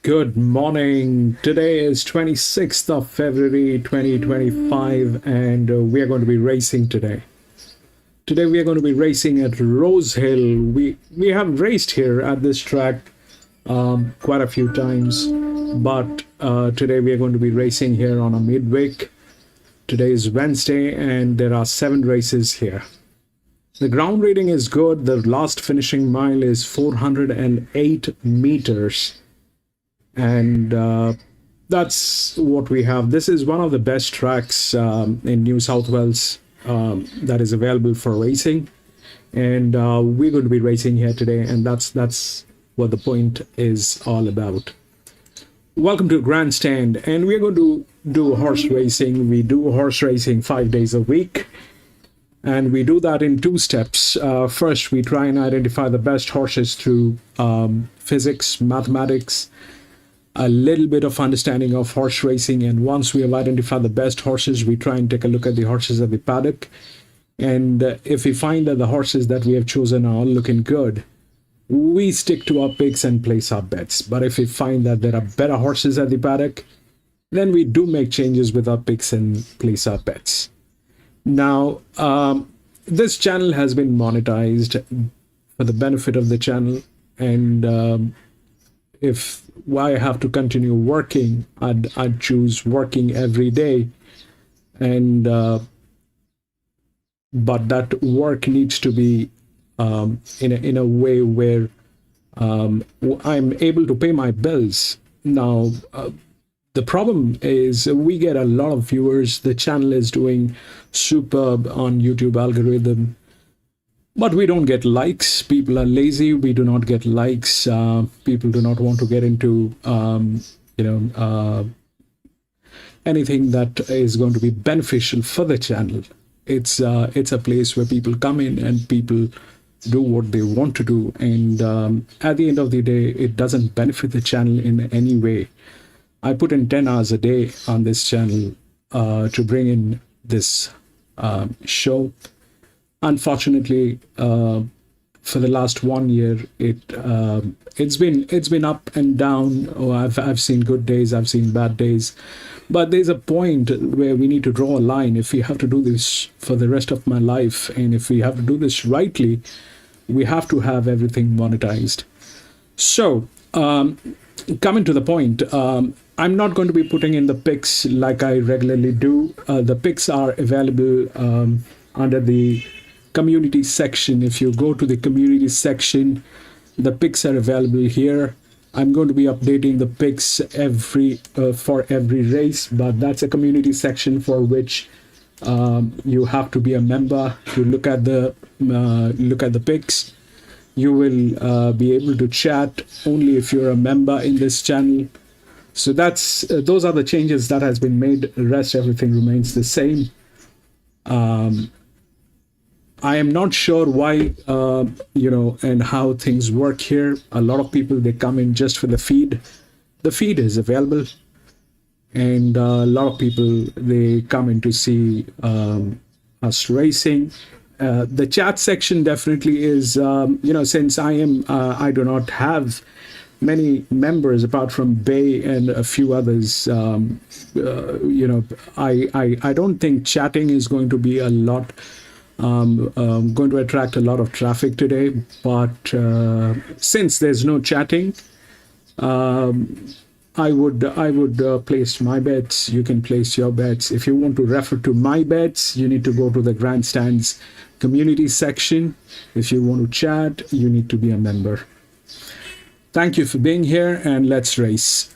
Good morning. Today is 26th of February 2025 and we are going to be racing today. Today we are going to be racing at Rosehill. We have raced here at this track quite a few times, but today we are going to be racing here on a midweek. Today is Wednesday and there are 7 races here. The ground rating is good. The last finishing mile is 408 meters. And that's what we have. This is one of the best tracks in New South Wales that is available for racing, and we're going to be racing here today, and that's what the point is all about. Welcome to Grandstand, and we're going to do horse racing. We do horse racing 5 days a week, and we do that in 2 steps. First, we try and identify the best horses through physics, mathematics, a little bit of understanding of horse racing, and once we have identified the best horses, we try and take a look at the horses at the paddock, and if we find that the horses that we have chosen are all looking good, we stick to our picks and place our bets. But if we find that there are better horses at the paddock, then we do make changes with our picks and place our bets. Now this channel has been monetized for the benefit of the channel, and if I have to continue working, I'd choose working every day, and but that work needs to be in a way where I'm able to pay my bills. Now the problem is we get a lot of viewers. The channel is doing superb on YouTube algorithm, but we don't get likes. People are lazy. We do not get likes. People do not want to get into anything that is going to be beneficial for the channel. It's a place where people come in and people do what they want to do, and at the end of the day, it doesn't benefit the channel in any way. I put in 10 hours a day on this channel to bring in this show. Unfortunately, for the last 1 year, it's been up and down. Oh, I've seen good days, I've seen bad days, but there's a point where we need to draw a line. If we have to do this for the rest of my life, and if we have to do this rightly, we have to have everything monetized. So, coming to the point, I'm not going to be putting in the picks like I regularly do. The picks are available under the community section. If you go to the community section, the picks are available here. I'm going to be updating the picks for every race, but that's a community section for which you have to be a member to look at the picks. You will be able to chat only if you're a member in this channel. So those are the changes that has been made. The rest, everything remains the same. I am not sure why, and how things work here. A lot of people, they come in just for the feed. The feed is available, and a lot of people, they come in to see us racing. The chat section definitely is, since I do not have many members apart from Bay and a few others, I don't think chatting is going to be a lot. Going to attract a lot of traffic today, but since there's no chatting, I would place my bets. You can place your bets. If you want to refer to my bets, you need to go to the Grandstands community section. If you want to chat, you need to be a member. Thank you for being here, and let's race.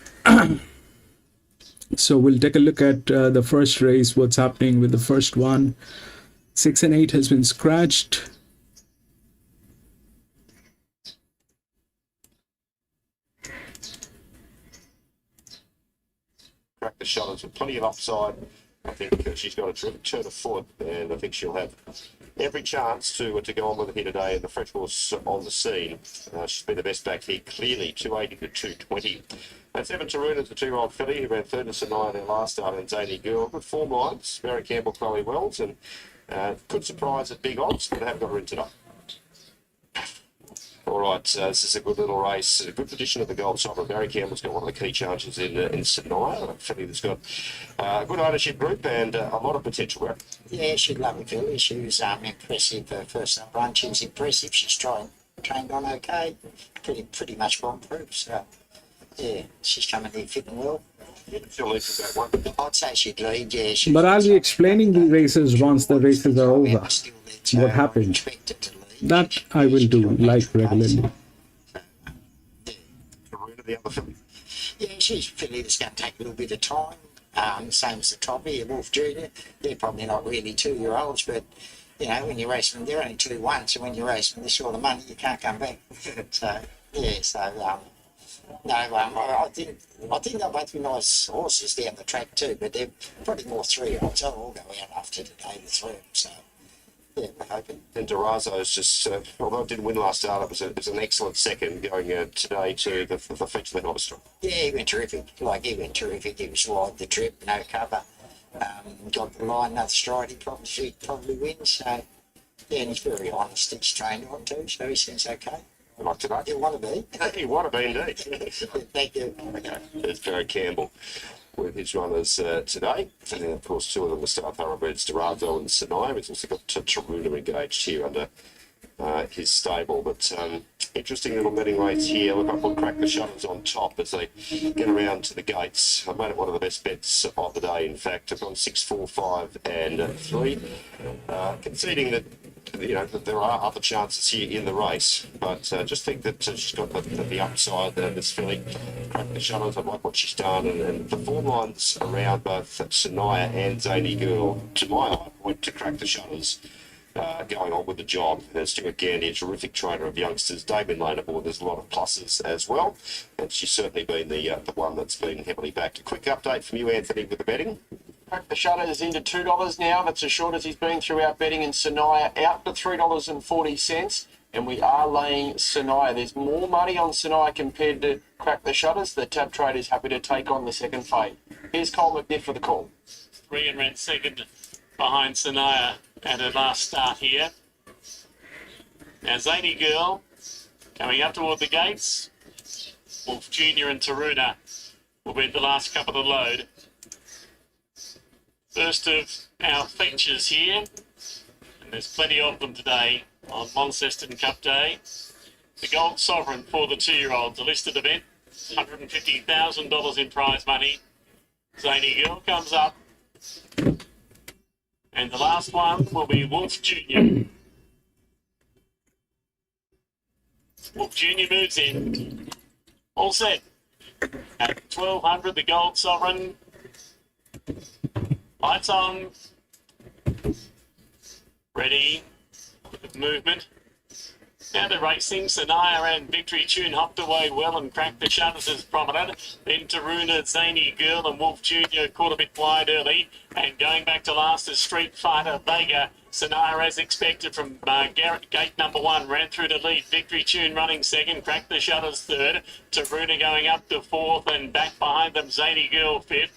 So we'll take a look at the first race, what's happening with the first one. 6 and 8 has been scratched. Crack the shutters with plenty of upside. I think she's got a turn of foot, and I think she'll have every chance to go on with it here today. And the French horse on the scene. She's been the best back here, clearly 280 to 220. That's Evan Taroon as the 2-year-old filly who ran third to Sinai in their last start, and Zany Girl. Good form lines, Mary Campbell, Chloe Wells, and could surprise at big odds, but they haven't got her in today. All right, this is a good little race. A good position of the Gold Sovereign. Barry Campbell's got one of the key challenges in St. Naya. A filly that's got a good ownership group and a lot of potential. Yeah, she's a lovely filly. She was impressive. Her first up run, she was impressive. She's trained on okay. Pretty much bomb-proof. So, yeah, she's coming here fit and well. She'll lead from that one. I'd say she'd lead, yeah. But I'll be explaining the races once the races are over. What happened? That I will do like regularly. The other filly. Yeah, she's a filly that's going to take a little bit of time. Same as the Toppy, Wolf Junior. They're probably not really 2-year-olds, but you know, when you're racing them, they're only 2-1. So when you're racing them, this sort of money, you can't come back. So yeah, I think they'll both be nice horses down the track too, but they're probably more 3-year-olds. I'll all go out after today, the 3 of them. So yeah, we're hoping. And Durazo's just, although it didn't win last start, it was an excellent second going today to the feature of the Orchestra. Yeah, he went terrific. He went terrific. He was wide the trip, no cover. Got the line, another stride, he probably wins. So, yeah, and he's very honest. He's trained on too, so he seems okay. Like today? He'll want to be. He want to be indeed. Thank you. Okay, there's Barry Campbell with his runners today. And of course, 2 of them are Star Thoroughbreds, Durazo and Sinai. We've also got Taruna engaged here under his stable. But interesting little betting race here. Look, I put Crack the Shutters on top as they get around to the gates. I made it one of the best bets of the day, in fact. I've gone 6, 4, 5 and 3. Conceding that, you know, that there are other chances here in the race, but just think that she's got the upside. This filly, Crack the Shutters, I like what she's done, and the form lines around both Sanaya and Zany Girl, to my eye, point to Crack the Shutters. Going on with the job. Stuart Gandy, a terrific trainer of youngsters. Damien Lane aboard, there's a lot of pluses as well. And she's certainly been the one that's been heavily backed. A quick update from you, Anthony, with the betting. Crack the Shutter is into $2 now. That's as short as he's been through our betting. And Sanaya out to $3.40. And we are laying Sanaya. There's more money on Sanaya compared to Crack the Shutters. The tab trade is happy to take on the second fade. Here's Cole McNiff for the call. 3 and ran second behind Sanaya at her last start here. Now Zany Girl coming up toward the gates. Wolf Junior and Taruna will be the last couple to load. First of our features here, and there's plenty of them today on Launceston Cup Day. The Gold Sovereign for the 2-year-olds, a listed event, $150,000 in prize money. Zany Girl comes up. And the last one will be Wolf Junior. Wolf Junior moves in. All set. At 1200, the Gold Sovereign. Lights on. Ready. Movement. Now they're racing. Sanaya and Victory Tune hopped away well and Cracked the Shutters as prominent. Then Taruna, Zany Girl and Wolf Junior caught a bit wide early. And going back to last is Street Fighter Vega. Sanaya, as expected from gate number 1, ran through to lead. Victory Tune running second. Cracked the Shutters third. Taruna going up to 4th and back behind them Zany Girl 5th.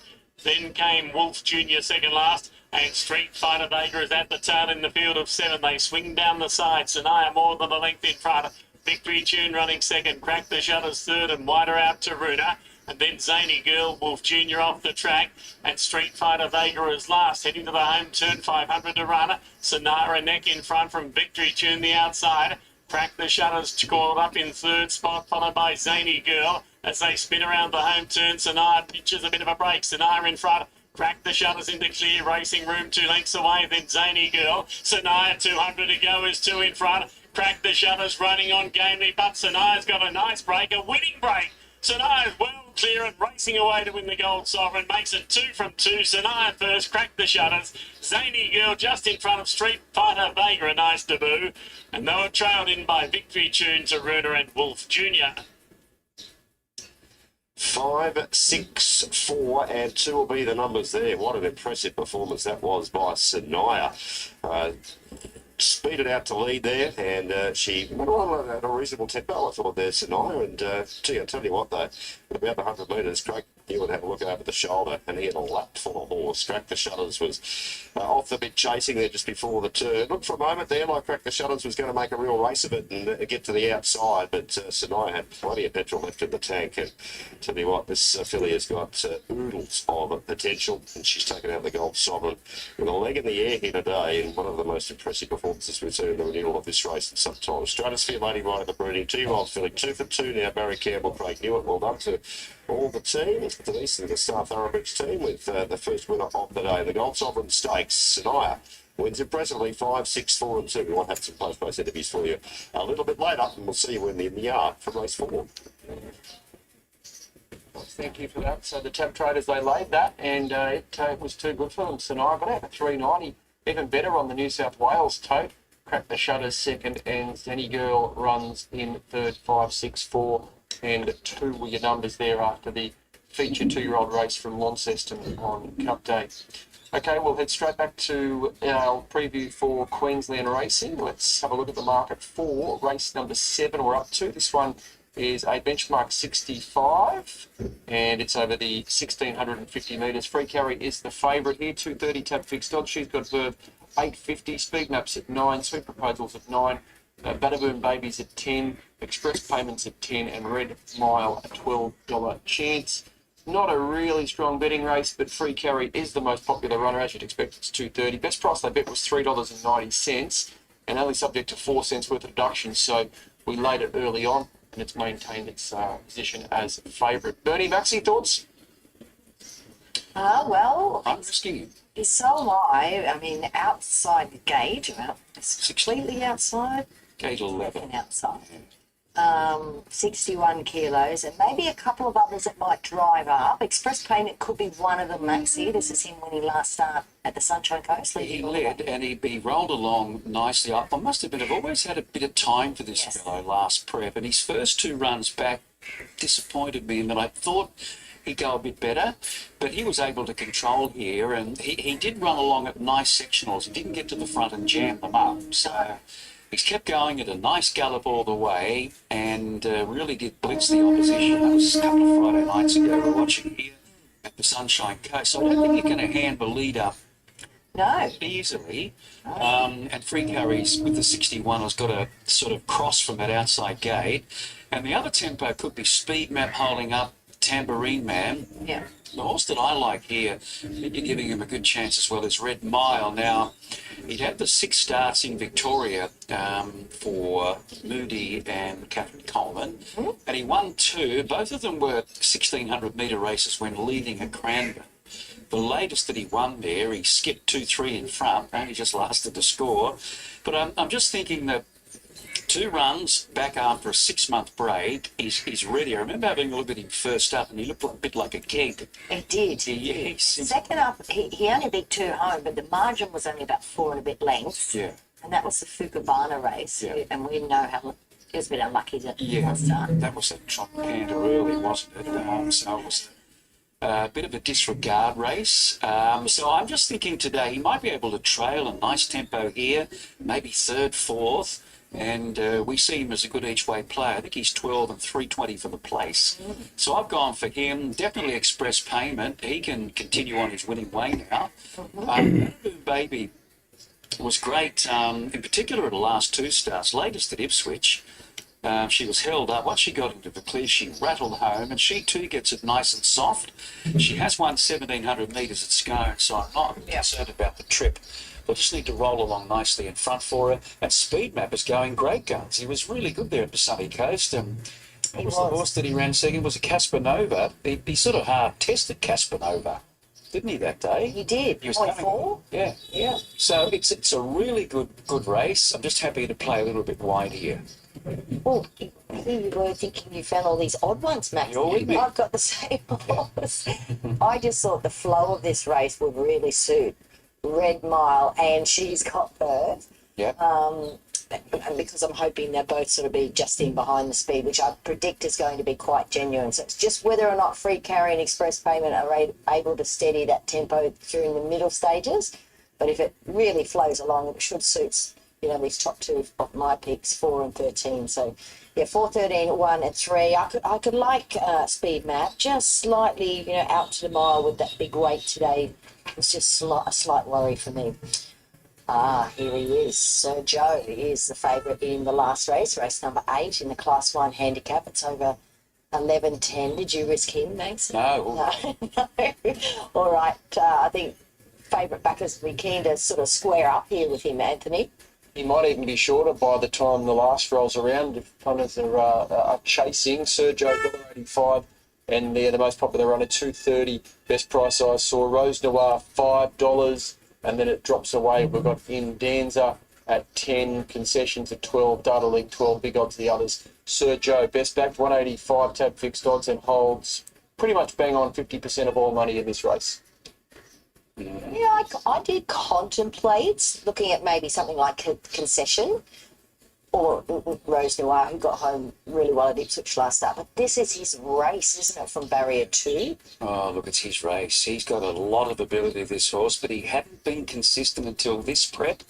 Then came Wolf Junior second last. And Street Fighter Vega is at the tail in the field of 7. They swing down the side. Sanaya more than a length in front. Victory Tune running second. Crack the Shutters third and wider out to Runa. And then Zany Girl, Wolf Junior off the track. And Street Fighter Vega is last. Heading to the home turn, 500 to run. Sanaya neck in front from Victory Tune the outside. Crack the Shutters caught up in third spot, followed by Zany Girl. As they spin around the home turn, Sanaya pitches a bit of a break. Sanaya in front. Crack the Shutters into clear racing room, 2 lengths away, then Zany Girl. Sanaya, 200 to go, is 2 in front. Crack the Shutters running on gamely, but Sanaya's got a nice break, a winning break. Sanaya's well clear and racing away to win the Gold Sovereign. Makes it 2 from 2. Sanaya first, Crack the Shutters. Zany Girl just in front of Street Fighter Vega, a nice debut. And they were trailed in by Victory Tune, Taruna and Wolf Junior. 5, 6, 4 and 2 will be the numbers there. What an impressive performance that was by Sanaya. Speeded out to lead there, and she went on at a reasonable tempo, I thought, there, Sanaya. And gee, I tell you what, though, about the 100 metres, he would have a look over the shoulder, and he had a lap full of horse. Crack the Shutters was off the bit chasing there just before the turn. Looked for a moment there like Crack the Shutters was going to make a real race of it and get to the outside, but Sanaya had plenty of petrol left in the tank, and tell you what, this filly has got oodles of potential, and she's taken out the Gold Sovereign with a leg in the air here today, and one of the most impressive performances we've seen in the renewal of this race in some time. Stratosphere Lady right at the breeding, 2-year-olds filling 2 for 2 now. Barry Campbell, Craig Newitt, well done to all the team, Denise and the Star Thoroughbreds team, with the first winner of the day. The Gold Sovereign Stakes, Sanaya wins impressively 5, 6, 4 and 2. We might have some post-race interviews for you a little bit later, and we'll see you in the yard for race 4. Thank you for that. So the Tap Traders, they laid that, and it was too good for them. Sanaya got out at 390, even better on the New South Wales tote. Crack the Shutters second, and Zenny Girl runs in third. 5, 6, 4 and 2 were your numbers there after the feature 2-year-old race from Launceston on Cup Day. Okay, we'll head straight back to our preview for Queensland racing. Let's have a look at the market for race number 7 we're up to. This one is a benchmark 65, and it's over the 1,650 metres. Free Carry is the favourite here, 230 tab fixed odds. She's got Verve 850, Speed Maps at 9, Sweet Proposals at 9, Batterboom Babies at 10, Express Payments at 10, and Red Mile a $12 chance. Not a really strong betting race, but Free Carry is the most popular runner, as you'd expect. It's 230. Best price they bet was $3.90, and only subject to 4 cents worth of deductions. So we laid it early on, and it's maintained its position as favourite. Bernie, Maxie, thoughts? Well, I'm risking it. so am I. I mean, outside the gate, it's completely outside. Gate 11. Outside. 61 kilos, and maybe a couple of others that might drive up. Express Payment could be one of them, Maxie. This is him when he last started at the Sunshine Coast. He led, and he rolled along nicely. I must admit, I've always had a bit of time for this fellow last prep, and his first 2 runs back disappointed me in that I thought he'd go a bit better, but he was able to control here, and he did run along at nice sectionals. He didn't get to the front and jam them up, so he's kept going at a nice gallop all the way, and really did blitz the opposition. That was a couple of Friday nights ago. We're watching here at the Sunshine Coast, so I don't think you're going to hand the lead up easily. And Free Carries with the 61 has got to sort of cross from that outside gate, and the other tempo could be Speed Map holding up Tambourine Man. Yeah. The horse that I like here, you're giving him a good chance as well, is Red Mile. Now, he'd had the 6 starts in Victoria for Moody and Catherine Coleman, and he won 2. Both of them were 1,600 metre races when leading at Cranbourne. The latest that he won there, he skipped 2-3 in front, only just lasted the score. But I'm just thinking that 2 runs back after a 6-month break, he's ready. I remember having a look at him first up, and he looked a bit like a keg. He did. Second up, he only beat 2 home, but the margin was only about 4 and a bit lengths. Yeah. And that was the Fukubana race. Yeah. And we know how he was a bit unlucky to start. That was a Trot Panda early, wasn't it? So it was a bit of a disregard race. So I'm just thinking today he might be able to trail a nice tempo here, maybe 3rd, 4th. And we see him as a good each-way player. I think he's 12 and 320 for the place. So I've gone for him. Definitely Express Payment. He can continue on his winning way now. Baby was great, in particular at the last 2 starts. Latest at Ipswich, she was held up. Once she got into the clear, she rattled home, and she too gets it nice and soft. She has won 1,700 metres at Scone, so I'm not concerned about the trip. They'll just need to roll along nicely in front for her. And Speed Map is going great guns. He was really good there at the Sunny Coast. What was the horse that he ran second? Was a Casper Nova. He sort of hard-tested Casper Nova, didn't he, that day? He did. He was 0.4? Yeah. So it's a really good race. I'm just happy to play a little bit wide here. Well, here you were thinking you found all these odd ones, Max. You're with me. I've got the same horse. I just thought the flow of this race would really suit Red Mile, and she's got Birth. Yeah. Because I'm hoping they'll both sort of be just in behind the speed, which I predict is going to be quite genuine. So it's just whether or not Free Carry and Express Payment are able to steady that tempo during the middle stages. But if it really flows along, it should suit you know, these top two of my picks, 4 and 13. So, yeah, 4, 13, 1 and 3. I could like Speed Map just slightly, you know, out to the mile with that big weight today. It's just a slight worry for me. Here he is. Sir Joe is the favourite in the last race, race number 8 in the Class 1 handicap. It's over 11:10. Did you risk him, Max? No. No. All right. I think favourite backers will be keen to sort of square up here with him, Anthony. He might even be shorter by the time the last rolls around if punters are chasing. Sergio $1.85 and they're the most popular runner, 2.30. Best price I saw. Rose Noir $5 and then it drops away. We've got Indanza at 10, concessions at 12, Data League 12, big odds the others. Sergio best backed 185 tab fixed odds and holds pretty much bang on 50% of all money in this race. Yeah, I did contemplate looking at maybe something like a concession or Rose Noir, who got home really well at Ipswich last start. But this is his race, isn't it, from barrier 2? Oh, look, it's his race. He's got a lot of ability, this horse, but he hadn't been consistent until this prep.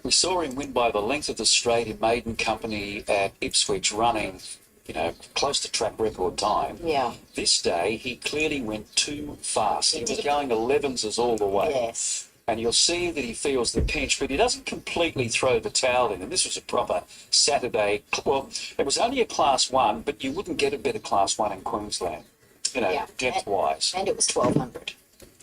We saw him win by the length of the straight in maiden company at Ipswich, running, you know, close to track record time. Yeah. This day, he clearly went too fast. He was going 11s all the way. Yes. And you'll see that he feels the pinch, but he doesn't completely throw the towel in. And this was a proper Saturday. Well, it was only a Class 1, but you wouldn't get a better Class 1 in Queensland, you know, depth-wise. And it was 1,200.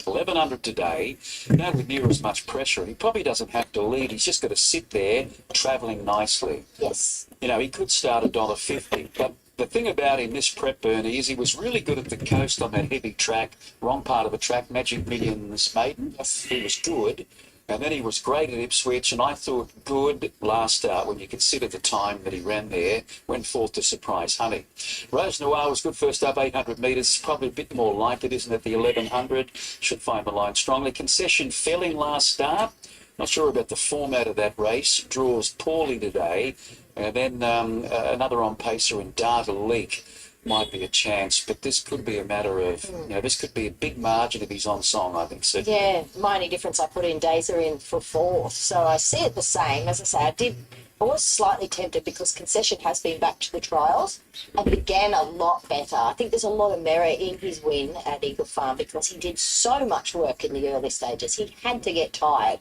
1,100 today, nowhere near as much pressure. He probably doesn't have to lead. He's just got to sit there, travelling nicely. Yes. You know, he could start $1.50, but the thing about him, this prep, Bernie, is he was really good at the coast on that heavy track, wrong part of the track, Magic Millions maiden. He was good. And then he was great at Ipswich, and I thought good last start when you consider the time that he ran there, went forth to surprise Honey. Rose Noir was good first up, 800 metres, probably a bit more like it, isn't it, the 1,100? Should find the line strongly. Concession fell in last start. Not sure about the format of that race. Draws poorly today. And then another on pacer in Data Leak might be a chance, but this could be a matter of, you know, this could be a big margin if he's on song, I think. So. Yeah, my only difference, I put in Dazer in for 4th, so I see it the same. As I say, I was slightly tempted because Concession has been back to the trials and began a lot better. I think there's a lot of merit in his win at Eagle Farm because he did so much work in the early stages. He had to get tired.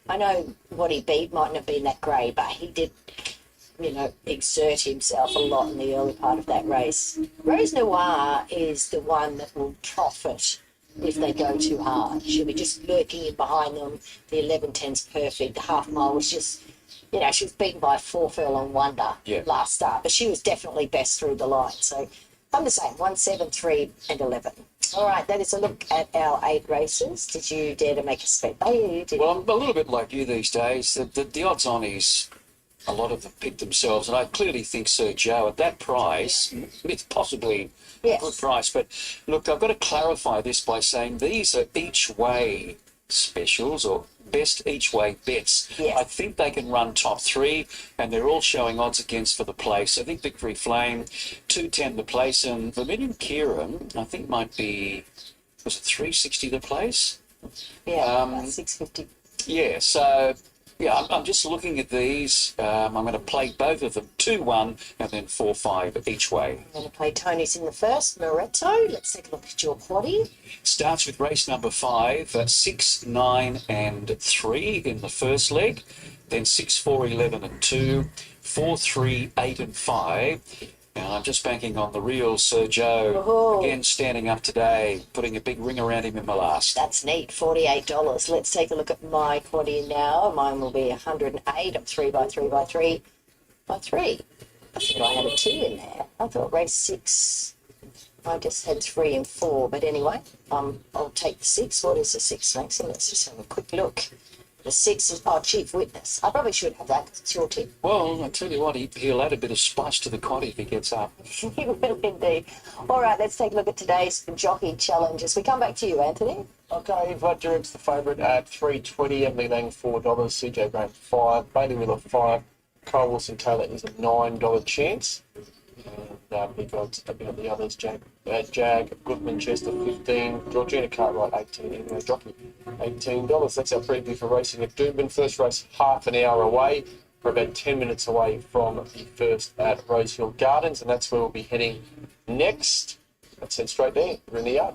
I know what he beat mightn't have been that great, but he did, you know, exert himself a lot in the early part of that race. Rose Noir is the one that will profit if they go too hard. She'll be just lurking in behind them. The 11:10's perfect. The half mile was just, you know, she was beaten by a 4 furlong wonder last start, but she was definitely best through the line. So I'm the same, 1, 7, 3 and 11. All right, that is a look at our 8 races. Did you dare to make a spec? Oh, yeah, you did. Well, I'm a little bit like you these days. The odds on is a lot of them pick themselves, and I clearly think Sir Joe at that price, it's possibly a good price. But look, I've got to clarify this by saying these are each way specials or best each way bets. Yes. I think they can run top 3, and they're all showing odds against for the place. I think Victory Flame, 210 the place, and Vermilion Kieran, I think might be, was it 360 the place? Yeah, about 650. Yeah, so yeah, I'm just looking at these. I'm going to play both of them, 2-1 and then 4-5 each way. I'm going to play Tony's in the first, Moretto. Let's take a look at your quaddie. Starts with race number 5, 6, 9 and 3 in the first leg, then 6, 4, 11 and 2, 4, 3, 8 and 5. And I'm just banking on the real Sir Joe, again standing up today, putting a big ring around him in my last. That's neat, $48. Let's take a look at my quaddie now. Mine will be 108. I'm 3 by 3 by 3 by 3. I think I had a 2 in there. I thought race 6, I just had 3 and 4. But anyway, I'll take the 6. What is the 6, Maxie? Let's just have a quick look. The 6 is, Chief Witness. I probably should have that because it's your tip. Well, I tell you what, he'll add a bit of spice to the quaddie if he gets up. He will indeed. All right, let's take a look at today's jockey challenges. We come back to you, Anthony. Okay, Vlad Durek's the favourite at $3.20, Emily Lang $4, CJ Graham $5, Bailey Wheeler $5, Kyle Wilson Taylor is a $9 chance. And we got a bit of the others, Jag Goodman Chester $15, Georgina Cartwright $18, and Jockey $18. That's our preview for racing at Doomben. First race half an hour away. We're about 10 minutes away from the first at Rosehill Gardens, and that's where we'll be heading next. Let's head straight there. We're in the yard.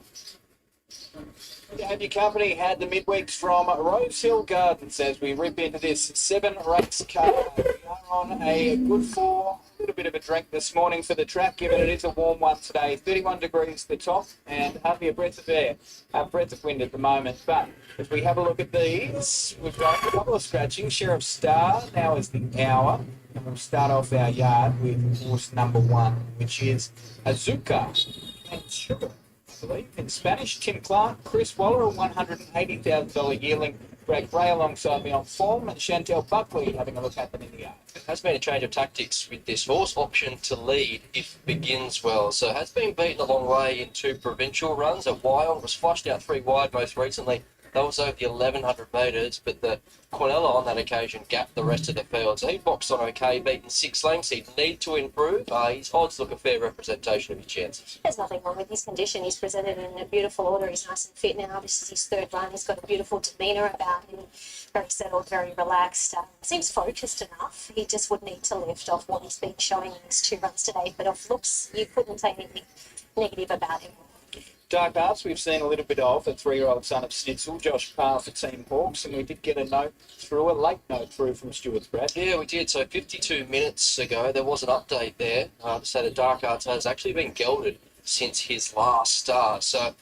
You have your company had the midweeks from Rosehill Gardens as we rip into this 7-race card. We are on a good 4. A little bit of a drink this morning for the track, given it is a warm one today. 31 degrees at the top and hardly a breath of air, a breath of wind at the moment. But if we have a look at these, we've got a couple of scratchings. Sheriff Star now is the hour. And we'll start off our yard with horse number 1, which is Azuka and Sugar. I believe in Spanish. Tim Clark, Chris Waller, a $180,000 yearling. Greg Gray alongside me on form, and Chantel Buckley having a look at them in the yard. It has been a change of tactics with this horse. Option to lead if begins well. So has been beaten a long way in 2 provincial runs. At Wyong was flushed out 3 wide most recently. That was over the 1,100 metres, but the Quinella on that occasion gapped the rest of the field. So he boxed on okay, beaten 6 lengths. He'd need to improve. His odds look a fair representation of his chances. There's nothing wrong with his condition. He's presented in a beautiful order. He's nice and fit now. This is his 3rd run. He's got a beautiful demeanour about him. Very settled, very relaxed. Seems focused enough. He just would need to lift off what he's been showing in his 2 runs today. But off looks, you couldn't say anything negative about him. Dark Arts, we've seen a little bit of the 3-year-old son of Snitzel, Josh Parr for Team Hawks, and we did get a late note through from Stewart's Brad. Yeah, we did. So 52 minutes ago, there was an update there to say that Dark Arts has actually been gelded since his last start. So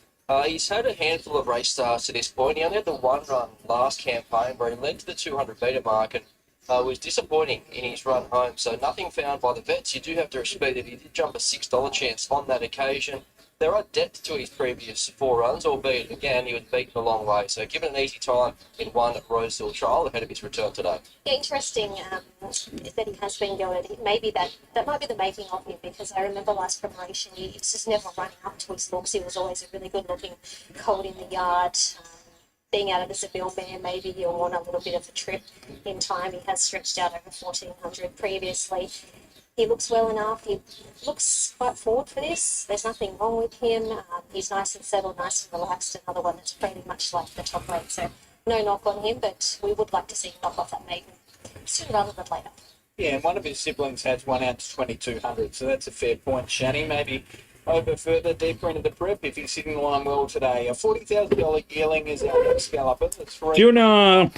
he's had a handful of race starts to this point. He only had the 1 run last campaign where he led to the 200 metre mark and was disappointing in his run home. So nothing found by the vets. You do have to respect that he did jump a $6 chance on that occasion. There are depth to his previous 4 runs, albeit, again, he was beaten a long way. So given an easy time in 1 Rosehill trial ahead of his return today. Yeah, interesting is that he has been gelded. Maybe that might be the making of him, because I remember last preparation, he was just never running up to his looks. He was always a really good-looking colt in the yard. Being out of the Seville mare, maybe he'll want a little bit of a trip in time. He has stretched out over 1,400 previously. He looks well enough. He looks quite forward for this. There's nothing wrong with him. He's nice and settled, nice and relaxed. Another one that's pretty much like the top rate. So no knock on him, but we would like to see him knock off that maiden sooner rather than later. Yeah, and one of his siblings has 1 out to 2,200, so that's a fair point, Shani. Maybe over further, deeper into the prep if he's sitting on well today. A $40,000 yearling is our next galloper. That's right. Tuna,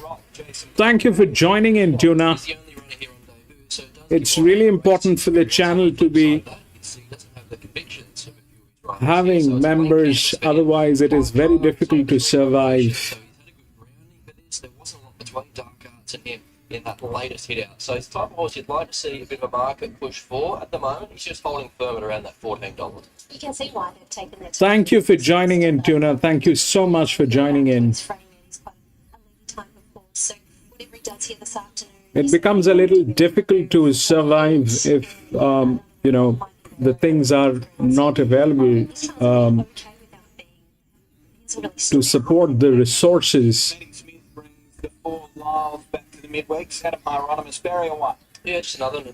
thank you for joining in, Tuna. He's the only runner here on debut, so it does It's give really Ryan important for the channel to be he doesn't have the convictions of a few of his rivals. So having it's members, well otherwise it is very difficult to survive. So he's had a good grounding for this. There wasn't a lot between Dark Arts and him in that latest hit out. So it's the type of horse you'd like to see a bit of a market push for. At the moment, he's just holding firm at around that $14. You can see why they've taken their time. Thank you for joining in, Tuna. Thank you so much for joining in. His framing is quite a lean type of horse. So whatever he does here this afternoon, It becomes a little difficult to survive if, the things are not available to support the resources. Smith brings the 4 Lyles back to the midweeks. Had a Hieronymus barrier 1. Yeah, just another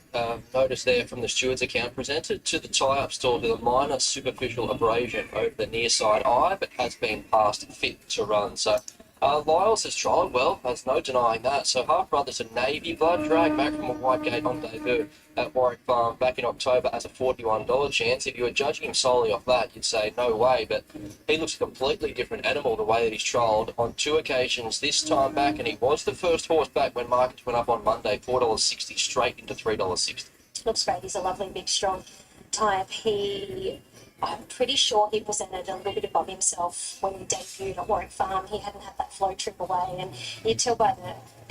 notice there from the steward's account. Presented to the tie-up stall with a minor superficial abrasion over the near side eye, but has been passed fit to run. So Lyles has trialled well, there's no denying that. So half brother to Navy Blood, dragged back from a wide gate on debut at Warwick Farm back in October as a $41 chance. If you were judging him solely off that, you'd say no way, but he looks a completely different animal the way that he's trialled on 2 occasions this time back, and he was the first horse back when markets went up on Monday, $4.60 straight into $3.60. looks great. He's a lovely, big, strong type. I'm pretty sure he presented a little bit above himself when he debuted at Warwick Farm. He hadn't had that flow trip away, and you'd tell by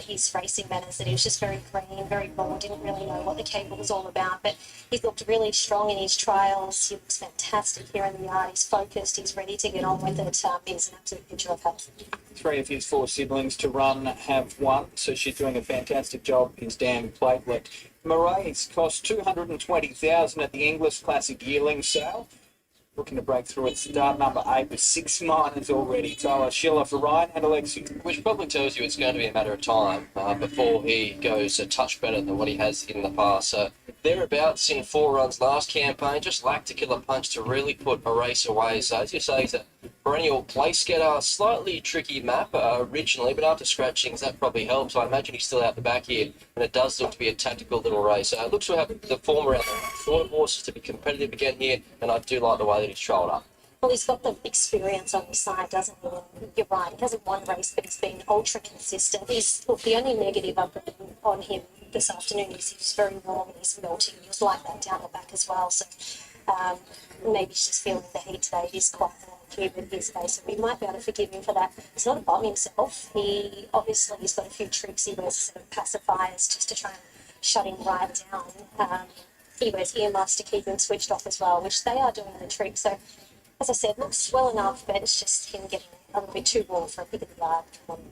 his racing manners that he was just very green, very raw, didn't really know what the cable was all about. But he's looked really strong in his trials. He looks fantastic here in the yard. He's focused. He's ready to get on with it. He's an absolute picture of health. 3 of his 4 siblings to run have won, so she's doing a fantastic job. His damn platelet. Murray's cost $220,000 at the English Classic yearling sale. Looking to break through at start number 8 with 6 minors already. Tyler Schiller for Ryan and Alexi. Which probably tells you it's going to be a matter of time before he goes a touch better than what he has in the past. So thereabouts in 4 runs last campaign, just lacked a killer punch to really put a race away. So as you say, he's a perennial place getter. Slightly tricky map originally, but after scratchings, that probably helps. I imagine he's still out the back here, and it does look to be a tactical little race. It looks to have the form around the front horses to be competitive again here, and I do like the way that he's trolled up. Well, he's got the experience on his side, doesn't he? And you're right, he hasn't won a race, but he's been ultra consistent. Look, the only negative on him this afternoon is he's very warm and he's melting. He was like that down the back as well. So maybe he's just feeling the heat today. It is quite warm here with his face, so we might be able to forgive him for that. He's not a bomb himself. He's got a few tricks. He wears sort of pacifiers just to try and shut him right down. He wears earmuffs to keep him switched off as well, which they are doing the trick. So, as I said, looks well enough, but it's just him getting a little bit too warm for a pick of the yard. Come on.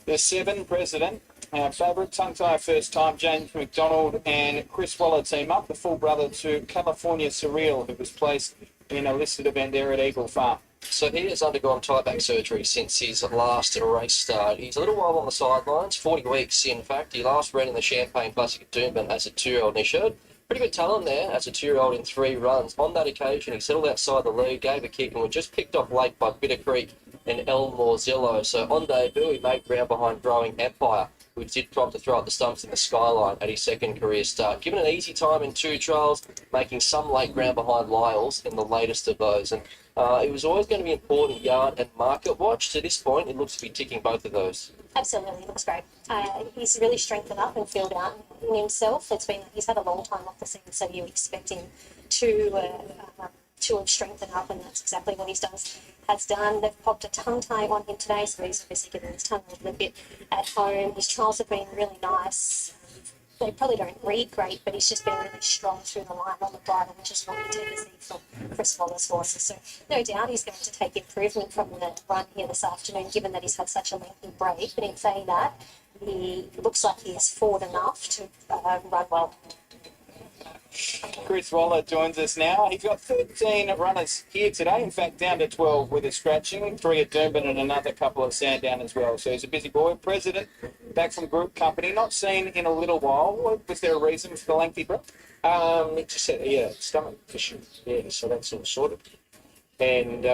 The 7 president, our favourite tongue tie first time, James McDonald and Chris Waller team up, the full brother to California Surreal, who was placed in a listed event there at Eagle Farm. So he has undergone tie-back surgery since his last race start. He's a little while on the sidelines, 40 weeks in fact. He last ran in the Champagne Classic at Doomben as a 2-year-old, and he showed pretty good talent there as a 2-year-old in 3 runs. On that occasion, he settled outside the lead, gave a kick, and was just picked off late by Bitter Creek and El Morzillo. So on debut, he made ground behind Growing Empire, which did prompt to throw at the stumps in the Skyline at his second career start. Given an easy time in 2 trials, making some late ground behind Lyles in the latest of those. And it was always going to be important yard and market watch. To this point, it looks to be ticking both of those. Absolutely, looks great. He's really strengthened up and filled out in himself. He's had a long time off the scene, so you expect him to have strengthened up, and that's exactly what has done. They've popped a tongue tie on him today, so he's obviously getting his tongue a little bit at home. His trials have been really nice. They probably don't read great, but he's just been really strong through the line on the bridle, which is what we tend to see from Chris Waller's horses. So no doubt he's going to take improvement from the run here this afternoon, given that he's had such a lengthy break. But in saying that, he looks like he is forward enough to run well. Chris Waller joins us now. He's got 13 runners here today, in fact down to 12 with a scratching, 3 at Doomben and another couple at Sandown as well. So he's a busy boy. President, back from group company, not seen in a little while. Was there a reason for the lengthy break? It just said, stomach issue. Yeah, so that's all sorted. And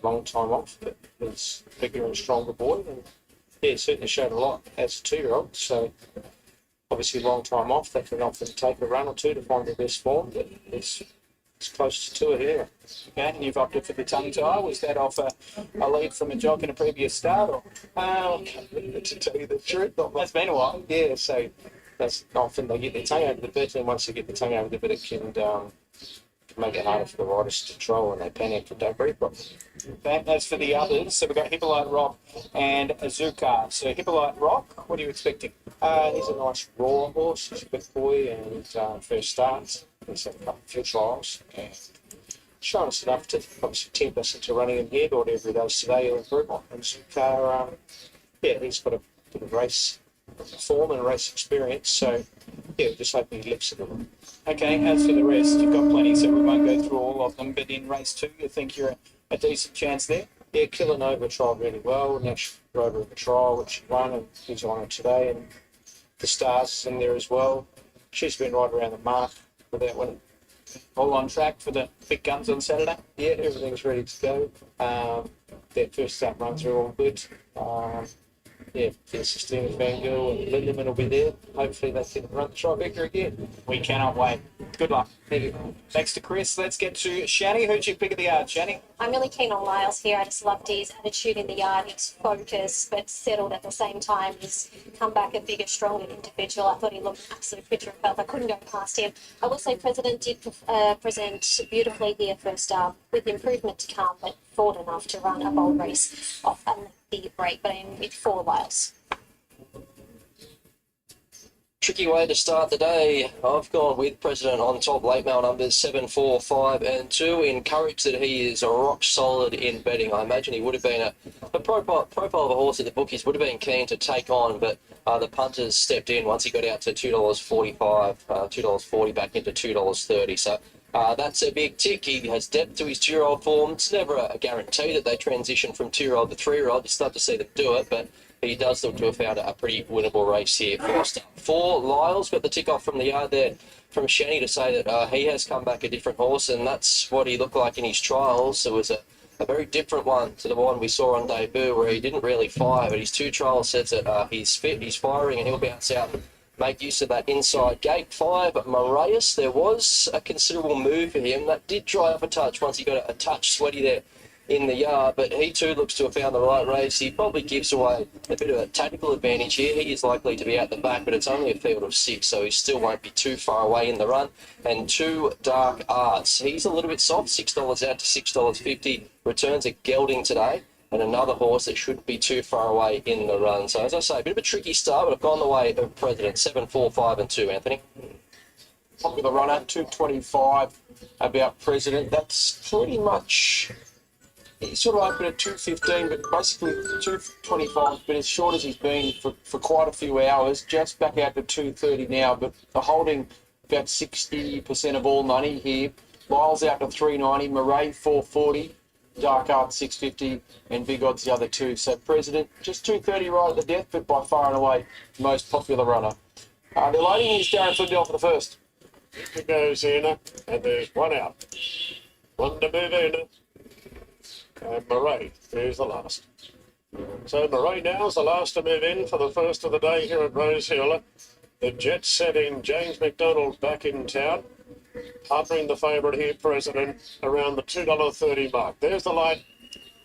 long time off, but he's a bigger and stronger boy. And certainly showed a lot as a 2-year-old. So obviously long time off, they can often take a run or two to find their best form, but it's close to it here. Okay, and you've opted for the tongue tie. Was that off a lead from a jock in a previous start? Or? To tell you the truth, That's been a while. yeah, so that's often they get their tongue over the bit, and once they get the tongue over the bit, it can make it harder for the riders to control, and they panic and don't breathe properly. As for the others, so we've got Hippolyte Rock and Azucar. So Hippolyte Rock, what are you expecting? He's a nice raw horse. He's a good boy, and first starts. He's had a few trials, and shown us enough to obviously tempt us into running him here, or whatever he does today, he'll improve on. And Azucar, he's got a bit of race form and race experience, so just hoping he lifts it a little. Okay, as for the rest, you've got plenty, so we won't go through all of them, but in race 2, you think you're a decent chance there? Yeah, Killanova trialled really well. Next rode her a trial, which she won, and he's on it today. And the Stars is in there as well. She's been right around the mark for that one. All on track for the big guns on Saturday? Yeah, everything's ready to go. Their first start runs are all good. Sistine Fangirl and Lindemann will be there. Hopefully they can run the trifecta again. We cannot wait. Good luck. Thank you. Thanks to Chris. Let's get to Shani. Who'd you pick of the yard, Shani? I'm really keen on Lyles here. I just loved his attitude in the yard. He's focused but settled at the same time. He's come back a bigger, stronger individual. I thought he looked an absolute picture of health. I couldn't go past him. I will say President did present beautifully here first up, with improvement to come, but forward enough to run a bold race off a lengthy break. But I'm with 4 Lyles. Tricky way to start the day. I've gone with President on top, late mail numbers 7, 4, 5 and 2. Encouraged that he is rock solid in betting. I imagine he would have been a profile of a horse that the bookies would have been keen to take on, but the punters stepped in once he got out to $2.45, $2.40 back into $2.30. So that's a big tick. He has depth to his 2-year-old form. It's never a guarantee that they transition from 2-year-old to 3-year-old. You start to see them do it, but he does look to have found a pretty winnable race here. First up, 4 Lyles got the tick off from the yard there from Shani to say that he has come back a different horse, and that's what he looked like in his trials. It was a a very different one to the one we saw on debut, where he didn't really fire, but his 2 trial says that he's fit, he's firing, and he'll bounce out and make use of that inside gate. 5, Moraeus, there was a considerable move for him. That did dry up a touch once he got a touch sweaty there in the yard, but he too looks to have found the right race. He probably gives away a bit of a tactical advantage here. He is likely to be out the back, but it's only a field of 6, so he still won't be too far away in the run. And 2, Dark Arts. He's a little bit soft, $6 out to $6.50. Returns at gelding today, and another horse that shouldn't be too far away in the run. So as I say, a bit of a tricky start, but I've gone the way of President. 7, 4, 5 and 2, Anthony. Popular runner, 225 about President. That's pretty much... He's sort of open at 215, but basically 225's been as short as he's been for quite a few hours. Just back out to 230 now, but they're holding about 60% of all money here. Lyle's out to 390, Murray 440, Dark Art 650, and Big Odds the other 2. So President, just 230 right at the death, but by far and away most popular runner. They're loading his Darren Flindell for the first. Here goes in, and there's 1 out. 1 to move in. And Murray is the last. So Murray now is the last to move in for the first of the day here at Rosehill. The jet setting James McDonald back in town. Partnering the favourite here, President, around the $2.30 mark. There's the light.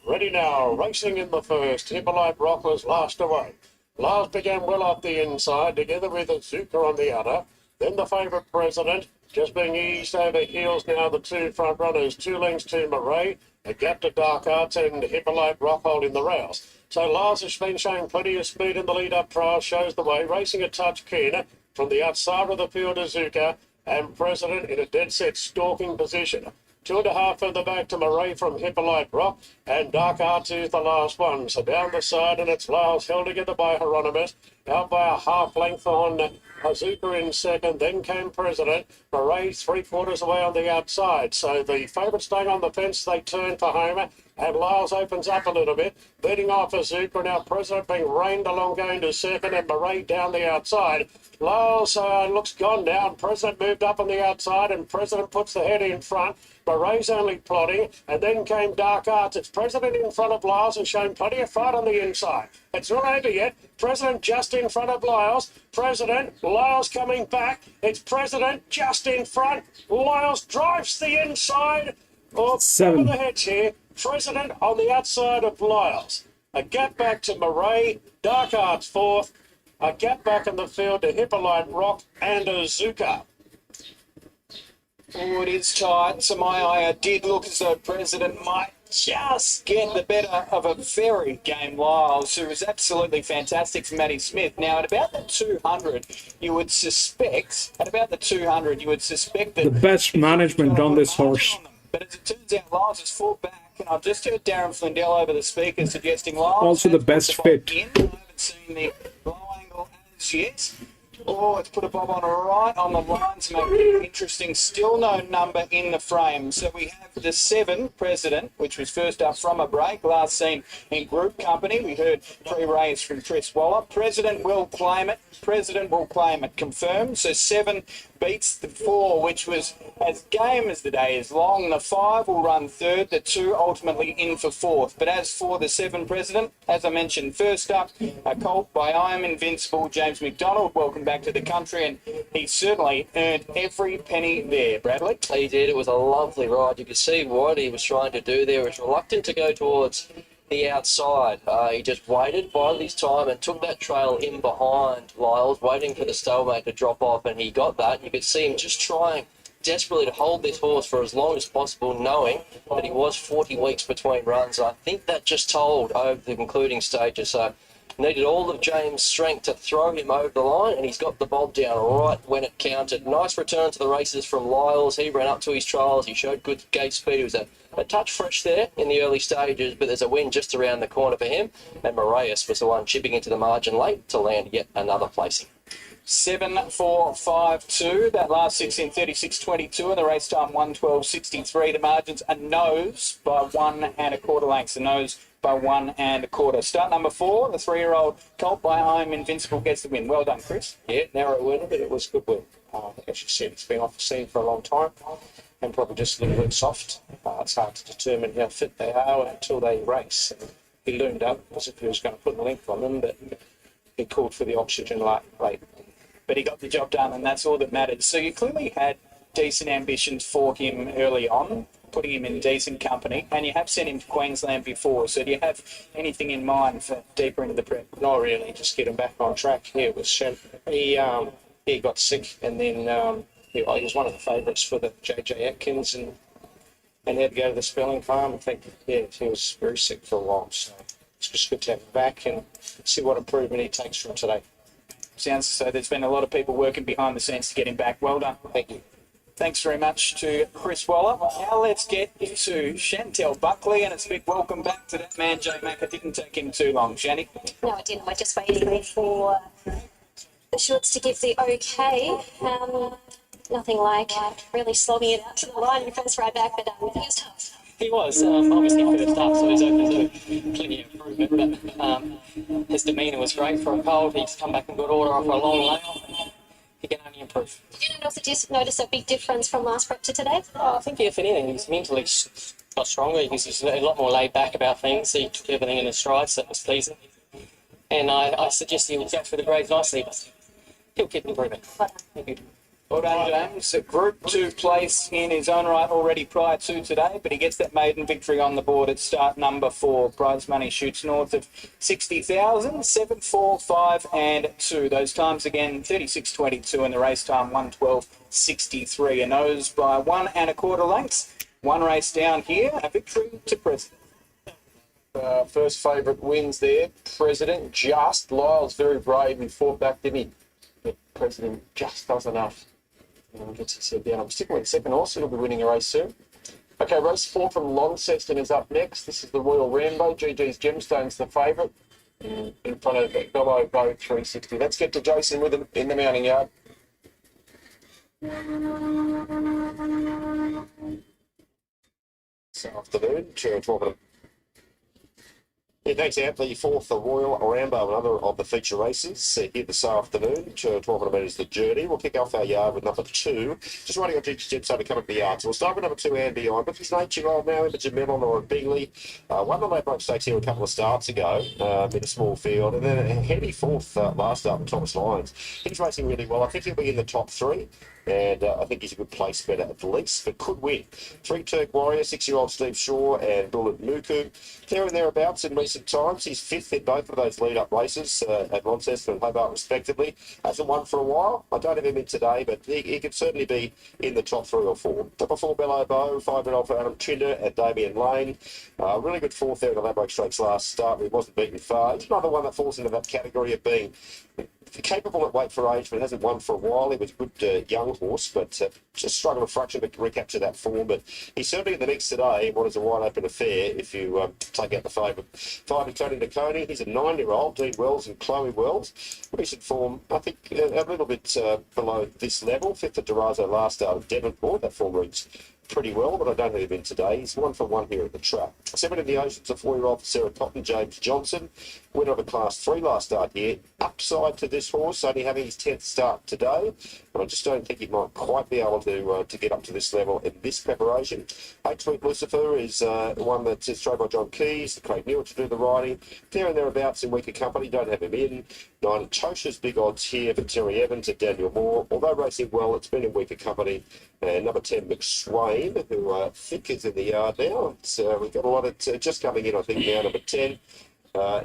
Ready now, racing in the first. Hippolyte Rock was last away. Last began well off the inside, together with Azuka on the other. Then the favourite, President, just being eased over heels now, the 2 front runners. 2 lengths to Murray. A gap to Dark Arts and Hippolyte Rock holding the rails. So Lars has been showing plenty of speed in the lead-up trial, shows the way, racing a touch keen from the outside of the field, Azuka, and President in a dead-set stalking position. 2.5 further back to Murray from Hippolyte Rock, and Dark Arts is the last one. So down the side, and it's Lars held together by Hieronymus, out by a half length on Azuka in second, then came President. Murray 3/4 away on the outside. So the favourite staying on the fence, they turn for Homer, and Lars opens up a little bit, beating off Azuka. Now President being reined along going to second, and Murray down the outside. Lars looks gone now, and President moved up on the outside, and President puts the head in front. Murray's only plodding, and then came Dark Arts. It's President in front of Lyles and showing plenty of fight on the inside. It's not over yet. President just in front of Lyles. President, Lyles coming back. It's President just in front. Lyles drives the inside. Over 7. the heads here. President on the outside of Lyles. A gap back to Murray. Dark Arts 4th. A gap back in the field to Hippolyte Rock and Azuka. Oh, it is tight. To my eye, it did look as though President might just get the better of a very game Lyles, who was absolutely fantastic for Matty Smith. Now, at about the 200, you would suspect, that The best management on this horse. But as it turns out, Lyles is full back, and I've just heard Darren Flindell over the speaker suggesting Lyles Also the has best put the fit. ball in. I haven't seen the low angle as yet. Oh, it's put a bob on right on the line to make it interesting. Still no number in the frame. So we have the 7, President, which was first up from a break, last seen in group company. We heard pre-race from Chris Waller. President will claim it. Confirmed. So 7 beats the 4, which was as game as the day is long. The 5 will run third, the 2 ultimately in for 4th. But as for the 7, President, as I mentioned, first up, a colt by I Am Invincible, James McDonald. Welcome back to the country, and he certainly earned every penny there, Bradley. He did. It was a lovely ride. You could see what he was trying to do there. He was reluctant to go towards the outside. He just waited, bided his time, and took that trail in behind Lyles, waiting for the stalemaker to drop off, and he got that. You could see him just trying desperately to hold this horse for as long as possible, knowing that he was 40 weeks between runs. I think that just told over the concluding stages. So needed all of James' strength to throw him over the line, and he's got the bob down right when it counted. Nice return to the races from Lyles. He ran up to his trials. He showed good gate speed. He was a touch fresh there in the early stages, but there's a win just around the corner for him. And Moraeus was the one chipping into the margin late to land yet another placing. 7, 4, 5, 2. That last 6 in 36.22, and the race time 1:12.63. The margins are nose by 1 1/4 lengths. The nose by 1 1/4. Start number 4, the 3-year-old colt by I Am Invincible gets the win. Well done, Chris. Yeah, narrow win, but it was a good win. Like you said, it's been off the scene for a long time. and probably just a little bit soft. It's hard to determine how fit they are until they race. He loomed up as if he was going to put the length on them, but he called for the oxygen late. But he got the job done, and that's all that matters. So you clearly had decent ambitions for him early on, putting him in decent company, and you have sent him to Queensland before. So do you have anything in mind for deeper into the prep? Not really, just get him back on track. Yeah, it was he got sick, and then he was one of the favourites for the JJ Atkins, and had to go to the Spelling Farm. I think, yeah, he was very sick for a while, so it's just good to have him back and see what improvement he takes from today. Sounds so there's been a lot of people working behind the scenes to get him back. Well done. Thank you. Thanks very much to Chris Waller. Now let's get into Chantel Buckley, and it's a big welcome back to that man, Jay Mack. It didn't take him too long, Shanny. No, I didn't. We're just waiting for the shorts to give the okay. Nothing like really slogging it out to the line in first ride back, but he was tough. He was, obviously first up, so he's open to plenty of improvement, but his demeanour was great for a cold. He's come back and got order after a long layoff, and he can only improve. Did you notice a big difference from last prep to today? I think, if anything, he's mentally got stronger. He's a lot more laid back about things. He took everything in his stride, so that was pleasing. And I suggest he'll go through the grades nicely, but he'll keep improving. Thank you. Well done, James. A Group 2 place in his own right already prior to today, but he gets that maiden victory on the board at start number 4. Prize money shoots north of 60,000, 7, 4, 5 and 2. Those times again, 36.22 and the race time 1:12.63. And those by 1 1/4 lengths. One race down here, a victory to President. First favourite wins there. President just. Lyle's very brave and fought back, didn't he? But President just does enough. Gets his head down. I'm sticking with second horse. He'll be winning a race soon. Okay, race 4 from Launceston is up next. This is the Royal Rambo. GG's Gemstone's the favourite. In front of Bello Bow 360. Let's get to Jason with him in the mounting yard. This afternoon, Chair Torbenham. Yeah, thanks, Ant. The 4th, the Royal Rambo, another of the feature races here this afternoon. 12 metres the journey. We'll kick off our yard with number 2. Just running on GG's Gemstone to come up the yard. So we'll start with number 2 and beyond. But he's an 8-year-old now, Imogen Mellon or Bingley. Won the Ladbroke Stakes here a couple of starts ago in a small field. And then a heady 4th last start with Thomas Lyons. He's racing really well. I think he'll be in the top 3. And I think he's a good place better at the least, but could win. 3 Turk Warrior, 6-year-old Steve Shaw and Bullet Muku. There and thereabouts in recent times. He's 5th in both of those lead-up races at Launceston and Hobart respectively. Hasn't won for a while. I don't have him in today, but he could certainly be in the top 3 or 4. Top 4 Bello Bow, 5-year-old for Adam Trinder at Damien Lane. Really good 4th there in the Ladbroke Stakes last start. He wasn't beaten far. He's another one that falls into that category of being capable at weight for age, but hasn't won for a while. He was a good young horse, but just struggled a fraction to recapture that form. But he's certainly in the mix today. What is a wide open affair if you take out the favourite. 5 is Tony Niconi. He's a 9-year-old, Dean Wells and Chloe Wells. Recent form, I think, a little bit below this level. 5th at Durazo last start of Devonport. That form reads pretty well, but I don't have him in today. He's 1 for 1 here at the track. 7 in the Oceans, a 4-year-old for Sarah Cotton, James Johnson. Winner of a Class 3 last start here. Upside to this horse, only having his 10th start today. But I just don't think he might quite be able to get up to this level in this preparation. 8 Sweet Lucifer is one that's thrown by John Keys, Craig Neal to do the riding. There and thereabouts in weaker company, don't have him in. 9 Tosha's big odds here for Terry Evans and Daniel Moore. Although racing well, it's been in weaker company. And number 10, McSwain, who I think is in the yard now. We've got a lot of just coming in, I think, now, number 10.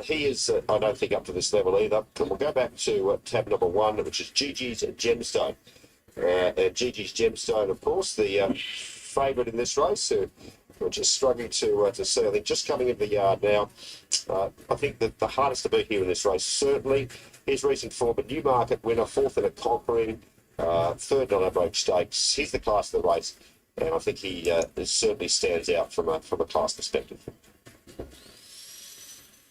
He is, I don't think, up to this level either. And we'll go back to tab number 1, which is Gigi's Gemstone. And Gigi's Gemstone, of course, the favourite in this race, we're just struggling to see. I think just coming into the yard now, I think that the hardest to beat here in this race, certainly, his recent form, a Newmarket winner, 4th in a Conquering, 3rd on Ladbroke Stakes. He's the class of the race, and I think he certainly stands out from a class perspective.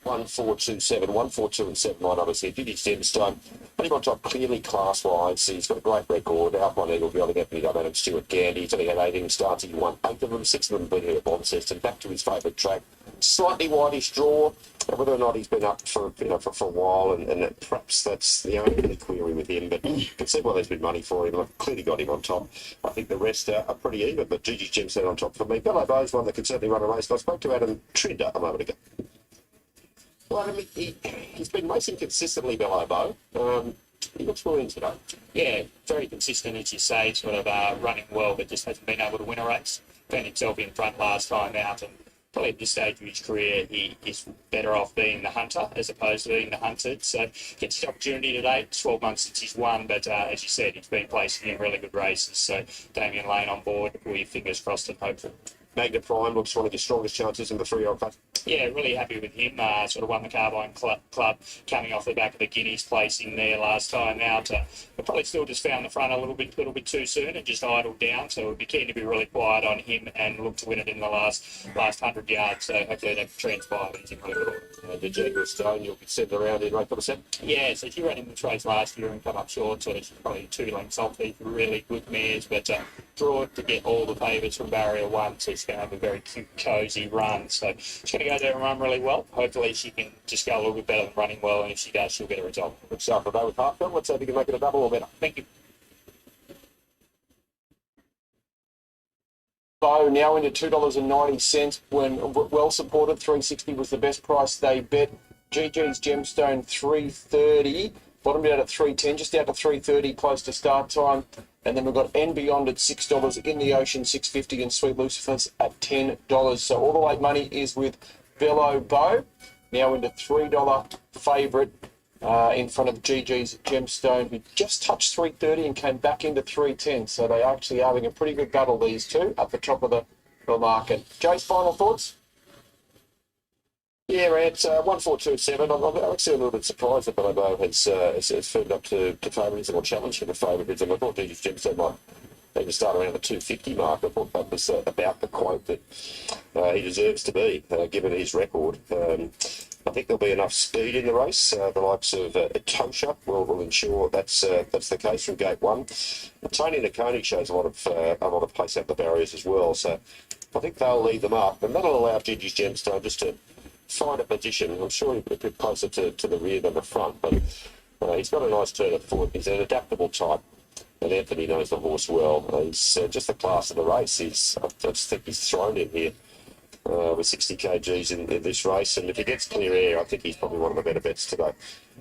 1, 4, 2, 7, 1, 4, 2 and 7 line obviously. Gigi's Gemstone, but he on top clearly class-wise. He's got a great record. Alpine Eagle, the other deputy Adam Stuart Gandy. He's only had 18 starts. He won 8 of them, 6 of them been here at Launceston. Back to his favourite track. slightly whitish draw. Whether or not he's been up for for a while, and perhaps that's the only query with him. But you can see why there's been money for him. I've clearly got him on top. I think the rest are pretty even, but Gigi's Gemstone on top for me. Bello Bow's one that could certainly run a race. I spoke to Adam Trinder a moment ago. Well, I mean, he's been racing consistently, Bello Bow. He looks well in today. Yeah, very consistent, as you say, sort of running well, but just hasn't been able to win a race. Found himself in front last time out, and probably at this stage of his career, he is better off being the hunter as opposed to being the hunted. So gets the opportunity today. It's 12 months since he's won, but as you said, he's been placing in really good races. So Damien Lane on board, we're fingers crossed and hopeful. Magna Prime looks one of your strongest chances in the 3-year-old class. Yeah, really happy with him. Sort of won the Carbine Club coming off the back of the Guineas placing there last time out. But probably still just found the front a little bit too soon and just idled down. So we'd be keen to be really quiet on him and look to win it in the last 100 yards. So hopefully that transpires. He's in really good order. The Jaguar Stone, you'll be sitting around in rate for the set. Yeah, so she ran in the race last year and come up short, so she's probably 2 lengths off these really good mares, but draw to get all the favourites from barrier 1, so she's going to have a very cute, cosy run. So she's going to go there and run really well. Hopefully she can just go a little bit better than running well, and if she does, she'll get a result. Good start today with Hartfield. Let's hope you can make it a double or better. Thank you. Bow now into $2.90 when well supported. 360 was the best price they bet. GG's Gemstone 330, bottomed out at 310, just out to 330 close to start time. And then we've got N Beyond at $6, In the Ocean $6.50, and Sweet Lucifer's at $10. So all the late money is with Bello Bow, now into $3 favourite in front of GG's Gemstone, who just touched 330 and came back into 310. So they actually are having a pretty good battle, these two, at the top of the market. Jay's final thoughts? Yeah, at 1427, I'm actually a little bit surprised that Bello Bow has firmed up to favouritism or challenge for the favouritism. I thought GG's Gemstone might need to start around the 250 mark. I thought that was about the quote that he deserves to be, given his record. I think there'll be enough speed in the race. The likes of Etosha will ensure that's the case from gate 1. Tony Nakoni shows a lot of pace out the barriers as well. So I think they'll lead them up, and that'll allow GG's Gemstone just to find a position. I'm sure he'll be a bit closer to the rear than the front, but he's got a nice turn of foot. He's an adaptable type, and Anthony knows the horse well. He's just the class of the race. I just think he's thrown in here with 60 kgs in this race, and if he gets clear air, I think he's probably one of the better bets today.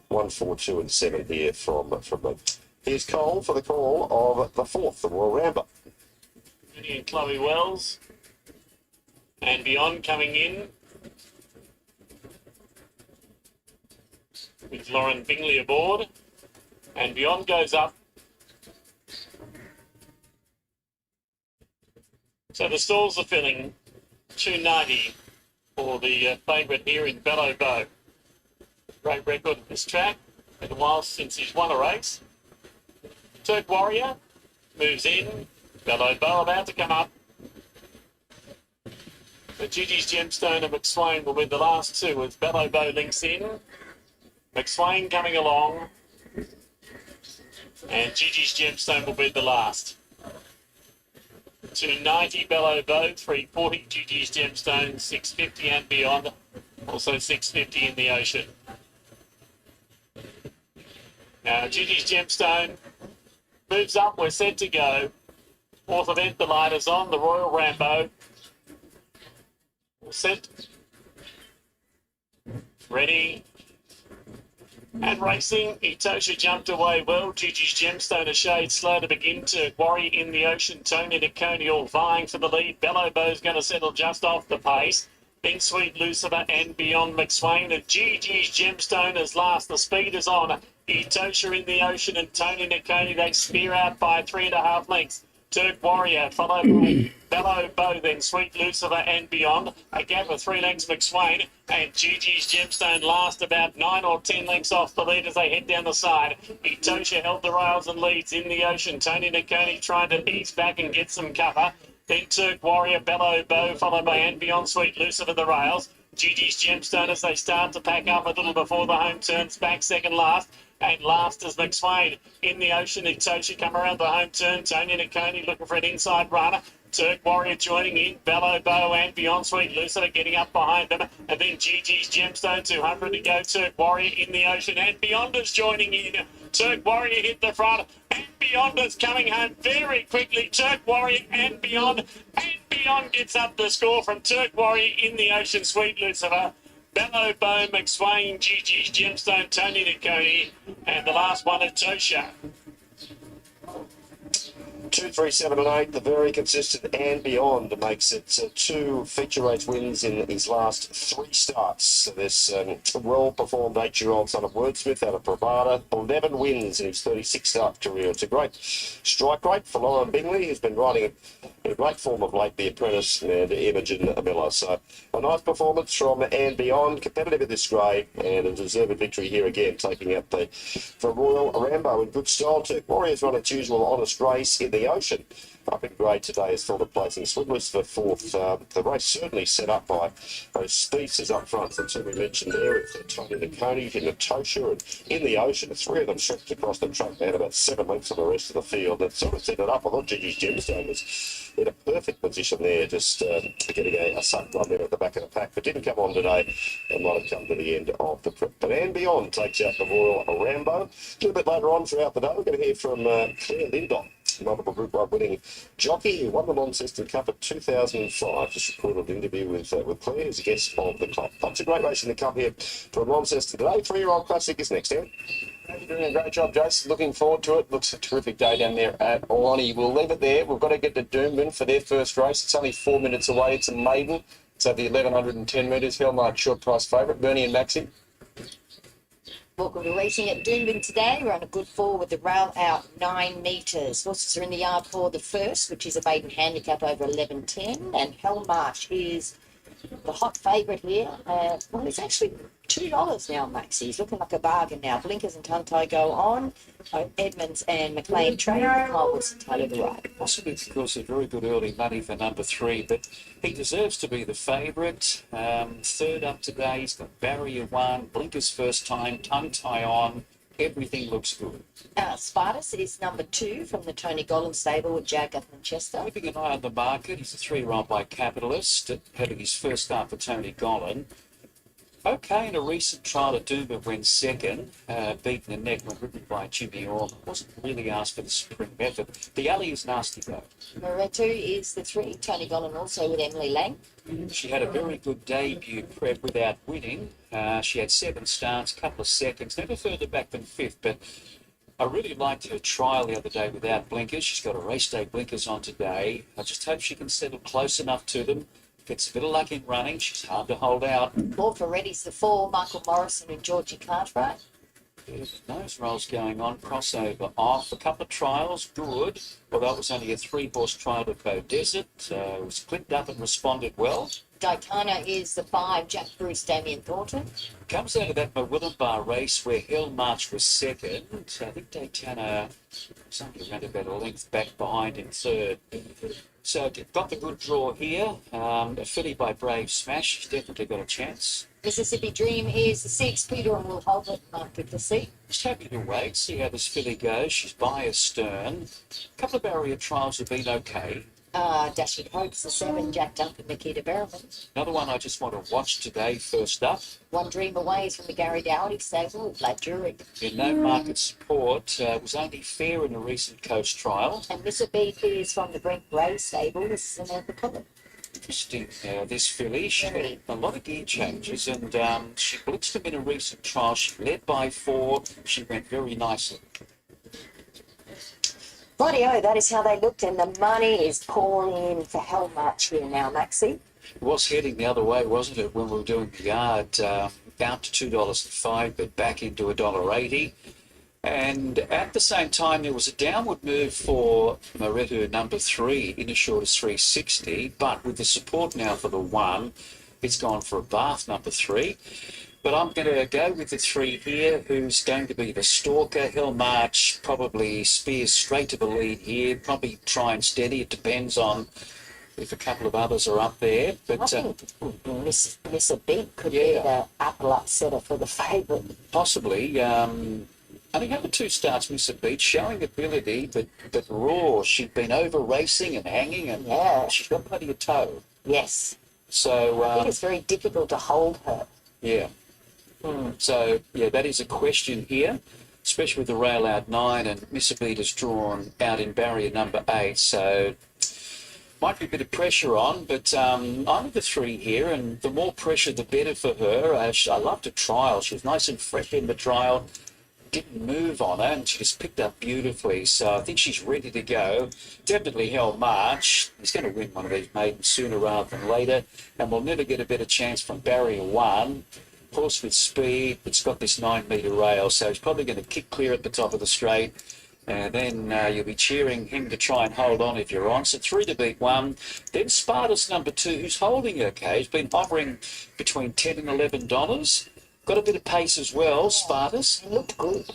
1, 4, 2 and 7 here from me. Here's Cole for the call of the 4th, the Royal Rambler. And Chloe Wells. And Beyond coming in with Lauren Bingley aboard. And Beyond goes up. So the stalls are filling. 290 for the favourite here in Bello Bow. Great record at this track. Been a while since he's won a race. Turk Warrior moves in. Bello Bow about to come up. But GG's Gemstone and McSwain will be the last two as Bello Bow links in. McSwain coming along. And GG's Gemstone will be the last. 290 Bello Bow, 340 GG's Gemstone, 650 and Beyond, also 650 in the Ocean. Now GG's Gemstone moves up, we're set to go. 4th event, the light is on, the Royal Rambo. Set. Ready. And racing, Etosha jumped away well. GG's Gemstone a shade slow to begin. To Warrior in the Ocean, Tony Nakoni all vying for the lead. Bello Bow's going to settle just off the pace. Then Sweet Lucifer and Beyond McSwain. And GG's Gemstone is last. The speed is on. Etosha in the Ocean and Tony Nakoni, they spear out by 3.5 lengths. Turk Warrior, followed by Bello Bow, then Sweet Lucifer and Beyond. A gap of 3 lengths McSwain, and GG's Gemstone last about 9 or 10 lengths off the lead as they head down the side. Etosha held the rails and leads in the Ocean. Tony Nakoni trying to ease back and get some cover. Then Turk Warrior, Bello Bow, followed by and Beyond Sweet Lucifer the rails. GG's Gemstone as they start to pack up a little before the home turns back second last. And last is McSwain in the ocean. Itoshi come around the home turn. Tony Nakoni looking for an inside runner. Turk Warrior joining in, Bellow Bow and Beyond Sweet Lucid are getting up behind them. And then Gigi's Gemstone 200 to go. Turk Warrior in the ocean and Beyond is joining in. Turk Warrior hit the front and Beyond is coming home very quickly. Turk Warrior and Beyond gets up the score from Turk Warrior in the ocean. Sweet Lucifer, Bellow Bow, McSwain, Gigi's Gemstone, Tony Nakoni, and the last one at Tosha. 2, 3, 7 and 8, the very consistent and Beyond makes it 2 feature race wins in his last 3 starts. So this well-performed 8-year-old son of Wordsmith out of Bravada, 11 wins in his 36-start career. It's a great strike rate for Lauren Bingley, who's been riding it in a great form of late, The Apprentice and Imogen Miller. So a nice performance from and Beyond, competitive in this grade, and a deserved victory here again, taking out the Royal Rambo in good style. Turk Warriors run its usual honest race in the ocean. Up in grade today is thought of placing Swimmers for 4th. The race certainly set up by those speedsters up front. That's what we mentioned there. It's Tony Nakoni in Natosha and in the ocean. The 3 of them stretched across the track. They had about 7 lengths on the rest of the field. That sort of set it up. I thought Gigi's Gemstone was in a perfect position there, just getting a suck run there at the back of the pack, but didn't come on today and might have come to the end of the trip. But and Beyond takes out the Royal Rambo. A little bit later on throughout the day, we're going to hear from Claire Lindop, multiple Group 1 winning jockey who won the Launceston Cup in 2005. Just recorded an interview with Claire as a guest of the club. Lots of great racing to come here from Launceston today. 3-year-old Classic is next, Ed. You're doing a great job, Jason. Looking forward to it. Looks a terrific day down there at Lonnie. We'll leave it there. We've got to get to Doomben for their first race. It's only 4 minutes away. It's a maiden. It's at the 1110 metres. Hellmark short price favourite. Bernie and Maxi. Welcome to racing at Doomben today. We're on a good 4 with the rail out 9 metres. Horses are in the yard for the first, which is a maiden handicap over 11.10, and Hellmarch is the hot favourite here. Well, it's actually $2 now, Maxi. He's looking like a bargain now. Blinkers and Tongue-Tie go on. Edmonds and McLean trade. Colwoods and Taylor the right. Possibly because of very good early money for number 3, but he deserves to be the favourite. Third up today, he's got Barrier 1, Blinkers first time, Tongue-Tie on. Everything looks good. Spartus is number 2 from the Tony Gollan stable with Jack Manchester. Keeping an eye on the market, he's a 3-year-old by Capitalist, having his first start for Tony Gollan. Okay, in a recent trial at Doomben went second, beaten a neck when ridden by Jimmy Orr. Wasn't really asked for the spring method. The alley is nasty though. Moretu is the 3, Tony Gollan also with Emily Lang. She had a very good debut prep without winning. She had 7 starts, a couple of seconds, never further back than 5th, but I really liked her trial the other day without blinkers. She's got a race day blinkers on today. I just hope she can settle close enough to them. Gets a bit of luck in running. She's hard to hold out. Lord for Reddy's the 4, Michael Morrison and Georgie Cartwright. There's nose rolls going on, crossover off. A couple of trials, good. Although it was only a 3-horse trial at Bow Desert. It was clipped up and responded well. Daytona is the 5, Jack Bruce, Damien Thornton. Comes out of that Mawillenbar race where Hill March was second. I think Daytona was only around about a length back behind in third. So got the good draw here. A filly by Brave Smash. She's definitely got a chance. Mississippi Dream is the 6, Peter and Will Holbert, Mark with the seat. Just happy to wait, see how this filly goes. She's by a stern. A couple of barrier trials have been okay. Dashing Hopes, the 7, Jack Duncan, Nikita Berriman. Another one I just want to watch today, first up. One Dream Away is from the Gary Dowdy stable, Vlad Jurek. In no market support, was only fair in a recent coast trial. And Mr. Beat is from the Brent Gray stable, this is Samantha Collins. Interesting, this filly. She had a lot of gear changes and she blitzed him in a recent trial. She led by 4. She went very nicely. Rightio, that is how they looked, and the money is pouring in for Hellmarch here now, Maxi. It was heading the other way, wasn't it, when we were doing the yard? Down to $2.05, but back into $1.80. And at the same time, there was a downward move for Moretu number 3 in as short as 360, but with the support now for the 1, it's gone for a bath number 3. But I'm going to go with the 3 here, who's going to be the stalker. Hill March probably spears straight to the lead here, probably try and steady. It depends on if a couple of others are up there. But I think Miss A Beat could be the apple upsetter for the favourite. Possibly. only had the 2 starts miss a beat, showing ability, but raw. She'd been over racing and hanging, and she's got plenty of toe. Yes. So I think it's very difficult to hold her. yeah. So yeah, that is a question here, especially with the rail out 9 and Miss a Beat is drawn out in barrier number 8. So might be a bit of pressure on, but I'm with the 3 here, and the more pressure, the better for her. I loved her trial. She was nice and fresh in the trial. Didn't move on her, and she just picked up beautifully. So I think she's ready to go. Definitely held March. He's going to win one of these maidens sooner rather than later, and we'll never get a better chance from barrier 1. Horse with speed. It's got this 9-metre rail, so he's probably going to kick clear at the top of the straight. And then you'll be cheering him to try and hold on if you're on. So 3 to beat 1. Then Spartus number 2, who's holding okay. He's been hovering between $10 and $11. Got a bit of pace as well, Spartus. He looked good.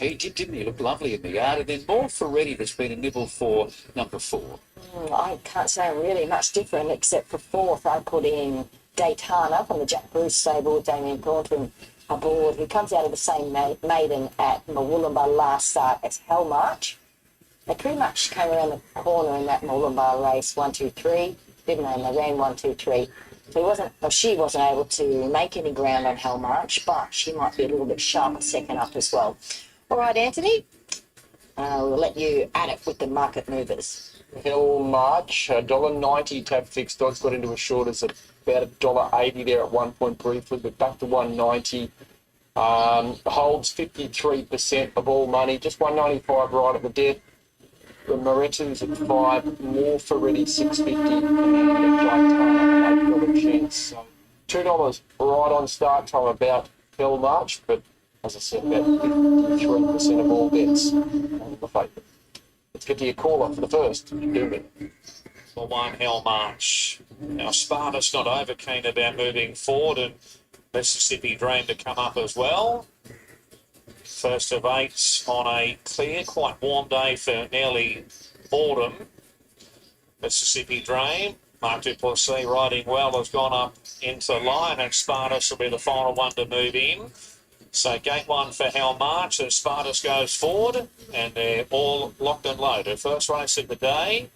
He did, didn't he? Looked lovely in the yard. And then more for Reddy, that's been a nibble for number 4. I can't say really much different, except for 4th I put in Daytona from the Jack Bruce stable with Damien Thornton aboard, who comes out of the same maiden at Mawulumba last start as Hellmarch. They pretty much came around the corner in that Mawulumba race, 1, 2, 3, didn't they? And they ran 1, 2, 3. So she wasn't able to make any ground on Hellmarch, but she might be a little bit sharper second up as well. All right, Anthony, we'll let you add it with the market movers. Hill March, $1.90 tab fixed odds, got into as short as about $1.80 there at one point briefly, but back to $1.90. Holds 53% of all money, just $1.95 right at the death. The Moretto's at 5, more for Ready 6.50, and Daytona $8 chance. So $2 right on start time about Hill March, but as I said, about 53% of all bets on the favourite. Let's get to your caller for the first. Doomben. The 1 Hell March. Now Sparta's not over keen about moving forward, and Mississippi Dream to come up as well. First of 8 on a clear, quite warm day for nearly autumn. Mississippi Dream, Mark Duplessis riding well, has gone up into line, and Spartus will be the final one to move in. So gate 1 for Hell March as Spartus goes forward, and they're all locked and loaded. First race of the day.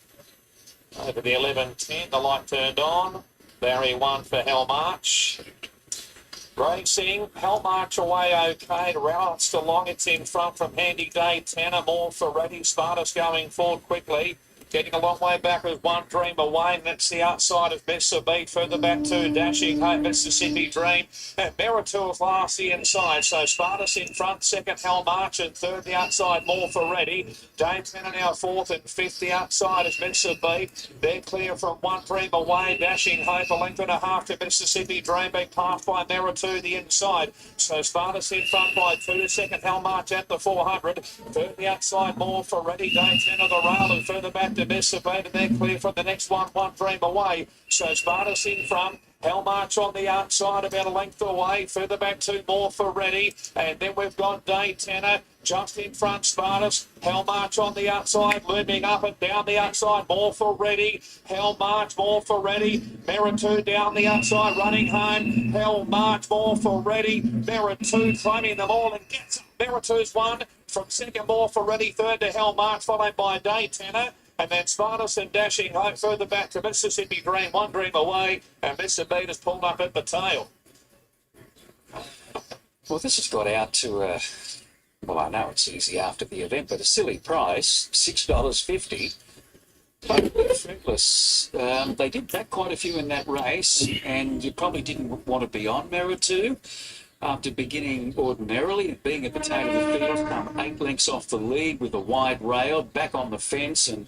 Over the 11.10, the light turned on. Barrier 1 for Hell March. Racing, Hell March away okay. Routes along, it's in front from Handy Day. 10 more for Ready. Spartus going forward quickly. Getting a long way back with One Dream away, and that's the outside of Mr. Beat. Further back to Dashing Home, Mississippi Dream. And Meritor's last the inside. So Spartus in front, second Hell March, and third the outside, more for Ready. Daytona now fourth, and fifth the outside is Mr. Beat. They're clear from One Dream away. Dashing Hope, a length and a half to Mississippi Dream, being passed by Meritor the inside. So Spartus in front by 2 to second Hell March at the 400. Third the outside, more for Ready. Daytona the rail, and further back to Mr. Beat, and they're clear from the next one, One Dream away. So Spartus in front. Hell March on the outside, about a length away. Further back to more for Ready. And then we've got Daytona just in front, Spartus. Hell March on the outside, looming up and down the outside. More for Ready. Hell March, more for Ready. Meritor down the outside, running home. Hell March, more for Ready. Meritor claiming them all and gets Meritor's one. From second, more for Ready. Third to Hell March, followed by Daytona. And then Spartus and Dashing Home further back to Mississippi Dream, One Dream away, and Mr. Beat has pulled up at the tail. Well, this has got out to, well, I know it's easy after the event, but a silly price, $6.50. Totally fruitless. They did back quite a few in that race, and you probably didn't want to be on Meritor. After beginning ordinarily and being at the tail of the field, come 8 lengths off the lead with a wide rail, back on the fence, and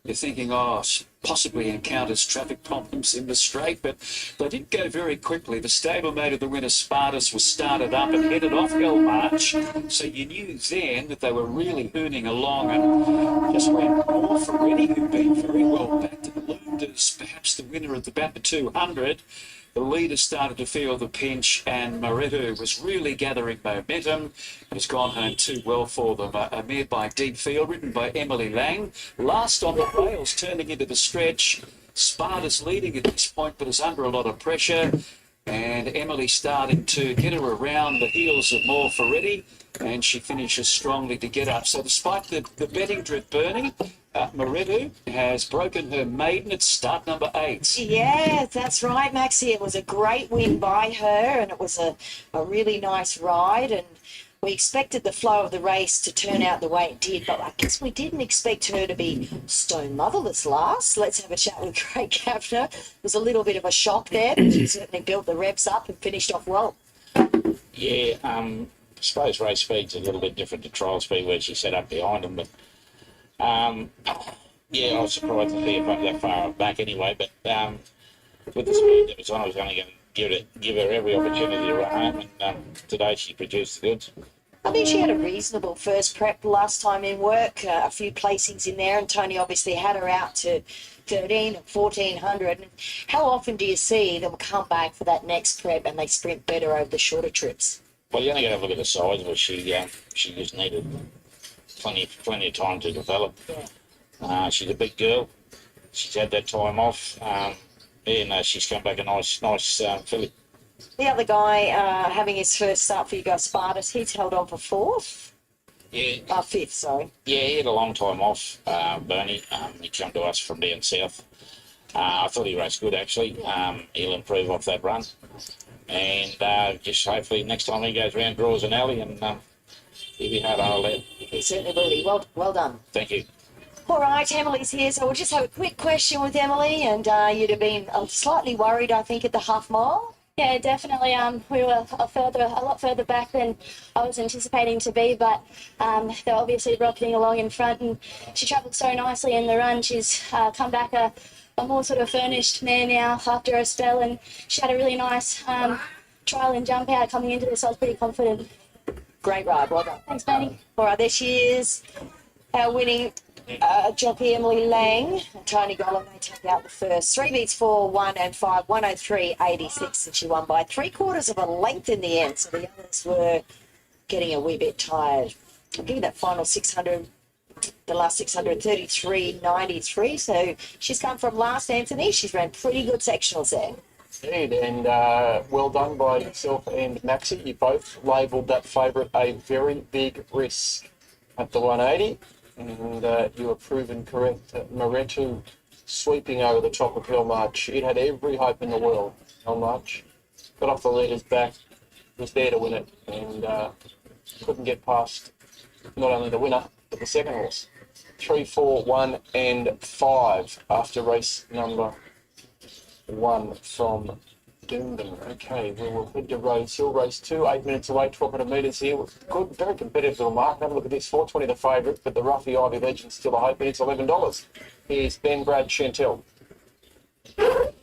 you're thinking, oh, possibly encounters traffic problems in the straight, but they did go very quickly. The stablemate of the winner, Spartus, was started up and headed off Hell March, so you knew then that they were really hooning along, and just went more for Ready, who'd been very well back to the leaders, perhaps the winner at about the 200. The leader started to feel the pinch, and Moretto was really gathering momentum and has gone home too well for them. A mare by Deep Field, written by Emily Lang. Last on the rails, turning into the stretch. Spartus leading at this point, but is under a lot of pressure. And Emily started to get her around the heels of More Ferretti, and she finishes strongly to get up. So despite the betting drip burning, Moretu has broken her maiden at start number 8. Yeah, that's right, Maxie. It was a great win by her, and it was a really nice ride. And we expected the flow of the race to turn out the way it did, but I guess we didn't expect her to be stone motherless last. Let's have a chat with Craig Kavanagh. It was a little bit of a shock there, but she certainly built the revs up and finished off well. Yeah, I suppose race speed's a little bit different to trial speed where she set up behind them, but yeah, I was surprised to see her that far back anyway, but with the speed that was on, I was going to give her every opportunity to run home, and today she produced the goods. I think she had a reasonable first prep last time in work, a few placings in there, and Tony obviously had her out to 13 and 1400. How often do you see them come back for that next prep and they sprint better over the shorter trips? Well, you only got to look at the size of her. She just needed plenty of time to develop. Yeah. She's a big girl. She's had that time off. She's come back a nice filly. The other guy having his first start for you guys, Spartus, he's held on for fourth. Yeah. Fifth, sorry. Yeah, he had a long time off, Bernie. He came to us from down south. I thought he raced good, actually. He'll improve off that run. And just hopefully next time he goes round, draws an alley, and he'll be hard to hold out. He certainly will be. Well done. Thank you. All right, Emily's here, so we'll just have a quick question with Emily. And you'd have been slightly worried, I think, at the half mile. Yeah, definitely. We were a lot further back than I was anticipating to be, but they're obviously rocketing along in front, and she travelled so nicely in the run. She's come back a more sort of furnished mare now after a spell, and she had a really nice trial and jump out coming into this. I was pretty confident. Great ride, well done. Thanks, Benny. All right, there she is, our winning jockey Emily Lang. Tony Gollan, they take out the first. 3 beats 4, 1 and 5, 103.86, and she won by 3/4 of a length in the end. So the others were getting a wee bit tired. I'll give you that final 600, the last 600, 33.93. So she's come from last, Anthony. She's ran pretty good sectionals there. Indeed, and well done by yourself and Maxie. You both labelled that favourite a very big risk at the 180. And you were proven correct. Moretu sweeping over the top of Hillmarch. It had every hope in the world. Hillmarch got off the leader's back, was there to win it, and couldn't get past not only the winner, but the second horse. 3, 4, 1 and 5 after race number 1 from Doomben. Okay, we will head to Rosehill. Race 2, 8 minutes away, 1,200 metres here. Good, very competitive little mark. Have a look at this, 420 the favourite, but the Ruffy Ivy Legend still a hope, and it's $11. Here's Ben Brad Chantel.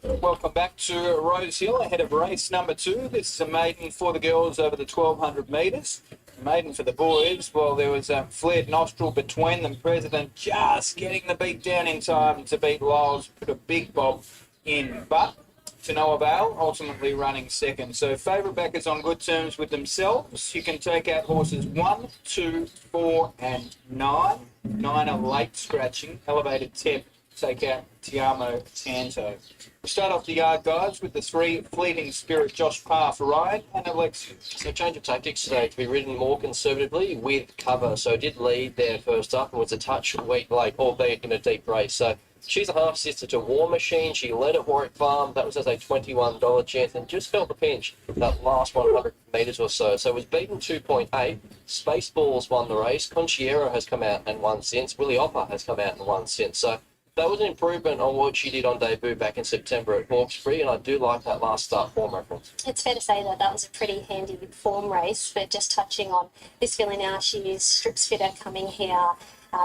Welcome back to Rosehill ahead of race number 2. This is a maiden for the girls over the 1,200 metres. Maiden for the boys. Well, there was a flared nostril between them. President just getting the beat down in time to beat Lyles. Put a big bob in, but to no avail, ultimately running second. So favourite backers on good terms with themselves. You can take out horses 1, 2, 4 and 9. 9 are late scratching. Elevated Tep, take out Tiamo Tanto. We'll start off the yard guides with the 3 Fleeting Spirit, Josh Parr for Ryan and Alexia. So change of tactics today to be ridden more conservatively with cover. So did lead there first up and was a touch weak late, albeit in a deep race. So she's a half sister to War Machine. She led at Warwick Farm. That was as a $21 chance and just felt the pinch that last 100 metres or so. So it was beaten 2.8. Spaceballs won the race. Conchiero has come out and won since. Willie Opper has come out and won since. So that was an improvement on what she did on debut back in September at Hawkesbury, and I do like that last start form reference. It's fair to say that that was a pretty handy form race, but just touching on this filly now, she is strips fitter coming here.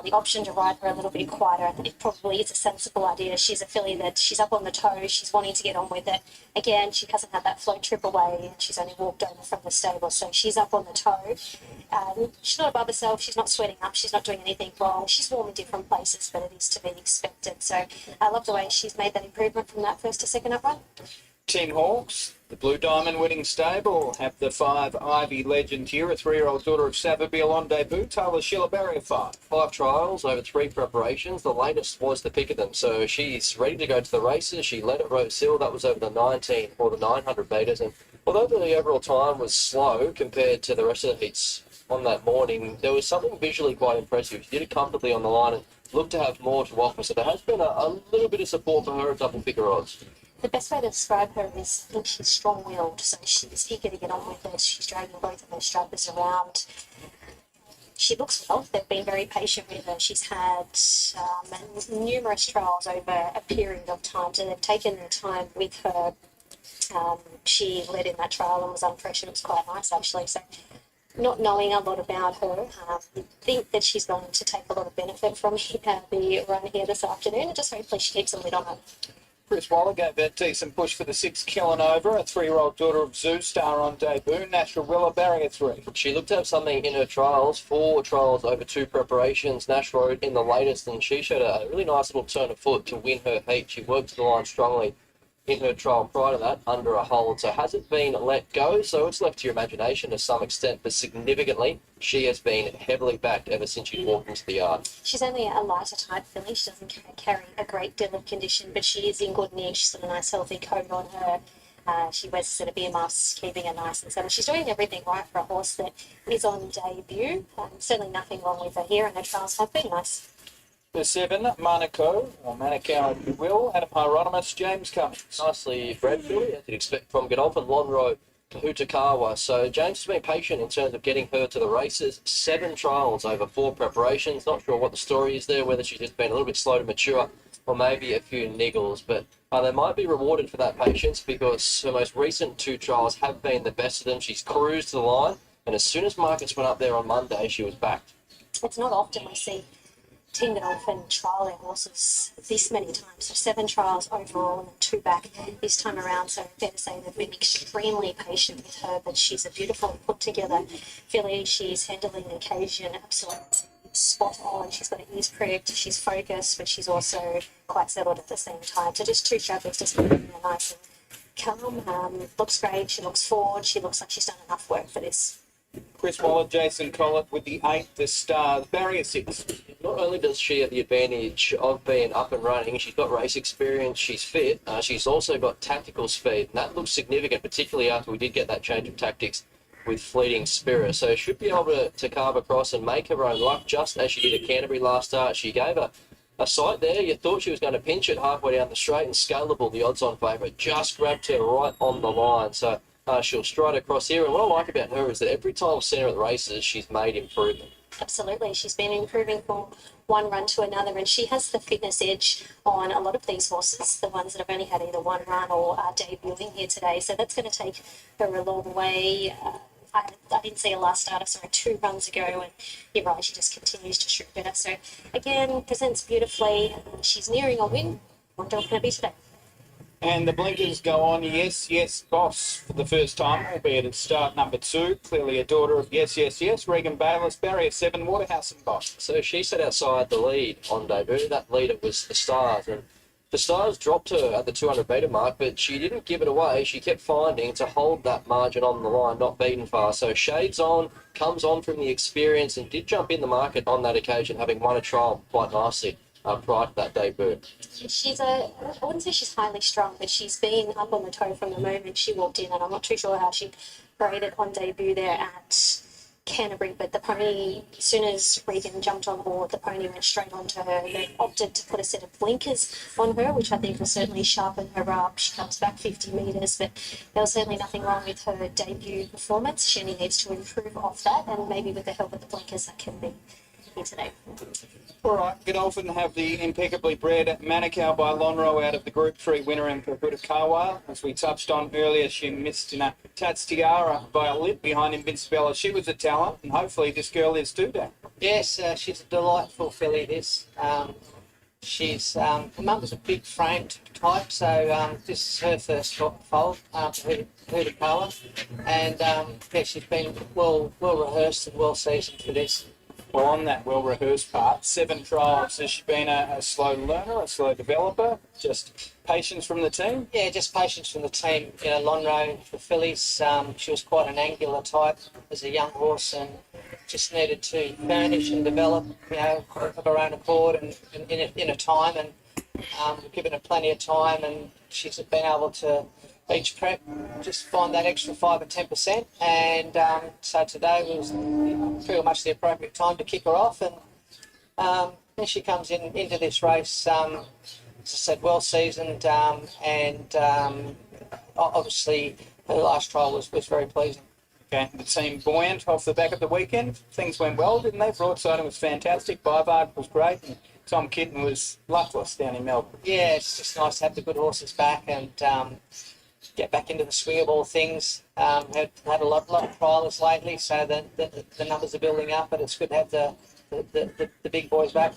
The option to ride her a little bit quieter, it probably is a sensible idea. She's a filly that she's up on the toes, she's wanting to get on with it. Again, she hasn't had that flow trip away, and she's only walked over from the stable, so she's up on the toe. She's not above herself, she's not sweating up, she's not doing anything wrong. She's warm in different places, but it is to be expected. So I love the way she's made that improvement from that first to second up run. Team Hawks, the Blue Diamond winning stable, have the 5 Ivy Legend here, a 3-year-old daughter of Savabeel on debut. Taylor Sheila Barrier 5. 5 trials over 3 preparations. The latest was the pick of them. So she's ready to go to the races. She led at Rosehill. That was over the 19 or the 900 metres. And although the overall time was slow compared to the rest of the heats on that morning, there was something visually quite impressive. She did it comfortably on the line and looked to have more to offer. So there has been a little bit of support for her at double figure odds. The best way to describe her is I think she's strong-willed, so she's eager to get on with it. She's dragging both of her strappers around. She looks well. They've been very patient with her. She's had numerous trials over a period of time, so they've taken their time with her. She led in that trial and was unfresh. It was quite nice, actually. So not knowing a lot about her, I think that she's going to take a lot of benefit from the run here this afternoon, and just hopefully she keeps a lid on it. Chris Waller gave a decent push for the 6 Killanova, a 3-year-old daughter of Zoo Star on debut. Natural Willa Barrier 3. She looked to have something in her trials, 4 trials over 2 preparations. Nash rode in the latest, and she showed a really nice little turn of foot to win her heat. She worked to the line strongly in her trial prior to that, under a hold, so hasn't been let go, so it's left to your imagination to some extent, but significantly, she has been heavily backed ever since she walked into the yard. She's only a lighter type filly. She doesn't carry a great deal of condition, but she is in good nick. She's got a nice healthy coat on her. She wears a set of earmuffs, keeping her nice and settled. She's doing everything right for a horse that is on debut. Certainly nothing wrong with her here, and her trials have been nice. The 7, Monaco, or Manukau if you will, Adam Hieronymus, James Cummings. Nicely bred filly, as you'd expect from Godolphin, Lonro to Hutakawa. So James has been patient in terms of getting her to the races. 7 trials over 4 preparations. Not sure what the story is there, whether she's just been a little bit slow to mature or maybe a few niggles. But they might be rewarded for that patience because her most recent 2 trials have been the best of them. She's cruised to the line, and as soon as markets went up there on Monday, she was backed. It's not often we see Team Godolphin trial their horses this many times. So 7 trials overall and 2 back this time around. So fair to say they've been extremely patient with her, but she's a beautiful put together filly. She's handling the occasion absolutely spot on. She's got her ears pricked, she's focused, but she's also quite settled at the same time. So just 2 strappers just making her nice and calm. Looks great, she looks forward, she looks like she's done enough work for this. Chris Waller, Jason Collett with the 8, the Star, Barrier 6. Not only does she have the advantage of being up and running, she's got race experience, she's fit, she's also got tactical speed, and that looks significant, particularly after we did get that change of tactics with Fleeting Spirit. So she should be able to carve across and make her own luck, just as she did at Canterbury last start. She gave a sight there. You thought she was going to pinch it halfway down the straight, and Scalable, the odds-on favourite, just grabbed her right on the line. So she'll stride across here, and what I like about her is that every time I've seen her at the races, she's made improvement. Absolutely, she's been improving from one run to another, and she has the fitness edge on a lot of these horses, the ones that have only had either one run or are debuting here today. So that's going to take her a long way. I didn't see her last start. I saw her 2 runs ago, and you're right, she just continues to shoot better. So again, presents beautifully. She's nearing a win. What do it be today? And the blinkers go on, yes, yes, boss, for the first time, albeit at start number 2. Clearly a daughter of yes, yes, yes. Regan Bayliss, Barrier 7, Waterhouse and Boss. So she sat outside the lead on debut. That leader was the Stars, and the Stars dropped her at the 200 metre mark, but she didn't give it away. She kept finding to hold that margin on the line, not beaten far. So Shades On comes on from the experience and did jump in the market on that occasion, having won a trial quite nicely prior to that debut. I wouldn't say she's highly strung, but she's been up on the toe from the moment she walked in, and I'm not too sure how she graded on debut there at Canterbury, but the pony, as soon as Regan jumped on board, the pony went straight onto her. They opted to put a set of blinkers on her, which I think will certainly sharpen her up. She comes back 50 metres, but there was certainly nothing wrong with her debut performance. She only needs to improve off that, and maybe with the help of the blinkers that can be here today. All right, Godolphin have the impeccably bred Manukau by Lonro out of the Group 3 winner in Hutakawa. As we touched on earlier, she missed in a Tats Tiara by a lip behind Invincibella. She was a talent, and hopefully this girl is too, Dan. Yes, she's a delightful filly, this. Her mum's a big framed type, so this is her first foal after Hutakawa. And she's been well rehearsed and well seasoned for this. on that well-rehearsed part. 7 trials. Has she been a slow learner, a slow developer? Just patience from the team? Yeah, just patience from the team. You know, Lonro, the fillies, she was quite an angular type as a young horse and just needed to furnish and develop, you know, of her own accord and in a time. And we've given her plenty of time, and she's been able to each prep just find that extra 5 or 10%. And so today was pretty much the appropriate time to kick her off. And then she comes into this race, as I said, well seasoned, and obviously her last trial was very pleasing. Okay, the team buoyant off the back of the weekend. Things went well, didn't they? Broadside was fantastic. Bivard was great. And Tom Kitten was luckless down in Melbourne. Yeah, it's just nice to have the good horses back and get back into the swing of all things. Had a lot of trialers lately, so the numbers are building up, but it's good to have the big boys back.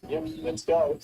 Yep, let's go.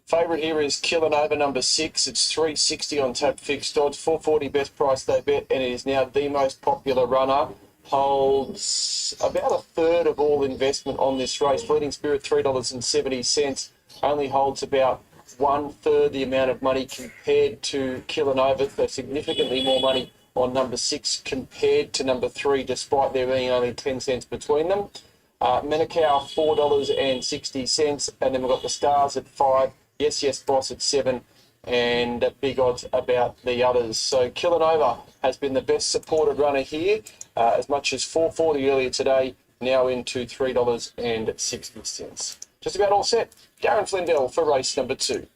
Favourite here is Killing Over number 6. It's 360 on tap fixed odds, 440 best price they bet, and it is now the most popular runner. Holds about a third of all investment on this race. Fleeting Spirit, $3.70. Only holds about 1/3 the amount of money compared to Killing Over. So significantly more money on number 6 compared to number 3, despite there being only 10 cents between them. Manukau, $4.60, and then we've got the Stars at 5. Yes, Yes, Boss at 7, and big odds about the others. So Killing Over has been the best supported runner here, as much as $4.40 earlier today, now into $3.60. Just about all set. Darren Flindell for race number 2.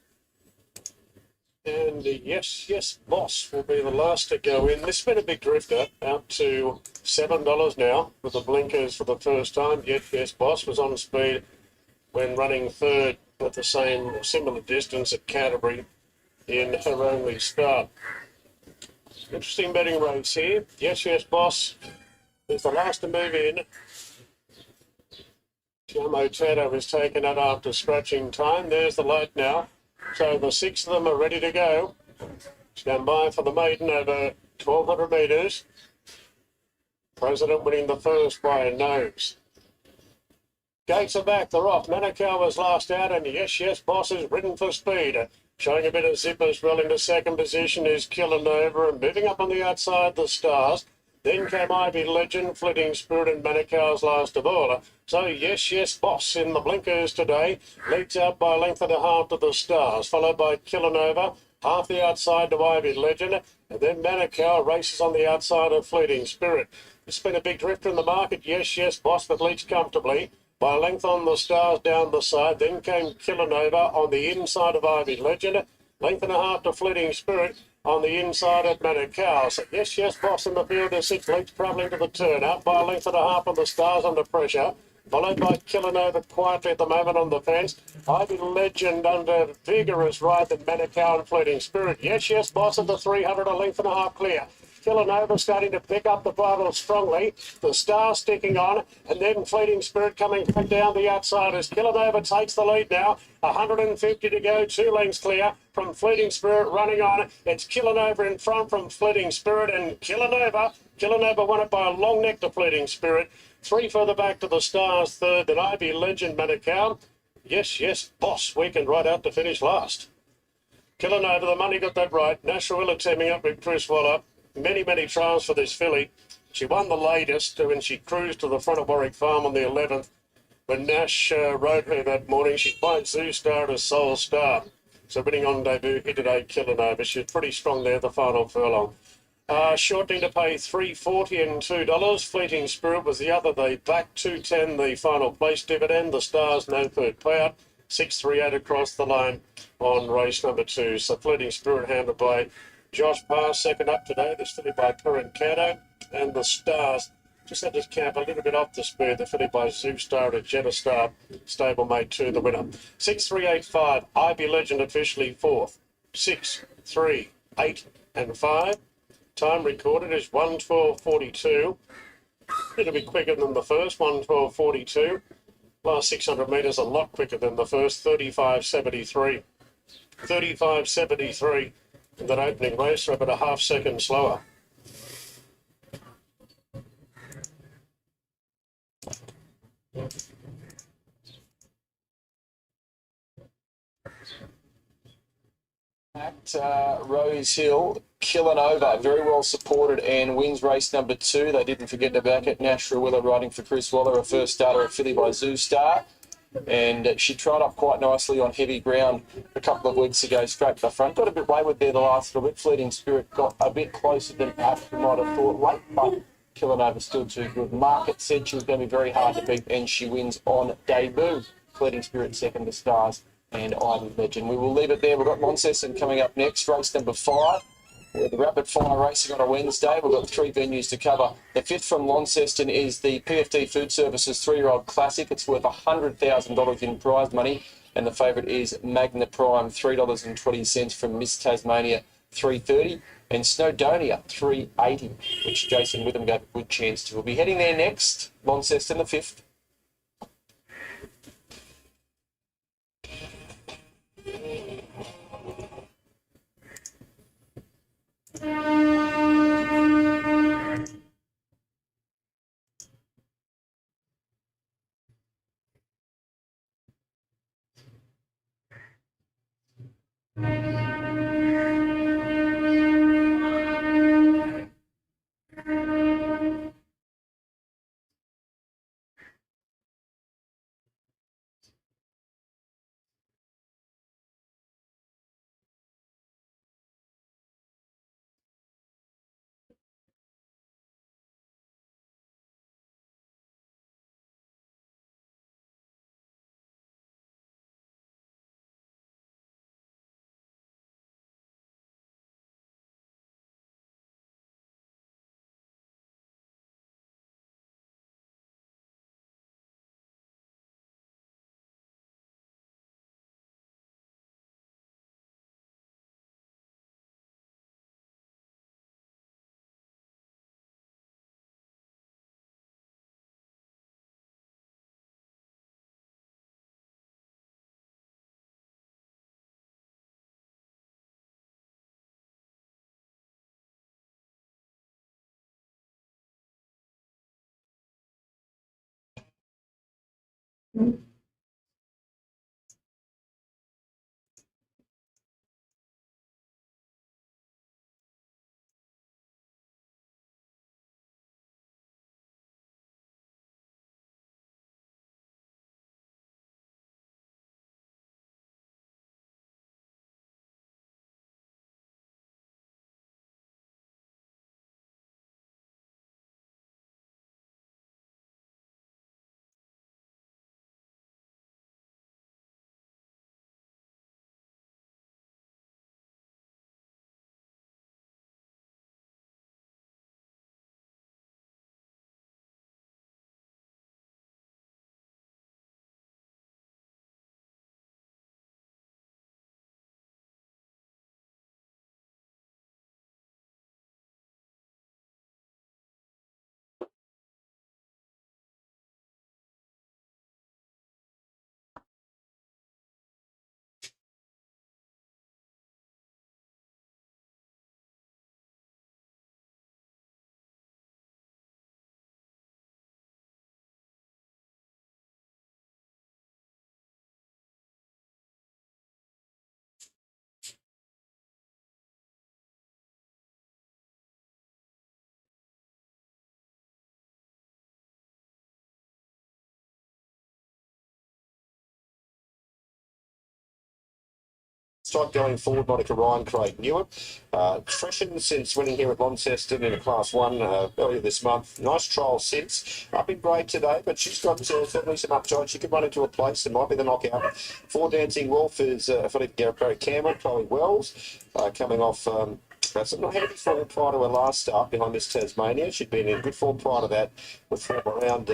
And Yes, Yes, Boss will be the last to go in. This has been a big drifter, out to $7 now with the blinkers for the first time. Yes, Yes, Boss was on speed when running third at the similar distance at Canterbury in her only start. Interesting betting race here. Yes, Yes, Boss is the last to move in. Jamo Tato was taken out after scratching time. There's the load now. So the 6 of them are ready to go. Stand by for the maiden over 1,200 metres. President winning the first by a nose. Gates are back, they're off. Manukau was last out, and Yes, Yes, Boss is ridden for speed. Showing a bit of zip as well into second position is Killing Over, and moving up on the outside, the Stars. Then came Ivy Legend, Flitting Spirit, and Manukau's last of all. So Yes, Yes, Boss in the blinkers today. Leads out by a length and a half to the Stars, followed by Killing Over. Half the outside to Ivy Legend, and then Manukau races on the outside of Fleeting Spirit. It's been a big drifter in the market. Yes, Yes, Boss, but leads comfortably by a length on the Stars down the side. Then came Killing Over on the inside of Ivy Legend. Length and a half to Fleeting Spirit on the inside at Manukau. So Yes, Yes, Boss in the field. There's 6 lengths travelling to the turn. Out by a length and a half on the Stars under pressure. Followed by Killing Over quietly at the moment on the fence. Ivy Legend under vigorous ride than Manukau and Fleeting Spirit. Yes, Yes, Boss at the 300, a length and a half clear. Killing Over starting to pick up the bridle strongly. The Star sticking on, and then Fleeting Spirit coming back down the outside as Killing Over takes the lead now. 150 to go, 2 lengths clear from Fleeting Spirit running on. It's Killing Over in front from Fleeting Spirit, and Killing Over won it by a long neck to Fleeting Spirit. 3 further back to the Stars third, then Ivy Legend, Manukau. Yes, Yes, Boss, weekend right out to finish last. Killing Over, the money got that right. Nasrilla teaming up with Chris Waller. Many trials for this filly. She won the latest when she cruised to the front of Warwick Farm on the 11th. When Nash rode her that morning, she played Zoo Star as Soul Star. So winning on debut here today, Killing Over. She was pretty strong there, the final furlong. Shortening to pay $3.40 and $2. Fleeting Spirit was the other. They back $2.10 the final place dividend. The Stars no third payout. 6.38 across the line on race number 2. So Fleeting Spirit handled by Josh Parr, second up today. This filly by Perencato, and the Stars just had to camp a little bit off the speed. The filly by Zoo Star at Jetta Star, stablemate 2, the winner. 6.385. Ivy Legend officially 4th. 6, 3, 8, and 5. Time recorded is 1:12:42. It'll be quicker than the first, 1:12:42. Last 600 metres a lot quicker than the first, 35:73. 35:73 in that opening race, so about a half second slower. At Rosehill, Killanova, very well supported and wins race number 2. They didn't forget to back it. Nash Ruilla riding for Chris Waller, a first starter, a filly by Zoo Star. And she tried up quite nicely on heavy ground a couple of weeks ago, straight to the front. Got a bit wayward there the last little bit. Fleeting Spirit got a bit closer than perhaps we might have thought late, but Killanova still too good. Market said she was going to be very hard to beat, and she wins on debut. Fleeting Spirit second to Stars and Ivy Legend. We will leave it there. We've got Launceston coming up next, race number 5. With the rapid fire racing on a Wednesday, we've got 3 venues to cover. The 5th from Launceston is the PFD Food Services 3-year-old Classic. It's worth $100,000 in prize money, and the favourite is Magna Prime, $3.20 from Miss Tasmania, $3.30, and Snowdonia, $3.80, which Jason Witham gave a good chance to. We'll be heading there next, Launceston the 5th. Start going forward, Monica Ryan, Craig Newitt. Freshened since winning here at Launceston in a Class 1 earlier this month. Nice trial since. Up in grade today, but she's got certainly some upside. She could run into a place that might be the knockout. 4 Dancing Wolf is Philip Barry Cameron, Chloe Wells, coming off that's not had a good form prior to her last start behind Miss Tasmania. She'd been in good form prior to that with form around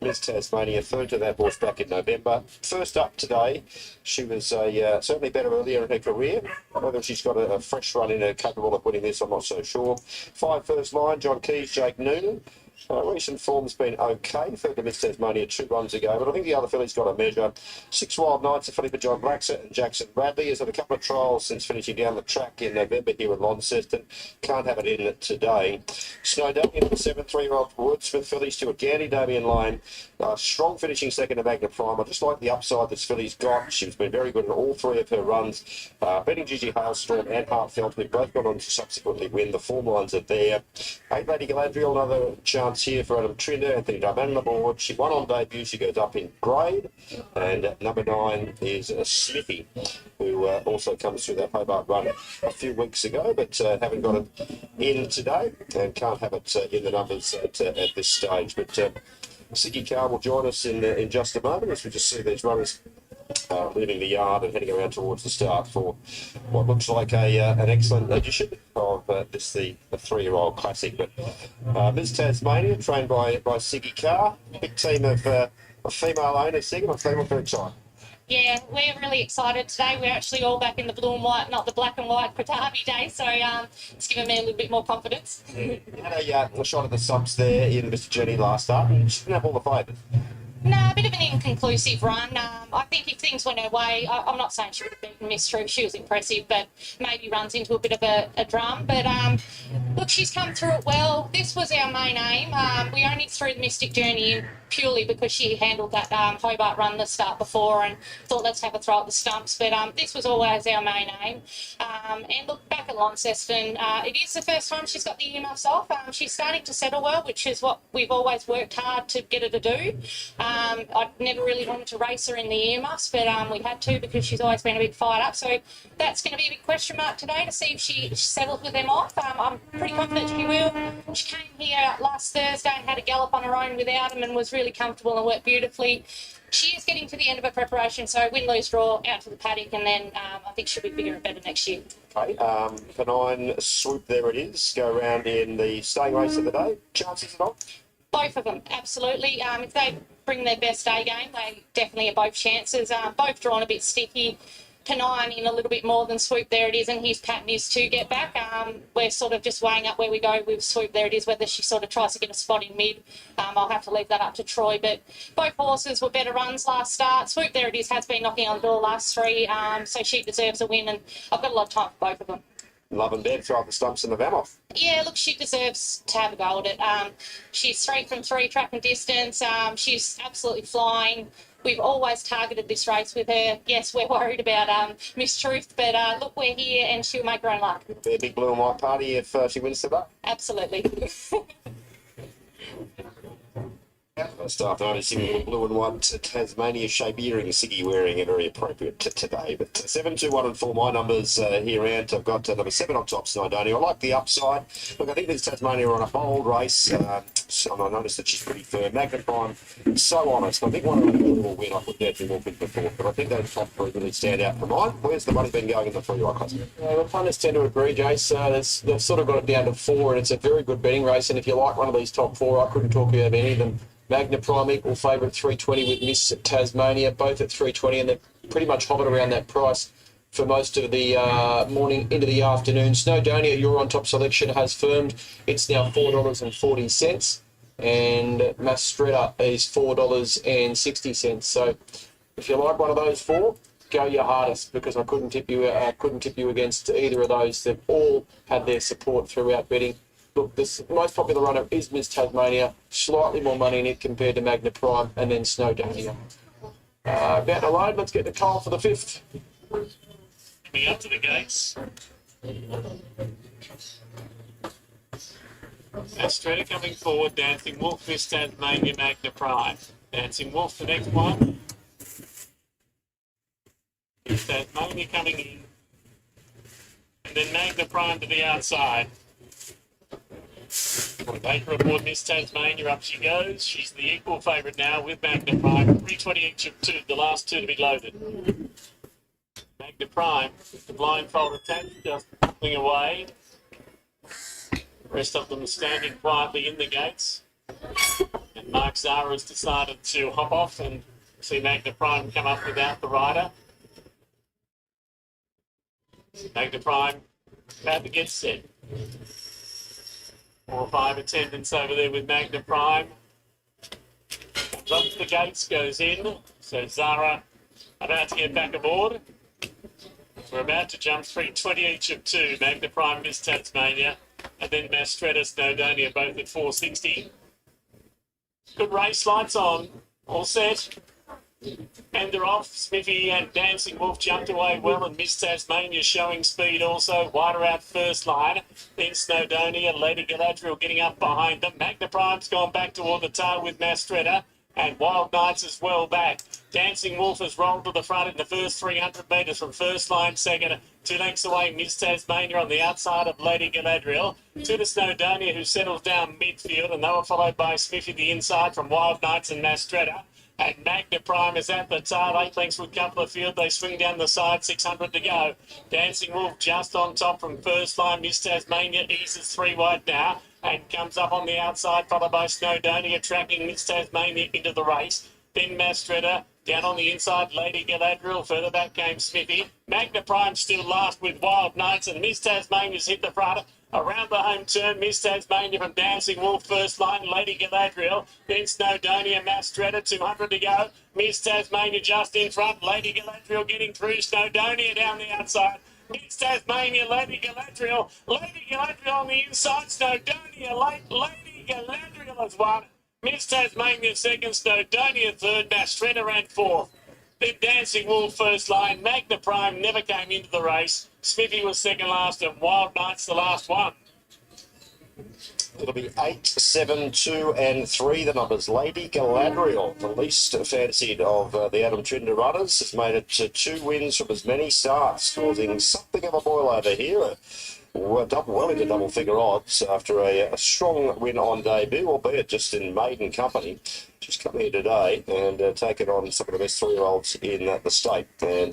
Miss Tasmania, third to that horse back in November. First up today, she was certainly better earlier in her career. Whether she's got a fresh run in her capable of winning this, I'm not so sure. 5 first line, John Keys, Jake Noonan. Recent form's been okay. Third to Miss Tasmania 2 runs ago, but I think the other filly's got a measure. 6 Wild Nights, a filly for John Blacksett and Jackson Bradley. Has had a couple of trials since finishing down the track in November here at Launceston. Can't have it in it today. Snowdonia, number 7, 3-year-old Wordsmith filly, Stuart Gandy, Damien Lane. Strong finishing second to Magna Prime. I just like the upside this filly's got. She's been very good in all 3 of her runs. Beating Gigi Hailstorm and Hartfeld, who both got on to subsequently win. The form lines are there. 8 Lady Galadriel, another chance here for Adam Trinder. Anthony Darman on the board. She won on debut. She goes up in grade. And number 9 is Smithy, who also comes through that Hobart run a few weeks ago, but haven't got it in today and can't have it in the numbers at this stage. But Siggy Carr will join us in just a moment as we just see these runners leaving the yard and heading around towards the start for what looks like an excellent edition of the 3-year-old classic. But Ms Tasmania, trained by Siggy Carr, big team of female owners. Siggy, I'm feeling very excited. Yeah, we're really excited today. We're actually all back in the blue and white, not the black and white for Derby Day, so it's given me a little bit more confidence. You had a shot at the subs there in Mr Jenny last start, and she didn't have all the favours. No, a bit of an inconclusive run. I think if things went her way, I'm not saying she would have beaten Miss Truth. She was impressive, but maybe runs into a bit of a drum. But look, she's come through it well. This was our main aim. We only threw the Mystic Journey in purely because she handled that Hobart run the start before and thought let's have a throw at the stumps. But this was always our main aim. And look, back at Launceston, it is the first time she's got the earmuffs off. She's starting to settle well, which is what we've always worked hard to get her to do. I never really wanted to race her in the earmuffs, but we had to because she's always been a bit fired up. So that's going to be a big question mark today to see if she settles with them off. I'm pretty confident she will. She came here last Thursday and had a gallop on her own without him and was really comfortable and worked beautifully. She is getting to the end of her preparation, so win, lose, draw, out to the paddock, and then I think she'll be bigger and better next year. Okay, Pennine Swoop, there it is. Go around in the staying race of the day. Chances at all? Both of them, absolutely. If they bring their best day game, they definitely are both chances. Both drawn a bit sticky. Pennine in a little bit more than Swoop, there it is, and his pattern is to get back. We're sort of just weighing up where we go with Swoop, there it is, whether she sort of tries to get a spot in mid. I'll have to leave that up to Troy, but both horses were better runs last start. Swoop, there it is, has been knocking on the door last 3, so she deserves a win, and I've got a lot of time for both of them. Love and Bev throw up the stumps in the Vamos. Yeah, look, she deserves to have a go at it. She's 3 from 3 track and distance. She's absolutely flying. We've always targeted this race with her. Yes, we're worried about Miss Truth, but look, we're here and she'll make her own luck. Be a big blue and white party if she wins today. Absolutely. Start noticing the blue and white Tasmania shape earrings Siggy wearing are very appropriate today. But 7, 2, 1 and 4, my numbers here out. I've got number 7 on top, Snowdonia. I like the upside. Look, I think this Tasmania are on a bold race. So I noticed that she's pretty firm. Magna Prime, so honest. I think one of them will win. I put definitely walk into the 4th, but I think those top 3 really stand out for mine. Where's the money been going in the 3-year-old class? The punters tend to agree, Jace. They've sort of got it down to 4, and it's a very good betting race. And if you like one of these top 4, I couldn't talk you out of any of them. Magna Prime equal favourite 320 with Miss Tasmania, both at 320, and they're pretty much hovered around that price for most of the morning into the afternoon. Snowdonia, your on top selection has firmed. It's now $4.40, and Mastretta is $4.60. So if you like one of those 4, go your hardest, because I couldn't tip you against either of those. They've all had their support throughout betting. Look, the most popular runner is Miss Tasmania, slightly more money in it compared to Magna Prime, and then Snowdonia. About to load, let's get the call for the 5th. Coming up to the gates. Mastretta coming forward, Dancing Wolf, Miss Tasmania, Magna Prime. Dancing Wolf, the next one. Miss Tasmania coming in. And then Magna Prime to the outside. Baker aboard Miss Tasmania, up she goes. She's the equal favourite now with Magna Prime. 320 each of 2, the last 2 to be loaded. Magna Prime, with the blindfold attached, just pulling away. The rest of them standing quietly in the gates. And Mark Zara has decided to hop off and see Magna Prime come up without the rider. Magna Prime about to get set. 4 or 5 attendants over there with Magna Prime. Comes up to the gates, goes in. So Zara about to get back aboard. We're about to jump 3:20 each of 2. Magna Prime, Miss Tasmania, and then Mastretta, Snowdonia, both at 4:60. Good race, lights on, all set. And they're off. Smithy and Dancing Wolf jumped away well, and Miss Tasmania showing speed also. Wider out first line. Then Snowdonia, Lady Galadriel getting up behind them. Magna Prime's gone back toward the tail with Mastretta. And Wild Knights as well back. Dancing Wolf has rolled to the front in the first 300 metres from first line, second. 2 lengths away, Miss Tasmania on the outside of Lady Galadriel. 2 to Snowdonia, who settles down midfield, and they were followed by Smithy the inside from Wild Knights and Mastretta. And Magna Prime is at the tail, 8 lengths with couple of field. They swing down the side, 600 to go. Dancing Wolf just on top from first line. Miss Tasmania eases 3 wide now and comes up on the outside, followed by Snowdonia, tracking Miss Tasmania into the race. Then Mastretta down on the inside, Lady Galadriel. Further back came Smithy. Magna Prime still last with Wild Knights, and Miss Tasmania's hit the front. Around the home turn, Miss Tasmania from Dancing Wolf, first line, Lady Galadriel, then Snowdonia, Mastretta, 200 to go. Miss Tasmania just in front, Lady Galadriel getting through, Snowdonia down the outside. Miss Tasmania, Lady Galadriel on the inside, Snowdonia, Lady Galadriel has won. Miss Tasmania second, Snowdonia third, Mastretta ran fourth. Then Dancing Wolf first line. Magna Prime never came into the race. Smithy was second last, and Wild Knights the last one. It'll be 8, 7, 2 and 3, the numbers. Lady Galadriel, the least fancied of the Adam Trinder runners, has made it to 2 wins from as many starts, causing something of a boil over here. Well into double-figure odds after a strong win on debut, albeit just in maiden company. She's come here today and taken on some of the best 3-year-olds in the state and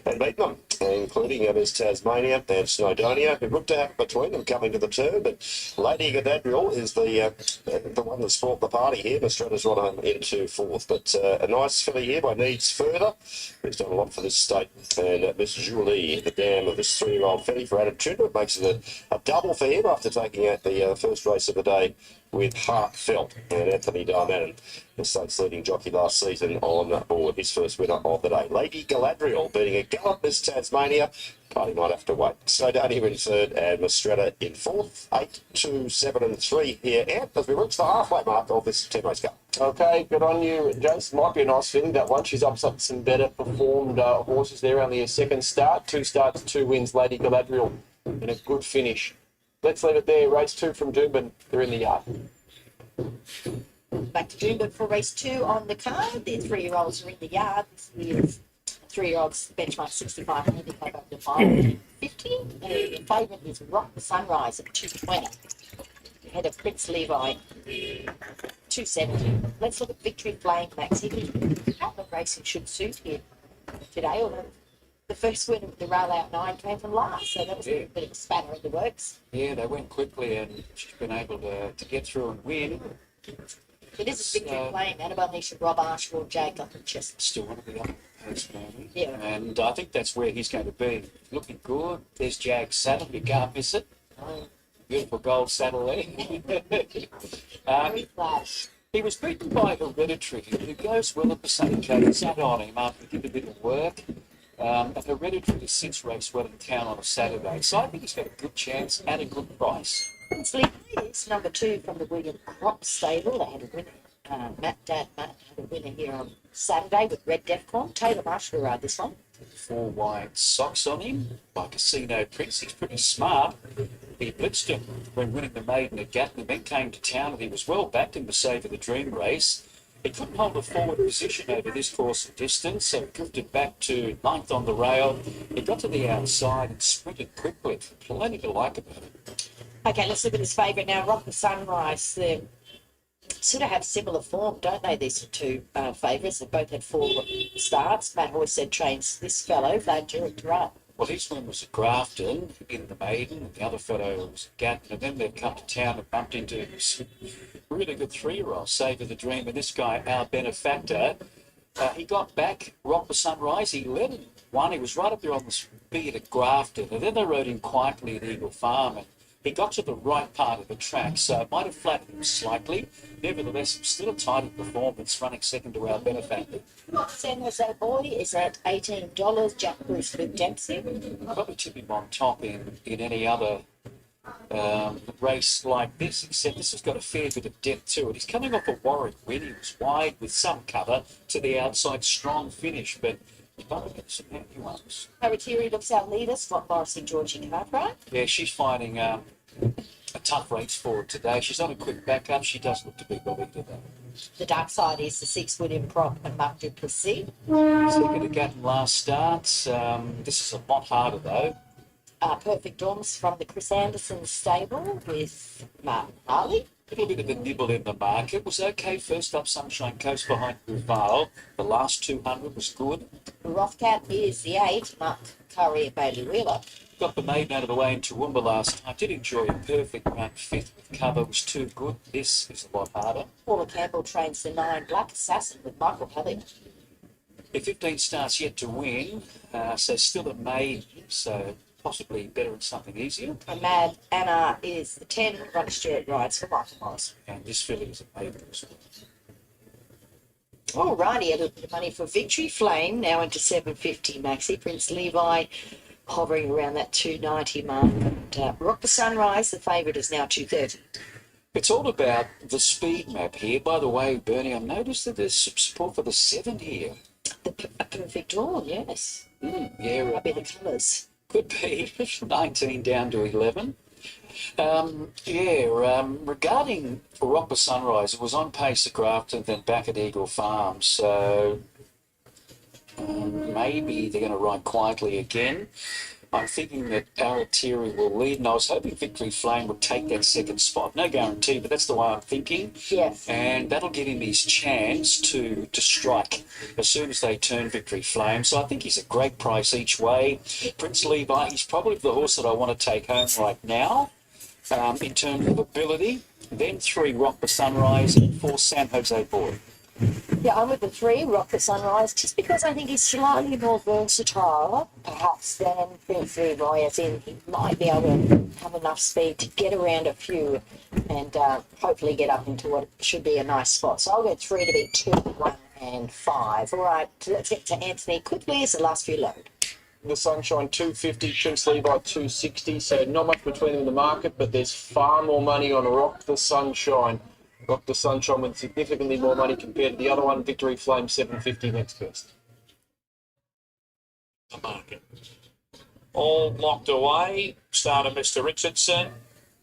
beaten them, including Miss Tasmania and Snowdonia, who looked to have between them coming to the turn. But Lady Galadriel is the one that's brought the party here. Mastretta's run into fourth, but a nice filly here by Needs Further, who's done a lot for this state. And Miss Julie, the dam of this 3-year-old filly for Adam Tudor, makes it a double for him after taking out the first race of the day with Heartfelt and Anthony Darmanin, the state's leading jockey last season, on board, his first winner of the day. Lady Galadriel beating a gallant Miss Tasmania. Party might have to wait. Snowdonia in third and Mastretta in fourth. 8, 2, 7 and 3 here, and as we reach the halfway mark of this 10-race cup. Okay, good on you, Jace. Might be a nice filling, that one. She's up some better performed horses there. Only a second start. 2 starts, 2 wins. Lady Galadriel and a good finish. Let's leave it there. Race 2 from Doomben. They're in the yard. Back to Doomben for race 2 on the card. Their 3-year-olds are in the yard with 3-year-olds benchmark 65, handicap up to 550. The favourite is Rock the Sunrise at 220. Ahead of Prince Levi, 270. Let's look at Victory Flame, Max. Outlet racing should suit here today, although the first win of the Rail Out 9 came from last, so that was a bit of a spanner in the works. Yeah, they went quickly, and she's been able to get through and win. It is a Victory Flame, Annabelle Nisha, Rob Archibald, Jake up and Chester. Still one of the upper post moment. Yeah. And I think that's where he's going to be. Looking good. There's Jag's saddle. You can't miss it. Beautiful gold saddle there. Very flash. He was beaten by Hereditary, who goes well at the same case. Sat on him after he did a bit of work. And Hereditary since raced well in town on a Saturday. So I think he's got a good chance at a good price. Prince Levi is number 2 from the William Crop stable. They had a winner. Matt had a winner here on Saturday with Red Defcon. Taylor Marshall rode this one. 4 wide socks on him by Casino Prince. He's pretty smart. He blitzed him when winning the maiden at Gatton, then came to town, and he was well backed in the Save of the Dream race. He couldn't hold a forward position over this course of distance, so drifted back to 9th on the rail. He got to the outside and sprinted quickly. Plenty to like about it. Okay, let's look at his favourite now, Rock the Sunrise. They sort of have similar form, don't they, these 2 favourites? They both had 4 starts. Matt always said trains this fellow, Vlad Jurek to run. Well, his win was at Grafton in the maiden, and the other fellow was at Gatton, and then they've come to town and bumped into some really good 3-year-olds, Save of the Dream, and this guy, our benefactor, he got back, Rock the Sunrise, he led and won. He was right up there on the speed at Grafton, and then they rode him quietly at Eagle Farm, and he got to the right part of the track, so it might have flattened him slightly. Nevertheless, it's still a tidy performance, running second to our benefactor. San Jose Boy is at $18. Jack Bruce Luke Dempsey. Probably tip him on top in any other race like this, except this has got a fair bit of depth to it. He's coming off a Warwick win. He was wide with some cover to the outside, strong finish, but he's bound to get some happy ones. Haratiri looks our leader, Scott Morrissey, Georgie Cartwright. Yeah, she's finding a tough race forward today. She's on a quick backup. She does look to be the leader though. The dark side is the 6 William Prop and Mark Duplessis. Second to Gatton last start. This is a lot harder though. Perfect Dorms from the Chris Anderson stable with Martin Harley. A little bit of a nibble in the market. Was okay first up Sunshine Coast behind Duval. The last 200 was good. Rothcat is the 8, Mark Curry and Bailey Wheeler. Got the maiden out of the way in Toowoomba last time. Did enjoy a perfect run. 5th with cover was too good. This is a lot harder. Paula Campbell trains the 9 Black Assassin with Michael Kelly. The 15 starts yet to win, so still a maiden, so possibly better at something easier. And Mad Anna is the 10, Ron Stewart rides for Michael Morris. And this filly is a maiden as All well. righty, a little bit of money for Victory Flame, now into 750 Maxi. Prince Levi hovering around that 290 mark. And Rock the Sunrise, the favourite, is now 230. It's all about the speed map here. By the way, Bernie, I've noticed that there's some support for the 7 here. A Perfect Dawn, yes. Yeah, Might be the colours. could be 19 down to 11. Regarding Rock the Sunrise, it was on pace at Grafton, then back at Eagle Farm, so maybe they're going to ride quietly again. I'm thinking that Aratiri will lead, and I was hoping Victory Flame would take that second spot. No guarantee, but that's the way I'm thinking. Yes. And that'll give him his chance to strike as soon as they turn Victory Flame. So I think he's a great price each way. Prince Levi, he's probably the horse that I want to take home right now in terms of ability. Then 3, Rock the Sunrise, and 4, San Jose Boy. Yeah, I'm with the 3, Rock the Sunrise, just because I think he's slightly more versatile, perhaps, than Prince Levi, as in he might be able to have enough speed to get around a few and hopefully get up into what should be a nice spot. So I'll go 3 to beat 2, 1 and 5. All right, let's get to Anthony quickly as the last few load. The Sunshine 250, Prince Levi 260, so not much between them in the market, but there's far more money on Rock the Sunshine. Rock the Sunshine with significantly more money compared to the other one, Victory Flame 750 next best. The market. All locked away. Starter Mr. Richardson.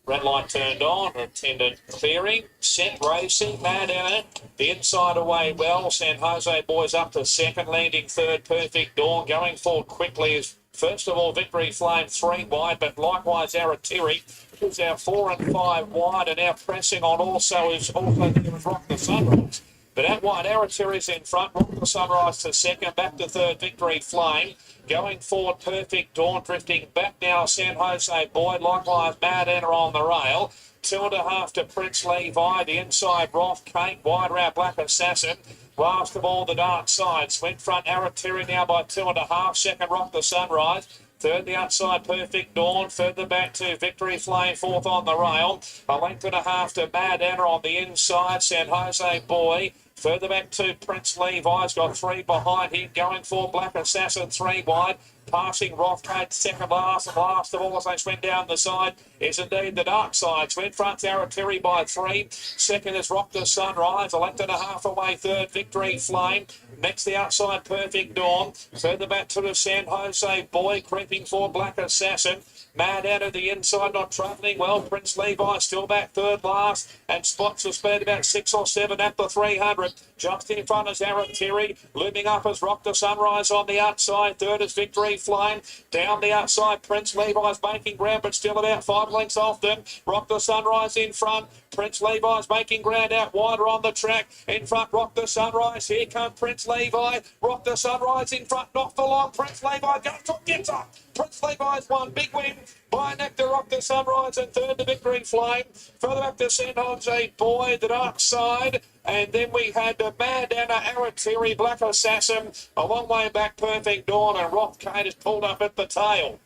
Red light turned on. Attendant clearing. Set racing. Mad in it. The inside away well. San Jose Boys up to second. Landing third. Perfect Dawn. Going forward quickly is first of all Victory Flame 3 wide, but likewise Aratiri is our 4 and 5 wide, and now pressing on also is Rock the Sunrise. But out wide, Aratiri's in front. Rock the Sunrise to second. Back to third, Victory Flame. Going forward, Perfect Dawn. Drifting back now, San Jose Boyd. Likewise, Mad Anna on the rail. 2.5 to Prince Levi. The inside, Roth Kate. Wider out, Black Assassin. Last of all, the dark sides. Went front, Aratiri now by 2.5. Second, Rock the Sunrise. Third, the outside, Perfect Dawn. Further back to Victory Flame, 4th on the rail. 1.5 lengths to Mad Anna on the inside. San Jose Boy. Further back to Prince Levi's got 3 behind him. Going for Black Assassin, 3 wide. Passing Rothgate, second last, and last of all as they swing down the side is indeed the dark side. Swing front, Aratiri by 3. Second is Rock the Sunrise, 1.5 lengths away. Third, Victory Flame. Next, the outside, Perfect Dawn. Further back to the San Jose Boy, creeping for Black Assassin. Mad out of the inside, not travelling well. Prince Levi still back third last, and spots the speed about 6 or 7 at the 300. Just in front is Aratiri, looming up as Rock the Sunrise on the outside. Third is Victory Flame. Down the outside, Prince Levi's making ground, but still about 5 lengths off them. Rock the Sunrise in front. Prince Levi's making ground out wider on the track. In front, Rock the Sunrise. Here come Prince Levi. Rock the Sunrise in front, not for long. Prince Levi goes to gets up. Prince Levi's won. Big win by Nectar, Rock the Sunrise, and third to Victory Flame. Further back to St. Jose Boy, the Dark Side. And then we had Mad Anna, Aratiri, Black Assassin. A long way back, Perfect Dawn, and Rock Kate is pulled up at the tail.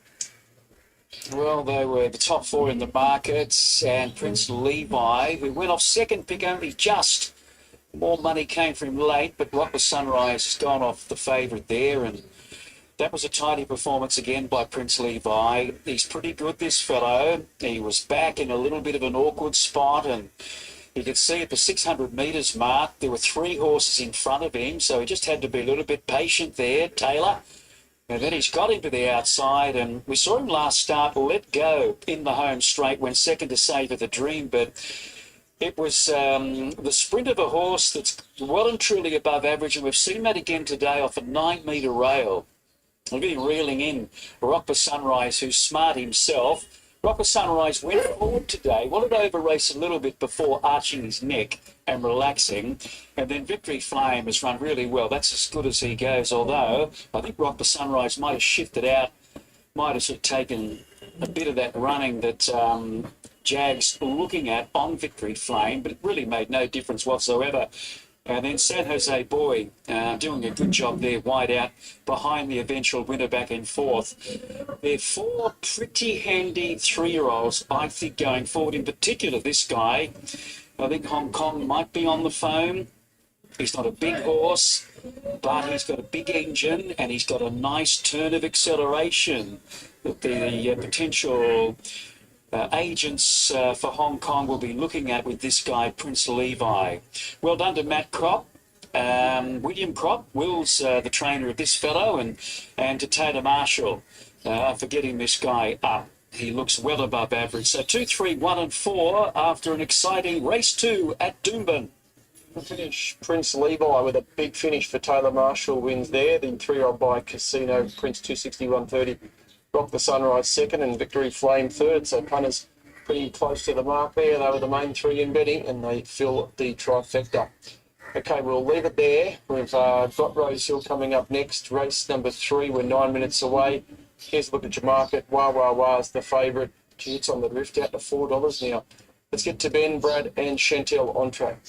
Well, they were the top four in the markets, and Prince Levi, who went off second pick only just. More money came from him late, but Rock the Sunrise has gone off the favourite there, and that was a tidy performance again by Prince Levi. He's pretty good, this fellow. He was back in a little bit of an awkward spot, and you could see at the 600 metres mark, there were 3 horses in front of him, so he just had to be a little bit patient there, Taylor. And then he's got into the outside, and we saw him last start let go in the home straight, went second to Savour the Dream, but it was the sprint of a horse that's well and truly above average, and we've seen that again today off a 9-metre rail. Look at him reeling in Rock the Sunrise, who's smart himself. Rock the Sunrise went forward today, wanted to over-race a little bit before arching his neck and relaxing, and then Victory Flame has run really well. That's as good as he goes, although I think Rock the Sunrise might have shifted out, might have sort of taken a bit of that running that Jag's looking at on Victory Flame, but it really made no difference whatsoever. And then San Jose Boy doing a good job there, wide out behind the eventual winner back in fourth. They're 4 pretty handy 3-year-olds, I think, going forward. In particular, this guy, I think Hong Kong might be on the phone. He's not a big horse, but he's got a big engine and he's got a nice turn of acceleration that the potential agents for Hong Kong will be looking at with this guy, Prince Levi. Well done to Matt Crop. William Crop, Will's the trainer of this fellow, and to Taylor Marshall for getting this guy up. He looks well above average. So 2, 3, 1 and 4 after an exciting race 2 at Doomben. Finish Prince Levi with a big finish for Taylor Marshall wins there. The 3-year-old by Casino, Prince 261.30. Rock the Sunrise second and Victory Flame third. So punters pretty close to the mark there. They were the main 3 in betting and they fill the trifecta. Okay, we'll leave it there. We've got Rosehill coming up next. Race number 3. We're 9 minutes away. Here's a look at your market. Wah Wah Wah's the favourite. Gee, it's on the drift out to $4 now. Let's get to Ben, Brad and Chantel on track.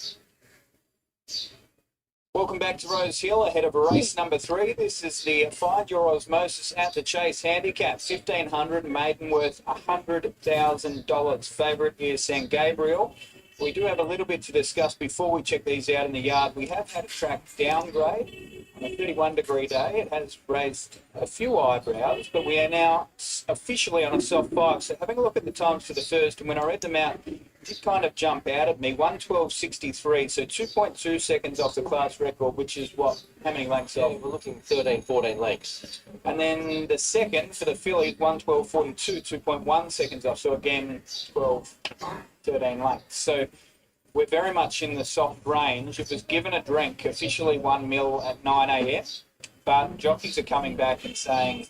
Welcome back to Rosehill ahead of race number 3. This is the Find Your Osmosis at the Chase Handicap. 1,500, maiden worth $100,000. Favourite is San Gabriel. We do have a little bit to discuss before we check these out in the yard. We have had a track downgrade on a 31-degree day. It has raised a few eyebrows, but we are now officially on a soft 5. So having a look at the times for the first, and when I read them out, it did kind of jump out at me. 1:12.63, so 2.2 seconds off the class record, which is what? How many lengths off? We're looking 13, 14 lengths. And then the second for the filly, 1:12.42, 2.1 seconds off. So again, 12, 13 lengths. So we're very much in the soft range. It was given a drink, officially 1 mil at 9 a.m. But jockeys are coming back and saying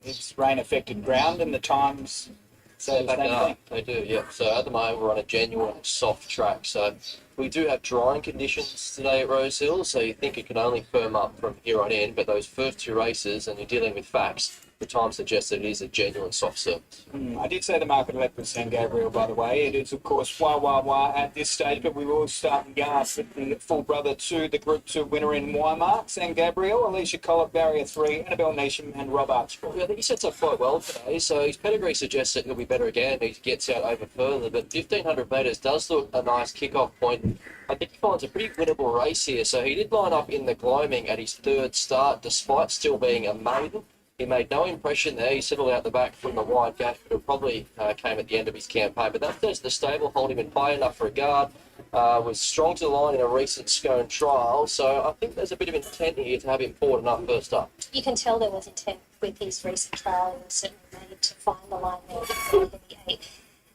it's rain-affected ground and the times say the same thing. They do, yeah. So at the moment we're on a genuine soft track. So we do have drying conditions today at Rosehill, so you think it can only firm up from here on in, but those first 2 races, and you're dealing with facts, the time suggests that it is a genuine soft surface. I did say the market left with San Gabriel, by the way. It is, of course, Wah Wah Wah at this stage, but we will start in yard with the full brother to the Group 2 winner in Wymark, San Gabriel, Alicia Collett, Barrier 3, Annabelle Neesham and Rob Archibald. Yeah, I think he sets up quite well today, so his pedigree suggests that he'll be better again. He gets out over further, but 1,500 metres does look a nice kick-off point. I think he finds a pretty winnable race here. So he did line up in the gloaming at his 3rd start, despite still being a maiden. He made no impression there. He settled out the back from the wide gate, but it probably came at the end of his campaign. But that says the stable hold him in high enough regard. Was strong to the line in a recent Scone trial. So I think there's a bit of intent here to have him forward enough first up. You can tell there was intent with his recent trial, and certainly made to find the line there before the 8.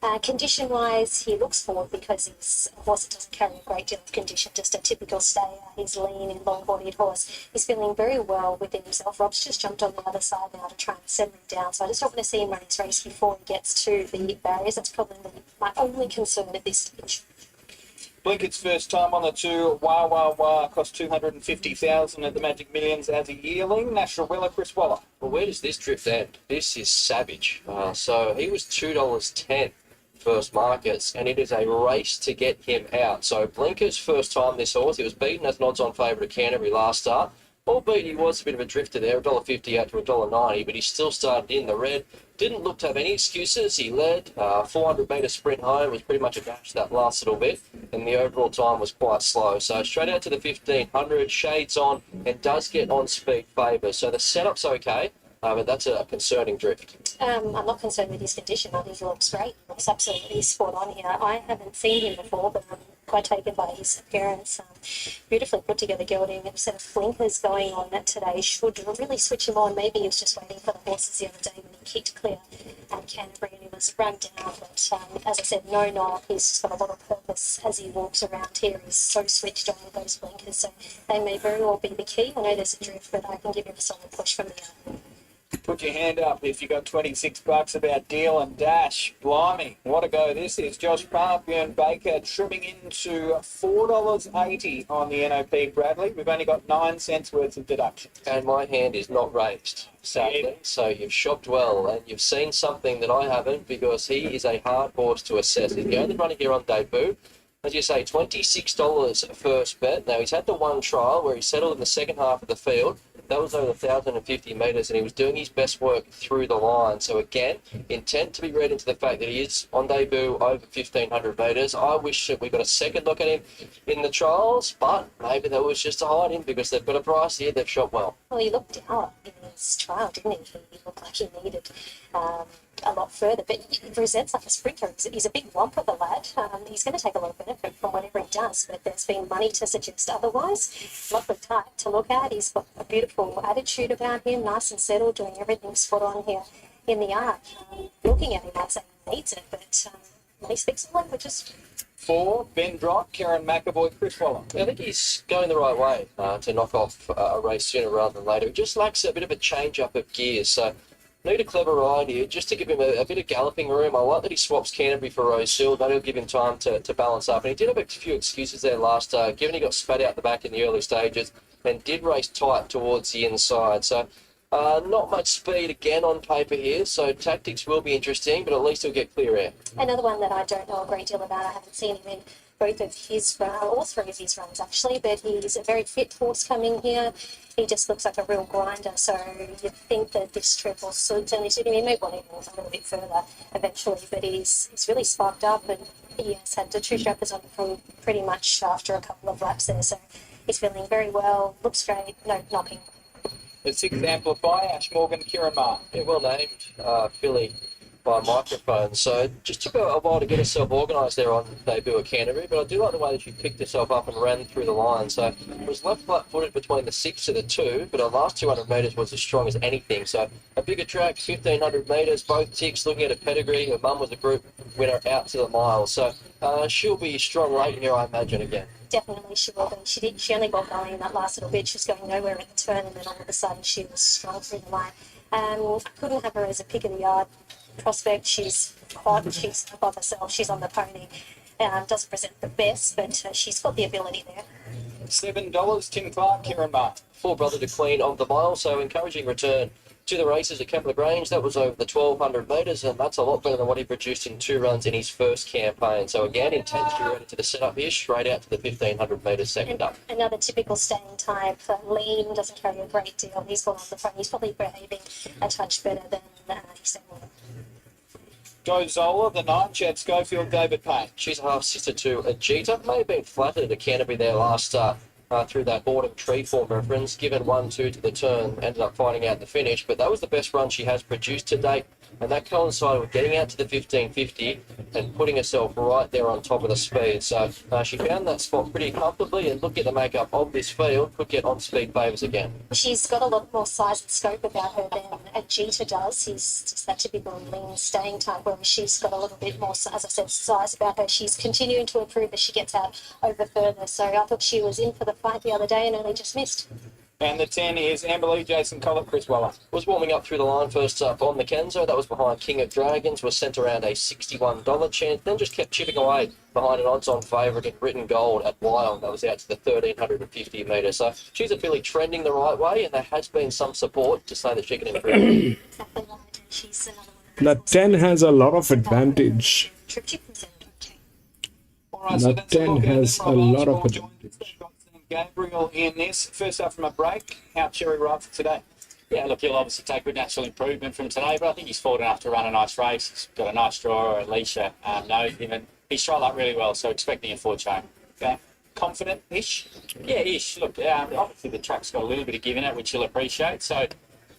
Condition-wise, he looks forward because he's a horse that doesn't carry a great deal of condition, just a typical stayer. He's lean and long-bodied horse. He's feeling very well within himself. Rob's just jumped on the other side now to try and settle him down, so I just don't want to see him run his race before he gets to the barriers. That's probably my only concern at this stage. Blinkett's first time on the tour. Wah Wah Wah cost 250,000 at the Magic Millions as a yearling. National Winner Chris Waller. Well, where does this drift end? This is savage. So he was $2.10 first markets, and it is a race to get him out. So Blinker's first time this horse, he was beaten as an odds-on favourite at Canterbury last start. Albeit he was a bit of a drifter there, $1.50 out to $1.90, but he still started in the red. Didn't look to have any excuses. He led 400-metre sprint home, was pretty much a dash that last little bit, and the overall time was quite slow. So straight out to the 1500, shades on, and does get on speed favour. So the setup's okay, but that's a concerning drift. I'm not concerned with his condition. I think he looks great. He looks absolutely spot on here. I haven't seen him before, but I'm quite taken by his appearance. Beautifully put together gelding. A set of blinkers going on that today should really switch him on. Maybe he was just waiting for the horses the other day when he kicked clear at Canterbury and he was run down. But as I said, no knock. He's got a lot of purpose as he walks around here. He's so switched on with those blinkers. So they may very well be the key. I know there's a drift, but I can give him a solid push from there. Put your hand up if you got $26 about deal and dash. Blimey, what a go this is. Josh Parr, Bjorn Baker trimming into $4.80 on the NOP Bradley. We've only got 9 cents worth of deduction. And my hand is not raised, sadly. So you've shopped well, and you've seen something that I haven't, because he is a hard horse to assess. He's the only runner here on debut. As you say, $26 first bet. Now, he's had the one trial where he settled in the second half of the field. That was over 1,050 metres, and he was doing his best work through the line. So again, intent to be read into the fact that he is on debut over 1,500 metres. I wish that we got a second look at him in the trials, but maybe that was just to hide him because they've got a price here. They've shot well. Well, he looked out in his trial, didn't he? He looked like he needed a lot further, but he presents like a sprinter. He's a big lump of a lad. He's going to take a lot of benefit from whatever he does, but there's been money to suggest otherwise. Lovely type to look at. He's got a beautiful attitude about him, nice and settled, doing everything spot on here in the arc. Looking at him, I'd say he needs it, but he speaks some languages. 4, Ben Drott, Karen McAvoy, Chris Waller. I think he's going the right way to knock off a race sooner rather than later. He just lacks a bit of a change-up of gears, so need a clever ride here just to give him a bit of galloping room. I like that he swaps Canterbury for Rosehill. That'll give him time to balance up. And he did have a few excuses there last start, given he got spat out the back in the early stages and did race tight towards the inside. So not much speed again on paper here, so tactics will be interesting, but at least he'll get clear air. Another one that I don't know a great deal about. I haven't seen him in both of his, all 3 of his runs actually, but he's a very fit horse coming here. He just looks like a real grinder, so you'd think that this trip will certainly suit him. He may want to move a little bit further eventually, but he's really sparked up, and he has had the 2 strappers on from pretty much after a couple of laps there, so he's feeling very well, looks great, no knocking. The 6th Amplify, Ash Morgan, Kieran Marr. Yeah, well named, filly by microphone. So just took a while to get herself organised there on debut at Canterbury, but I do like the way that she picked herself up and ran through the line. So it was left flat-footed between the 6 to the 2, but her last 200 metres was as strong as anything. So a bigger track, 1,500 metres, both ticks, looking at her pedigree. Her mum was a group winner out to the mile. So she'll be strong late in here, I imagine, again. Definitely she will be. She only got going in that last little bit. She was going nowhere at the turn, and then all of a sudden she was strong through the line. I couldn't have her as a pick of the yard prospect. She's hot, she's above herself, she's on the pony. Doesn't present the best, but she's got the ability there. $7, Tim Clark, Kieran Marr. Full brother to Queen of the mile, so encouraging return to the races at Kepler Grange. That was over the 1,200 metres, and that's a lot better than what he produced in 2 runs in his first campaign. So again, intent to be ready to the setup here, straight out to the 1,500 metres second up. Another typical staying type, lean, doesn't carry a great deal. He's gone on the front. He's probably behaving a touch better than his second. Dozola, the 9, Chad Schofield, David Payne. She's a half-sister to Ajita. May have been flattered at Canterbury there last start. through that autumn tree form reference, given 1-2 to the turn, ended up finding out the finish, but that was the best run she has produced to date, and that coincided with getting out to the 1550 and putting herself right there on top of the speed. So she found that spot pretty comfortably, and looking at the makeup of this field, could get on speed favours again. She's got a lot more size and scope about her than a Jeter does. He's just that typical lean staying type, whereas she's got a little bit more, as I said, size about her. She's continuing to improve as she gets out over further. So I thought she was in for the fight the other day and only just missed. And the 10 is Amberley, Jason Collett, Chris Weller. Was warming up through the line first up on the Kenzo. That was behind King of Dragons, was sent around a $61 chance, then just kept chipping away behind an odds-on favourite in Written Gold at Wyong. That was out to the 1,350 metres. So she's a filly trending the right way, and there has been some support to say that she can improve. The 10 has a lot of advantage. All right, so The that's a 10 look at has the a lot of Rosehill advantage. Gabriel in this. First up from a break, how Cherry right for today? Yeah, look, he'll obviously take good natural improvement from today, but I think he's forward enough to run a nice race. He's got a nice draw, Alicia knows him, and he's trialled up really well, so expecting a forward chain. Okay. Confident-ish? Yeah, ish. Look, obviously the track's got a little bit of give in it, which he'll appreciate, so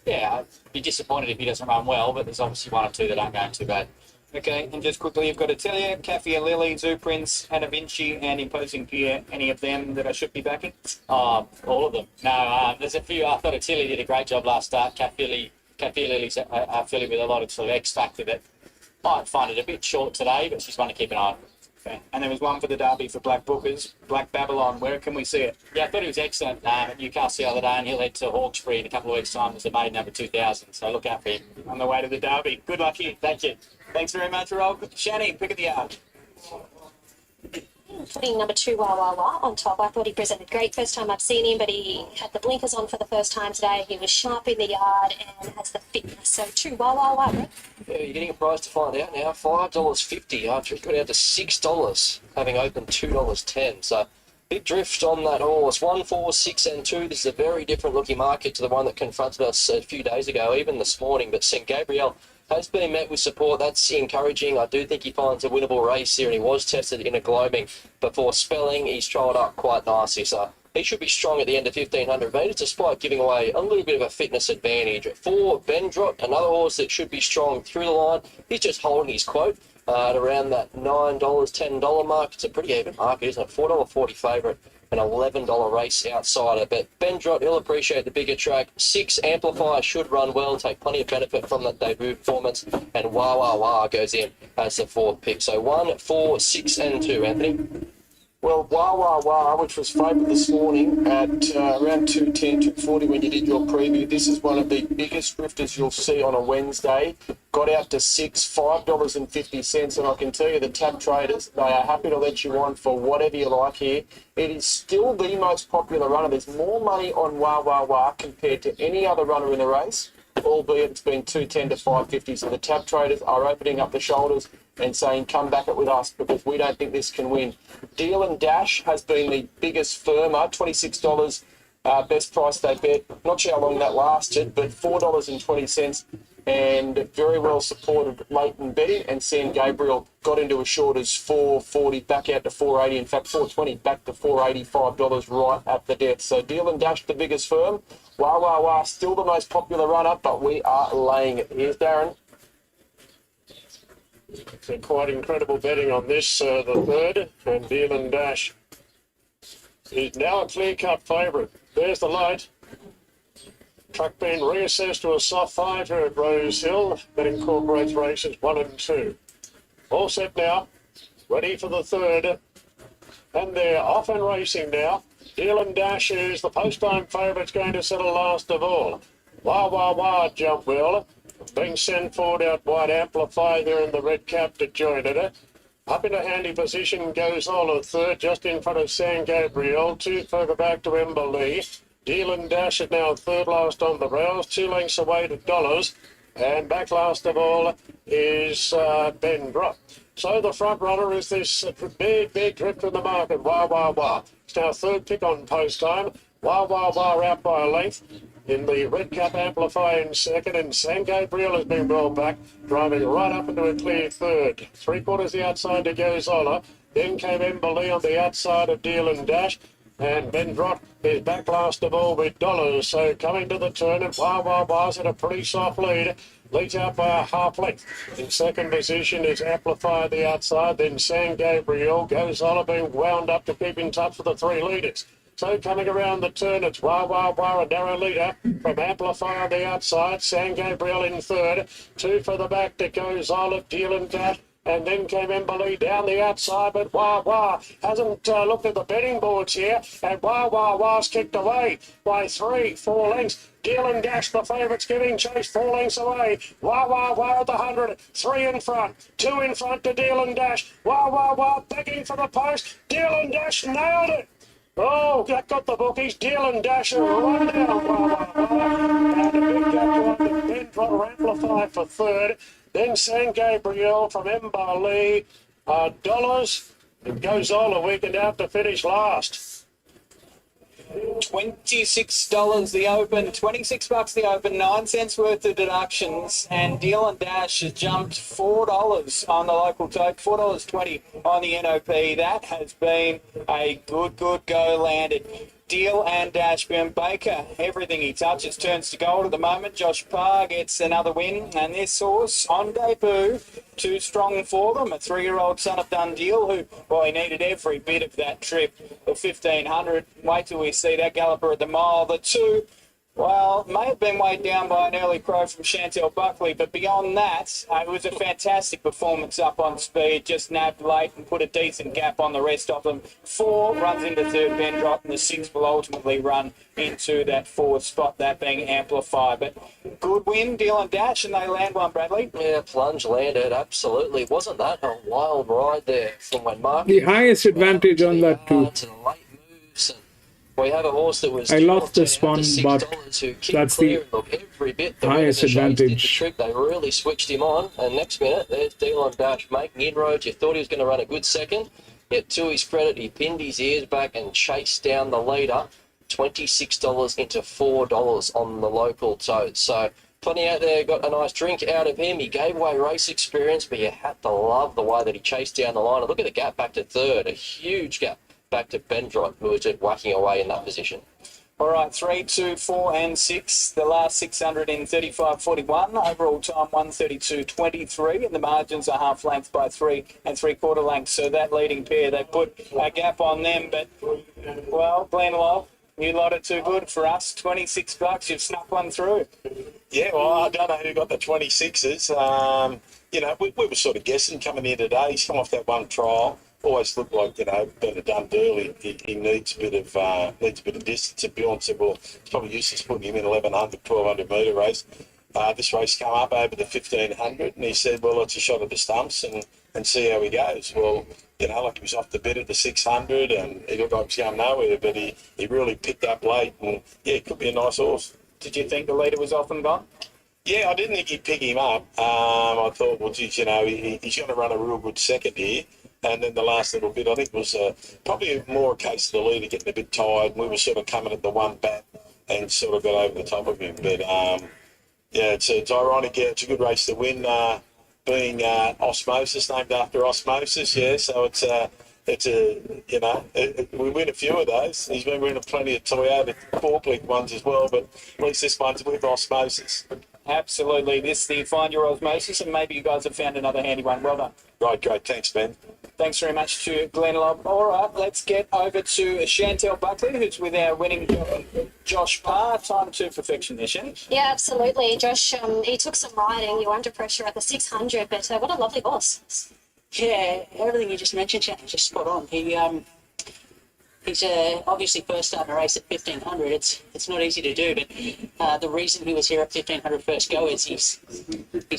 yeah, I'd be disappointed if he doesn't run well, but there's obviously one or two that aren't going too bad. Okay, and just quickly, you've got Atelier, Caffey and Lily, Zoo Prince, Hannah Vinci, and Imposing Pierre. Any of them that I should be backing? All of them. No, there's a few. I thought Atili did a great job last start. Caffey Lily's a filly with a lot of sort of X factor that might find it a bit short today, but she's one to keep an eye on. Okay, and there was one for the Derby for Black Bookers, Black Babylon. Where can we see it? Yeah, I thought he was excellent at Newcastle the other day, and he'll head to Hawkesbury in a couple of weeks' time as a maiden number 2,000, so look out for him. On the way to the Derby. Good luck here. Thank you. Thanks very much, Rob. Shani, pick of the yard. Putting number 2, Wah Wah Wah, on top. I thought he presented great first time I've seen him, but he had the blinkers on for the first time today. He was sharp in the yard and has the fitness. So 2, Wah Wah Wah, right? Yeah, you're getting a prize to find out now. $5.50 after it got out to $6, having opened $2.10. So big drift on that horse. 1, 4, 6 and 2. This is a very different looking market to the one that confronted us a few days ago, even this morning. But St. Gabriel has been met with support. That's encouraging. I do think he finds a winnable race here, and he was tested in a gloaming before spelling. He's trialled up quite nicely, so he should be strong at the end of 1,500 metres, despite giving away a little bit of a fitness advantage. 4, Bendrot, another horse that should be strong through the line. He's just holding his quote at around that $9, $10 mark. It's a pretty even market, isn't it? $4.40 favourite. An $11 race outside it. But Bendrot, he'll appreciate the bigger track. 6, Amplifier should run well, take plenty of benefit from that debut performance. And Wah Wah Wah goes in as the 4th pick. So 1, 4, 6 and 2, Anthony. Well, Wah Wah Wah, which was favourite this morning at around 210, 240 when you did your preview. This is one of the biggest drifters you'll see on a Wednesday. Got out to 6, $5.50, and I can tell you the tab traders, they are happy to let you on for whatever you like here. It is still the most popular runner. There's more money on Wah Wah Wah compared to any other runner in the race, albeit it's been 210 to 550. So the tab traders are opening up the shoulders and saying, come back it with us because we don't think this can win. Deal and Dash has been the biggest firmer, $26 best price they bet. Not sure how long that lasted, but $4.20 and very well supported late in betting. And San Gabriel got into as short as $4.40 back out to $4.80. In fact, $4.20 back to $4.85 right at the death. So Deal and Dash, the biggest firm. Wah Wah Wah, still the most popular runner, but we are laying it. Here's Darren. So quite incredible betting on this, the 3rd, and Deal and Dash is now a clear-cut favourite. There's the light. Track being reassessed to a soft 5 here at Rosehill that incorporates races 1 and 2. All set now, ready for the 3rd, and they're off and racing now. Deal and Dash is the post-time favourite's going to settle last of all. Wah Wah Wah jump well. Being sent forward out wide, Amplify there in the red cap to join it. Up in a handy position goes all of 3rd, just in front of San Gabriel. 2 further back to Emberley. Deal and Dash is now 3rd last on the rails, 2 lengths away to Dollars. And back last of all is Bendrot. So the front runner is this big drift in the market, Wah Wah Wah. It's now 3rd pick on post time. Wah Wah Wah out by a length. In the red cap, Amplify in 2nd, and San Gabriel has been brought back, driving right up into a clear 3rd. 3/4 the outside to Gozola. Then came Emberley on the outside of Deal and Dash. And Bendrot is back last of all with Dollars. So coming to the turn, and Wah Wah's at a pretty soft lead. Leads out by a half length. In second position is Amplify the outside. Then San Gabriel goes on, being wound up to keep in touch with the 3 leaders. So coming around the turn, it's Wah Wah, a narrow leader from Amplify on the outside. San Gabriel in third. 2 for the back to goes Olive, Deal and Dash. And then came Emberley down the outside, but Wah Wah hasn't looked at the betting boards here. And Wah Wah's kicked away by 3, 4 lengths. Deal and Dash, the favourites, giving chase 4 lengths away. Wah Wah at the 100, 3 in front, 2 in front to Deal and Dash. Wah Wah begging for the post. Deal and Dash nailed it. Oh, that got the bookies. Deal and Dash and run down Wah Wah. And a big gap to Bendrot Amplify for third. Then San Gabriel from Emberley. Dollars. It goes all a weekend out to finish last. $26 the open, $26 the open, 9 cents worth of deductions, and Deal and Dash has jumped $4 on the local tote, $4.20 on the NOP. That has been a good go landed. Deal and Dash, Ben Baker, everything he touches turns to gold at the moment. Josh Parr gets another win, and this horse on debut, too strong for them. A 3-year-old son of Dundeal, who, well, he needed every bit of that trip of 1,500. Wait till we see that galloper at the mile. The 2, well, may have been weighed down by an early crow from Chantel Buckley, but beyond that, it was a fantastic performance up on speed, just nabbed late and put a decent gap on the rest of them. 4 runs into third, Bendrot, and the 6 will ultimately run into that 4th spot, that being Amplify. But good win, Deal and Dash, and they land one, Bradley. Yeah, plunge landed, absolutely. Wasn't that a wild ride there from when Mark... The highest advantage on that too. To the late moves, and we have a horse that was... I lost this one, but that's the every bit the highest advantage. The trick. They really switched him on, and next minute, there's Deal and Dash making inroads. You thought he was going to run a good second, yet to his credit, he pinned his ears back and chased down the leader. $26 into $4 on the local tote. So plenty out there got a nice drink out of him. He gave away race experience, but you had to love the way that he chased down the line. And look at the gap back to third, a huge gap back to Bendrot, who was just whacking away in that position. All right, 3, 2, 4 and 6. The last 600 in 35.41. Overall time 132.23, and the margins are half length by 3 3/4 lengths. So that leading pair, they put a gap on them. But, well, Glenn Love, you lot are too good for us. $26, you've snuck one through. Yeah, well, I don't know who got the 26s. You know, we were sort of guessing coming in today. He's come off that one trial. Always looked like, you know, better done early. He needs a bit of distance. And Bjorn said, well, it's probably useless putting him in 1,100, 1,200 metre race. This race come up over the 1,500, and he said, well, it's a shot at the stumps and see how he goes. Well, you know, like he was off the bit at the 600, and he looked like he was going nowhere, but he really picked up late, and yeah, it could be a nice horse. Did you think the leader was off and gone? Yeah, I didn't think he'd pick him up. I thought, well, geez, you know, he's going to run a real good second here. And then the last little bit, I think, was probably more a case of the leader getting a bit tired. We were sort of coming at the one bat and sort of got over the top of him. But, yeah, it's ironic. Yeah, it's a good race to win, being Osmosis, named after Osmosis, yeah. So it's a you know, we win a few of those. He's been winning plenty of Toyota Forklift ones as well, but at least this one's with Osmosis. Absolutely. This is the Find Your Osmosis, and maybe you guys have found another handy one. Well done. Right, great. Thanks, Ben. Thanks very much to Glenn Lobb. All right, let's get over to Chantel Buckley, who's with our winning Josh Parr. Time to perfection there, Shanny. Yeah, absolutely. Josh, he took some riding. You were under pressure at the 600, but what a lovely horse. Yeah, everything you just mentioned, Shanny, is just spot on. He's obviously first starting a race at 1,500. It's not easy to do, but the reason he was here at 1,500 first go is he's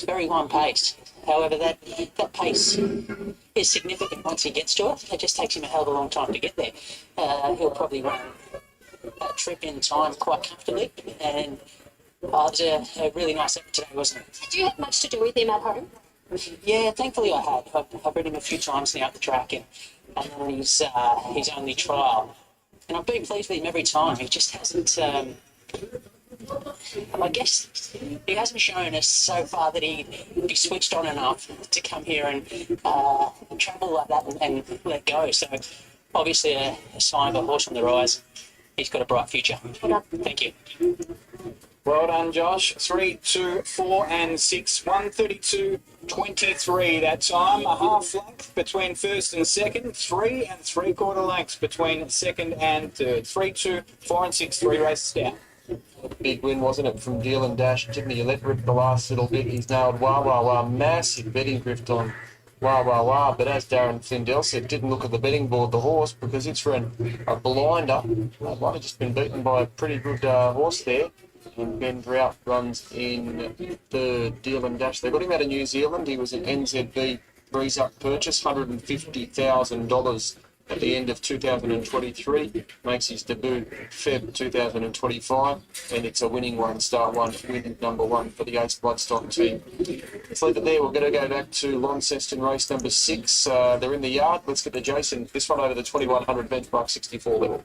very one-paced. However, that pace is significant once he gets to it. It just takes him a hell of a long time to get there. He'll probably run that trip in time quite comfortably, and it was a really nice effort today, wasn't it? Did you have much to do with him at home? Yeah, thankfully I had. I've ridden him a few times now at the track, and then his only trial. And I've been pleased with him every time. He just hasn't, I guess, he hasn't shown us so far that he'd be switched on enough to come here and travel like that and let go. So obviously a sign of a horse on the rise. He's got a bright future. Thank you. Well done, Josh. 3, 2, 4 and 6. 132.23 that time. A half length between first and second. 3 3/4 lengths between second and third. 3, 2, 4 and 6. 3 races down. Big win, wasn't it, from Deal and Dash? Tiffany Yolette ripped the last little bit. He's nailed Wah Wah Wah. Massive betting drift on Wah Wah Wah. But as Darren Flindell said, didn't look at the betting board, the horse, because it's for a blinder. Might have just been beaten by a pretty good horse there. And Ben Drought runs in the Deal and Dash. They got him out of New Zealand. He was an NZB Breeze Up purchase, $150,000 at the end of 2023. Makes his debut Feb 2025, and it's a winning one, start one, winning number one for the Ace Bloodstock team. Let's leave it there. We're going to go back to Launceston race number 6. They're in the yard. Let's get to Jason. This one over the 2100 benchmark 64 level.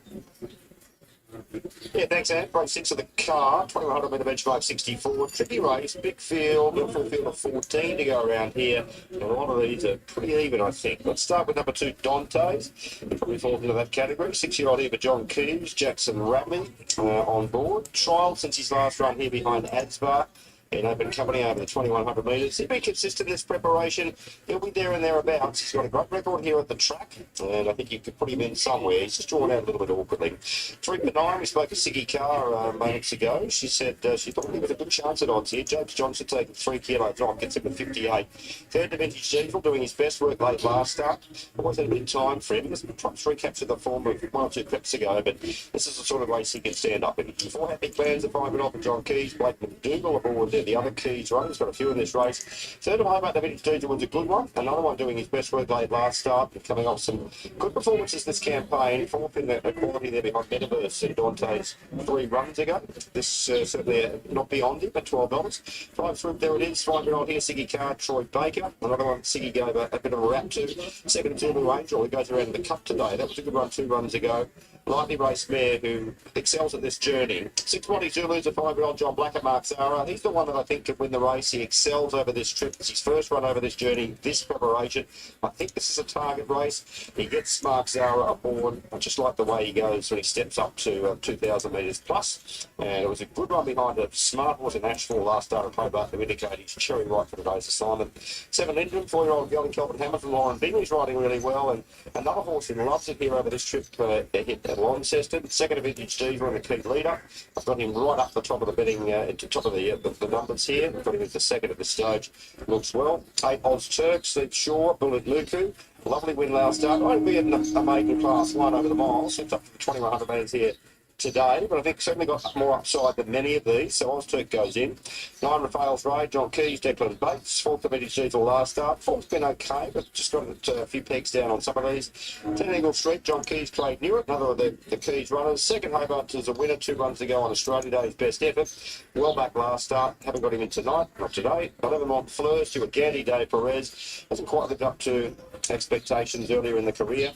Yeah, thanks, Ant. Race 6 of the car, 2100 metre benchmark 64. Tricky race, big field, full field of 14 to go around here. And a lot of these are pretty even, I think. Let's start with number 2, Dante's. He probably falls into that category. 6-year-old here for John Keys, Jackson Ratley on board. Trialled since his last run here behind Adsbar. In open company over the 2100 metres. He'll be consistent in his preparation. He'll be there and thereabouts. He's got a great record here at the track, and I think you could put him in somewhere. He's just drawn out a little bit awkwardly. 3 for 9, we spoke to Siggy Carr moments ago. She said she thought he was a good chance at odds here. James Johnson taking 3 kilos off, gets him to 58. Third to Vintage Diesel, doing his best work late last start. It wasn't a bit time for him. He was trying to recapture the form of 1 or 2 clips ago, but this is the sort of race he can stand up in. 4 Happy Plans, the 5 off for John Keys, Blake McDougall aboard there. The other Keys runners got a few in this race. Third of Hobart, the Vintage Diesel was a good one. Another one doing his best work late last start and coming off some good performances this campaign. 4th in the quality there behind Metaverse and Dante's 3 runs ago. This certainly not beyond him at $12. 5 Swoop, there it is. 5-year-old here, Siggy Carr, Troy Baker. Another one Siggy gave a bit of a rap to. Second to Blue Angel, who goes around in the Cup today. That was a good run 2 runs ago. Lightly raced mare who excels at this journey. 6 Monty Zulu's a 5-year-old John Black at Mark Zara. He's the one that I think could win the race. He excels over this trip. It's his first run over this journey, this preparation. I think this is a target race. He gets Mark Zara aboard. I just like the way he goes when he steps up to 2,000 metres plus. And it was a good run behind a smart horse in Ashford last start at Hobart to indicate he's cherry right for today's assignment. 7 Lindrum, 4-year-old Gelling Kelvin Hammer from Lauren Bingley's riding really well. And another horse who loves it here over this trip hit at Launceston. Second of Vintage Diesel and the key leader. I've got him right up the top of the betting, top of the numbers here. I've got him as the second at this stage. Looks well. 8 Oz Turks, Sleep Shore, Bullet Luku. Lovely win last start. Won't be in a maiden class 1 over the miles. It's up to the 2100 metres here today, but I think certainly got more upside than many of these, so Ozturk goes in. 9 Rafael's Raid, John Keys, Declan Bates. 4th to Vintage Diesel last start. 4th's been okay, but just got a few pegs down on some of these. 10 Eagle Street, John Keys, Craig Newitt, another of the Keys runners. Second Hobart is a winner, 2 runs to go on Australia Day's best effort. Well back last start, haven't got him in tonight, not today. 11 Montfleur, Stuart Gandy, Dave Perez. Hasn't quite lived up to expectations earlier in the career.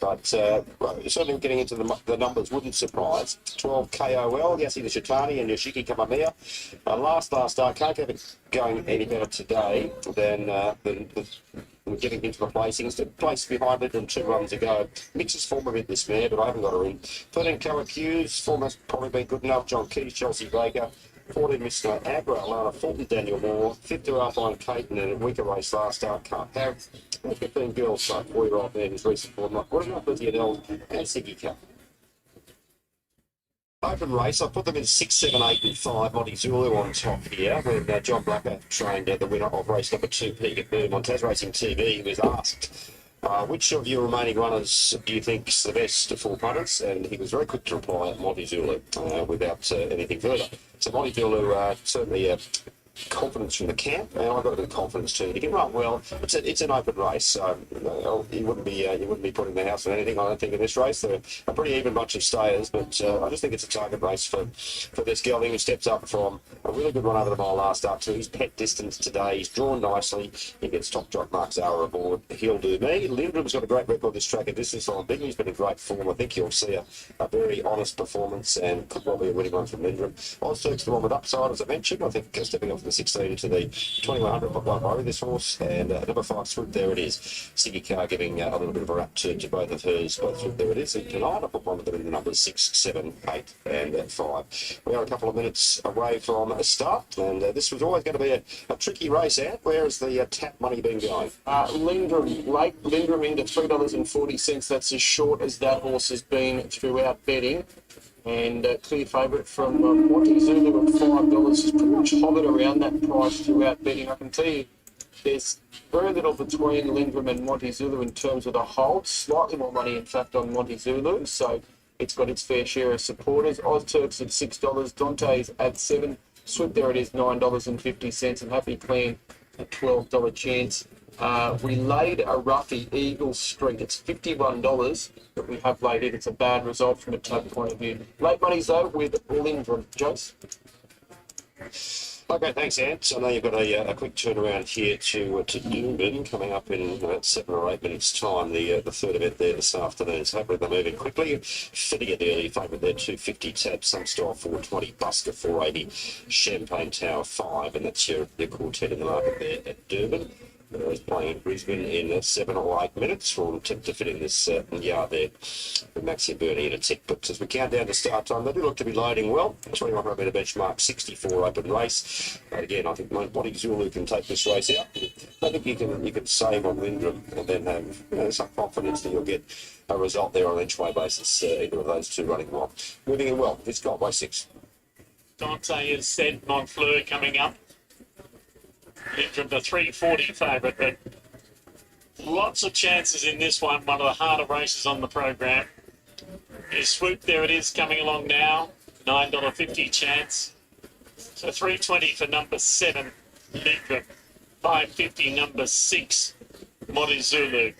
But certainly getting into the numbers wouldn't surprise. 12 KOL, Yassi the Shitani and Yoshiki Kamamiya. Last start, can't get it going any better today than getting into the placings. The place behind it and 2 runs ago. Mixes form a bit this mare, but I haven't got her in. 13 Kawakuse, form has probably been good enough. John Keys, Chelsea Baker. 14 Mr. Agra, Alana Fulton, Daniel Moore. 50 Alpine Caton and a weaker race last start. Can't have 15 girls, so 4-year-old there who's recent form. What about Lizzie Adele and Siggy Cup? Open race, I put them in 6, 7, 8 and 5. Monty Zulu on top here when John Blacker trained the winner of race number 2, Peak Boom on Tas Racing TV. He was asked, which of your remaining runners do you think is the best full punters? And he was very quick to reply, Monty Zulu, without anything further. So Monty Zulu certainly confidence from the camp, and I've got a bit of confidence too. He can run well. It's an open race, so you wouldn't be putting the house on anything. I don't think in this race they're a pretty even bunch of stayers, but I just think it's a target race for this gelding who steps up from a really good run over the mile last start to his pet distance today. He's drawn nicely. He gets top jock Mark Zara aboard. He'll do me. Lindrum's got a great record this track at distance on Bingley's been in great form. I think you'll see a very honest performance and could well be a winning one from Lindrum. Ozturk's the one with upside, as I mentioned. I think stepping up the 16 to the 2100 by Murray, this horse, and number 5, Swoop, there it is. Siggy Carr giving a little bit of a rap to both of hers, both Swoop, there it is. And tonight I put one of them in the numbers 6, 7, 8 and 5. We are a couple of minutes away from a start, and this was always going to be a tricky race out. Where has the tap money been going? Lindrum, late Lindrum into $3.40. That's as short as that horse has been throughout betting. And clear favourite from Monty Zulu at $5 has pretty much hovered around that price throughout betting. I can tell you there's very little between Lindrum and Monty Zulu in terms of the hold. Slightly more money, in fact, on Monty Zulu. So it's got its fair share of supporters. Ozturk's at $6. Dante's at $7. Swoop, there it is, $9.50. And Happy Clan a $12 chance. We laid a roughie, Eagle Street. It's $51, but we have laid it. It's a bad result from a tap point of view. Late monies, though, with Lindrum. Jose? Okay, thanks, Ant. So I know you've got a quick turnaround here to Doomben coming up in about 7 or 8 minutes' time. The third event there this afternoon. So hopefully they're moving quickly. Fitting at the early favourite there, 250 Tab, Sunstyle 420, Busker 480, Champagne Tower 5, and that's your quartet in the market there at Doomben. He's playing in Brisbane in 7 or 8 minutes. We'll attempt to fit in this yard there with Maxi Bernie in a tick. But as we count down to start time, they do look to be loading well. 2100 metre benchmark, 64 open race. But again, I think Monty Zulu can take this race out. I think you can save on Lindrum and then have some confidence that you'll get a result there on an inch-way basis, either of those two running well. Moving in well, it's Goldway 6. Dante has said Montfleur coming up. Lindrum the 340 favourite, but lots of chances in this one of the harder races on the program. Is Swoop, there it is, coming along now, $9.50 chance. So $3.20 for number 7, Lindrum, $5.50 number 6, Monty Zulu,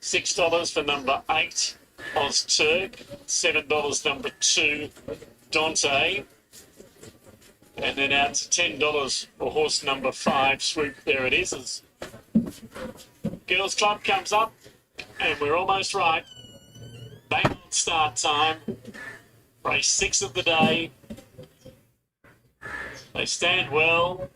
$6 for number 8, Ozturk, $7 number 2, Dante. And then out to $10 for horse number 5, Swoop, there it is. As Girls Club comes up, and we're almost right. Bang on start time. Race 6 of the day. They stand well.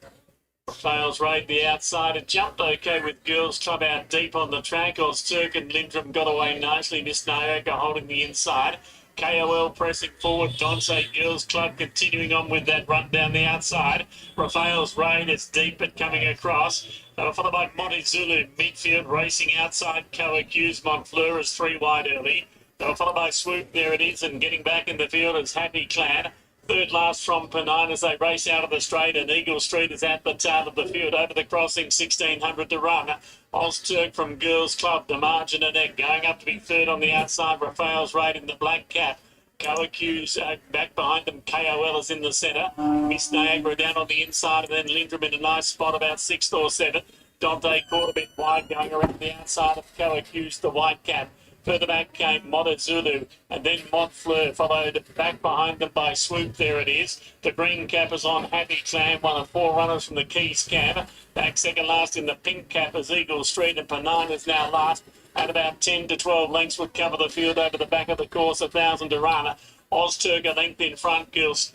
Fails raid the outside. It jumped okay with Girls Club out deep on the track. Ozturk and Lindrum got away nicely. Miss Niagara holding the inside. KOL pressing forward. Dante Girls Club continuing on with that run down the outside. Raphael's Rain is deep but coming across. They were followed by Monty Zulu. Midfield racing outside. Co-accused Montfleur is 3 wide early. They were followed by Swoop, there it is, and getting back in the field is Happy Clan. Third last from Penine as they race out of the straight, and Eagle Street is at the tail of the field. Over the crossing, 1600 to run. Ozturk from Girls Club, the margin and neck going up to be third on the outside. Raphael's Raid in the black cap. Co-accused back behind them. KOL is in the centre. Miss Niagara down on the inside, and then Lindrum in a nice spot about 6th or 7th. Dante caught a bit wide going around the outside of Co-accused, the white cap. Further back came Monty Zulu, and then Montfleur, followed back behind them by Swoop, there it is. The green cap is on Happy Clan, one of 4 runners from the Keys camp. Back second last in the pink cap is Eagle Street, and Penine is now last. At about 10 to 12 lengths would cover the field over the back of the course, 1,000 to run. Ozturk a length in front. Girls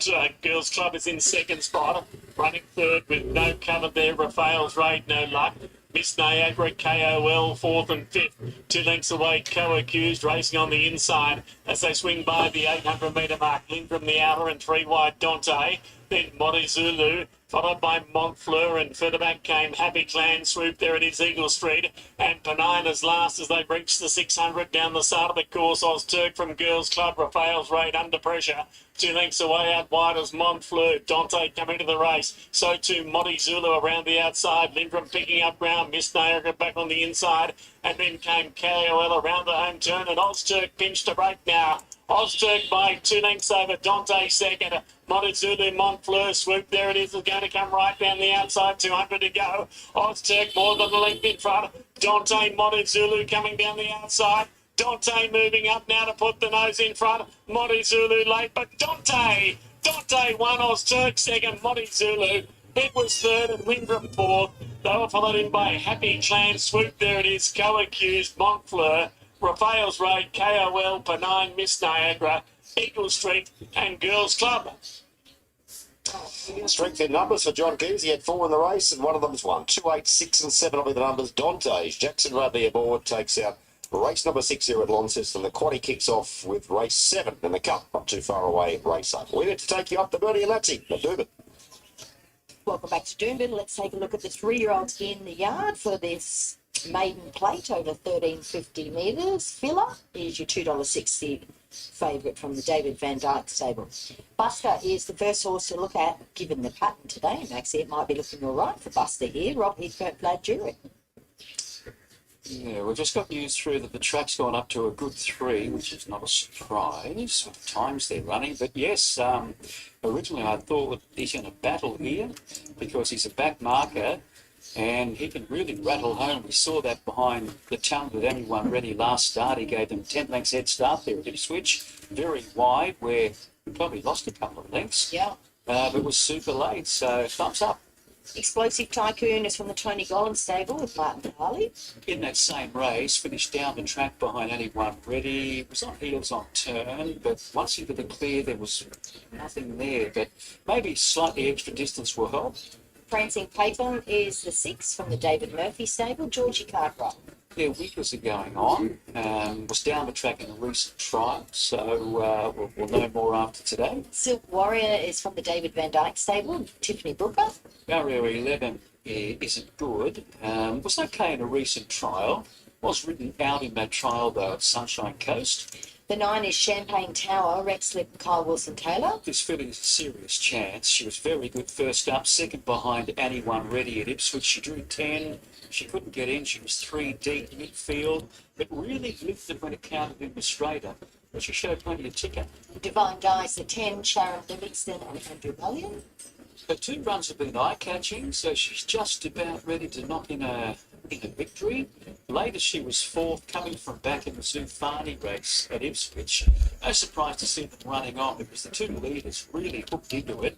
Club is in second spot. Running third with no cover there. Raphael's Raid, no luck. Miss Niagara, KOL, 4th and 5th. 2 lengths away, Co-accused, racing on the inside as they swing by the 800 metre mark. Lindrum the outer and 3 wide, Dante. Then Monty Zulu, followed by Montfleur, and further back came Happy Clan. Swoop, there it is, Eagle Street. And Penine is last as they reach the 600 down the start of the course. Ozturk from Girls Club, Raphael's Raid under pressure. 2 lengths away out wide as Montfleur. Dante coming to the race. So too Monty Zulu around the outside. Lindrum picking up ground. Miss Niagara back on the inside. And then came KOL around the home turn. And Ozturk pinched a break now. Ozturk by 2 lengths over. Dante second. Monty Zulu, Montfleur, Swoop, there it is going to come right down the outside. 200 to go. Ozturk more than a length in front. Dante, Monty Zulu coming down the outside. Dante moving up now to put the nose in front. Monty Zulu late, but Dante won. Ozturk second. Monty Zulu. It was third and Lindrum 4th. They were followed in by Happy Clan. Swoop, there it is. Co-accused, Montfleur. Raphael's Raid, KOL, Penine, Miss Niagara, Eagle Street and Girls Club. Strength in numbers for John Keys. He had 4 in the race, and one of them's won. 2, 8, 6, and 7 will be the numbers. Dante's Jackson Radley aboard takes out race number 6 here at Launceston. The quaddie kicks off with race 7 in the Cup. Not too far away, race 8. We're here to take you up to Bernie and Latsy at Doomben. Welcome back to Doomben. Let's take a look at the 3-year-olds in the yard for this maiden plate over 1350 metres. Filler is your $2.60 favourite from the David Van Dyke stable. Buster is the first horse to look at, given the pattern today. Maxie, it might be looking all right for Buster here. Rob Heathcote played jury. Yeah, we've just got news through that the track's gone up to a good 3, which is not a surprise with the times they're running. But yes, originally I thought he's going to battle here because he's a back marker and he can really rattle home. We saw that behind the talented Anyone Ready last start. He gave them 10 lengths head start there at Ipswich, very wide, where he probably lost a couple of lengths. Yeah. But it was super late, so thumbs up. Explosive Tycoon is from the Tony Gollan stable with Martin Harley. In that same race, finished down the track behind Anyone Ready. Was on heels on turn, but once into the clear, there was nothing there. But maybe slightly extra distance will help. Prancing Papon is the 6 from the David Murphy stable. Georgie Cartwright. Yeah, wickers are going on. Was down the track in a recent trial, so we'll know more after today. Silk Warrior is from the David Van Dyke stable. Tiffany Brooker. Barrier 11 isn't good. Was okay in a recent trial. Was ridden out in that trial, though, at Sunshine Coast. The 9 is Champagne Tower, Rex Lip and Kyle Wilson-Taylor. This filly is a serious chance. She was very good first up, second behind Anyone Ready at Ipswich. She drew 10. She couldn't get in. She was 3 deep midfield, but really lifted when it counted in the straighter. But she showed plenty of ticket. Divine Dice, the 10, Sharon Livingston and Andrew Mullion. Her 2 runs have been eye-catching, so she's just about ready to knock in a victory. Later, she was 4th, coming from back in the Zufani race at Ipswich. No surprise to see them running on because the 2 leaders really hooked into it.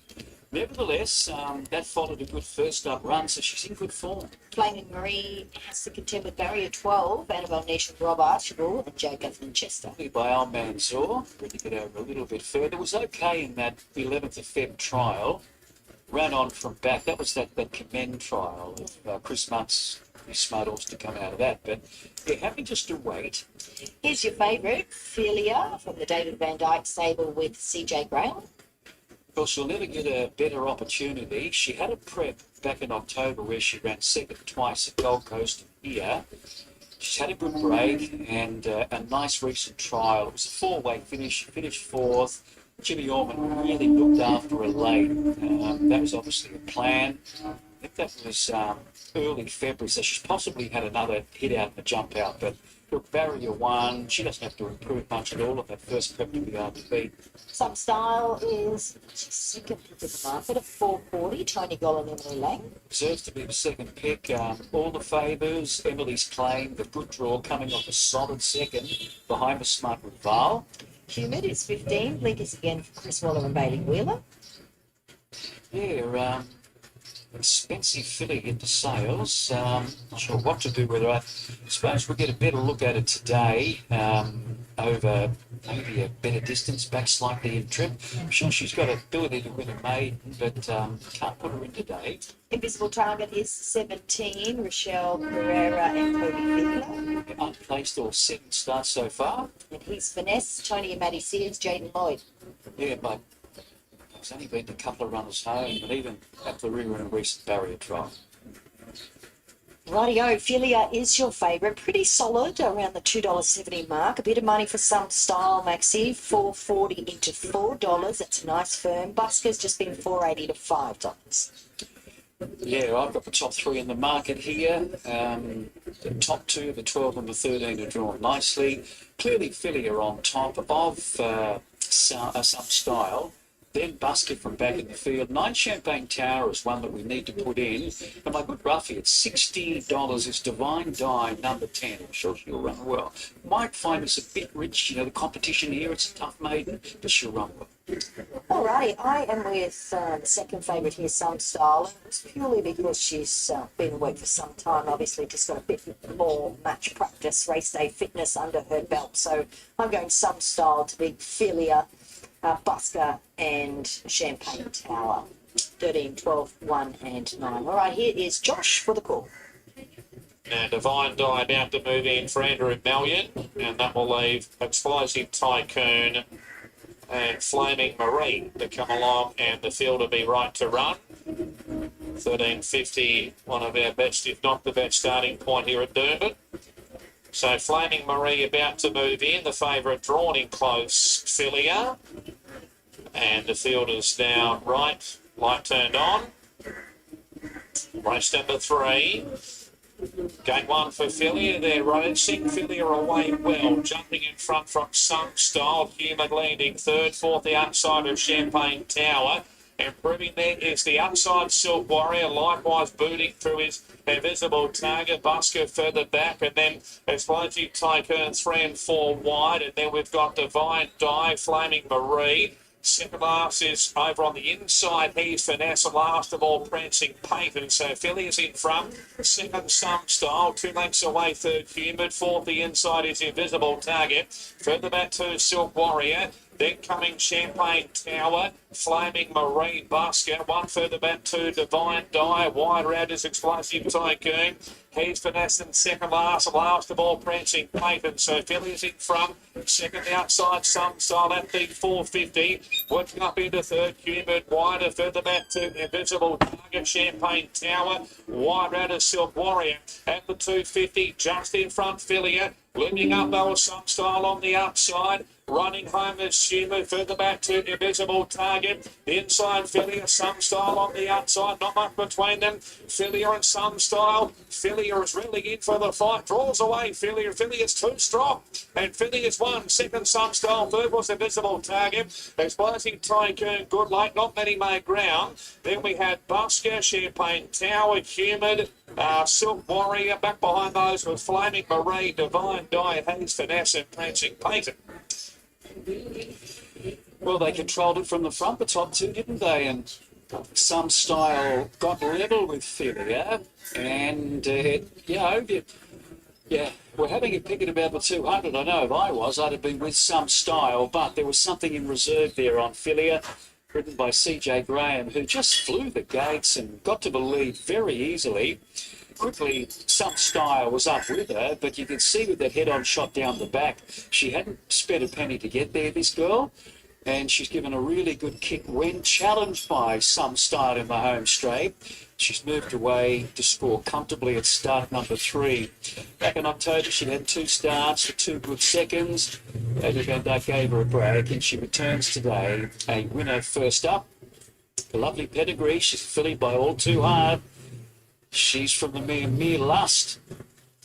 Nevertheless, that followed a good first-up run, so she's in good form. Flaming Marie has to contend with Barrier 12, Annabelle Nation, Rob Archibald and Jacob Winchester. By Old Man Zor, ready to get over a little bit further. It was okay in that 11th of Feb trial. Ran on from back. That was that Commend trial of Chris Muntz. His smart horse to come out of that, but you're happy just to wait. Here's your favourite, Philia from the David Van Dyke stable with CJ Graham. Well, she'll never get a better opportunity. She had a prep back in October where she ran second twice at Gold Coast here. She's had a good break and a nice recent trial. It was a 4-way finish. She finished 4th. Jimmy Orman really looked after her late. That was obviously a plan. I think that was early February, so she's possibly had another hit out and a jump out, but look, Barrier 1, she doesn't have to improve much at all at that first prep to be able to beat. Some Style is second pick of the market at 440, Tony Gollan and Emily Lang. Deserves to be the second pick. All the favours, Emily's Claim, the good draw coming off a solid second behind the smart Rival. Humid is 15, Blinkers again for Chris Waller and Bailey Wheeler. Yeah, expensive filly into sales. Not sure what to do with her. I suppose we'll get a better look at it today over maybe a better distance, back slightly in trip. I'm sure she's got ability to win a maiden, but can't put her in today. Invisible Target is 17, Rochelle Pereira and Cody Fiedler. Unplaced all 7 starts so far. And he's Finesse, Tony and Maddie Sears, Jaden Lloyd. Yeah, but he's only beaten a couple of runners home, and even at the rear in a recent barrier trial. Rightio, Philia is your favourite. Pretty solid around the $2.70 mark. A bit of money for Some Style, Maxi. $4.40 into $4. That's a nice firm. Busker's just been $4.80 to $5. Yeah, I've got the top 3 in the market here. The top 2, the 12 and the 13 are drawn nicely. Clearly, Philia on top of Some Style. Then Busker from back in the field. 9 Champagne Tower is one that we need to put in. And my good roughie at $60 is Divine Die, number 10. I'm sure she'll run well. Might find us a bit rich. You know, the competition here, it's a tough maiden, but she'll run well. Alrighty, I am with the second favourite here, Some Style. And it's purely because she's been awake for some time. Obviously, just got a bit more match practice, race day fitness under her belt. So I'm going Some Style to beat Philia. Busker and Champagne Tower. 13, 12, 1 and 9. All right, here is Josh for the call. Now, Divine Die about to move in for Andrew Mallion, and that will leave Explosive Tycoon and Flaming Marie to come along, and the field will be right to run. 13.50, one of our best, if not the best, starting point here at Doomben. So Flaming Marie about to move in, the favourite drawn in close, Philia. And the field is now right, light turned on. Race number 3. Gate 1 for Philia, they're racing. Philia away well, jumping in front from Some Style, Human Landing, third, fourth, the outside of Champagne Tower. Improving there is the outside Silk Warrior, likewise booting through his invisible target. Busker further back, and then Explosive Tycoon 3 and 4 wide, and then we've got Divine Die, Flaming Marie. Second last is over on the inside. He's Finesse. Last of all, Prancing Payton. So Philly's in front. Second, Some Style. 2 lengths away, third, Humid. Fourth, the inside is Invisible Target. Further back to Silk Warrior. Then coming Champagne Tower, Flaming Marie, Busker. One further back to Divine Die. Wide round is Explosive Tycoon. He's Finesse in second last of all, Prancing Payton. So Philly's in front. Second outside, Some Style, that big 450. Working up into third, Humid. Wider, further back to Invisible Target, Champagne Tower. Wide round is Silk Warrior. At the 250, just in front, Philia. Looming up though, Some Style on the outside. Running home is Shima, further back to Invisible Target. The inside, Philia, Some Style on the outside, not much between them. Philia and Some Style. Philia is really in for the fight, draws away Philia. Philia's too strong, and Philia's won. Second, Some Style, third was Invisible Target. Explosive Tycoon, good late, not many made ground. Then we had Busker, Champagne Tower, Humid, Silk Warrior. Back behind those was Flaming Marie, Divine Die, Hayes Finesse, and Prancing Payton. Well, they controlled it from the front, the top two, didn't they? And Some Style got level with Philia. And, we're having a pick at about the 200. I know if I was, I'd have been with Some Style, but there was something in reserve there on Philia, ridden by CJ Graham, who just flew the gates and got to the lead very easily. Quickly, Some Style was up with her, but you could see with that head-on shot down the back, she hadn't spent a penny to get there, this girl, and she's given a really good kick when challenged by Some Style in the home straight. She's moved away to score comfortably at start number 3. Back in October, she had 2 starts for 2 good seconds. David Van Dyke gave her a break, and she returns today a winner first up. A lovely pedigree. She's a filly by All Too Hard. She's from the Mere Lust,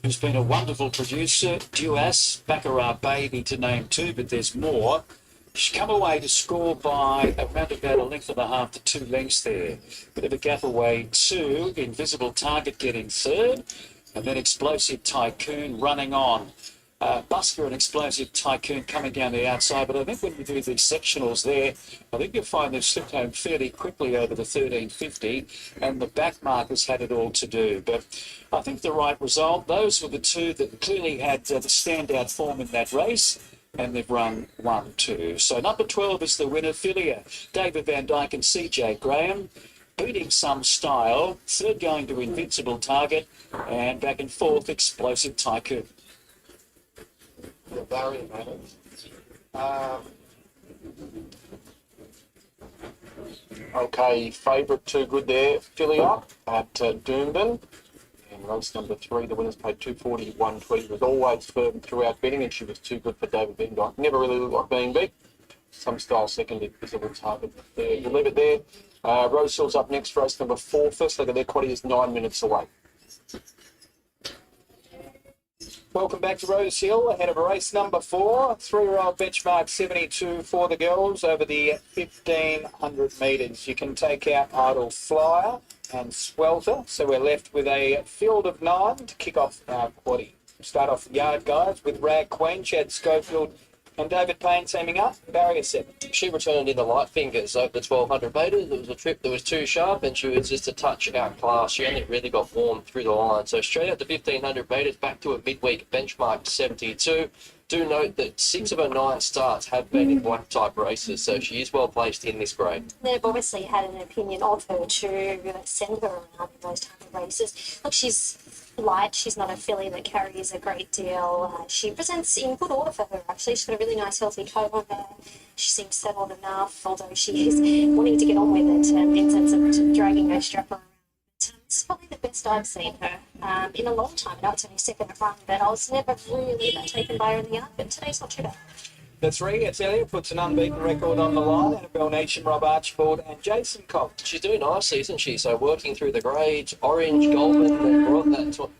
who's been a wonderful producer. Duas, Baccarat Baby to name 2, but there's more. She's come away to score by around about a length and a half to 2 lengths there. Bit of a gap away to Invisible Target getting third, and then Explosive Tycoon running on. Busker and Explosive Tycoon coming down the outside, but I think when you do these sectionals there, I think you'll find they've slipped home fairly quickly over the 13.50, and the back markers had it all to do. But I think the right result, those were the 2 that clearly had the standout form in that race, and they've run 1-2. So number 12 is the winner, Philia, David Van Dyke and CJ Graham, beating Some Style, third going to Invincible Target, and back and forth, Explosive Tycoon. The barrier, man. Okay, favourite 2 good there, Philia at Doomben. And race number 3, the winners paid 240, 120. Was always firm throughout betting, and she was too good for David Van Dyke. Never really looked like being beat. Some Style second, Invisible Target third. You leave it there. Rosehill's up next, race number 4. First leg of their quaddie is 9 minutes away. Welcome back to Rosehill, ahead of race number 4, 3-year-old benchmark 72 for the girls over the 1,500 metres. You can take out Idle Flyer and Swelter, so we're left with a field of 9 to kick off our quaddie. Start off the yard guys with Rag Queen, Chad Schofield and David Payne teaming up. Barrier 7. She returned in the light fingers over the 1,200 metres. It was a trip that was too sharp, and she was just a touch outclassed. She only really got warm through the line. So straight out to 1,500 metres, back to a midweek benchmark 72. do note that 6 of her 9 starts have been in black type races, so she is well placed in this grade. They've obviously had an opinion of her to send her around in those type of races. Look, she's light. She's not a filly that carries a great deal. She presents in good order for her, actually. She's got a really nice, healthy coat on her. She seems settled enough, although she is wanting to get on with it in terms of dragging her strap around. It's probably the best I've seen her in a long time. I know it's only second at run, but I was never really that taken by her in the yard, but today's not too bad. The 3, Atelier, puts an unbeaten record on the line. Annabelle Neesham, Rob Archibald and Jason Cobb. She's doing nicely, isn't she? So working through the grades, Orange, Goldman, brought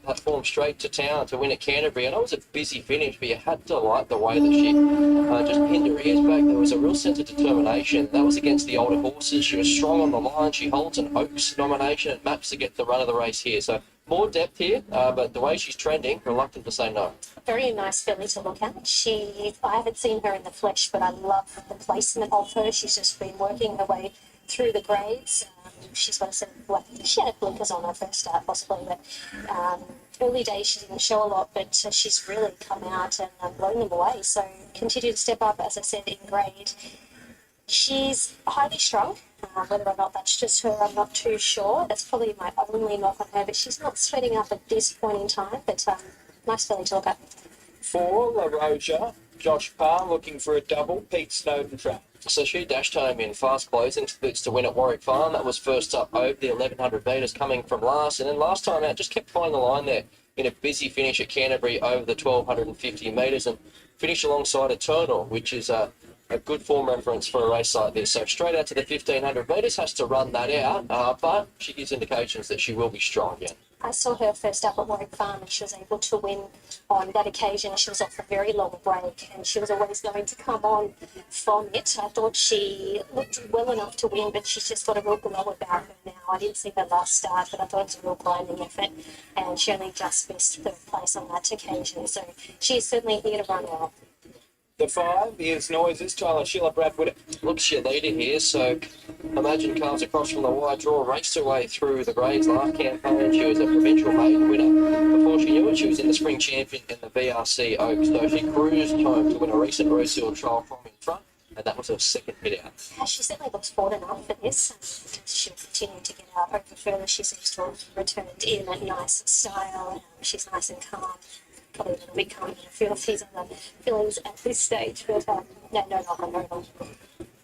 that form straight to town to win at Canterbury. And it was a busy finish, but you had to like the way that she just pinned her ears back. There was a real sense of determination. That was against the older horses. She was strong on the line. She holds an Oaks nomination and maps to get the run of the race here. So more depth here, but the way she's trending, reluctant to say no. Very nice filly to look at. I haven't seen her in the flesh, but I love the placement of her. She's just been working her way through the grades. She's got a set of black. She had blinkers on her first start, possibly, but early days she didn't show a lot, but she's really come out and blown them away. So continue to step up, as I said, in grade. She's highly strung. Whether or not that's just her, I'm not too sure. That's probably my only knock on her, but she's not sweating up at this point in time. But nice filly to look at. 4, La Roja, Josh Parr looking for a double, Pete Snowden trap. So she dashed home in fast closing splits to win at Warwick Farm. That was first up over the 1100 metres coming from last. And then last time out, just kept finding the line there in a busy finish at Canterbury over the 1250 metres and finished alongside Eternal, which is a good form reference for a race like this. So straight out to the 1500 metres, has to run that out, but she gives indications that she will be strong again. I saw her first up at Warwick Farm and she was able to win on that occasion. She was off a very long break and she was always going to come on from it. I thought she looked well enough to win, but she's just got a real glow about her now. I didn't see her last start, but I thought it was a real grinding effort and she only just missed third place on that occasion. So she is certainly here to run well. The 5 is Noises, Tyler Schiller, Brad Wood. Looks she leader here, so imagine comes across from the wide draw, raced her way through the grades last campaign. She was a provincial maiden winner. Before she knew it, she was in the spring champion in the VRC Oaks, so she cruised home to win a recent Rosehill trial from in front, and that was her second hit out. Yeah, she certainly looks forward enough for this. She'll continue to get out over further. She seems to have returned in a nice style. She's nice and calm. Probably a little bit calm in a few of these other fillies at this stage, but no knock on her at all.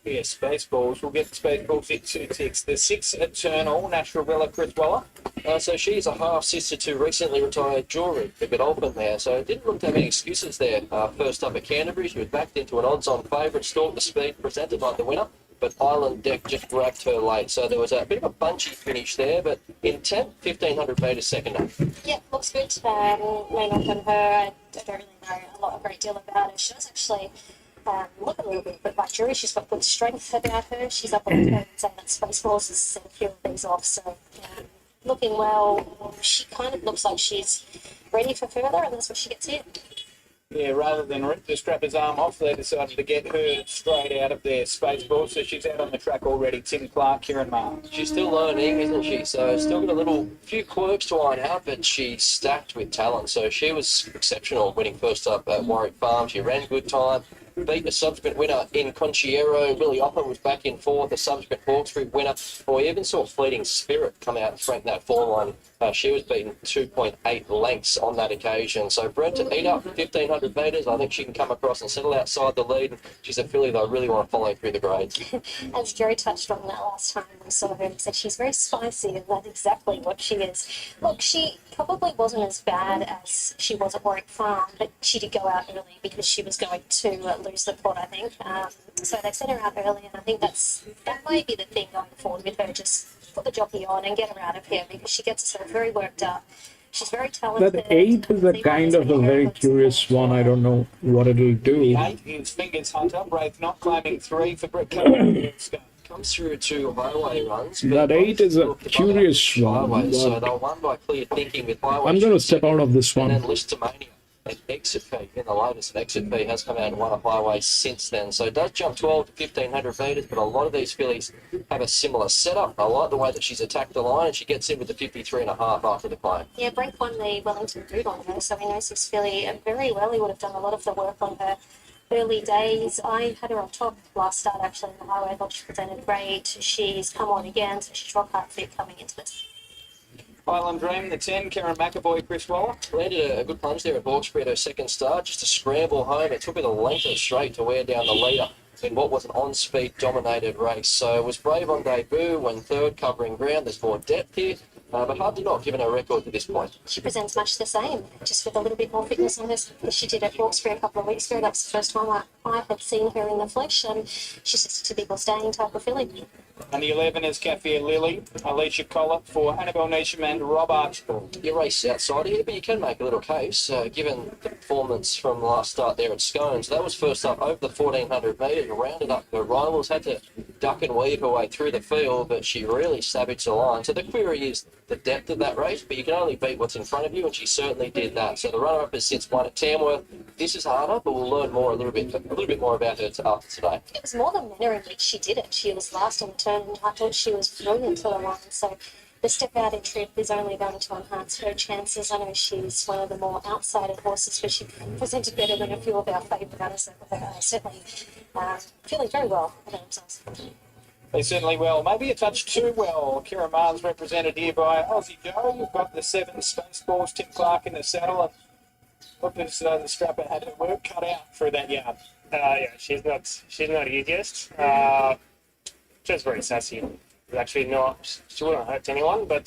Yeah, Spaceballs. We'll get Spaceballs at 2 ticks. The 6, Eternal, Natural Rilla, Chris Waller. So she's a half-sister to recently retired Jewelry, a bit open there, so didn't look to have any excuses there. First up at Canterbury, she was backed into an odds-on favourite, stalked the speed, presented like the winner, but Island Deck just grabbed her late. So there was a bit of a bunchy finish there, but in 10, 1500 metres second up. Yeah, looks good. No knock on her. I don't really know a great deal about her. She does actually look a little bit like Jury. She's got good strength about her. She's up on the turns and that Spaceballs has set a few of these off. So looking well. She kind of looks like she's ready for further, and that's what she gets here. Yeah, rather than rip the strapper's arm off, they decided to get her straight out of their Spaceballs. So she's out on the track already. Tim Clark, Kieran Marr. She's still learning, isn't she? So still got a few quirks to iron out, but she's stacked with talent. So she was exceptional winning first up at Warwick Farm. She ran good time. Beat the subsequent winner in Conchiero. Willie Opper was back in fourth, the subsequent Hawkesbury winner. We even saw Fleeting Spirit come out and frank that form line. She was beaten 2.8 lengths on that occasion. So Brent to eat up 1,500 metres. I think she can come across and settle outside the lead. She's a filly that I really want to follow through the grades. As Jerry touched on that last time we saw her, he said she's very spicy, and that's exactly what she is. Look, she probably wasn't as bad as she was at Warwick Farm, but she did go out early because she was going to lose the plot, I think. So they sent her out early, and I think that might be the thing going forward with her. Just put the jockey on and get her out of here because she gets herself very worked up. She's very talented. That 8 is a kind of a very curious one. I don't know what it'll do. 8 is Fingers Hunter. Brave not claiming 3 for Brett Kelly. Comes through 2 highway runs. That 8 is a curious one. So they'll won by clear thinking with highway. I'm going to step out of this one. And then Listomania. And Exit Fee in the latest, Exit Fee has come out and won a highway since then. So it does jump 12 to 1,500 metres, but a lot of these fillies have a similar setup. I like the way that she's attacked the line, and she gets in with the 53.5 after the claim. Yeah, Brink won the Wellington Boot on her, so he knows this filly very well. He would have done a lot of the work on her early days. I had her on top last start actually in the highway. I thought she presented great. She's come on again, so she's rock hard fit coming into this. Highland Dream, the 10, Karen McAvoy, Chris Waller. Landed a good plunge there at Hawkesbury at her second start, just to scramble home. It took her the length of straight to wear down the leader in what was an on-speed dominated race. So it was brave on debut, went third covering ground. There's more depth here, but hard to not given her record to this point. She presents much the same, just with a little bit more fitness on her. She did at Hawkesbury a couple of weeks ago. That's the first time I had seen her in the flesh, and she's just a typical staying type of filly. And the 11 is Cafe Lily, Alicia Collett for Annabelle Neesham and Rob Archibald. You race outside here, but you can make a little case, given the performance from last start there at Scones. That was first up over the 1,400 metres, rounded up her rivals, had to duck and weave her way through the field, but she really savaged the line. So the query is the depth of that race, but you can only beat what's in front of you, and she certainly did that. So the runner-up has since won at Tamworth. This is harder, but we'll learn more a little bit more about her after today. It was more the manner in which she did it. She was last on the turn, and I thought she was brilliant to the line. So the step out in trip is only going to enhance her chances. I know she's one of the more outsided horses, but she presented better than a few of our favourite runners. Certainly feeling very well about themselves. They certainly will. Maybe a touch too well. Kira Marnes represented here by Aussie Joe. You've got the 7 Spaceballs, Tim Clark in the saddle, and looked as though the strapper had her work cut out through that yard. Yeah, she's not the easiest. Just very sassy. Actually, not. She wouldn't hurt anyone, but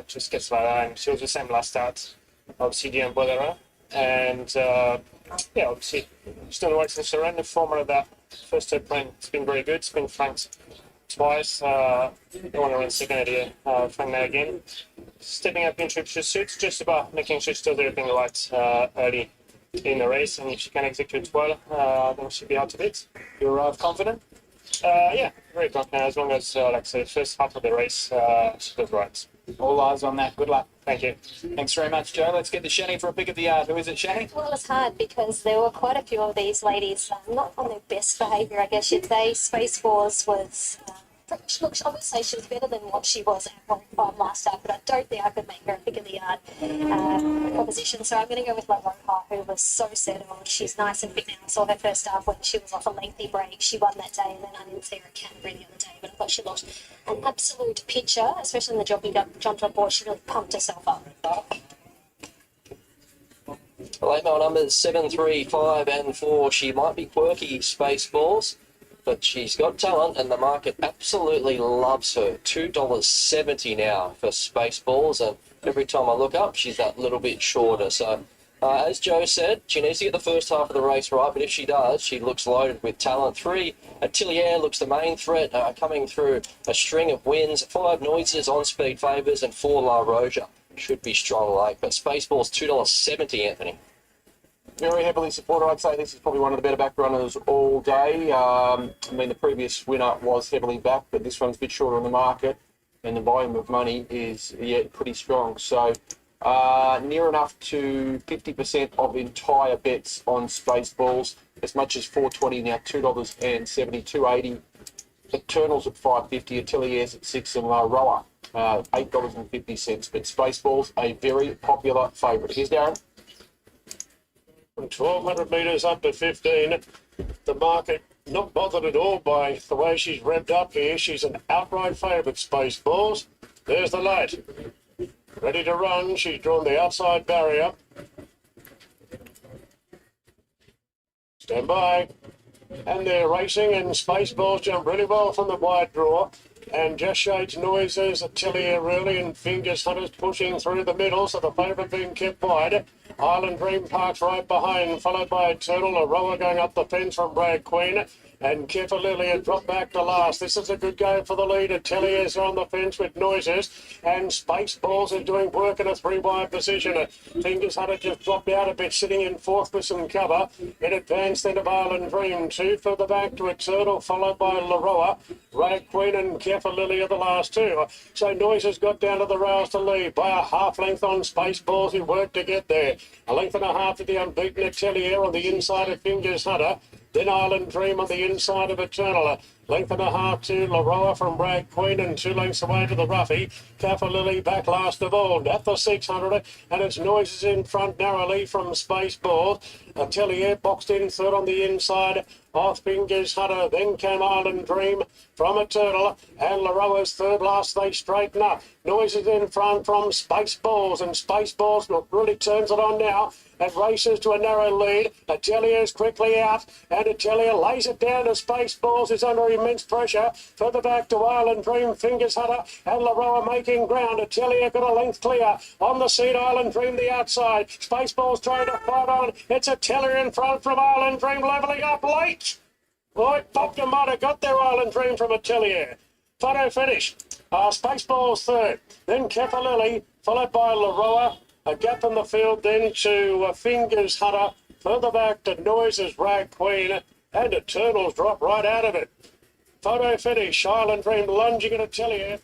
just gets by that. And she was the same last start of CD and Bolero, and yeah, obviously still the works in surrender format of that first two print. It's been very good. It's been flanked twice. I want to run second idea. Flank that again. Stepping up in trip, she suits just about making sure she does everything right early in the race, and if she can execute well, then she'll be out of it. You arrive confident? Yeah, very confident. As long as, like I said, first half of the race, she does right. All eyes on that. Good luck. Thank you. Thanks very much, Joe. Let's get to Shani for a pick of the yard. Who is it, Shani? Well, it was hard because there were quite a few of these ladies not on their best behaviour, I guess you'd say. Space Wars was... look, I would say she was better than what she was at 1.5 last start, but I don't think I could make her a pick of the yard proposition. So I'm going to go with La Roja, who was so settled. She's nice and fit now. I saw her first start when she was off a lengthy break. She won that day, and then I didn't see her at Canterbury the other day, but I thought she lost an absolute picture, especially in the job jumped on board. She really pumped herself up. Late mail numbers 7, 3, 5 and 4. She might be quirky, Spaceballs, but she's got talent and the market absolutely loves her. $2.70 now for Spaceballs, and every time I look up, she's that little bit shorter. So, as Joe said, she needs to get the first half of the race right, but if she does, she looks loaded with talent. 3, Atelier looks the main threat, coming through a string of wins. 5, Noises, on-speed favours, and 4, La Roja. Should be strong late, but Spaceballs $2.70, Anthony. Very heavily supported. I'd say this is probably one of the better back runners all day. I mean, the previous winner was heavily backed, but this one's a bit shorter on the market, and the volume of money is pretty strong. So near enough to 50% of entire bets on Spaceballs, as much as $4.20 now, $2.70, $2.80. Eternals at $5.50, Ateliers at $6, and La Roa $8.50. But Spaceballs a very popular favourite. Here's Darren. From 1,200 metres up to 15, the market not bothered at all by the way she's revved up here. She's an outright favourite, Spaceballs. There's the light. Ready to run. She's drawn the outside barrier. Stand by. And they're racing, and Spaceballs jump really well from the wide draw. And just shades Noises, Atelier really, and Fingers Hunters pushing through the middle, so the favourite being kept wide. Island Dream Park's right behind, followed by Eternal, Aroa going up the fence from Brad Queen. and Keffa Lily had dropped back to last. This is a good go for the lead. Ateliers on the fence with Noises, and Spaceballs are doing work in a 3-wide position. Fingers Hunter just dropped out a bit, sitting in fourth with some cover. In advance then of Island Dream, 2 further back to Eternal, followed by Laroa. Rag Queen and Keffa Lily are the last 2. So Noises got down to the rails to lead by a half length on Spaceballs, who worked to get there. A length and a half to the unbeaten Atelier on the inside of Fingers Hunter. Then Island Dream on the inside of Eternal. Length and a half to Laroa from Rag Queen, and 2 lengths away to the Ruffy. Keffa Lily back last of all at the 600, and it's Noises in front narrowly from Spaceballs. Atelier boxed in third on the inside of Fingers Hunter. Then came Island Dream from Eternal, and Laroa's third last. They straighten up. Noises in front from Spaceballs, and Spaceballs really turns it on now and races to a narrow lead. Atelier's quickly out, and Atelier lays it down to Spaceballs, who's under immense pressure. Further back to Island Dream, Fingers Hunter, and Laroa making ground. Atelier got a length clear. On the seat, Island Dream the outside. Spaceballs trying to fight on. It's Atelier in front from Island Dream, levelling up late. Boy, Popka might have got their Island Dream from Atelier. Photo finish. Spaceballs third. Then Keffa Lily, followed by Laroa. A gap in the field then to Fingers Hunter. Further back to Noises, Rag Queen, and Eternals drop right out of it. Photo finish. Island Dream lunging at Atelier.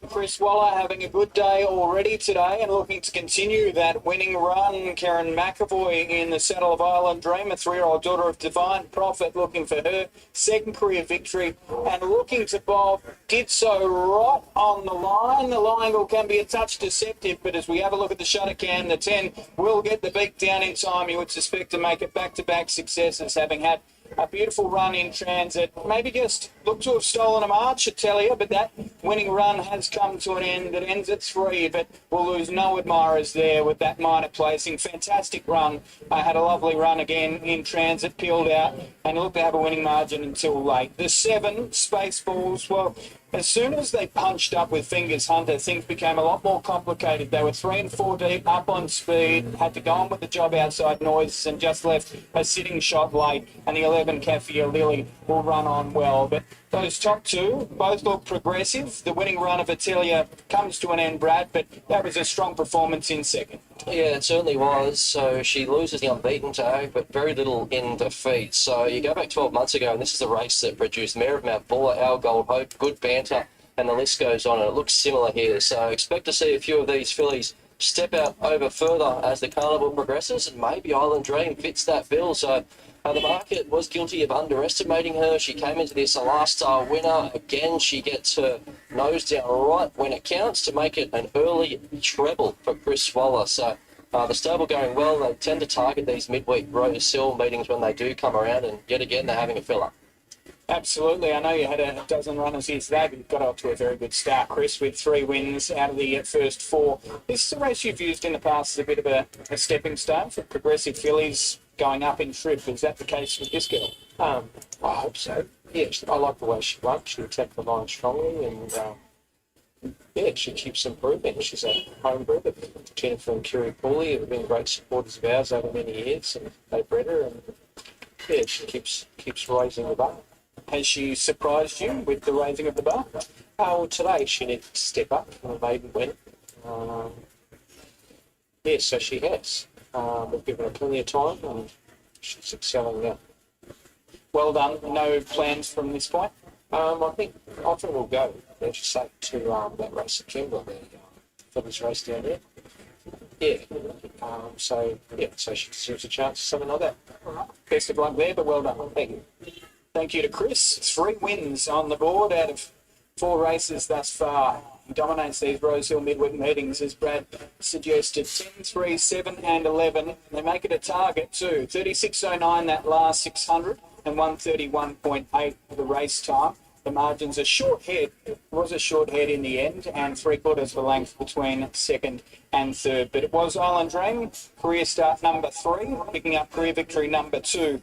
Chris Waller having a good day already today and looking to continue that winning run. Karen McAvoy in the saddle of Island Dream, a 3-year-old daughter of Divine Prophet, looking for her second career victory and looking to bob. Did so right on the line. The line angle can be a touch deceptive, but as we have a look at the shutter cam, the 10 will get the beak down in time. You would suspect to make it back-to-back successes, having had a beautiful run in transit. Maybe just looked to have stolen a march, I tell you, but that winning run has come to an end. It ends at 3, but we'll lose no admirers there with that minor placing. Fantastic run. I had a lovely run again in transit, peeled out, and looked to have a winning margin until late. The 7, Spaceballs, well, as soon as they punched up with Fingers Hunter, things became a lot more complicated. They were 3 and 4 deep, up on speed, had to go on with the job outside Noises, and just left a sitting shot late. And the 11, Keffa Lily, will run on well. But those top 2 both look progressive. The winning run of Atelier comes to an end, Brad, but that was a strong performance in second. Yeah, it certainly was. So she loses the unbeaten tag, but very little in defeat. So you go back 12 months ago, and this is a race that produced Mare of Mount Buller, Our Gold Hope, Good Banter, and the list goes on, and it looks similar here. So expect to see a few of these fillies step out over further as the carnival progresses, and maybe Island Dream fits that bill. So the market was guilty of underestimating her. She came into this a last star winner. Again, she gets her nose down right when it counts to make it an early treble for Chris Waller. So the stable going well. They tend to target these midweek Rosehill meetings when they do come around, and yet again they're having a filler. Absolutely. I know you had a dozen runners here today, but you've got off to a very good start, Chris, with 3 wins out of the first 4. This is a race you've used in the past as a bit of a stepping stone for progressive fillies going up in trip. Is that the case with this girl? I hope so. Yes, I like the way she runs. She attacked the line strongly, and she keeps improving. She's a homebred. Jennifer and Kiri Pooley have been great supporters of ours over many years, and they bred her, and she keeps raising the bar. Has she surprised you with the raising of the bar? Well, today she needed to step up from the maiden win. So she has. We've given her plenty of time, and she's excelling now. Well done. No plans from this point? I think often we'll go, as you say, to that race at Kimberley, for this race down there. So she deserves a chance or something like that. Best of luck there, but well done. Thank you. Thank you to Chris. 3 wins on the board out of 4 races thus far. He dominates these Rosehill midweek meetings, as Brad suggested. 10, 3, 7 and 11. They make it a target too. 36.09 that last 600 and 131.8 for the race time. The margin's a short head. It was a short head in the end, and 3/4 of a length between second and third. But it was Island Dream, career start number 3, picking up career victory number 2,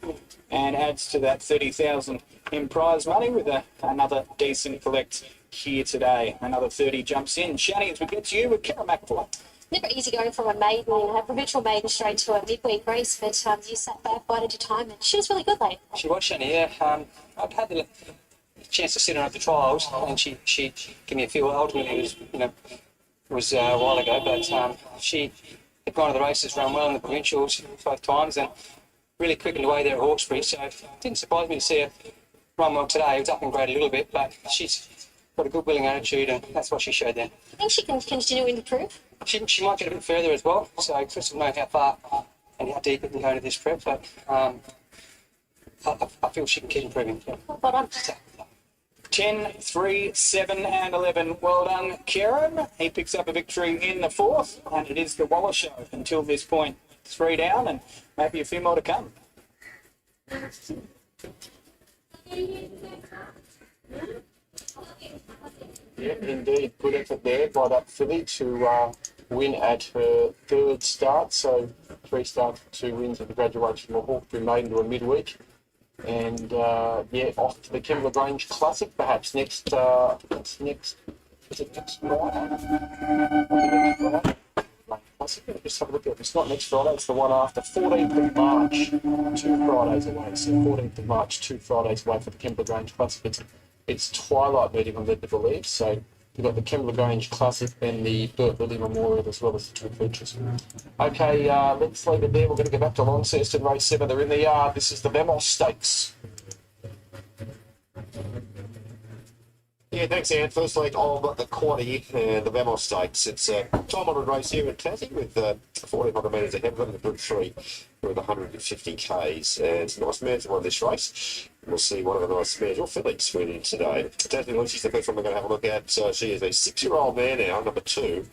and adds to that 30,000 in prize money with another decent collect here today. Another 30 jumps in. Shani, as we get to you with Karen McAvoy. never easy going from a maiden, a provincial maiden straight to a midweek race, but you sat back, bided your time, and she was really good late. She was, Shani, yeah. I'd had the chance to sit her at the trials, and she gave me a feel. Ultimately, it was a while ago, but she had gone to the races, run well in the provincials both times, and really quickened away there at Hawkesbury. So it didn't surprise me to see her run well today. It was up in grade a little bit, but she's got a good willing attitude, and that's what she showed there. I think she can continue to improve. She might get a bit further as well, so Chris will know how far and how deep it can go into this prep, but I feel she can keep improving. Yeah. Well done. 10, 3, 7 and 11. Well done, Kieran. He picks up a victory in the fourth, and it is the Waller show until this point. 3 down and maybe a few more to come. Yeah, indeed. Good effort there by that filly to win at her third start. So 3 starts, 2 wins at the graduation from a Hawkesbury maiden to a midweek. And yeah, off to the Kimberley Grange Classic perhaps next, is it next Friday? Classic. Just have a look at it. It's not next Friday, it's the one after. 14th of March, 2 Fridays away. So 14th of March, 2 Fridays away for the Kimberley Grange Classic. It's twilight meeting, I'm led to believe. So you've got the Kimberley Grange Classic and the Burt Lilly Memorial as well as the 2 features. Okay, let's leave it there. We're going to go back to Launceston Race 7. They're in the yard. This is the Vemos Stakes. Yeah, thanks, Anne. First leg of the quaddie and the Vemos Stakes. It's a time-honoured race here in Tassie with 1,400 metres ahead of them, the Group 3 with 150 Ks. And it's a nice mare to win this race. We'll see one of the nice mares or fillies win today. Tassie Lucy's the first one we're going to have a look at. She is a 6-year-old mare now, number 2.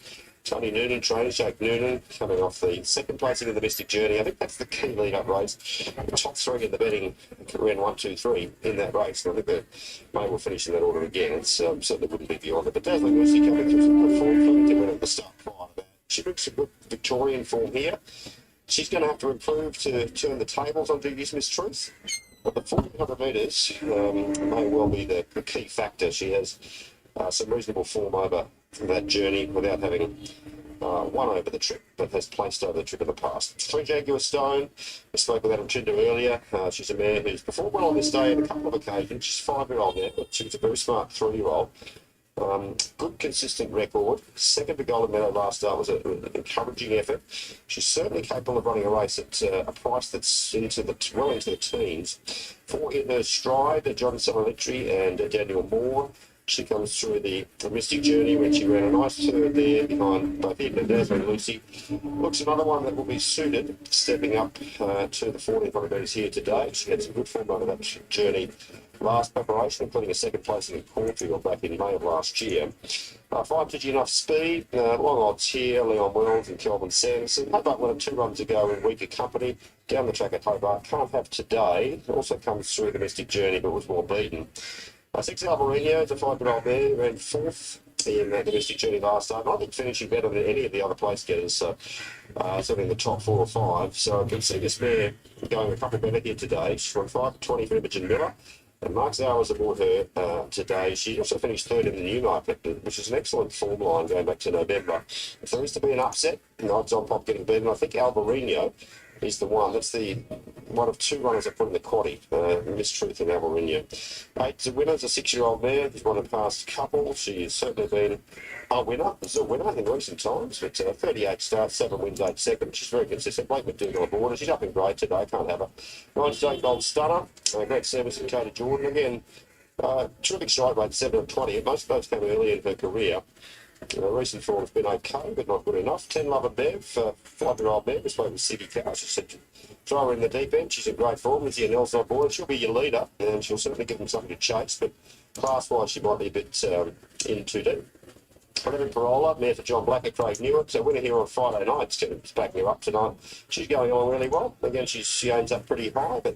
Tony Noonan, trainer Jake Noonan, coming off the second placing in the Mystic Journey. I think that's the key lead-up race. The top 3 in the betting ran 1, 2, 3 in that race. And I think the May will finish in that order again. It's certainly wouldn't be beyond it. But Dazzling Lucy coming through some good form to win at the start prior to that. She brings some good Victorian form here. She's going to have to improve to turn the tables on Do You Miss Truth. But the 1,400 metres may well be the key factor. She has some reasonable form over that journey without having won over the trip, but has placed over the trip in the past. 3 Jaguar Stone, I spoke with Adam Chinder earlier. She's a mare who's performed well on this day on a couple of occasions. She's a 5-year-old mare, but she's a very smart 3-year-old. Good consistent record. Second to Golden Meadow last start was an encouraging effort. She's certainly capable of running a race at a price that's well into the teens. 4 in her stride, John Summerlitry and Daniel Moore. She comes through the Mystic Journey when she ran a nice third there behind both Ed and Dazzling Lucy. Looks another one that will be suited, stepping up to the 1,400 metres here today. She had some good form over that journey last preparation, including a second place in Caulfield back in May of last year. 5 enough speed, long odds here, Leon Wells and Kelvin Sanderson. Hobart won 2 runs ago in weaker company. Down the track at Hobart, can't have today. Also comes through the Mystic Journey, but was more beaten. 6 Albarino, it's a 5-year-old mare, ran 4th in the Mystic Journey last time. I think finishing better than any of the other place getters, so certainly in the top 4 or 5. So I can see this mare going a couple better here today. She's run 5-20 for Imogen Miller, and Mark's hours aboard her today. She also finished 3rd in the Newmarket, which is an excellent form line going back to November. If there is to be an upset, odds on Pop getting beaten, I think Albarino is the one. That's the one of 2 runners I put in the quaddie, Miss Truth and Albarino. 8 winners, a 6-year-old mare who's won the past couple. She has certainly been a winner. She's a winner in recent times, but 38 starts, 7 wins, 8 seconds. She's very consistent. Blake McDougall on board. She's up in grade today, can't have her. 98 Gold Stunner, great service from Katie Jordan. Again, terrific strike rate, 7-20. Most of those came early in her career. Recent form has been okay, but not good enough. 10 Lover Bev, 5-year-old Bev, we spoke with Siggy Cow. She said, throw her in the deep end. She's in great form. Lizzie and Nels on board. She'll be your leader, and she'll certainly give them something to chase, but class-wise, she might be a bit in too deep. 11 Parola, mare for John Black at Craig Newark. So winner here on Friday night. It's backing her up tonight. She's going on really well. Again, she owns up pretty high, but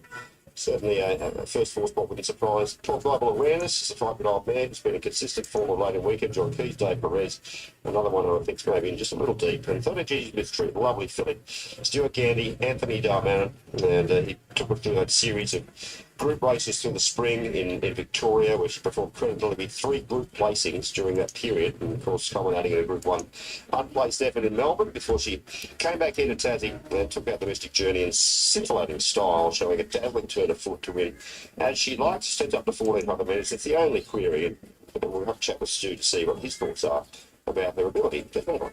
certainly a first 4 spot wouldn't surprise. 12 Global Awareness is a 5-year-old man who's been a consistent form of late in weekend. John Keys, Dave Perez, another one who I think's maybe in just a little deep. And 30 G's Miss Truth, lovely filly. Stuart Gandy, Anthony Darman, and he took her through that series of group races through the spring in Victoria, where she performed creditably 3 group placings during that period, and of course culminating in a Group 1 unplaced effort in Melbourne before she came back here to Tassie and took out the Mystic Journey in scintillating style, showing a dazzling turn of foot to win as she likes. Stepped up to 1400 metres. It's the only query, and we'll have a chat with Stu to see what his thoughts are about her ability. Definitely.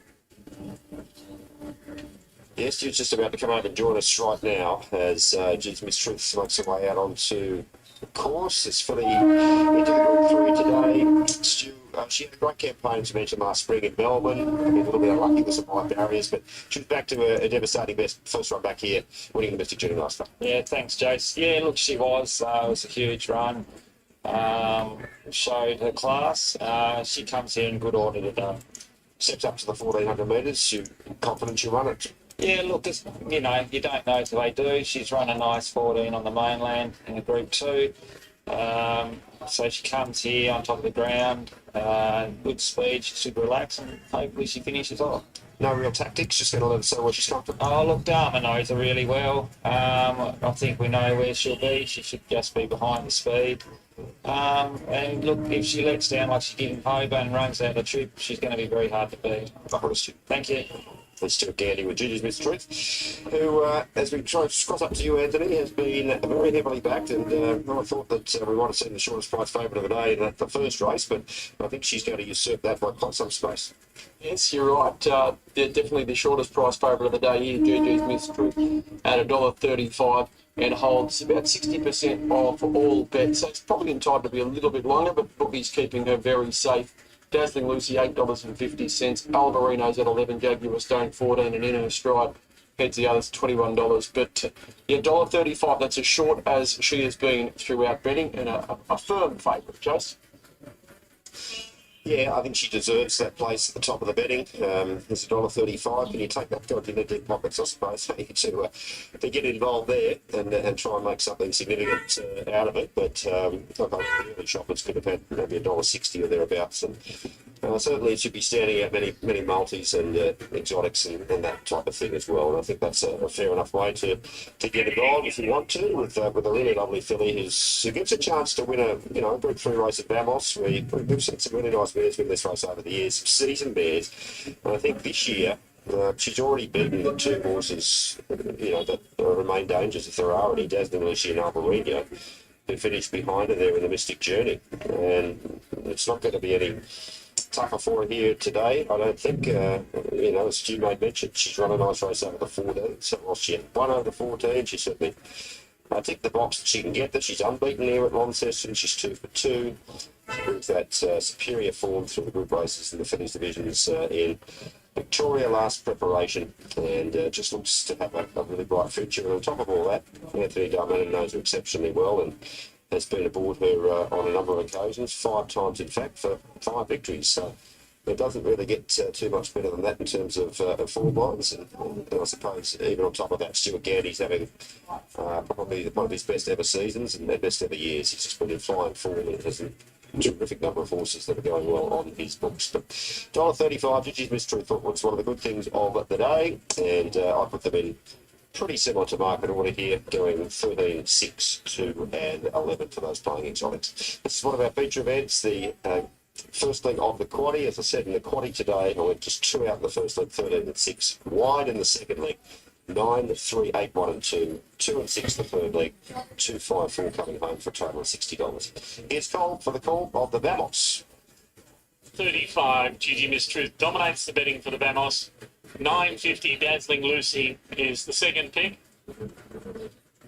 Yes, Stu's just about to come over and join us right now as G's Miss Truth makes her way out onto the course. It's fully into the Group 3 today. Stu, she had a great campaign, as you mentioned, last spring in Melbourne. A little bit unlucky with some high barriers, but she was back to a devastating best first run back here, winning the Mystic Journey last time. Yeah, thanks, Jace. Yeah, look, she was. It was a huge run. Showed her class. She comes here in good order today. Steps up to the 1400 metres. You confident she'll run it? Yeah, look, you know, you don't know till they do. She's run a nice 14 on the mainland in a Group 2. So she comes here on top of the ground, good speed, she should relax, and hopefully she finishes off. No real tactics, just going to let her say where she's comfortable. Oh, look, Dharma knows her really well. I think we know where she'll be. She should just be behind the speed. And look, if she lets down like she did in Hobart and runs out the trip, she's going to be very hard to beat. Thank you. Let's do a Gandy with Gigi's Miss Truth, who, as we try to cross up to you, Anthony, has been very heavily backed, and I thought that we might have seen the shortest price favourite of the day in the first race, but I think she's going to usurp that by quite some space. Yes, you're right. They're definitely the shortest price favourite of the day here, Gigi's Miss Truth, at $1.35, and holds about 60% off all bets. So it's probably entitled to be a little bit longer, but bookies keeping her very safe. Dazzling Lucy, $8.50. Alvarino's at 11, Jaguar Stone 14, and In Her Stride heads the others $21. But yeah, $1.35, that's as short as she has been throughout betting, and a firm favourite, Jace. Yeah, I think she deserves that place at the top of the betting. It's $1.35. Can you take that to your deep pockets, I suppose, to get involved there and try and make something significant out of it. But look, I think the shoppers could have had maybe $1.60 or thereabouts. And certainly it should be standing out many multis and exotics and that type of thing as well. And I think that's a fair enough way to get involved if you want to with a really lovely filly who gives a chance to win a Group 3 race at Vamos. We've seen some really nice bears win this race over the years, seasoned bears. And I think this year she's already beaten the 2 horses, that remain dangers if there are any, Dazzling Lucy and Albarino, who finished behind her there in the Mystic Journey. And it's not going to be any tougher for her here today, I don't think. As Stu made mention, she's run a nice race over the 14, so while she had won over the 14, she certainly ticked the box that she can get that. She's unbeaten here at Launceston, she's 2 for 2. She brings that superior form through the group races in the fillies divisions in Victoria last preparation, and just looks to have a really bright future. And on top of all that, Anthony Darmanin knows her exceptionally well and has been aboard her on a number of occasions, 5 times in fact, for 5 victories. So it doesn't really get too much better than that in terms of form lines. And I suppose even on top of that, Stuart Gandy's having probably one of his best ever seasons and their best ever years. He's just been in flying form and has a terrific number of horses that are going well on his books. But $1.35, Gigi's Miss Truth was one of the good things of the day, and I put them in pretty similar to market order here, going 13, 6, 2 and 11 for those playing exotics. This is one of our feature events, the first leg of the quaddie. As I said, in the quaddie today, I went just 2 out in the first leg, 13 and 6. Wide in the second leg, 9, 3, 8, 1 and 2. 2 and 6 the third leg, 2, 5, 4 coming home for a total of $60. Here's call for the call of the Vamos. 35, Gigi Miss Truth dominates the betting for the Vamos. 9.50, Dazzling Lucy is the second pick.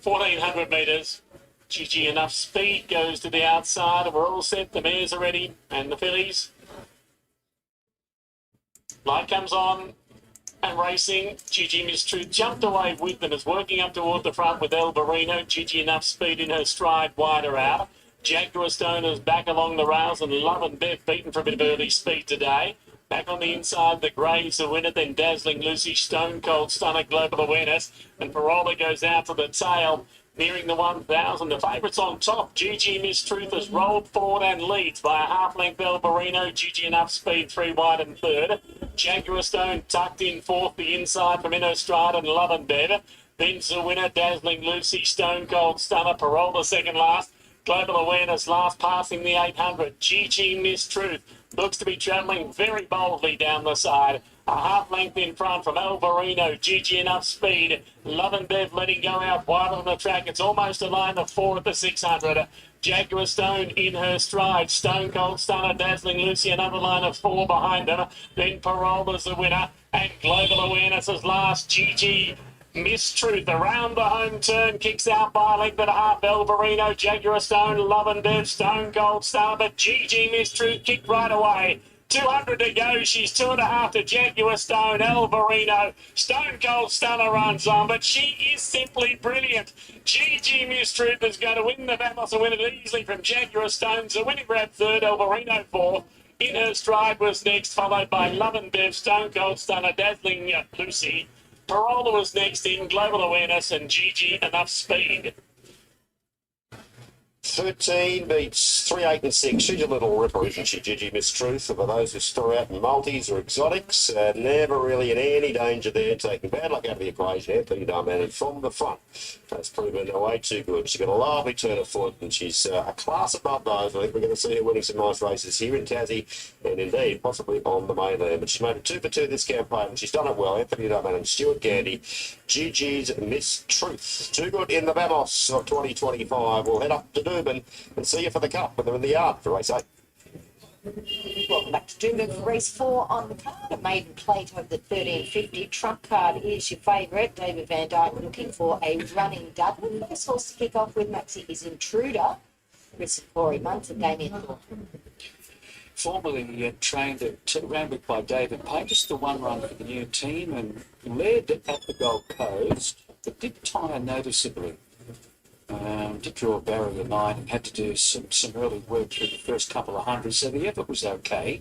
1,400 metres. Gigi, enough speed, goes to the outside, and we're all set. The mares are ready, and the fillies. Light comes on, and racing. Gigi Miss Truth jumped away with them, is working up toward the front with El Barino. Gigi, enough speed in her stride, wider out. Jaguar Stone is back along the rails, and Love and Bev beaten for a bit of early speed today. Back on the inside, the Greys the winner, then Dazzling Lucy, Stone Cold Stunner, Global Awareness, and Parola goes out to the tail, nearing the 1,000. The favourites on top. Gigi Miss Truth has rolled forward and leads by a half length. El Barino, Gigi enough speed, 3 wide and third. Jaguar Stone tucked in fourth, the inside from Inno Stride and Love and Bev. Then's the winner, Dazzling Lucy, Stone Cold Stunner, Parola second last. Global Awareness last, passing the 800. GG Miss Truth looks to be travelling very boldly down the side. A half length in front from Alvarino. GG Enough Speed. Love and Bev letting go out wide on the track. It's almost a line of 4 at the 600. Jaguar Stone in her stride. Stone Cold Stunner, Dazzling Lucy, another line of 4 behind them. Then Parola's the winner. And Global Awareness is last. GG Miss Truth around the home turn, kicks out by a length and a half. Alvarino, Jaguar Stone, Love and Bev, Stone Cold Star, but GG Miss Truth kicked right away. 200 to go. She's 2.5 to Jaguar Stone. Alvarino, Stone Cold Stunner runs on, but she is simply brilliant. GG Miss Truth is going to win the battle and win it easily from Jaguar Stone. So winning grab third, Alvarino fourth. In her stride was next, followed by Love and Bev, Stone Cold Stunner, Dazzling Lucy. Parola was next in, Global Awareness, and GG Enough Speed. 13 beats 3, 8 and 6. She's a little ripper, isn't she, Gigi Miss Truth? For those who store out in multis or exotics, never really in any danger there, taking bad luck out of the equation. Anthony Doomben from the front has proven way too good. She's got a lovely turn of foot, and she's a class above those. I think we're going to see her winning some nice races here in Tassie, and indeed possibly on the mainland. But she's made it 2 for 2 this campaign, and she's done it well. Anthony Doomben and Stuart Gandy. Gigi's Miss Truth. Too good in the Vamos of 2025. We'll head up to Doomben and see you for the Cup when they're in the yard for race 8. Welcome back to Doomben for race 4 on the card. A maiden plate over the 1350. Trump card is your favourite. David Van Dyke looking for a running double. First horse to kick off with Maxi is Intruder. Chris Corey Munson, Damien Thornton. Formerly trained at Randwick by David Payne, just the one run for the new team, and led at the Gold Coast, but did tire noticeably. Did draw a barrier 9 and had to do some early work through the first couple of hundreds, so the effort was okay.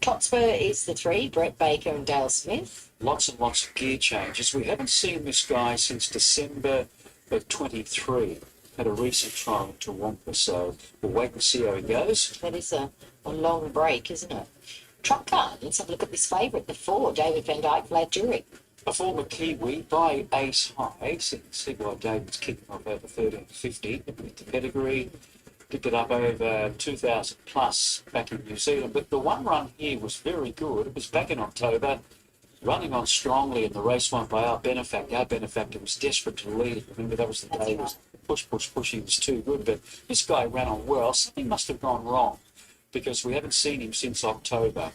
Hotspur is the 3, Brett Baker and Dale Smith. Lots and lots of gear changes. We haven't seen this guy since December of 23. Had a recent trial in Toowoomba, so we'll wait and see how he goes. That is a long break, isn't it? Trump card, let's have a look at this favourite, the 4, David Van Dyke, Vlad Jurek. A former Kiwi by Ace High. See why David's kicking off over 1350 with the pedigree. Picked it up over 2,000 plus back in New Zealand. But the one run here was very good. It was back in October, running on strongly in the race won by our benefactor. Our benefactor was desperate to lead. Remember, that was the day he was push. He was too good. But this guy ran on well. Something must have gone wrong because we haven't seen him since October.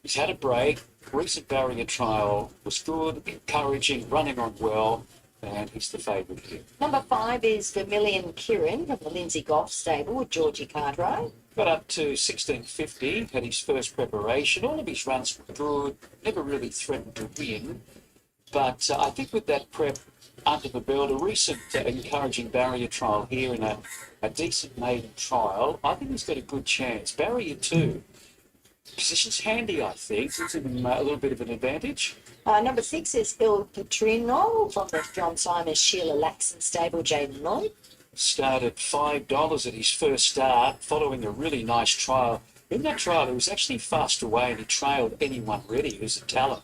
He's had a break. Recent barrier trial was good, encouraging, running on well, and he's the favourite here. Number 5 is Vermilion Kieran from the Lindsay Golf Stable with Georgie Cartwright. Got up to 1650, had his first preparation. All of his runs were good, never really threatened to win. But I think with that prep under the belt, a recent encouraging barrier trial here and a decent maiden trial, I think he's got a good chance. Barrier 2. Position's handy, I think. Gives him a little bit of an advantage. Number 6 is Il Patrino from the John Simon Sheila Laxon Stable, Jaden Lloyd. Started $5 at his first start, following a really nice trial. In that trial, he was actually fast away and he trailed anyone ready. He was a talent.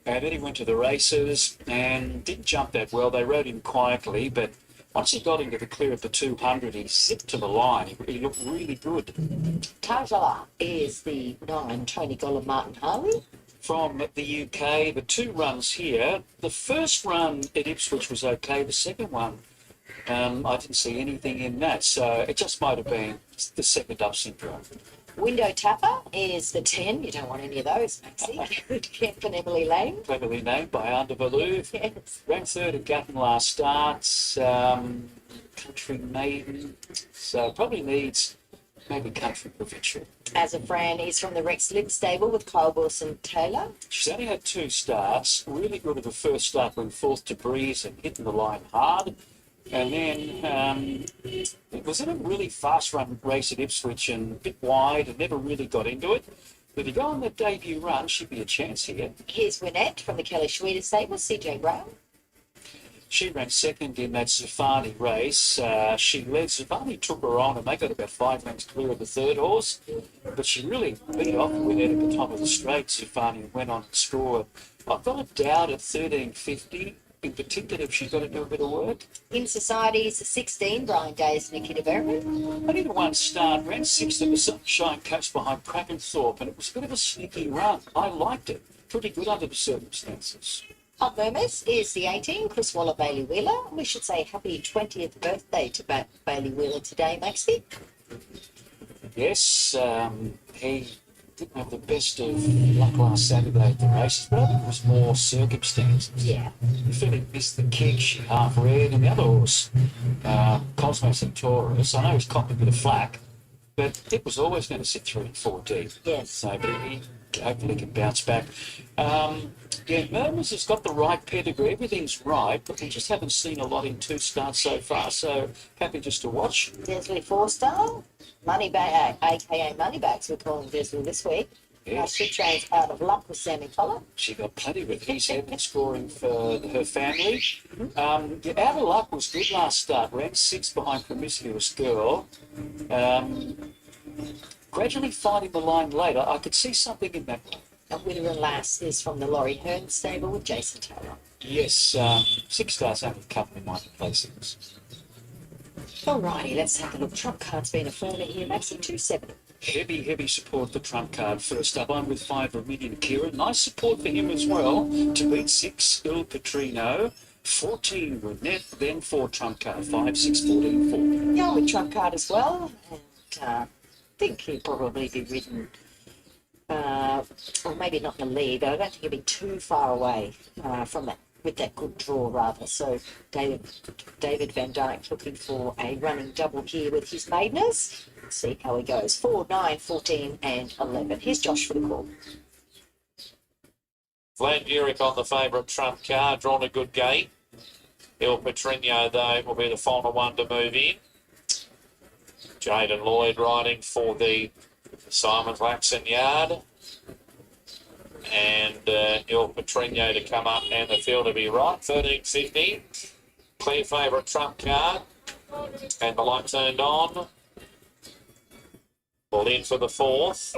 And then he went to the races and didn't jump that well. They rode him quietly, but once he got into the clear of the 200, he zipped to the line. He looked really good. Tartala is the 9, Tony Goller, Martin Harley. From the UK, the 2 runs here. The first run at Ipswich was okay. The second one, I didn't see anything in that. So it just might have been the second up syndrome. Window Tapper is the 10. You don't want any of those, Maxie. Kemp and Emily Lane. Cleverly named by Undervaloo. Yes. Ran third at Gatton last starts. Country maiden. So probably needs maybe country provincial. As a Fran is from the Rex Lib Stable with Kyle Wilson Taylor. She's only had 2 starts. Really good at the first start, went 4th to Breeze and hitting the line hard. And then it was in a really fast run race at Ipswich and a bit wide and never really got into it. But if you go on that debut run, she'd be a chance here. Here's Winnette from the Kelly Schweida Stable, CJ Brown. She ran second in that Zafani race. She led. Zafani took her on and they got about 5 lengths clear of the third horse. But she really beat off Winnette at the top of the straight. Zafani went on and scored. I've got a doubt at 1350. in particular if she's got to do a bit of work? In Society is the 16, Brian Days, Nikita Berriman. I did one start, ran 6th at the Sunshine Coast behind Krakenthorpe, and it was a bit of a sneaky run. I liked it. Pretty good under the circumstances. Up Murmurs is the 18, Chris Waller Bailey Wheeler. We should say happy 20th birthday to Bailey Wheeler today, Maxie. Yes, he didn't have the best of luck last Saturday at the races, but I think it was more circumstances. Yeah. He fairly missed the kick, she half red, and the other horse, Cosmo Centaurus, I know he's copped a bit of flack, but it was always going to sit 3 and 4 deep. Yes. So but he hopefully can bounce back. Yeah, Murmurs has got the right pedigree, everything's right, but we just haven't seen a lot in 2 starts so far, so happy just to watch. Desley 4-star, Moneybag, aka Moneybags, we're calling Desley this week. Yes. She trains out of luck with Sammy Collar. She got plenty with his heaven scoring for her family. Yeah, out of luck was good last start, ran 6th behind Promiscuous Girl. Gradually finding the line later, I could see something in that one. And Winner and Lass is from the Laurie Hearn stable with Jason Taylor. Yes, 6 stars out of a couple of my placings. Alrighty, let's have a look. Trump card's been affirmed here, Maxie 270. Heavy support for Trump card. First up, I'm with 5 Vermilion Kieran. Nice support for him as well to beat 6 Il Petrino, 14 Renette, then 4 Trump card, 5, 6, 14, 4. Yeah, with Trump card as well. And I think he'll probably be ridden, or maybe not in the lead, but I don't think he'll be too far away from that, with that good draw rather. So David Van Dyke looking for a running double here with his maideners. Let's see how he goes. 4, 9, 14 and 11. Here's Josh for the call. Vlad Jurek on the favourite Trump card, drawn a good gate. Il Petrino, though, will be the final one to move in. Jaden Lloyd riding for the Simon Laxon yard. And Il Petrino to come up and the field to be right. 13.50. Clear favourite Trump card. And the light turned on. Pulled in for the 4th.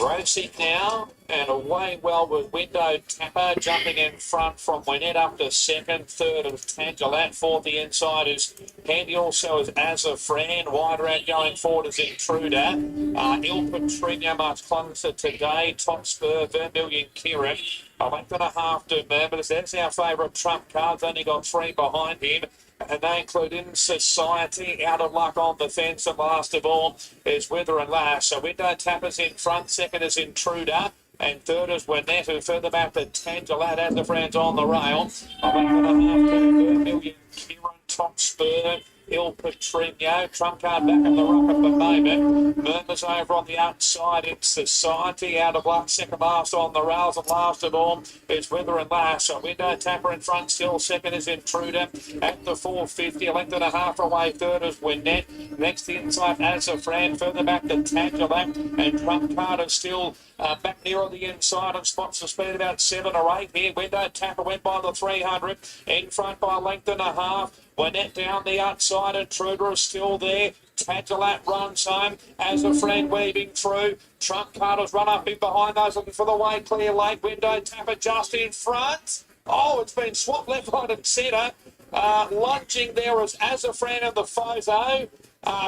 Rosie now, and away well with Window Tapper, jumping in front from Winnett up to 2nd, 3rd of Tangelat, 4th the inside is Handy, also is Azafran, wider out going forward is Intruder, Il Petrino much closer today, Top Spur, Vermilion Kieran, a length and a half to Murmurs, that's our favourite Trump cards, only got 3 behind him. And they include In Society, Out of Luck on the fence, and last of all is Wither and Lass. So Window Tappers in front, 2nd is Intruder, and 3rd is Winnett, who further back to Tangelat as the friends on the rail. A length and a half to Vermilion Kieran, Top Spur, Il Petrino, Trump card back in the rock at the moment. Murmurs over on the outside in Society, Out of Luck, 2nd last on the rails, and last of all is Wither and Lass. So Window Tapper in front still, 2nd is Intruder at the 4.50, a length and a half away, 3rd is Winnett. Next the inside Azafran, further back to Tangelat, and Trump card is still back nearer the inside and spots the speed about 7 or 8 here. Window Tapper went by the 300, in front by a length and a half. Winnett down the outside, Intruder is still there. Tangelat runs home as a friend weaving through. Trump Carter's run up in behind those looking for the way clear late. Window Tapper just in front. Oh, it's been swapped left, right and centre. Lunging there is Azafran and the photo.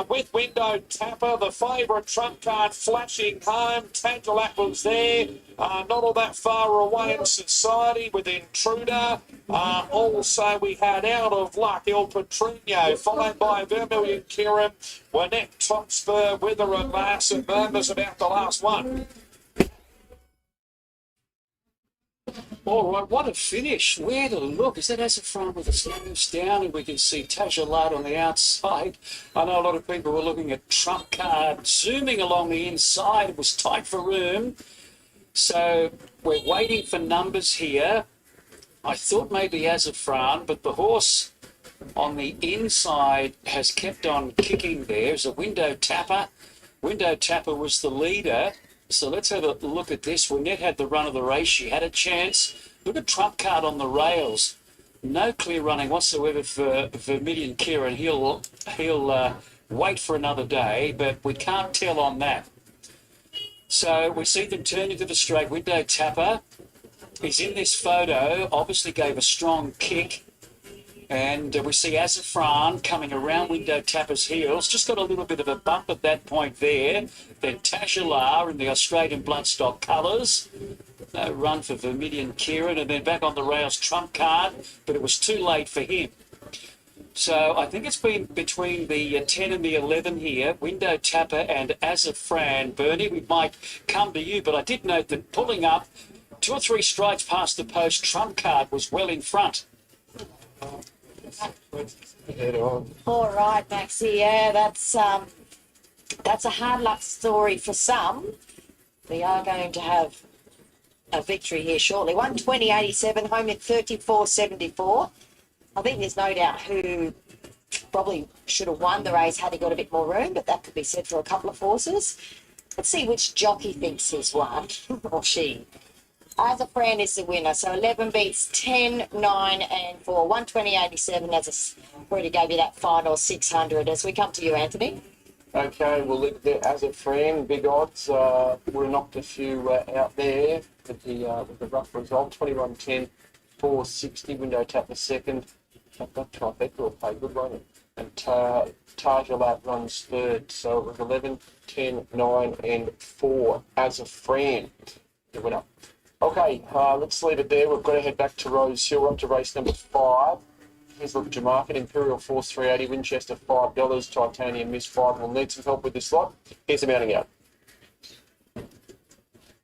With Window Tapper, the favourite Trump card flashing home. Tangelat was there, not all that far away in Society with Intruder. Also, we had Out of Luck, Il Petrino, followed by Vermilion Kieran, Winnett, Top Spur, Wither and Lass, and Murmurs about the last one. All right, what a finish. Where to look? Is that Azafran with the slams down and we can see Tajalat on the outside? I know a lot of people were looking at Trump card zooming along the inside. It was tight for room. So we're waiting for numbers here. I thought maybe Azafran, but the horse on the inside has kept on kicking there. There's a Window Tapper. Window Tapper was the leader. So let's have a look at this. Winnett had the run of the race. She had a chance. Look at Trump card on the rails. No clear running whatsoever for Vermilion Kieran. He'll wait for another day, but we can't tell on that. So we see them turn into the straight. Window Tapper He's in this photo, obviously gave a strong kick. And we see Azafran coming around Window Tapper's heels. Just got a little bit of a bump at that point there. Then Tajalar in the Australian bloodstock colours. No run for Vermilion Kieran. And then back on the rails, Trump Card. But it was too late for him. So I think it's been between the 10 and the 11 here. Window Tapper and Azafran. Bernie, we might come to you. But I did note that pulling up 2 or 3 strides past the post, Trump Card was well in front. All right, Maxie. Yeah, that's a hard luck story for some. We are going to have a victory here shortly. 120.87, home in 34.74. I think there's no doubt who probably should have won the race had he got a bit more room, but that could be said for a couple of horses. Let's see which jockey thinks he's won, or she. Azafran is the winner. So 11 beats 10, 9 and 4. 120.87 as I already gave you that final 600. As we come to you, Anthony. Okay, we'll leave it there. Azafran, big odds. We knocked a few out there with the rough result. 21.10, 4.60. Window Tapper second. That trifecta will play good running. And Tajalat runs third. So it was 11, 10, 9 and 4. Azafran, the winner. Okay, let's leave it there. We've got to head back to Rosehill. We're up to race number 5. Here's a look at your market. Imperial Force 380, Winchester $5, Titanium Miss 5. We'll need some help with this lot. Here's the mounting out.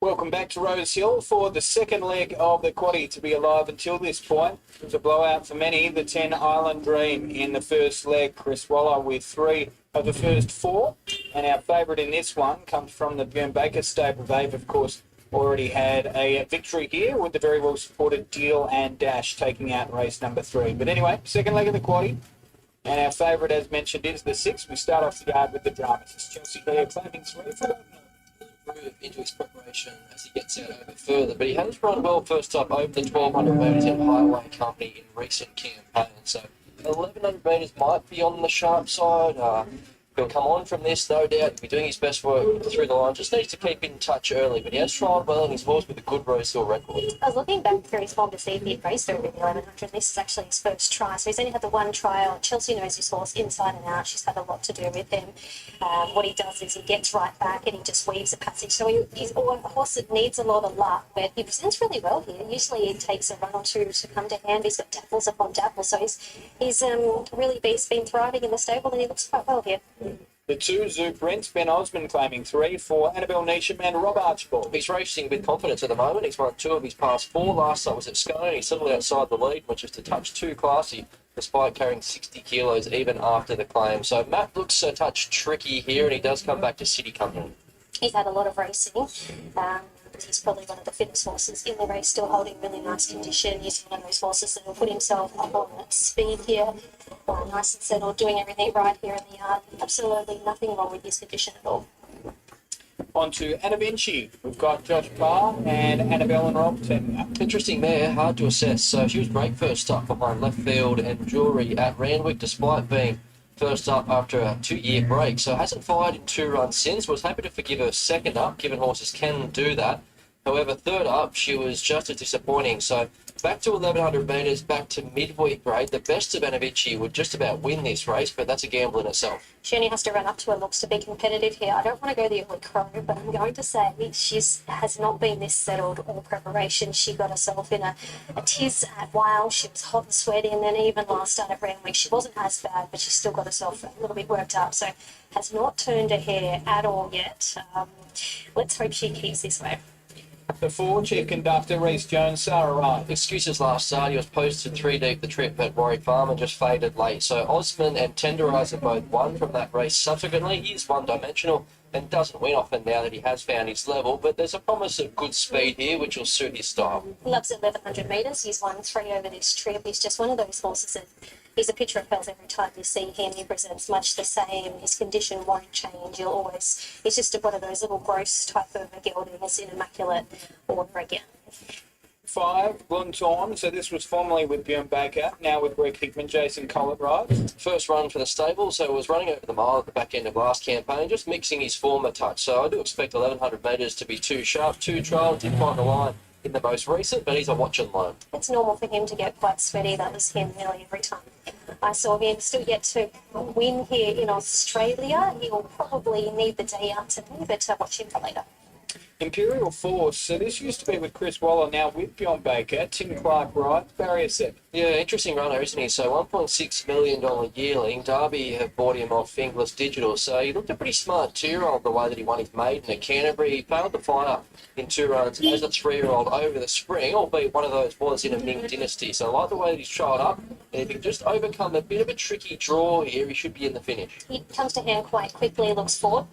Welcome back to Rosehill for the second leg of the quaddie to be alive until this point. It was a blowout for many. The 10 Island Dream in the first leg. Chris Waller with 3 of the first 4. And our favourite in this one comes from the Bjorn Baker stable. They've, of course, already had a victory here with the very well supported Deal and Dash taking out race number 3. But anyway, second leg of the quaddie. And our favourite, as mentioned, is the 6. We start off the yard with the dramas. Chelsea Bear claiming 3 for into his preparation as he gets out a bit further, but he has run well first up over the 1200 metres in Highway Company in recent campaigns, so 1100 metres might be on the sharp side. He'll come on from this, no doubt. He'll be doing his best work through the line. Just needs to keep in touch early, but he has trialled well and he's horse with a good Rosehill record. I was looking back through his form to see if he had raced over in the 1100. This is actually his first try, so he's only had the one trial. Chelsea knows his horse inside and out. She's had a lot to do with him. What he does is he gets right back and he just weaves a passage. So he's a horse that needs a lot of luck, but he presents really well here. Usually it takes a run or two to come to hand. He's got dapples upon dapples, so he's really been thriving in the stable and he looks quite well here. the 2 Zoo Prince, Ben Osmond claiming 3 for Annabelle Neesham and Rob Archibald. He's racing with confidence at the moment. He's won 2 of his past 4. Last time was at Scone. He's settled outside the lead, which is to touch too classy, despite carrying 60 kilos even after the claim. So Matt looks a touch tricky here, and he does come back to City Company. He's had a lot of racing. He's probably one of the fittest horses in the race, still holding really nice condition. He's one of those horses that will put himself up on speed here, nice and settled, doing everything right here in the yard. Absolutely nothing wrong with his condition at all. On to Anna Vinci. We've got Josh Parr and Annabelle and Rob taking up. Interesting mare, hard to assess. So she was great first up behind Left Field and Jewelry at Randwick, despite being first up after a 2-year break. So hasn't fired in 2 runs since. Was happy to forgive her second up, given horses can do that. However, third up, she was just as disappointing. So back to 1100 metres, back to midweek grade. The best of Anavici would just about win this race, but that's a gamble in itself. She only has to run up to her looks to be competitive here. I don't want to go the early crow, but I'm going to say she has not been this settled all preparation. She got herself in a tiz at Weil. She was hot and sweaty, and then even last start at Randwick, she wasn't as bad, but she still got herself a little bit worked up. So has not turned her hair at all yet. Let's hope she keeps this way. The 4 Chief Conductor, Reece Jones, Sarah Wright. Excuses last start. He was posted 3 deep the trip at Warwick Farm and just faded late. So Osman and Tenderizer both won from that race subsequently. He's one-dimensional and doesn't win often now that he has found his level, but there's a promise of good speed here which will suit his style. He loves 1100 metres. He's won 3 over this trip. He's just one of those horses that he's a picture of health every time you see him. He presents much the same. His condition won't change. He's just one of those little gross type of geldings in immaculate order again. 5, Bluntorn. So this was formerly with Bjorn Baker, now with Greg Hickman, Jason Collett rides. First run for the stable, so was running over the mile at the back end of last campaign, just mixing his form a touch. So I do expect 1100 metres to be too sharp. 2 trials, did find the line in the most recent, but he's a watch and learn. It's normal for him to get quite sweaty. That was him nearly every time I saw him. Still yet to win here in Australia. He'll probably need the day out today, but watch him for later. Imperial Force. So this used to be with Chris Waller, now with Bjorn Baker. Tim Clark rides, barrier set. Yeah, interesting runner, isn't he? So $1.6 million yearling. Derby have bought him off Finglas Digital. So he looked a pretty smart 2-year-old the way that he won his maiden at Canterbury. He failed the fire in 2 runs as a 3-year-old over the spring, albeit one of those was in a Ming dynasty. So I like the way that he's trialled up. And if he can just overcome a bit of a tricky draw here, he should be in the finish. He comes to hand quite quickly, looks forward.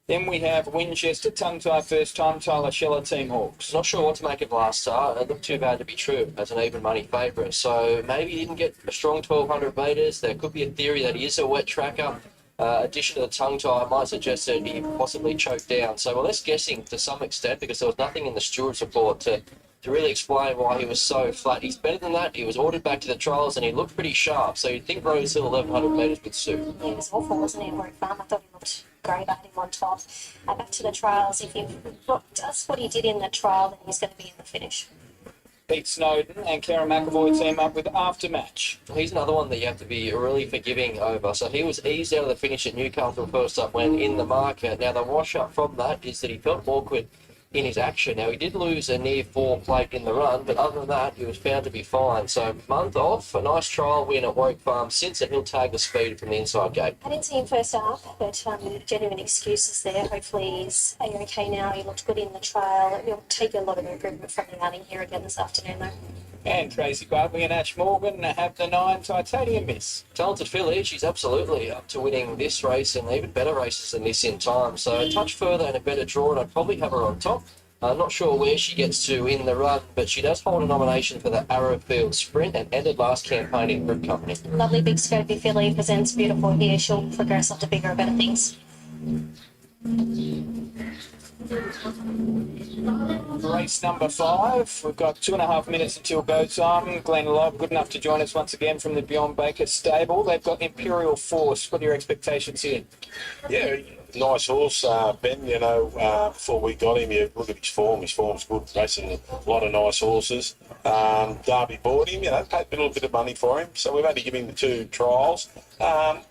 Then we have Winchester, tongue-tie first time, Tyler Scheller, Team Hawks. Not sure what to make of last start. It looked too bad to be true as an even money favourite. So maybe he didn't get a strong 1,200 metres. There could be a theory that he is a wet tracker. Addition to the tongue tie might suggest that he possibly choked down. So we're less guessing to some extent because there was nothing in the steward's report to really explain why he was so flat. He's better than that. He was ordered back to the trials and he looked pretty sharp. So you'd think Rosehill 1,100 metres would suit. He was awful, wasn't he, at Warwick Farm? I thought he looked great. I had him on top. Back to the trials. If he does what he did in the trial, then he's going to be in the finish. Pete Snowden and Karen McAvoy team up with Aftermatch. He's another one that you have to be really forgiving over. So he was eased out of the finish at Newcastle first up when in the market. Now the wash up from that is that he felt awkward in his action. Now he did lose a near 4 plate in the run, but other than that he was found to be fine. So month off, a nice trial win at Warwick Farm since, and he'll tag the speed from the inside gate. I didn't see him first up, but genuine excuses there. Hopefully he's okay now. He looked good in the trial. He'll take a lot of improvement from the outing here again this afternoon though. And Tracy Bartley and Ash Morgan have the 9 Titanium Miss. Talented filly, she's absolutely up to winning this race and even better races than this in time. So a touch further and a better draw, and I'd probably have her on top. Not sure where she gets to in the run, but she does hold a nomination for the Arrowfield Sprint and ended last campaign in Group Company. Lovely big scopy filly, presents beautiful here. She'll progress on to bigger and better things. Race number 5. We've got 2.5 minutes until go time. Glenn Lobb, good enough to join us once again from the Beyond Baker stable. They've got Imperial Force. What are your expectations here? Yeah, nice horse, Ben. You know, before we got him, you look at his form. His form's good, racing a lot of nice horses. Derby bought him, you know, paid a little bit of money for him. So we've only given him the 2 trials.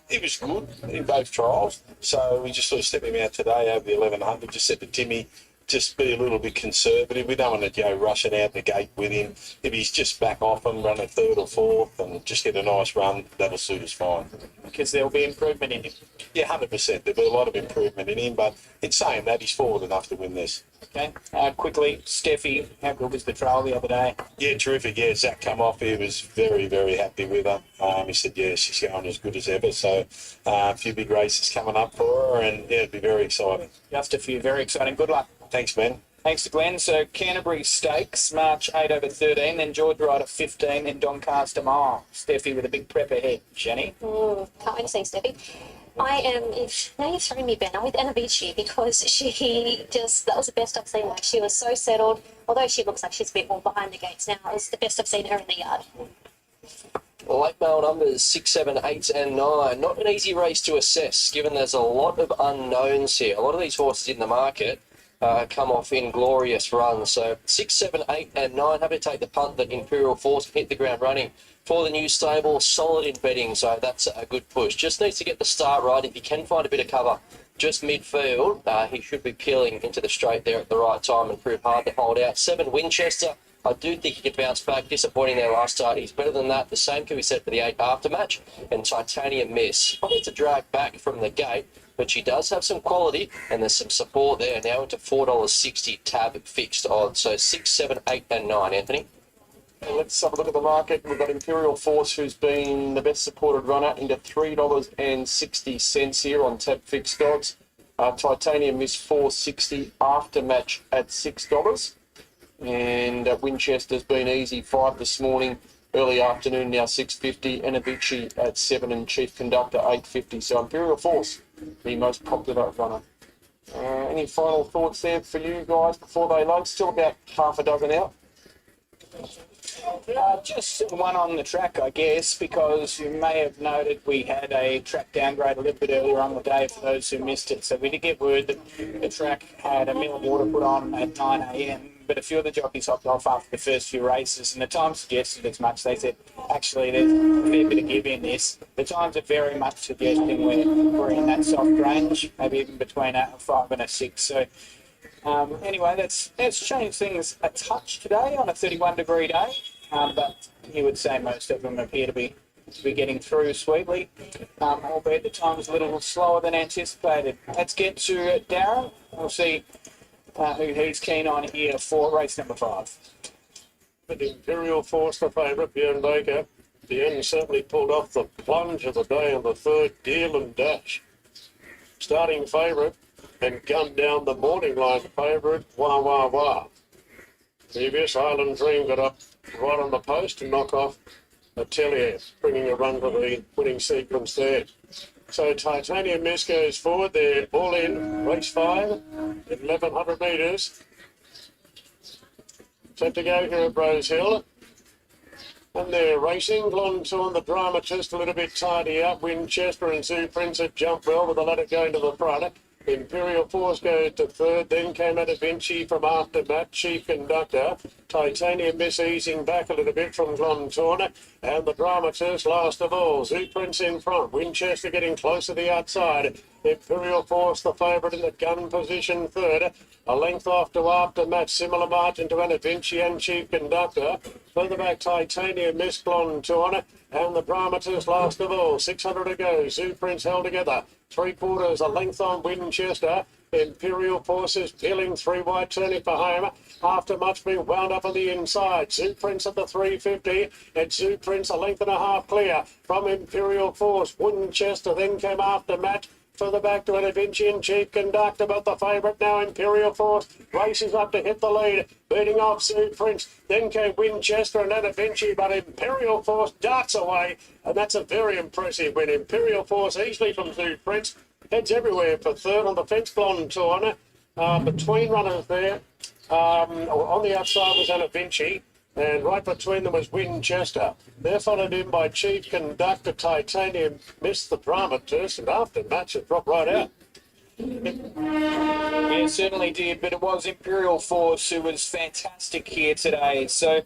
He was good in both trials. So we just sort of stepped him out today over the 1100. Just said to Timmy, just be a little bit conservative. We don't want to go rushing out the gate with him. If he's just back off him, run a 3rd or 4th and just get a nice run, that'll suit us fine. Because there'll be improvement in him. Yeah, 100%. There'll be a lot of improvement in him, but in saying that, he's forward enough to win this. Okay. Quickly, Steffi, how good was the trial the other day? Yeah, terrific. Yeah, Zach come off. He was very, very happy with her. He said, yeah, she's going as good as ever. So a few big races coming up for her, and yeah, it'll be very exciting. Just a few. Very exciting. Good luck. Thanks, Ben. Thanks to Glenn. So Canterbury Stakes, March 8 over 13, then George Rider 15, then Doncaster Mile. Steffi with a big prep ahead. Jenny? Can't wait to see Steffi. I am, now you've thrown me, Ben, I'm with Anavici because that was the best I've seen her. She was so settled, although she looks like she's a bit more behind the gates now. It was the best I've seen her in the yard. Late mail numbers 6, 7, 8 and 9. Not an easy race to assess, given there's a lot of unknowns here. A lot of these horses in the market come off in glorious runs. So 6, 7, 8 and 9. Happy to take the punt that Imperial Force can hit the ground running for the new stable. Solid in betting, so that's a good push. Just needs to get the start right. If he can find a bit of cover just midfield, he should be peeling into the straight there at the right time and prove hard to hold out. 7 Winchester. I do think he can bounce back. Disappointing there last start. He's better than that. The same can be said for the 8 Aftermatch. And Titanium Miss. Probably to drag back from the gate, but she does have some quality and there's some support there. Now into $4.60 tab fixed odds. So 6, 7, 8 and 9, Anthony. Let's have a look at the market. We've got Imperial Force, who's been the best supported runner, into $3.60 here on tab fixed odds. Titanium Miss $4.60, Aftermatch at $6. And Winchester's been easy, 5 this morning, early afternoon now $6.50, and Avicii at 7 and Chief Conductor $8.50. So Imperial Force, the most popular runner. Any final thoughts there for you guys before they load? Still about half a dozen out. Just one on the track, I guess, because you may have noted we had a track downgrade a little bit earlier on the day for those who missed it. So we did get word that the track had a mill of water put on at 9 a.m. but a few of the jockeys hopped off after the first few races, and the time suggested as much. They said, actually, there's a fair bit of give in this. The times are very much suggesting we're in that soft range, maybe even between a 5 and a 6. So anyway, that's changed things a touch today on a 31-degree day, but you would say most of them appear to be getting through sweetly, albeit the time's a little slower than anticipated. Let's get to Darren. We'll see who he's keen on here for race number 5. But Imperial Force, the favourite, Bjorn Baker. The end certainly pulled off the plunge of the day on the third Deal and Dash. Starting favourite and gunned down the morning line favourite, Wah Wah Wah. Previous Island Dream got up right on the post to knock off Atelier, bringing a run to the winning sequence there. So Titanium Miss goes forward. They're all in race 5 at 1,100 metres. Set to go here at Rosehill. And they're racing. Glontorn, the dramatist, a little bit tidy up. Winchester and Zoo Prince have jumped well with the ladder going to the front. Imperial Force goes to third, then came Da Vinci from after Matt, chief conductor. Titanium Miss easing back a little bit from Glontorn, and the dramatist last of all. Zoo Prince in front, Winchester getting close to the outside. Imperial Force, the favourite in the gun position third. A length off to after Matt, similar margin to Da Vinci and chief conductor. Further back, Titanium Miss, Glontorn, and the dramatist last of all. 600 to go. Zoo Prince held together. 3/4, a length on Winchester. Imperial Forces peeling 3 wide, turning for home. After much being wound up on the inside. Zoo Prince at the 350. And Zoo Prince a length and a half clear from Imperial Force. Winchester then came after Matt. Further back to Da Vinci and chief conductor, but the favourite now, Imperial Force, races up to hit the lead, beating off Zoo Prince. Then came Winchester and Da Vinci, but Imperial Force darts away, and that's a very impressive win. Imperial Force easily from Zoo Prince, heads everywhere for third on the fence, Glontorn. Between runners there, on the outside was Da Vinci, and right between them was Winchester. They're followed in by chief conductor Titanium Miss, the dramatist, and after match it dropped right out. Yeah, certainly did, but it was Imperial Force who was fantastic here today. So,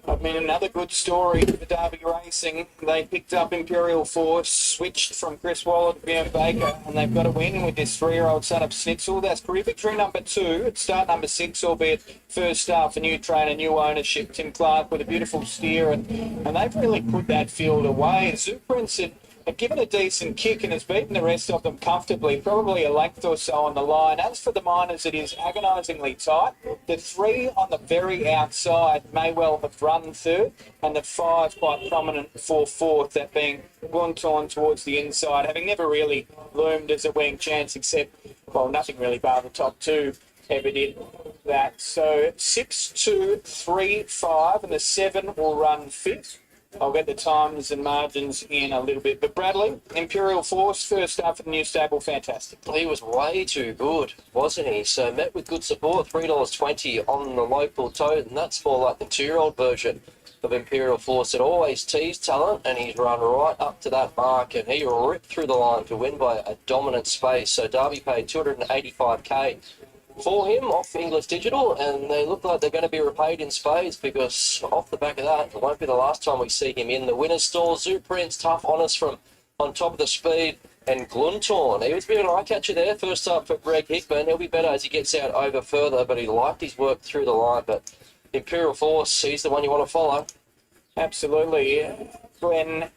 I mean, another good story for Derby Racing. They picked up Imperial Force, switched from Chris Waller to Bjorn Baker, and they've got a win with this 3-year-old son of Snitzel. That's career victory number 2. It's start number 6, albeit first start for new trainer, new ownership. Tim Clark with a beautiful steer, and they've really put that field away. Zoo Prince had given a decent kick and has beaten the rest of them comfortably, probably a length or so on the line. As for the minors, it is agonisingly tight. The 3 on the very outside may well have run third, and the 5 quite prominent for fourth, that being Glontorn towards the inside, having never really loomed as a winning chance, except, well, nothing really bar the top 2 ever did that. So 6, 2, 3, 5, and the 7 will run 5th. I'll get the times and margins in a little bit. But Bradley, Imperial Force, first up for the new stable, fantastic. He was way too good, wasn't he? So met with good support, $3.20 on the local tote, and that's more like the 2-year-old version of Imperial Force. It always teased talent, and he's run right up to that mark, and he ripped through the line to win by a dominant space. So Derby paid $285K for him off English Digital, and they look like they're going to be repaid in spades, because off the back of that, it won't be the last time we see him in the winner's stall. Zoo Prince, tough, honest from on top of the speed, and Glontorn. He was a bit of an eye-catcher there, first up for Greg Hickman. He'll be better as he gets out over further, but he liked his work through the line. But Imperial Force, he's the one you want to follow. Absolutely. When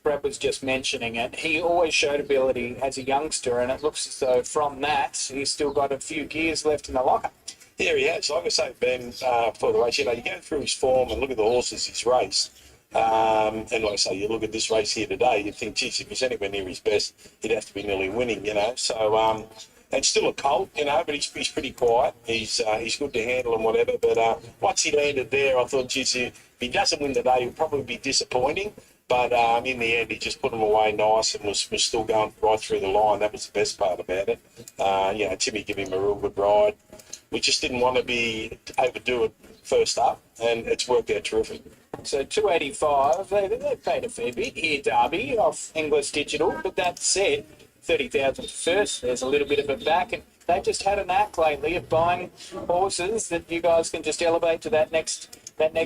Brad was just mentioning it, he always showed ability as a youngster, and it looks as though from that he's still got a few gears left in the locker. Yeah, he has. Like I say, Ben, for the race, you go through his form and look at the horses he's raced. And like I say, you look at this race here today, you think, geez, if he's anywhere near his best, he'd have to be nearly winning, So, and still a colt, but he's pretty quiet. He's good to handle and whatever. But once he landed there, I thought, geez, if he doesn't win today, he'll probably be disappointing. But in the end, he just put him away nice and was still going right through the line. That was the best part about it. Timmy gave him a real good ride. We just didn't want to overdo it first up, and it's worked out terrific. So 285, they paid a fair bit here, Derby, off English Digital. But that said, 30,000 first, there's a little bit of a back. And they just had a knack lately of buying horses that you guys can just elevate to that next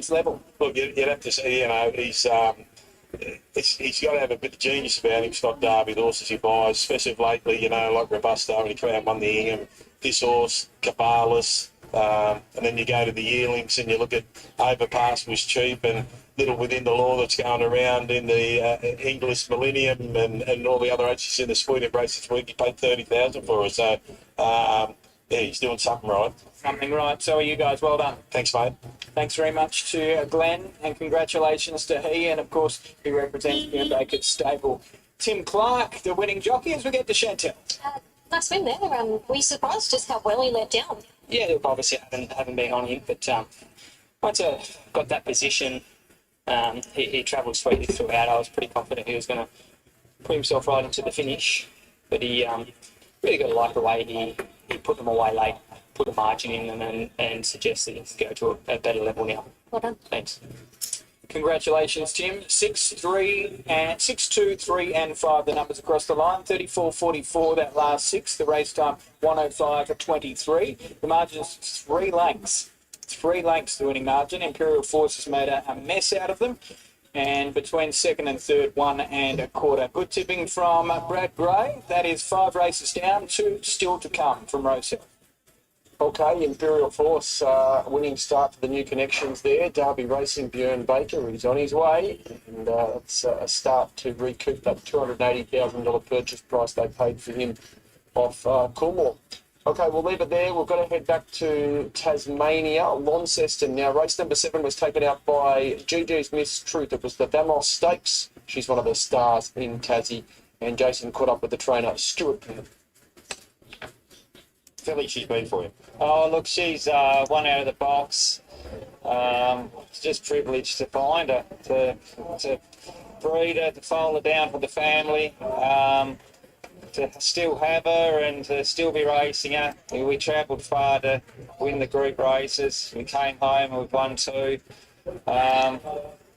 level. Look, you'd have to say, he's got to have a bit of genius about him, Scott Derby, the horses he buys, especially lately, like Robusto, when he came out and won the Ingham, this horse, Cabalas, and then you go to the yearlings and you look at Overpass was cheap and Little Within the Law that's going around in the English Millennium and all the other races in the Sweden race this week. He paid $30,000 for us, so yeah, he's doing something right. Something right. So are you guys. Well done. Thanks, mate. Thanks very much to Glenn, and congratulations to he, and of course he represents the Baker's stable. Tim Clark, the winning jockey, as we get to Chantel. Nice win there. Were you surprised just how well he let down? Yeah, look, obviously haven't been on him, but once I got that position, he travelled sweetly throughout. I was pretty confident he was going to put himself right into the finish, but he really got to like the way he put them away late, put a margin in them, and suggested he could go to a better level now. Well done. Thanks. Congratulations, Tim. 6, 2, 3 and 5, the numbers across the line. 34.44 that last 6. The race time 105.23. The margin is 3 lengths. 3 lengths the winning margin. Imperial Force has made a mess out of them. And between second and third, 1 1/4. Good tipping from Brad Gray. That is 5 races down, 2 still to come from Rosehill. Okay, Imperial Force, winning start for the new connections there. Derby Racing, Björn Baker is on his way, and it's a start to recoup that $280,000 purchase price they paid for him off Coolmore. Okay, we'll leave it there. We've got to head back to Tasmania, Launceston. Now, race number 7 was taken out by GG's Miss Truth. It was the Vamos Stakes. She's one of the stars in Tassie, and Jason caught up with the trainer, Stuart Penn. Filly she's been for you. Oh, look, she's one out of the box. Just privileged to find her, to breed her, to foal her down for the family, to still have her and to still be racing her. We travelled far to win the group races. We came home and we've won 2.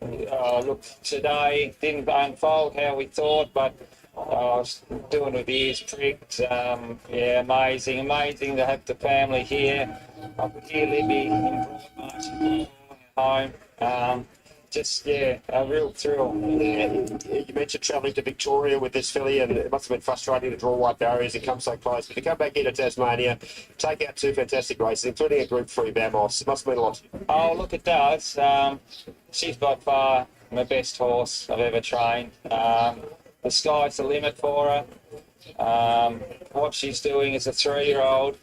Look, today didn't unfold how we thought, but I was doing with the ears pricked. Yeah, amazing to have the family here. I could hear Libby in Broadmarsh home. Just, yeah, a real thrill. Yeah, you mentioned travelling to Victoria with this filly, and it must have been frustrating to draw white barriers and come so close. But to come back here to Tasmania, take out 2 fantastic races, including a Group 3 Vamos, it must have been a lot to you. Oh, look, it does. She's by far my best horse I've ever trained. The sky's the limit for her. What she's doing as a 3-year-old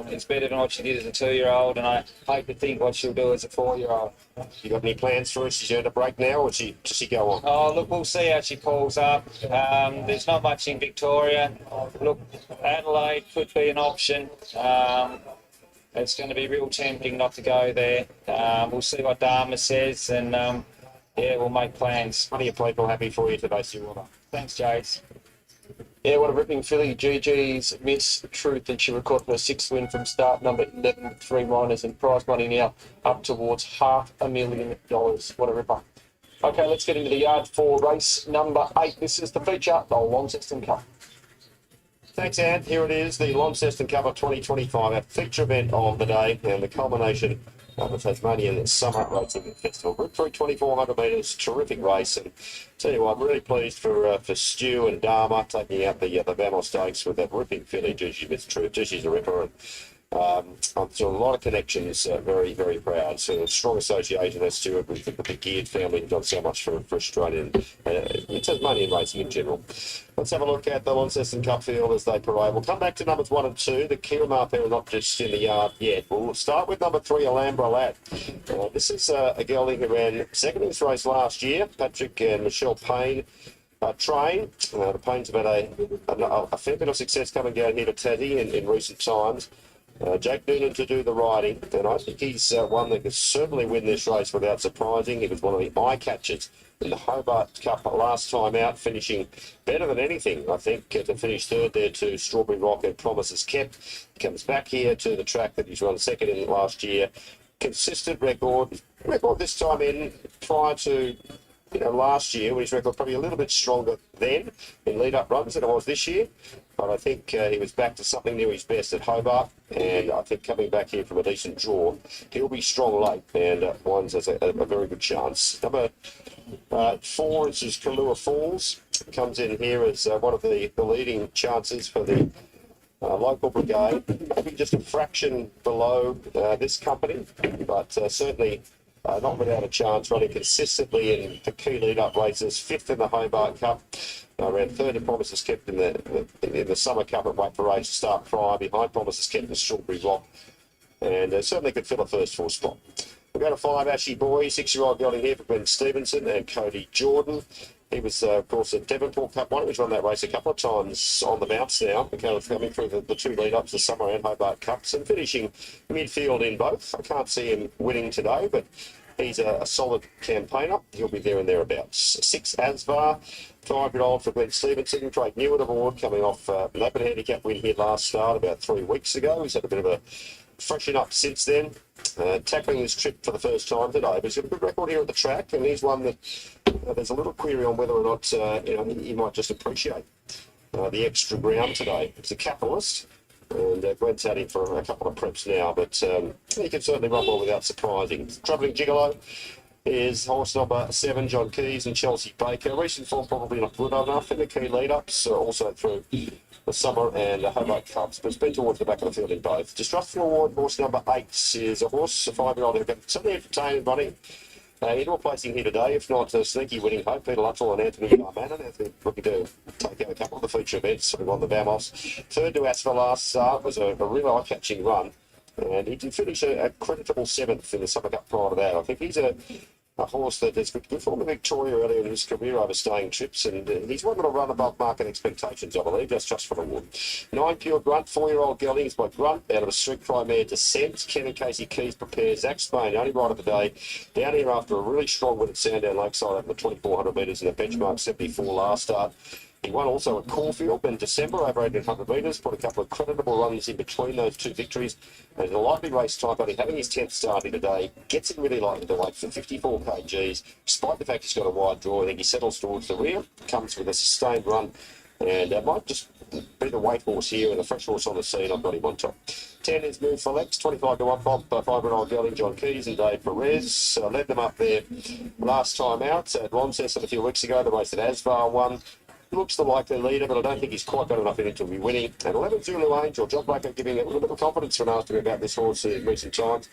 is better than what she did as a 2-year-old, and I hope to think what she'll do as a 4-year-old. You got any plans for her? She's earned a break now, or does she go on? Oh, look, we'll see how she pulls up. There's not much in Victoria. Look, Adelaide could be an option. It's going to be real tempting not to go there. We'll see what Dharma says, and yeah, we'll make plans. Plenty of people happy for you today, Stu. Thanks, Jace. Yeah, what a ripping filly. GG's Miss Truth, and she recorded her 6th win from start number 11 with 3 minors, and prize money now up towards $500,000. What a ripper. Okay, let's get into the yard for race number 8. This is the feature, the Launceston Cup. Thanks, Anne. Here it is, the Launceston Cup 2025, our feature event of the day, and the culmination of the Tasmanian Summer Racing Festival. Group 3, 2,400 metres, terrific race. And tell you what, I'm really pleased for Stu and Dharma taking out the Vamos Stakes with that ripping filly, Gigi Miss Truth. Gigi's a ripper, and I'm sure a lot of connections, very, very proud. So a strong association as Stuart with the Geared family, who've done so much for Australian Tasmanian racing in general. Let's have a look at the Launceston Cup field as they parade. We'll come back to numbers 1 and 2. The Kiramar pair are not just in the yard yet. We'll start with number 3, Alhambra Lad. This is a gelding who ran second in this race last year. Patrick and Michelle Payne train. The Paynes have had a fair bit of success coming down here to Tassie in recent times. Jake Noonan to do the riding, and I think he's one that could certainly win this race without surprising. He was one of the eye catchers in the Hobart Cup last time out, finishing better than anything, I think, to finish 3rd there to Strawberry Rock and Promises Kept. He comes back here to the track that he's run 2nd in last year. Consistent record this time in, prior to last year, when his record probably a little bit stronger then in lead-up runs than it was this year. but I think he was back to something near his best at Hobart, and I think coming back here from a decent draw, he'll be strong late, and Wines has a very good chance. Number 4 is Kalua Falls. Comes in here as one of the leading chances for the local brigade, maybe just a fraction below this company, but certainly not without a chance, running consistently in the key lead-up races. 5th in the Hobart Cup, around 3rd in Promises Kept in the Summer Cup at Wait for Race to start prior, behind Promises Kept in Strawberry Rock, and certainly could fill a first 4 spot. We'll go to 5 Ashy Boy, 6-year-old gelding here for Ben Stevenson and Cody Jordan. He was, of course, a Devonport Cup winner. He's run that race a couple of times on the bounce now, coming through the 2 lead-ups, the Summer and Hobart Cups, and finishing midfield in both. I can't see him winning today, but he's a solid campaigner. He'll be there and thereabouts. 6 Asvar, 5-year-old for Glenn Stevenson. Craig Newitt Award coming off an open handicap win here last start about 3 weeks ago. He's had a bit of a freshen up since then. Tackling this trip for the first time today, but he's got a good record here at the track, and he's one that there's a little query on whether or not he might just appreciate the extra ground today. He's a capitalist, and Glenn's had him for a couple of preps now, but he can certainly run well without surprising. Travelling Gigolo is horse number 7, John Keys and Chelsea Baker. Recent form probably not good enough in the key lead-ups, also through the Summer and Hobart Cups, but it's been towards the back of the field in both. Distrustful Award, horse number 8, is a horse, a 5-year-old who can certainly entertain and running into a placing here today, if not a sneaky winning hope. Peter Luttrell and Anthony Barman, Anthony looking to take out a couple of the feature events, sort of on the Bamos. 3rd to Asphalt last start was a real eye-catching run, and he did finish a creditable 7th in the Summer Cup prior to that. I think he's a horse that has good form in Victoria earlier in his career overstaying trips, and he's one that'll run above market expectations, I believe. That's just for the award. 9 Pure Grunt, 4-year-old geldings by Grunt, out of a Street Cry mare Descent. Ken and Casey Keys prepares. Zach Spain, only ride of the day, down here after a really strong win at Sandown Lakeside over the 2,400 metres in a benchmark 74 last start. He won also at Caulfield in December over 1,800 metres, put a couple of creditable runs in between those 2 victories, and a likely race type, only having his 10th start here today, gets him really lightly to weight for 54 kgs. Despite the fact he's got a wide draw, I think he settles towards the rear, comes with a sustained run, and might just be the weight horse here and the fresh horse on the scene. I've got him on top. 10 is Move for Lex, 25 to 1 pop, 5-year-old gelding John Keys and Dave Perez. Led them up there last time out at Launceston a few weeks ago. The race that Asvar won. Looks the likely leader, but I don't think he's quite got enough in it to be winning. And 11 Zulu Angel, John Blacker giving a little bit of confidence when asked him about this horse in recent times.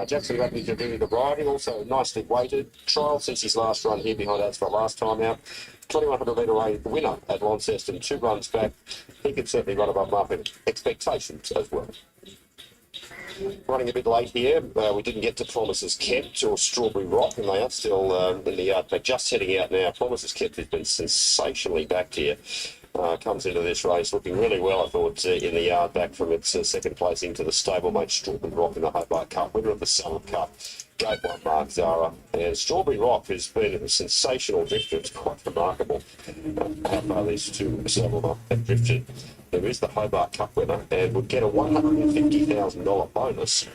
Jackson Ratley to do the riding, also nicely weighted. Trial since his last run here behind Asphalt last time out. 2,100 metre race winner at Launceston, 2 runs back. He can certainly run above market expectations as well. Running a bit late here, we didn't get to Promises Kept or Strawberry Rock, and they are still in the yard. They're just heading out now. Promises Kept has been sensationally backed here. Comes into this race looking really well, I thought, in the yard back from its second place into the stablemate Strawberry Rock in the Hobart Cup, winner of the Summer Cup. Gate 1 Mark Zara, and Strawberry Rock has been a sensational drifter. It's quite remarkable how far these 2 have drifted. There is the Hobart Cup winner, and would get a $150,000 bonus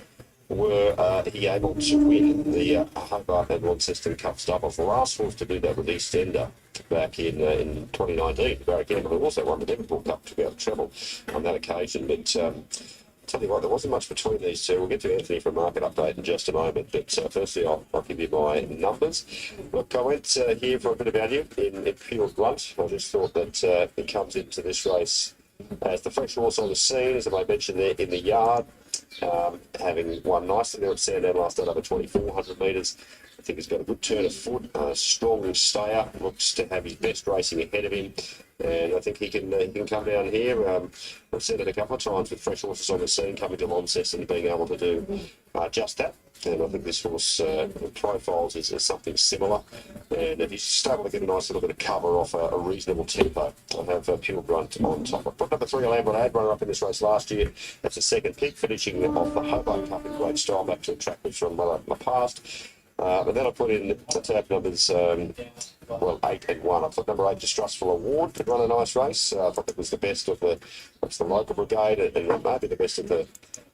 were he able to win the Hobart and Launceston Cup double. The last horse to do that with EastEnder back in 2019. Barry Campbell, who also won the Devonport Cup, took out a treble on that occasion, but tell you what, there wasn't much between these 2. We'll get to Anthony for a market update in just a moment, but firstly I'll give you my numbers. Look, I went here for a bit of value in Pure Grunt. I just thought that it comes into this race as the fresh horse on the scene, as I mentioned there, in the yard, having won nicely there at Sandown last night over 2,400 metres. I think he's got a good turn of foot, strong stayer, looks to have his best racing ahead of him, and I think he can come down here. I've said it a couple of times with fresh horses on the scene coming to Launceston and being able to do just that. And I think this horse profiles is something similar. And if you start to get a nice little bit of cover off a reasonable tempo, I'll have Pure Grunt on top. I put number 3, Lambert Ad, runner up in this race last year. That's a second pick, finishing off the Hobart Cup in great style, back to a track which from my past. But then I put in the tab numbers, 8 and 1. I put number 8, Distrustful Award, could run a nice race. I thought that was the best of the local brigade, and maybe the best of the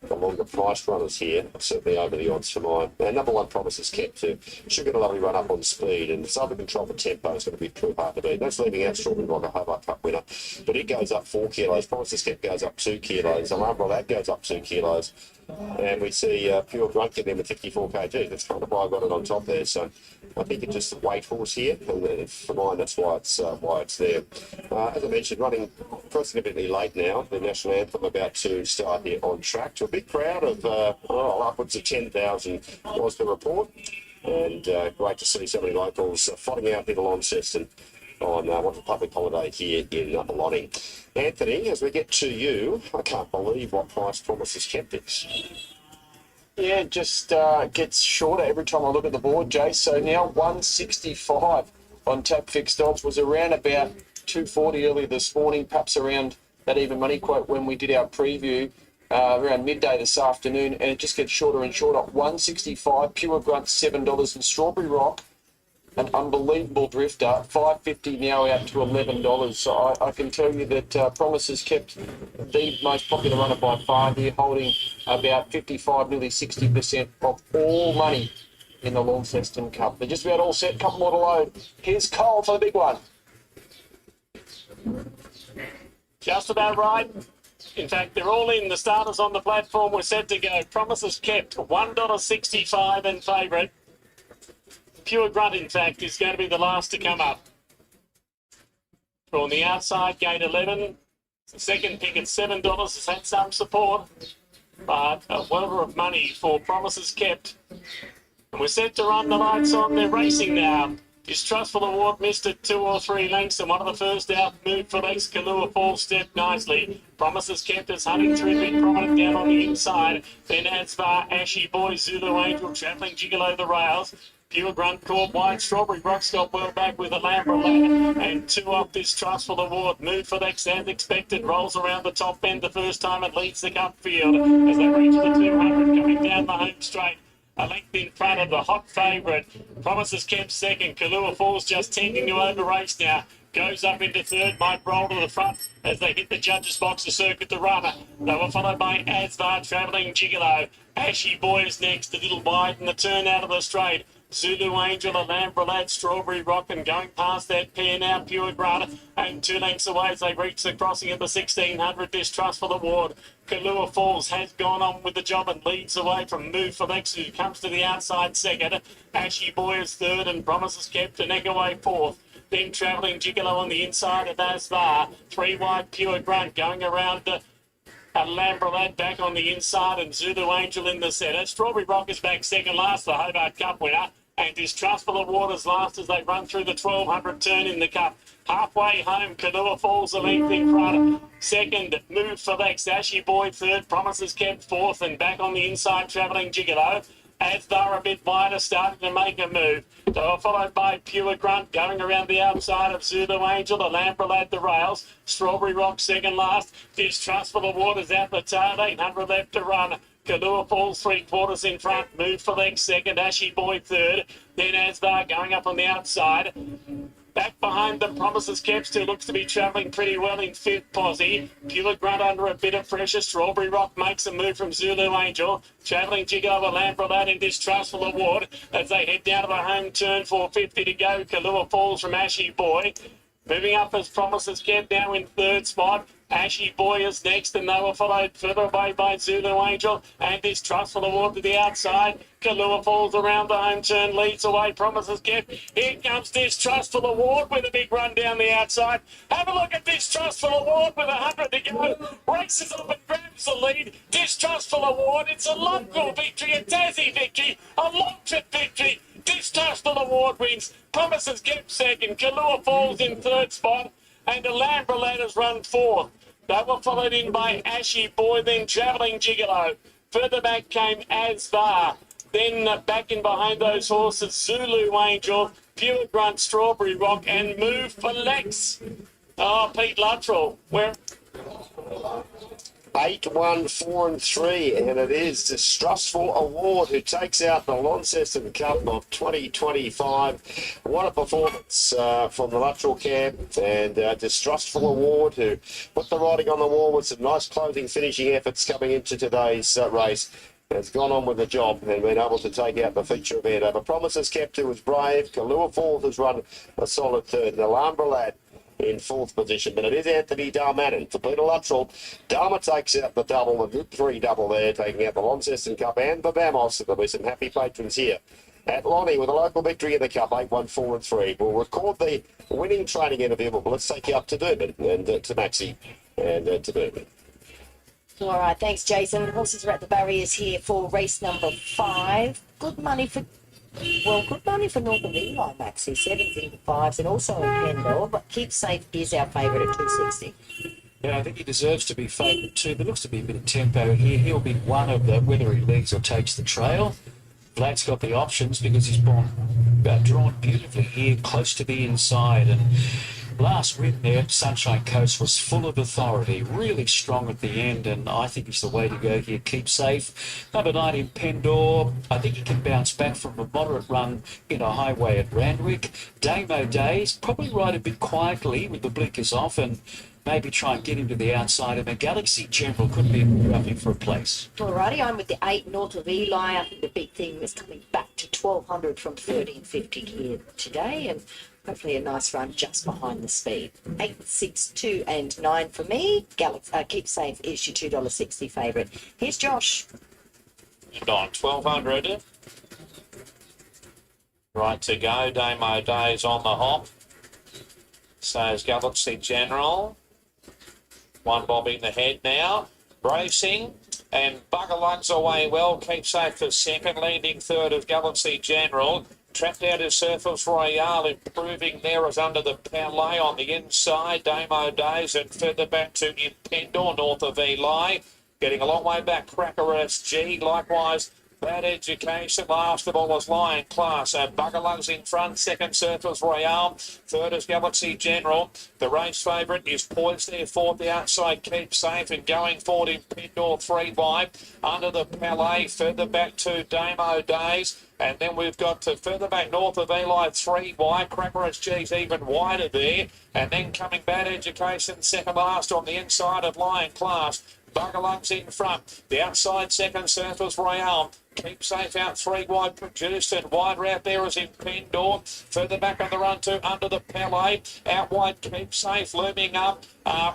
the longer price runners here, certainly over the odds for mine. And number one, Promises Kept too. Should get a lovely run up on speed, and it's under control for tempo. It's going to be too hard to beat. That's leaving out Strawberry Rock, a Hobart Cup winner, but it goes up 4 kilos. Promises Kept goes up 2 kilos. Alarm that goes up 2 kilos. And we see Pure Grunt get in with 54 kg. That's kind of why I got it on top there. So I think it's just a weight horse here, and for mine, that's why it's there. As I mentioned, running significantly late now. The national anthem about to start here on track to a big crowd of upwards of 10,000 was the report, and great to see so many locals flooding out here to Launceston on what's a public holiday here in Lonnie. Anthony, as we get to you, I can't believe what price Promises Kept is. Yeah, it just gets shorter every time I look at the board, Jay. So now 165 on tap fixed odds, was around about 240 earlier this morning, perhaps around that even money quote when we did our preview around midday this afternoon, and it just gets shorter and shorter. 165, Pure Grunt $7, and Strawberry Rock, an unbelievable drifter, $5.50 now out to $11. So I can tell you that Promises Kept the most popular runner by far here, holding about 55, nearly 60% of all money in the Launceston Cup. They're just about all set, couple more to load. Here's Cole for the big one. Just about right. In fact, they're all in. The starters on the platform were set to go. Promises Kept, $1.65 in favourite. Pure Grunt, in fact, is going to be the last to come up. On the outside, gate 11. The second pick at $7 has had some support, but a welter of money for Promises Kept. And we're set to run the lights on. They're racing now. Distrustful Award missed at 2 or 3 lengths, and one of the first out moved for legs. Kalua Falls stepped nicely. Promises Kept is hunting through the prominent down on the inside. Then Asvar, Ashy Boy, Zulu Angel, travelling Gigolo the rails. Pure Grunt caught wide. Strawberry Rock's got well back with a Lambrelad, and 2 off Distrustful Award. Move for legs as expected. Rolls around the top bend the first time it leads the cup field as they reach the 200 coming down the home straight. A length in front of the hot favourite. Promises Kept second. Kalua Falls just tending to over-race now. Goes up into third, might roll to the front as they hit the judges' box to circuit the runner. They were followed by Asvar, travelling Gigolo. Ashy Boy is next, a little wide in the turn out of the straight. Zulu Angel, a Lambrelad, Strawberry Rock, and going past that pair now, Pure Grunt, and 2 lengths away as they reach the crossing of the 1600. Distrustful Award. Kalua Falls has gone on with the job and leads away from Move for Lex, who comes to the outside second. Ashy Boy is third, and Promises Kept and Eggaway fourth. Then travelling Gigolo on the inside of Asvar. 3 wide, Pure Grunt going around a Lambrelad back on the inside, and Zulu Angel in the centre. Strawberry Rock is back second last, the Hobart Cup winner. And Distrustful Award is last as they run through the 1200 turn in the cup. Halfway home, Kalua Falls a length in front. Second, Move for Lex, Ashy Boy third, Promises Kept fourth, and back on the inside, travelling Gigolo. Asvar a bit wider, starting to make a move. They were followed by Pure Grunt going around the outside of Zulu Angel, the Lambrelad the rails. Strawberry Rock second last. Distrustful Award is out the tail, 800 left to run. Kalua Falls 3/4 in front. Move for legs second. Ashy Boy third. Then Asvar going up on the outside. Back behind them, Promises Kept still looks to be travelling pretty well in fifth posse. Pure Grunt under a bit of pressure. Strawberry Rock makes a move from Zulu Angel. Travelling Gigolo, Lambrelad in Distrustful Award as they head down to the home turn. 450 to go. Kalua Falls from Ashy Boy. Moving up as Promises Kept now in third spot. Ashy Boy is next, and they were followed further away by Zulu Angel and Distrustful Award to the outside. Kalua Falls around the home turn, leads away, Promises Kept. Here comes Distrustful Award with a big run down the outside. Have a look at Distrustful Award with 100 to go. Races up and grabs the lead. Distrustful Award, it's a local victory, a Tassie victory, a long trip victory. Distrustful Award wins. Promises Kept second. Kalua Falls in third spot. And a Lambrelad has run fourth. They were followed in by Ashy Boy, then travelling Gigolo. Further back came Asvar. Then back in behind those horses, Zulu Angel, Pure Grunt, Strawberry Rock, and Move for Lex. Oh, Pete Luttrell. 8, 1, 4 and 3, and it is Distrustful Award who takes out the Launceston Cup of 2025. What a performance from the lateral camp, and Distrustful Award who put the writing on the wall with some nice closing finishing efforts coming into today's race. Has gone on with the job and been able to take out the feature event. Over Promises Kept, who was brave. Kalua Falls has run a solid third. And Alhambra Lad in fourth position, but it is Anthony Darmanin for Peter Luttrell. Dharma takes out the double, the Group 3 double there, taking out the Launceston Cup and the Vamos. There'll be some happy patrons here at Lonnie with a local victory in the Cup, 8, 1, 4 and 3. We'll record the winning training interview, but let's take you up to Doomben and to Maxi and to Doomben. All right, thanks, Jason. The horses are at the barriers here for race number 5. Good money for North of Eli, Maxi. 7s into 5s and also in Pendle, but Keep Safe is our favourite at 260. Yeah, I think he deserves to be favoured too. There looks to be a bit of tempo here. He'll be one of them, whether he leads or takes the trail. Vlad's got the options because he's drawn beautifully here, close to the inside. And last win there at Sunshine Coast was full of authority, really strong at the end, and I think it's the way to go here. Keep Safe. Number 9 in Pendor. I think he can bounce back from a moderate run in a highway at Randwick. Damo Days, probably ride a bit quietly with the blinkers off and maybe try and get him to the outside. And the Galaxy General could be rubbing for a place. Alrighty, I'm with the 8 North of Eli. I think the big thing was coming back to 1200 from 1350 here today, and hopefully a nice run just behind the speed. 8, 6, 2 and 9 for me. Keep Safe is your $2.60 favourite. Here's Josh. And on 1200. Right to go. Damo Days on the hop. So is Galaxy General. One bob in the head now. Bracing. And Bugger Lugs away well. Keep Safe for second. Leading third of Galaxy General. Trapped out is Surfers Royale, improving there as under the Palais on the inside. Damo Days and further back to Impendor, north of Eli. Getting a long way back, Cracker SG. Likewise, Bad Education. Last of all was Lion Class. Buggerlugs in front. Second, Surfers Royale. Third is Galaxy General. The race favourite is poised there. Fourth, the outside Keep Safe. And going forward, Impendor 3 wide. Under the Palais. Further back to Damo Days. And then we've got to further back north of Eli, 3 wide. Cracker SG's even wider there. And then coming Bad Education, second last on the inside of Lion Class. Buggerlugs in front. The outside second, Surfers Royale. Keep Safe out 3 wide, produced and wider out there is Impendor. Further back on the run to under the Palais. Out wide, Keep Safe looming up.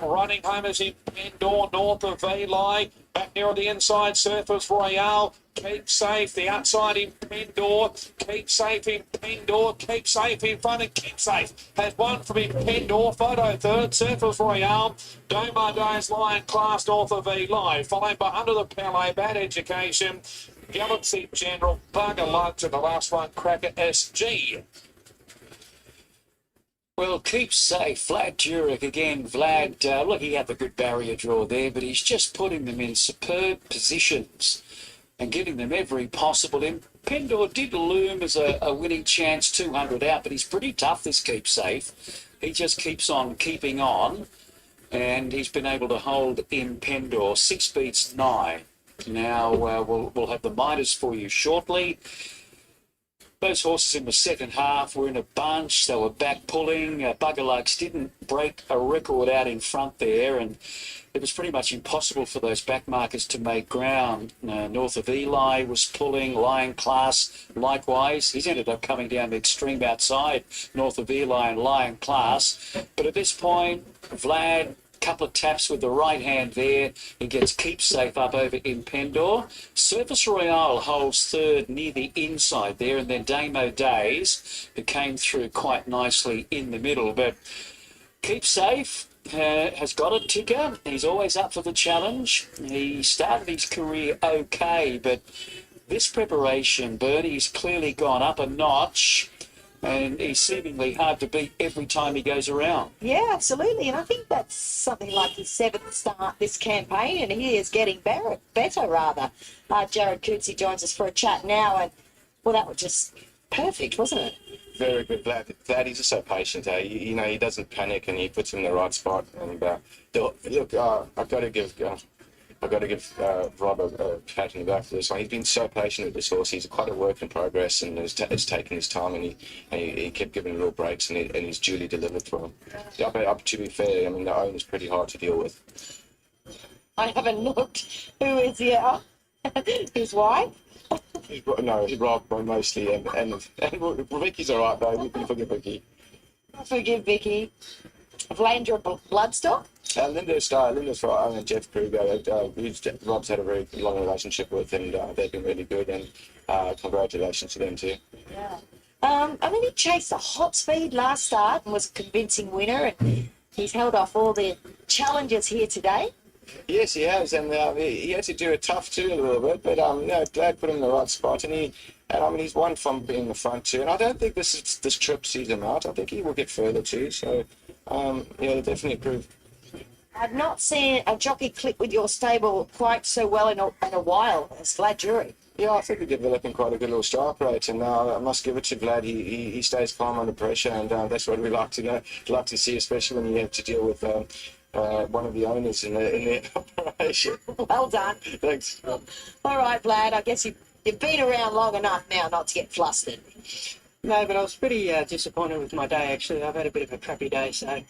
Running home is Impendor, north of Eli. Back near the inside, Surfers Royale. Keep Safe, the outside Impendor. Keep Safe, Impendor. Keep Safe in front, and Keep Safe has won from Impendor. Photo third, Surfers Royale. Damo Days, Lion Class, north of Eli. Followed by under the Palais, Bad Education. Galaxy General, Bugger Lugs, and the last one, Cracker SG. Well, Keep Safe, Vlad Jurek again. Vlad, look, he had the good barrier draw there, but he's just putting them in superb positions and giving them every possible. Impendor did loom as a winning chance, 200 out, but he's pretty tough, this Keep Safe. He just keeps on keeping on, and he's been able to hold Impendor. 6 beats 9. Now we'll have the minors for you shortly. Those horses in the second half were in a bunch. They were back pulling. Buggerlugs didn't break a record out in front there, and it was pretty much impossible for those back markers to make ground. North of Eli was pulling. Lion Class, likewise. He's ended up coming down the extreme outside, north of Eli and Lion Class. But at this point, Vlad, couple of taps with the right hand there. He gets Keep Safe up over Impendor. Surfers Royale holds third near the inside there, and then Damo Days, who came through quite nicely in the middle. But Keep Safe has got a ticker. He's always up for the challenge. He started his career okay, but this preparation, Bernie's clearly gone up a notch. And he's seemingly hard to beat every time he goes around. Yeah, absolutely. And I think that's something like his 7th start this campaign, and he is getting better. Jared Cootsey joins us for a chat now, and, well, that was just perfect, wasn't it? Very good, Vlad. He's just so patient. You know, he doesn't panic, and he puts him in the right spot. And look, I've got to give I've got to give Rob a pat on the back for this one. He's been so patient with this horse. He's quite a work in progress and has taken his time, and he kept giving it little breaks, and he's duly delivered for him. Yeah, but to be fair, I mean, the owner's pretty hard to deal with. I haven't looked. Who is here? His wife? No, Rob mostly, and Vicky's all right though. You forgive Vicky. I forgive Vicky. Vlandra Bloodstock? Linda's right, and Jeff Kruger, Rob's had a very long relationship with, and they've been really good, and congratulations to them too. Yeah. I mean, he chased a hot speed last start and was a convincing winner, and he's held off all the challenges here today. Yes, he has, and he had to do it tough too a little bit, but Glad put him in the right spot, and he's won from being in the front too, and I don't think this trip sees him out. I think he will get further too, so they'll definitely improve. I've not seen a jockey click with your stable quite so well in a while as Vlad Jury. Yeah, I think we're developing quite a good little strike rate, and I must give it to Vlad. He stays calm under pressure, and that's what we like to see, especially when you have to deal with one of the owners in the operation. Well done. Thanks. All right, Vlad, I guess you've been around long enough now not to get flustered. No, but I was pretty disappointed with my day, actually. I've had a bit of a crappy day, so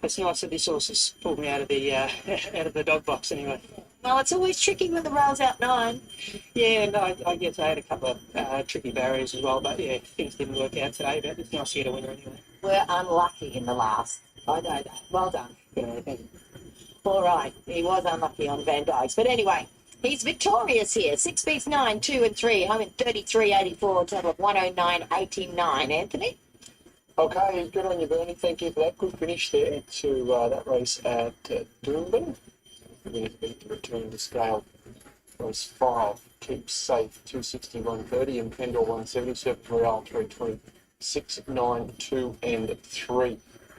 it's nice that this horse has pulled me out of the dog box anyway. Well, it's always tricky when the rail's out 9. Yeah, no, I guess I had a couple of tricky barriers as well, but yeah, things didn't work out today, but it's nice to get a winner anyway. We're unlucky in the last. I know that. Well done. Yeah, thank you. All right, he was unlucky on Van Dyke's, but anyway, he's victorious here. 6 beats 9, 2 and 3, home in 33.84, total of 109.89. Anthony? Okay, good on you, Bernie. Thank you for that. Good finish there to that race at Doomben. We're going to beat the return to scale. Race 5, Keep Safe, 261.30, and Pendle 177, Real 326, 9, 2 and 3.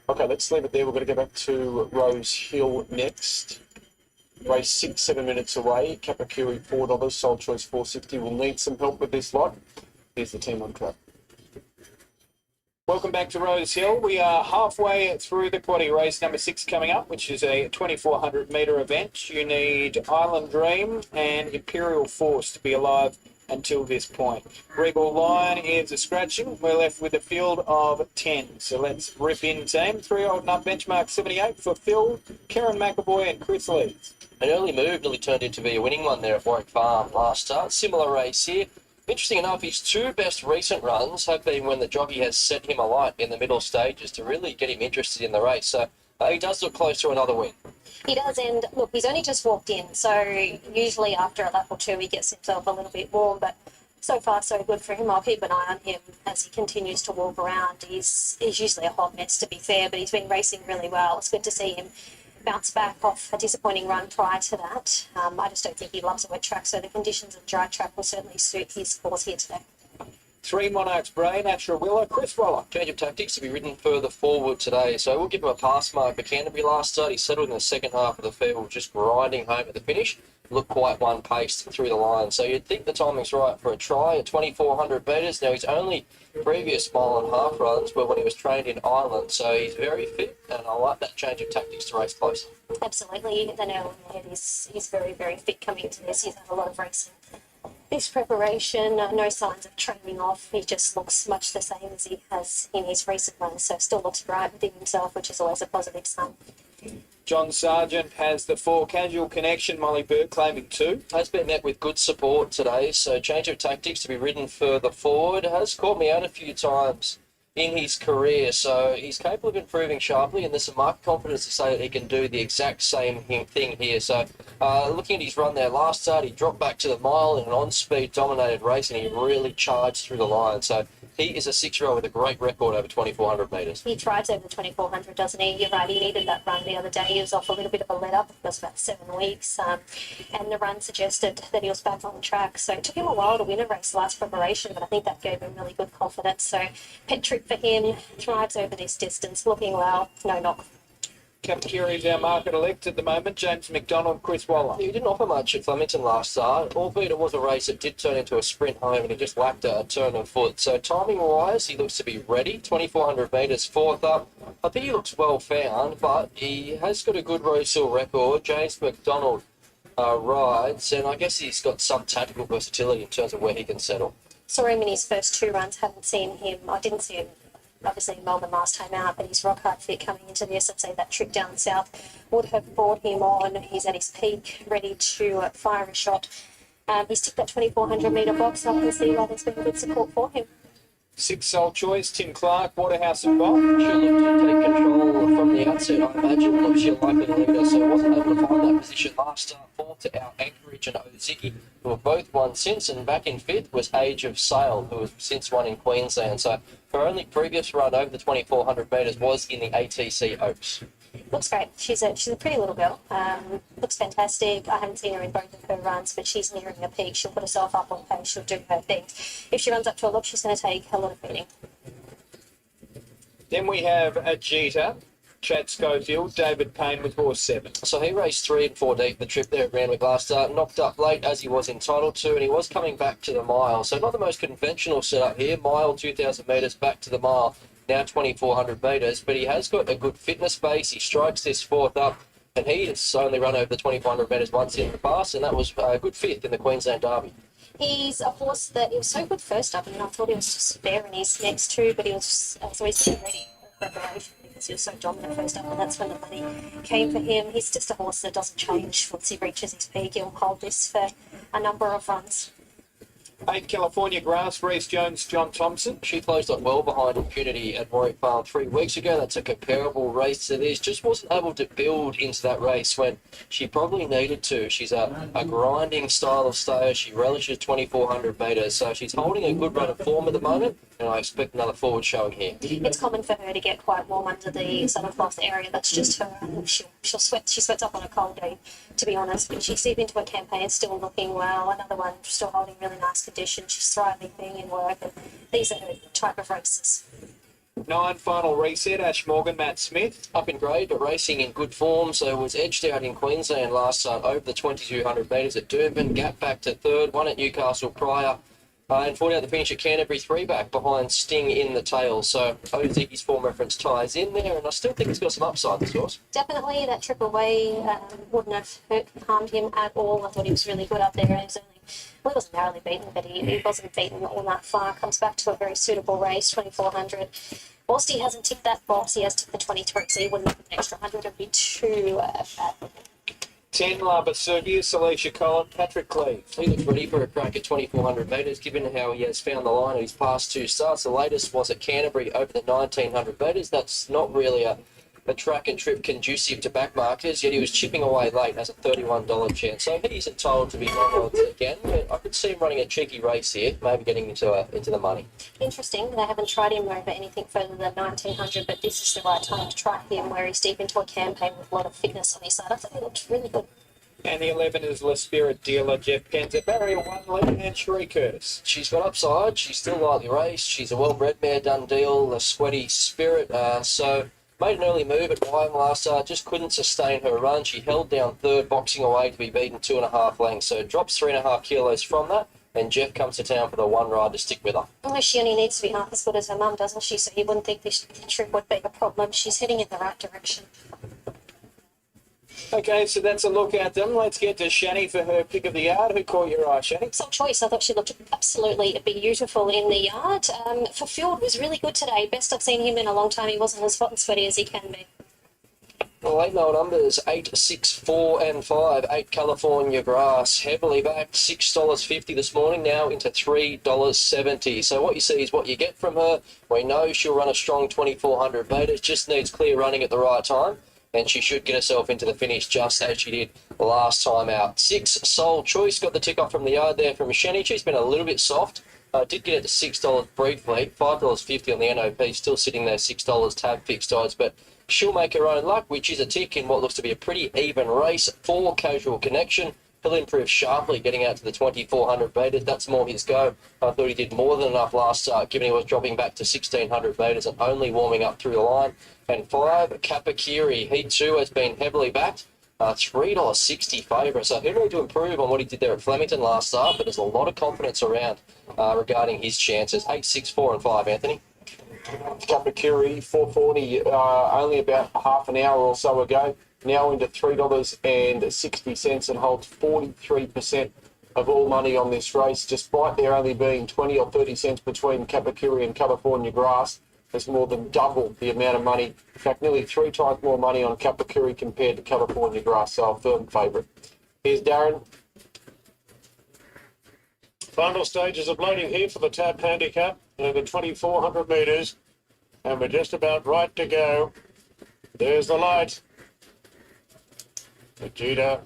Okay, let's leave it there. We're going to go back to Rosehill next. Race 6, 7 minutes away. Kapakuri $4, Soul Choice $4.60. We'll need some help with this lot. Here's the team on track. Welcome back to Rosehill. We are halfway through the quaddie race number 6 coming up, which is a 2,400 metre event. You need Island Dream and Imperial Force to be alive until this point. Regal Lion is a scratching. We're left with a field of 10. So let's rip in, team. 3 old and up, benchmark 78 for Phil, Karen McAvoy and Chris Leeds. An early move nearly turned into be a winning one there at Warwick Farm last start. Similar race here. Interesting enough, his 2 best recent runs have been when the jockey has set him alight in the middle stages to really get him interested in the race. So he does look close to another win. He does, and look, he's only just walked in, so usually after a lap or two he gets himself a little bit warm, but so far so good for him. I'll keep an eye on him as he continues to walk around. He's usually a hot mess, to be fair, but he's been racing really well. It's good to see him bounce back off a disappointing run prior to that. I just don't think he loves a wet track, so the conditions of dry track will certainly suit his course here today. 3 Monarchs, Bray, Natural Willer, Chris Waller. Change of tactics to be ridden further forward today, so we'll give him a pass mark for Canterbury last start. He settled in the second half of the field, just grinding home at the finish. Looked quite one-paced through the line, so you'd think the timing's right for a try at 2,400 metres. Now, his only previous mile and half runs were when he was trained in Ireland, so he's very fit, and I like that change of tactics to race closer. Absolutely, you hit the nail on the head. He's very, very fit coming into this. He's had a lot of racing. This preparation, no signs of training off. He just looks much the same as he has in his recent runs, so still looks bright within himself, which is always a positive sign. John Sargent has the 4 Casual Connection, Molly Bird claiming 2. Has been met with good support today, so change of tactics to be ridden further forward. Has caught me out a few times in his career, so he's capable of improving sharply, and there's some market confidence to say that he can do the exact same thing here. So looking at his run there last start, he dropped back to the mile in an on-speed dominated race, and he really charged through the line. So he is a 6-year-old with a great record over 2,400 metres. He thrives over the 2,400, doesn't he? You're right, he needed that run the other day. He was off a little bit of a let-up. It was about 7 weeks, and the run suggested that he was back on track. So it took him a while to win a race last preparation, but I think that gave him really good confidence. So pet trick for him, thrives over this distance, looking well, no knock. Kapakiri is our market elect at the moment. James McDonald, Chris Waller. He didn't offer much at Flemington last start, albeit it was a race that did turn into a sprint home, and he just lacked a turn of foot. So timing-wise, he looks to be ready. 2,400 metres, 4th up. I think he looks well found, but he has got a good Rosehill record. James McDonald rides, and I guess he's got some tactical versatility in terms of where he can settle. Saw him in his first 2 runs, haven't seen him. I didn't see him, obviously, in Melbourne last time out, but he's rock hard fit coming into this. I'd say that trip down south would have brought him on. He's at his peak, ready to fire a shot. He's ticked that 2,400 metre box, so I can see why there's been good support for him. 6 sole choice, Tim Clark, Waterhouse and Bob. She'll look to take control from the outset, I imagine. Look, she'll likely leader, so wasn't able to find that position last start. Fourth to our Anchorage and Oziki, who have both won since, and back in fifth was Age of Sail, who has since won in Queensland. So her only previous run over the 2,400 metres was in the ATC Oaks. Looks great. She's a pretty little girl. Looks fantastic. I haven't seen her in both of her runs, but she's nearing a peak. She'll put herself up on pace. She'll do her thing. If she runs up to a look, she's going to take a lot of beating. Then we have Ajita, Chad Schofield, David Payne with horse 7. So he raced 3 and 4 deep the trip there at Randwick last start, knocked up late as he was entitled to, and he was coming back to the mile. So not the most conventional setup here. Mile, 2,000 metres back to the mile. Now 2,400 metres, but he has got a good fitness base. He strikes this fourth up, and he has only run over the 2,400 metres once in the past, and that was a good fifth in the Queensland Derby. He's a horse that he was so good first up, and I thought he was just spare in his next 2, but he was always getting ready for preparation because he was so dominant first up, and that's when the money came for him. He's just a horse that doesn't change once he reaches his peak. He'll hold this for a number of runs. 8 California Grass, Reece Jones, John Thompson. She closed up well behind Impunity at Warwick Farm 3 weeks ago. That's a comparable race to this. Just wasn't able to build into that race when she probably needed to. She's a grinding style of stayer. She relishes 2,400 metres, so she's holding a good run of form at the moment, and I expect another forward showing here. It's common for her to get quite warm under the saddlecloth area. That's just her. She'll sweat. She sweats up on a cold day, to be honest. But she's deep into a campaign, still looking well. Another one still holding really nice condition. She's thriving, being in work, and these are her type of races. 9 final reset, Ash Morgan, Matt Smith. Up in grade, but racing in good form, so was edged out in Queensland last start over the 2,200 metres at Doomben, gap back to third, won at Newcastle prior, and fought out the finish at Canterbury 3 back behind Sting in the tail. So Oziki's form reference ties in there, and I still think it's got some upside, this horse. Definitely, that trip away wouldn't have harmed him at all. I thought he was really good up there. He was only, well, he wasn't narrowly beaten, but he wasn't beaten all that far. Comes back to a very suitable race, 2,400. Whilst he hasn't ticked that box, he has ticked the 23, so he wouldn't have an extra 100. It would be too bad. 10 Lava Serbius, Alicia Collin, Patrick Cleve. He looks ready for a crack at 2,400 metres, given how he has found the line of his past 2 starts. The latest was at Canterbury over the 1,900 metres. That's not really a track and trip conducive to back markers, yet he was chipping away late as a $31 chance. So he's entitled to be non-odds again, but I could see him running a cheeky race here, maybe getting into the money. Interesting, they haven't tried him over anything further than 1,900, but this is the right time to try him where he's deep into a campaign with a lot of fitness on his side. I thought he looked really good. And the 11 is La Spirit dealer, Jeff Penza, barrier 1 lead, and Sheree Curtis. She's got upside, she's still lightly raced, she's a well-bred mare, done deal, a sweaty Spirit, so made an early move at Wyong last start, just couldn't sustain her run. She held down third, boxing away to be beaten 2.5 lengths, so drops 3.5 kilos from that, and Jeff comes to town for the 1 ride to stick with her. Well, she only needs to be half as good as her mum, doesn't she? So you wouldn't think this trip would be a problem. She's heading in the right direction. Okay, so that's a look at them. Let's get to Shani for her pick of the yard. Who caught your eye, Shani? Some choice. I thought she looked absolutely beautiful in the yard. Fulfilled was really good today. Best I've seen him in a long time. He wasn't as hot and sweaty as he can be. Well, 8 mile numbers, 8, 6, 4 and 5. 8 California Grass, heavily backed, $6.50 this morning, now into $3.70. So what you see is what you get from her. We know she'll run a strong 2,400 metres, just needs clear running at the right time, and she should get herself into the finish just as she did last time out. 6 Soul Choice got the tick off from the yard there from Shani. She's been a little bit soft. Did get it to $6 briefly, $5.50 on the NOP, still sitting there, $6 tab fixed odds, but she'll make her own luck, which is a tick in what looks to be a pretty even race. 4 Casual Connection. He'll improve sharply getting out to the 2,400 metres. That's more his go. I thought he did more than enough last start, given he was dropping back to 1,600 metres and only warming up through the line. And 5 Kapakiri. He too has been heavily backed. $3.60 favourite. So he'll need to improve on what he did there at Flemington last start, but there's a lot of confidence around regarding his chances. 8, 6, 4 and 5, Anthony. Kapakiri, 440, only about half an hour or so ago. now into $3.60 and holds 43% of all money on this race, despite there only being 20 or 30 cents between Kapakiri and California Grass. There's more than double the amount of money, in fact, nearly 3 times more money on Kapakiri compared to California Grass, so a firm favourite. Here's Darren. Final stages of loading here for the TAB handicap over 2,400 metres, and we're just about right to go. There's the light. Vegeta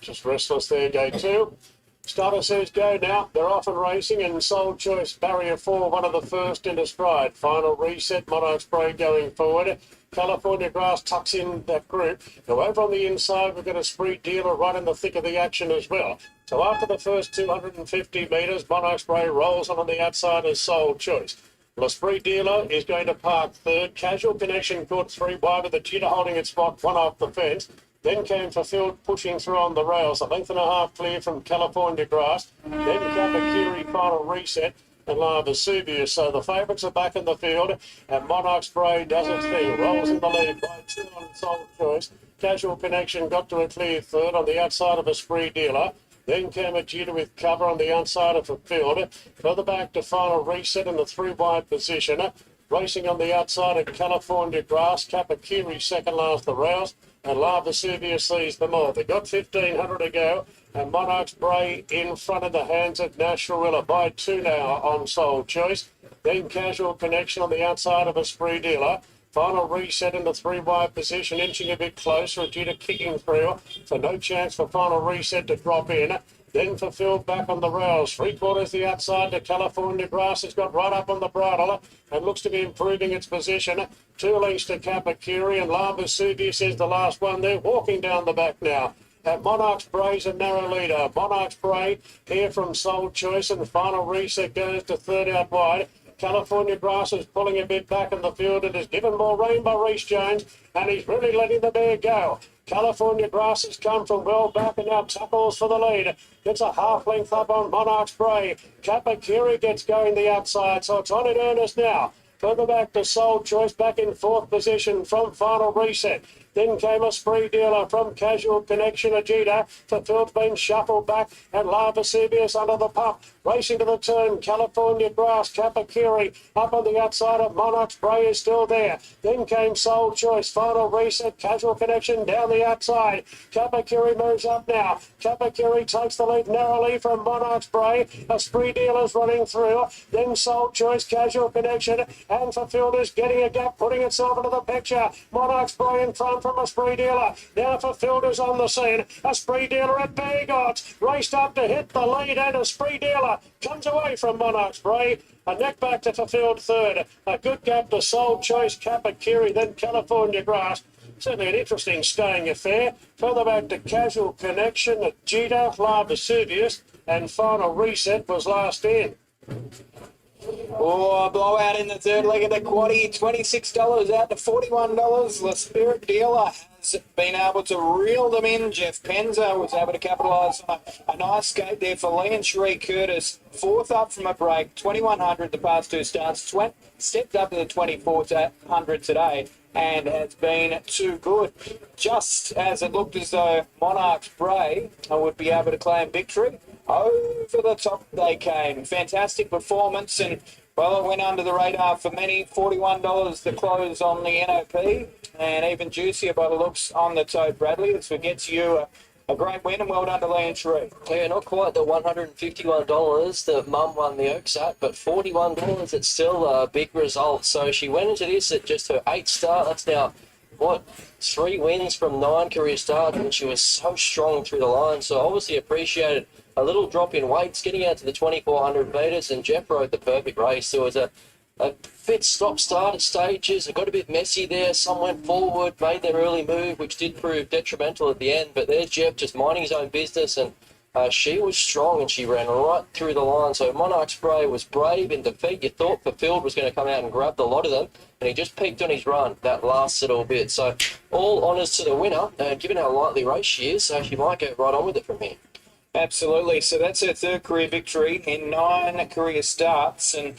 just restless there, gate 2. Starter says go now. They're off and racing, and Soul Choice Barrier 4, one of the first into stride. Final reset, Monarch Spray going forward. California Grass tucks in that group. Now over on the inside, we've got a Spree Dealer right in the thick of the action as well. So after the first 250 metres, Monarch Spray rolls on the outside as Soul Choice. The Spree Dealer is going to park third. Casual Connection caught 3 wide with the Cheetah holding its spot, 1 off the fence. Then came Fulfilled pushing through on the rails, a length and a half clear from California Grass. Then Kapakiri final reset and La Vesuvius. So the favourites are back in the field, and Monarch Spray does its thing, rolls in the lead by 2 on Soul Choice. Casual Connection got to a clear third on the outside of a Spree Dealer. Then came a Cheetah with cover on the outside of Fulfilled. Further back to final reset in the 3 wide position. Racing on the outside of California Grass, Kapakiri second last the rails, and La Vesuvius sees them all. They've got 1,500 to go, and Monarch Spray in front of the hands of Nasharilla by 2 now on Soul Choice. Then Casual Connection on the outside of a Spree Dealer. Final reset in the 3 wide position, inching a bit closer, Vegeta kicking through, so no chance for final reset to drop in. Then Fulfilled back on the rails, 3/4 the outside to California Grass. It's got right up on the bridle and looks to be improving its position. 2 lengths to Kapakiri, and La Vesuvius is the last one. They're walking down the back now. Monarch Spray's a narrow leader. Monarch Spray here from Soul Choice, and the final reset goes to third out wide. California Grass is pulling a bit back in the field and has given more rain by Reece Jones, and he's really letting the mare go. California Grass has come from well back and now tackles for the lead. Gets a half length up on Monarch Spray. Kapakiri gets going the outside, so it's on in earnest now. Further back to Soul Choice, back in 4th position from final reset. Then came a Spree Dealer from Casual Connection, Ajita. Fulfilled's been shuffled back, and La Vesuvius under the pump. Racing to the turn, California Grass, Kapakiri up on the outside of Monarch Spray is still there. Then came Soul Choice, final reset, Casual Connection down the outside. Kapakiri moves up now. Kapakiri takes the lead narrowly from Monarch Spray. A Spree Dealer's running through. Then Soul Choice, Casual Connection, and Fulfilled is getting a gap, putting itself into the picture. Monarch Spray in front from a Spree Dealer. Now Fulfilled is on the scene. A Spree Dealer at big odds. Raced up to hit the lead, and a Spree Dealer comes away from Monarch Spray. A neck back to Fulfilled third. A good gap to Soul Choice, Kapakiri, then California Grass. Certainly an interesting staying affair. Further back to Casual Connection, Ajita, La Vesuvius, and final reset was last in. Oh, a blowout in the third leg of the quaddie, $26 out to $41. The Spirit Dealer has been able to reel them in. Jeff Penza was able to capitalise on a nice skate there for Lee and Sheree Curtis. 4th up from a break, 2,100 the past 2 starts, stepped up to the 2,400 today and has been too good. Just as it looked as though Monarch Spray would be able to claim victory, over the top they came. Fantastic performance, and well, it went under the radar for many. $41 the close on the NOP, and even juicier by the looks on the Toad Bradley. This will get you a great win, and well done to Lee and Sheree. Yeah, not quite the $151 that Mum won the Oaks at, but $41, it's still a big result. So she went into this at just her 8th start. That's now, 3 wins from 9 career starts, and she was so strong through the line. So obviously appreciated a little drop in weights, getting out to the 2,400 metres, and Jeff rode the perfect race. There was a bit stop-start at stages. It got a bit messy there. Some went forward, made their early move, which did prove detrimental at the end. But there's Jeff just minding his own business, and she was strong, and she ran right through the line. So Monarch Spray was brave in defeat. You thought Fulfilled was going to come out and grab the lot of them, and he just peaked on his run that last little bit. So all honours to the winner, given how lightly raced she is, so she might go right on with it from here. Absolutely. So that's her 3rd career victory in 9 career starts, and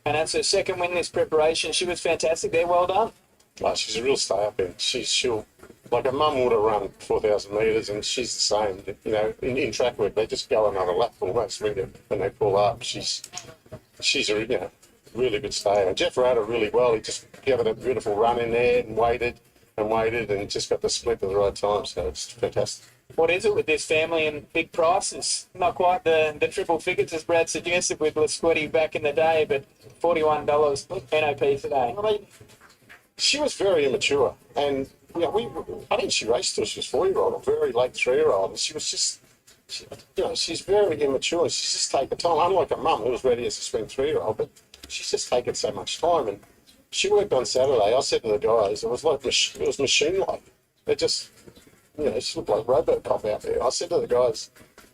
that's her 2nd win this preparation. She was fantastic there. Well done. She's a real stay up there. She'll like a mum would have run 4,000 metres, and she's the same. You know, in track work, they just go another lap almost when they pull up. She's a really good stayer. And Jeff rode her really well. He just gave it a beautiful run in there and waited and just got the split at the right time. So it's fantastic. What is it with this family and big prices? Not quite the triple figures as Brad suggested with Lasquetti back in the day, but $41 NOP today. I mean, she was very immature, and I think she raced till she was 4-year-old or very late 3-year-old, and she was just, she's very immature. She's just taken time. Unlike her mum, who was ready as a spring 3-year-old, but she's just taken so much time. And she worked on Saturday. I said to the guys, it was machine-like. It just, she looked like Robocop out there. I said to the guys,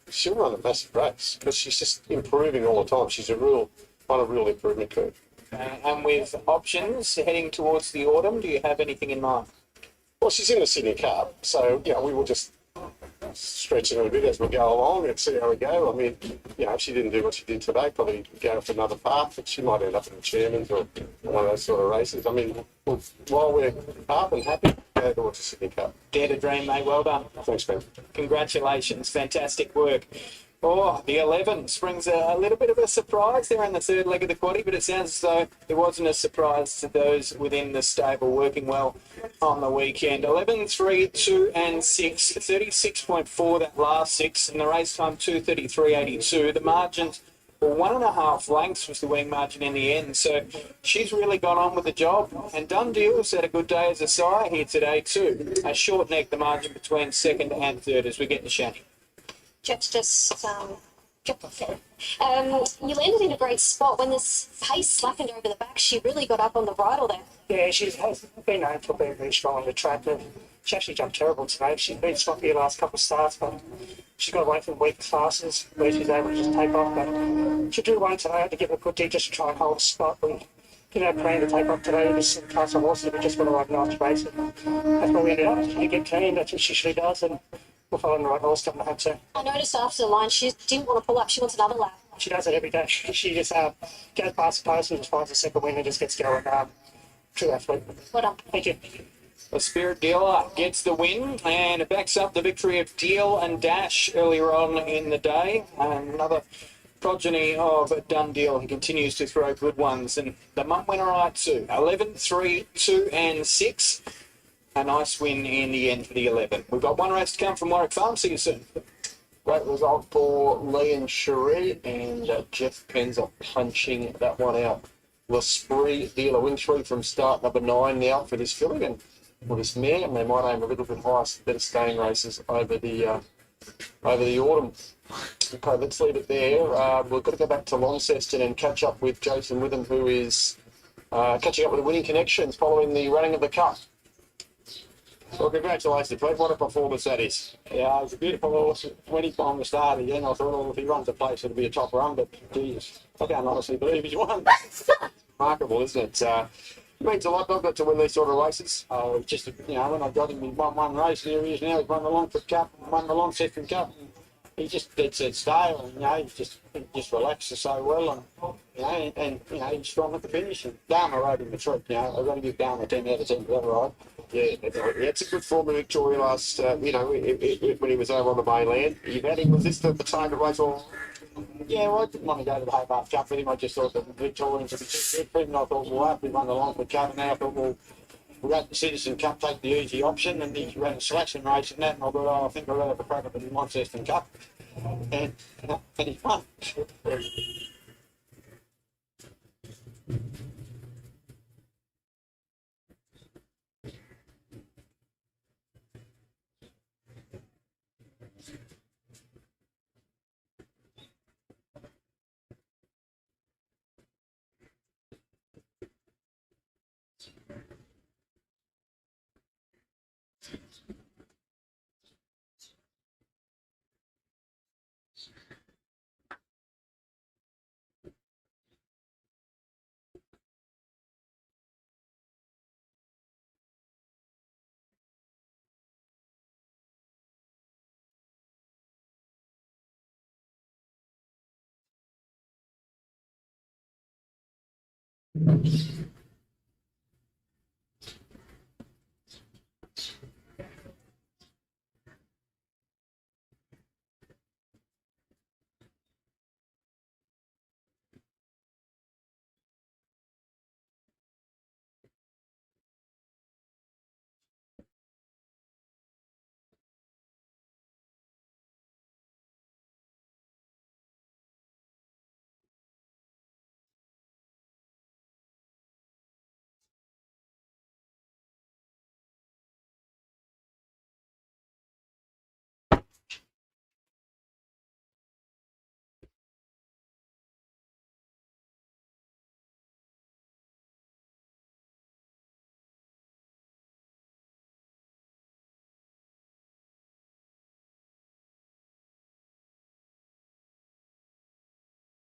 she'll run a massive race because she's just improving all the time. She's on a real improvement curve. And with options heading towards the autumn, do you have anything in mind? Well, she's in the Sydney Cup, so we will just stretch it a bit as we go along and see how we go. I mean, if she didn't do what she did today, probably go for another path, but she might end up in the Chairman's or one of those sort of races. I mean, while we're up and happy, go towards the Sydney Cup. Dare to dream, mate. Well done. Thanks, Ben. Congratulations. Fantastic work. Oh, the 11 springs a little bit of a surprise there in the third leg of the quaddie, but it sounds as though it wasn't a surprise to those within the stable working well on the weekend. 11, 3, 2 and 6, 36.4 that last 6, and the race time 2:33.82. The margins were 1.5 lengths was the winning margin in the end, so she's really got on with the job. And Dundeal's had a good day as a sire here today too. A short neck the margin between second and third as we get to Shanny. Jeff's just dropped off there. You landed in a great spot. When this pace slackened over the back, she really got up on the bridle there. Yeah, she has been known for being very strong on the track. And she actually jumped terrible today. She's been sloppy the last couple of starts, but she's got to wait for the weak classes where she's able to just take off. But she drew one today. I had to give her a good dig just to try and hold a spot. We didn't have a plan to take off today. Just class of horses, but just got to ride nice race. And that's where we ended up. She get keen. That's what she usually does. And we're following the right horse, don't have to. I noticed after the line she didn't want to pull up. She wants another lap. She does it every day. She just goes past the post and just finds a second win and just gets going. True athlete. Well done. Thank you. The Spirit Dealer gets the win, and it backs up the victory of Deal and Dash earlier on in the day. Another progeny of Dundeal. He continues to throw good ones, and the mum went all right too. 11, 3, 2 and 6. A nice win in the end for the 11. We've got one race to come from Warwick Farm. See you soon. Great result for Lee and Cherie, and Jeff Penzer punching that one out. L'Esprit Dealer win 3 from start number 9 now for this filly, and for this mare, and they might aim a little bit higher, some better staying races over the autumn. Okay, let's leave it there. We've got to go back to Launceston and catch up with Jason Witham, who is catching up with the winning connections following the running of the Cup. Well, congratulations, Fred. What a performance that is. Yeah, it was a beautiful horse. When he climbed the start again, I thought, oh, if he runs the place, it'll be a top run, but geez, I can't honestly believe he's won. Remarkable, isn't it? It means a lot, doesn't it, to win these sort of races? Oh, just, when I got him, he won one race, there he is now, he's won the Longford Cup, won the Launceston Cup. He just dead set stale, and he just relaxes so well, and he's strong at the finish. And Dharma rode him a treat. I've got to give Dharma 10 out of 10 for that ride. Yeah, it's a good form of Victoria last, when he was over on the mainland. You've had him, was this the target race or? Yeah, well, I didn't want to go to the Hobart Cup with him. I just thought the Victorians would be too good for him. And I thought, well, after we won the Longford Cup, and now I thought, well, we'll go to the Citizen Cup, take the easy option, and he ran a selection race and that, and I thought, oh, I think I'll go have a crack at the Launceston Cup. And he won.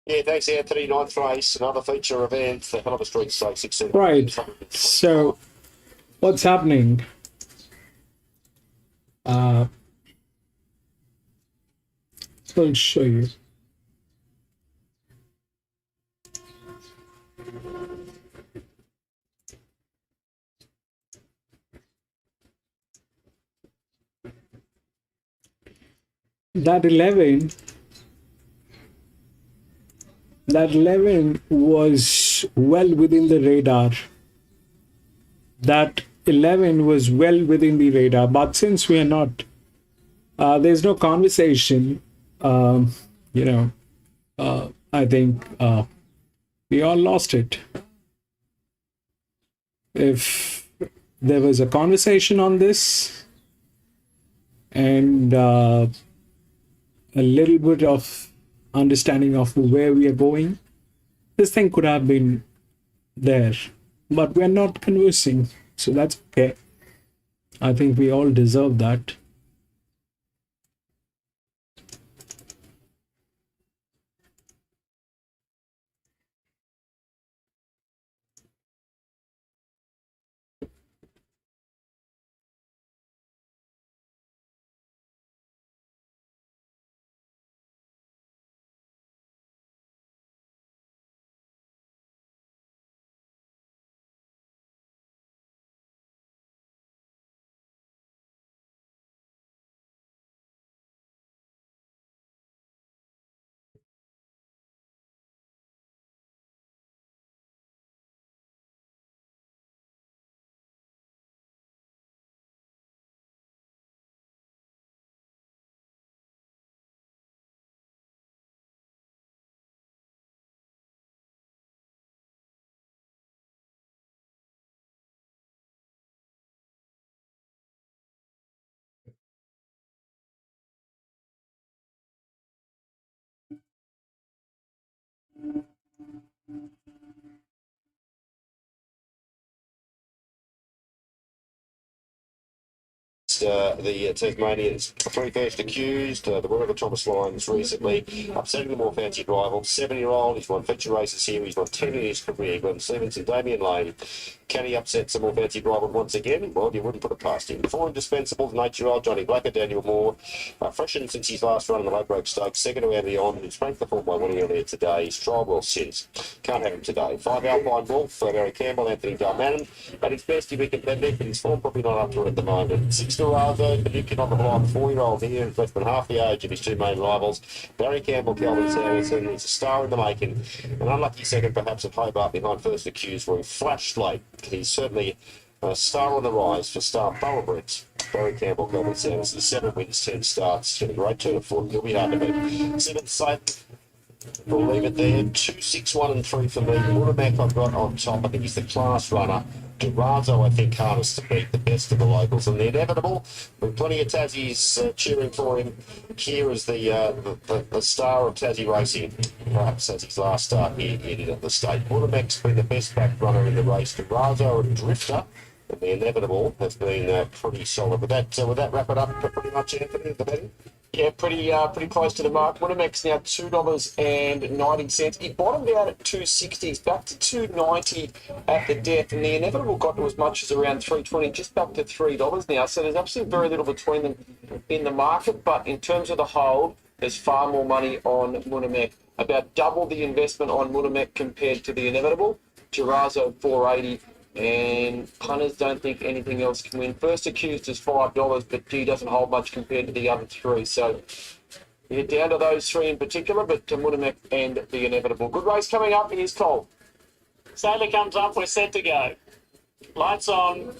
Yeah, thanks, Anthony. Ninth race, another feature event, the Hell of a Street Stakes, 16. Right. So, what's happening? I'll show you. That 11 was well within the radar. That 11 was well within the radar, but since we are not, there's no conversation, I think we all lost it. If there was a conversation on this and a little bit of understanding of where we are going, this thing could have been there, but we're not conversing, so that's okay. I think we all deserve that. The Tasmanians, three first accused, the winner of the Thomas Lions recently, upsetting the more fancied rival, 7-year-old, he's won feature races here, he's won 10 in his career, Glenn Stevenson, Damien Lane. Can he upset some more fancied rival once again? Well, you wouldn't put it past him. 4 indispensables, an 8-year-old, Johnny Blacker, Daniel Moore, freshened since his last run in the Ladbroke Stakes, second to Avion, he's ranked the form by winning earlier today, he's trialled well since. Can't have him today. 5 Alpine Wolf, Mary Campbell, Anthony Dalmanin, at his best he'd be competitive, but his form probably not up to it at the moment. 6 Dorazo, Paducah on the block, 4-year-old here, less than half the age of his two main rivals. Barry Campbell, Kelvin Sanderson, he's a star in the making. An unlucky second perhaps at Hobart behind first accused where he flashed late. He's certainly a star on the rise for star thoroughbreds. Barry Campbell, Kelvin Sanderson, 7 wins, 10 starts, in a great turn of foot. He'll be hard to beat. 7th safe. We'll leave it there. 2, 6, 1 and 3 for me. Watermack I've got on top. I think he's the class runner. Durazo, I think, hardest to beat, the best of the locals. And the inevitable, with plenty of Tassies cheering for him here as the star of Tassie racing. Perhaps as his last start here at the state. Watermack's been the best back runner in the race. Durazo and Drifter. And the inevitable has been pretty solid. Would that wrap it up pretty much, Anthony, the betting? Yeah, pretty close to the mark. Winamax now $2.90. He bottomed out at 260. He's back to 290 at the death, and the inevitable got to as much as around 320, just back to $3 now. So there's absolutely very little between them in the market. But in terms of the hold, there's far more money on Winamax. About double the investment on Winamax compared to the inevitable. Girazo 480. And punters don't think anything else can win. First accused is $5, but G doesn't hold much compared to the other 3. So you're down to those 3 in particular, but Winamax and the inevitable. Good race coming up. Here's Cole. Sailor comes up. We're set to go. Lights on.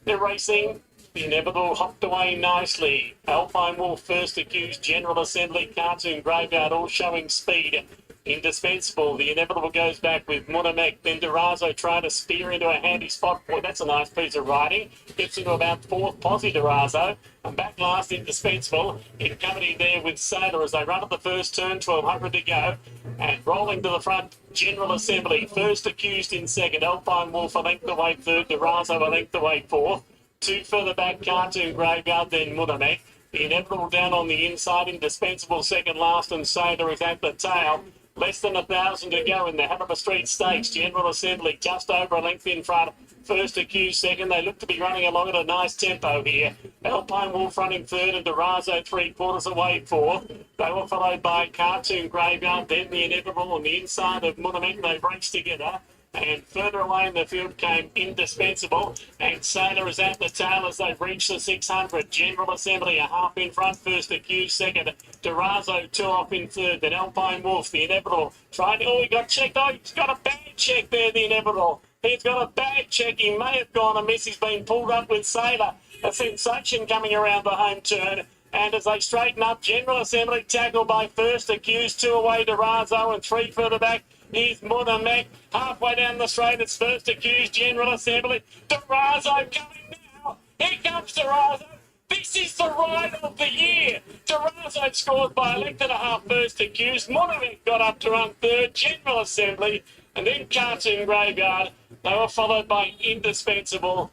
They're racing. The inevitable hopped away nicely. Alpine Wolf first accused. General Assembly, Cartoon Graveyard, all showing speed. Indispensable. The inevitable goes back with Munamek. Then Durazo trying to spear into a handy spot. Boy, that's a nice piece of riding. Gets into about 4th posse, Durazo. And back last, Indispensable. In company there with Sailor as they run at the first turn, 1200 to go. And rolling to the front, General Assembly. First accused in second. Alpine Wolf, a length away third. Durazo, a length away fourth. 2 further back, Cartoon Graveyard, then Munamek. The Inevitable down on the inside, Indispensable second last, and Sailor is at the tail. Less than 1,000 to go in the Hanover Street Stakes. General Assembly just over a length in front. First Accused second. They look to be running along at a nice tempo here. Alpine Wolf running third and Durazo 3/4 away fourth. They were followed by Cartoon Graveyard, then the Inevitable on the inside of Munamek. They raced together. And further away in the field came Indispensable. And Sailor is at the tail as they've reached the 600. General Assembly a half in front. First Accused second. Durazo 2 off in third. Then Alpine Wolf, the Inevitable. He got checked. Oh, he's got a bad check there, the Inevitable. He's got a bad check. He may have gone amiss. He's been pulled up with Sailor. A sensation coming around the home turn. And as they straighten up, General Assembly tackled by First Accused. 2 away Durazo and 3 further back. Here's Munamek. Halfway down the straight, it's First Accused, General Assembly. Durazo coming now. Here comes Durazo. This is the ride of the year. Durazo scored by a length and a half First Accused. Munamek got up to run third, General Assembly. And then Cartoon Graveyard. They were followed by Indispensable,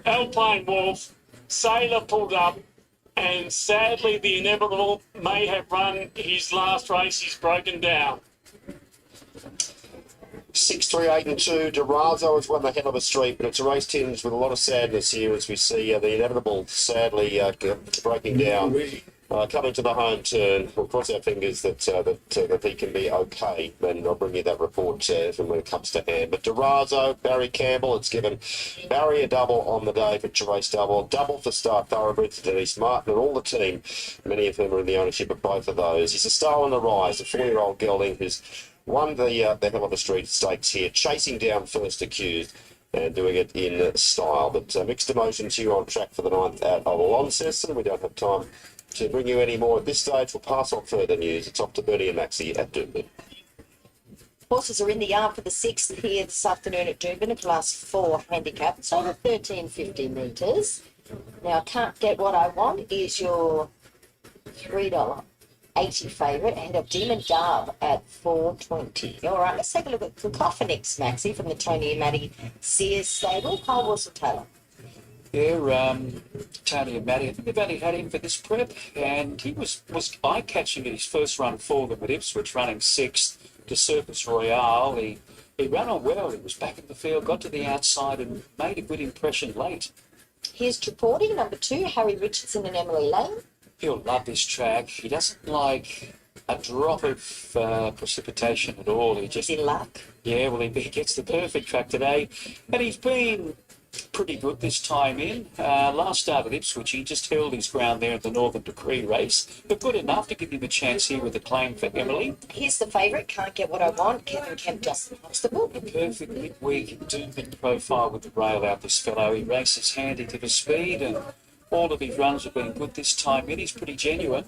Alpine Wolf. Sailor pulled up. And sadly, the Inevitable may have run his last race. He's broken down. 6, 3, 8 and 2. Durazo has won the Hanover Street, but it's a race tinged with a lot of sadness here as we see the Inevitable sadly breaking down. Coming to the home turn, we'll cross our fingers that he can be okay, and I'll bring you that report when it comes to hand. But Durazo, Barry Campbell, it's given Barry a double on the day for race double for Start Thoroughbreds, Denise Martin and all the team, many of whom are in the ownership of both of those. He's a star on the rise, a 4-year-old gelding who's won the Hanover Street Stakes here, chasing down First Accused and doing it in style. But mixed emotions here on track for the 9th at Launceston. We don't have time to bring you any more at this stage. We'll pass on further news. It's off to Bernie and Maxie at Doomben. Horses are in the yard for the 6th here this afternoon at Doomben, a class 4 handicap. It's over 1350 metres. Now, I can't get what I want is your $3.80 favourite ahead of Demon Dove at $4.20. All right, let's take a look at Cacophonix, Maxie, from the Tony and Matty Sears stable. Carl Wilson Taylor. Yeah, Tony and Matty, I think they've only had him for this prep, and he was eye-catching in his first run for them at Ipswich, running 6th to Circus Royale. He ran on well, he was back in the field, got to the outside and made a good impression late. Here's Tripodi, number 2, Harry Richardson and Emily Lane. He'll love this track. He doesn't like a drop of precipitation at all. He just... In luck. Yeah, well, he gets the perfect track today, and he's been pretty good this time in. Last start at Ipswich, he just held his ground there at the Northern Decree race, but good enough to give him a chance here with a claim for Emily. Here's the favourite, Can't Get What I Want, Kevin Kemp, Justin Huxtable. A perfect midweek Doomben profile with the rail out, this fellow. He races handy to the speed, and all of his runs have been good this time in. He's pretty genuine.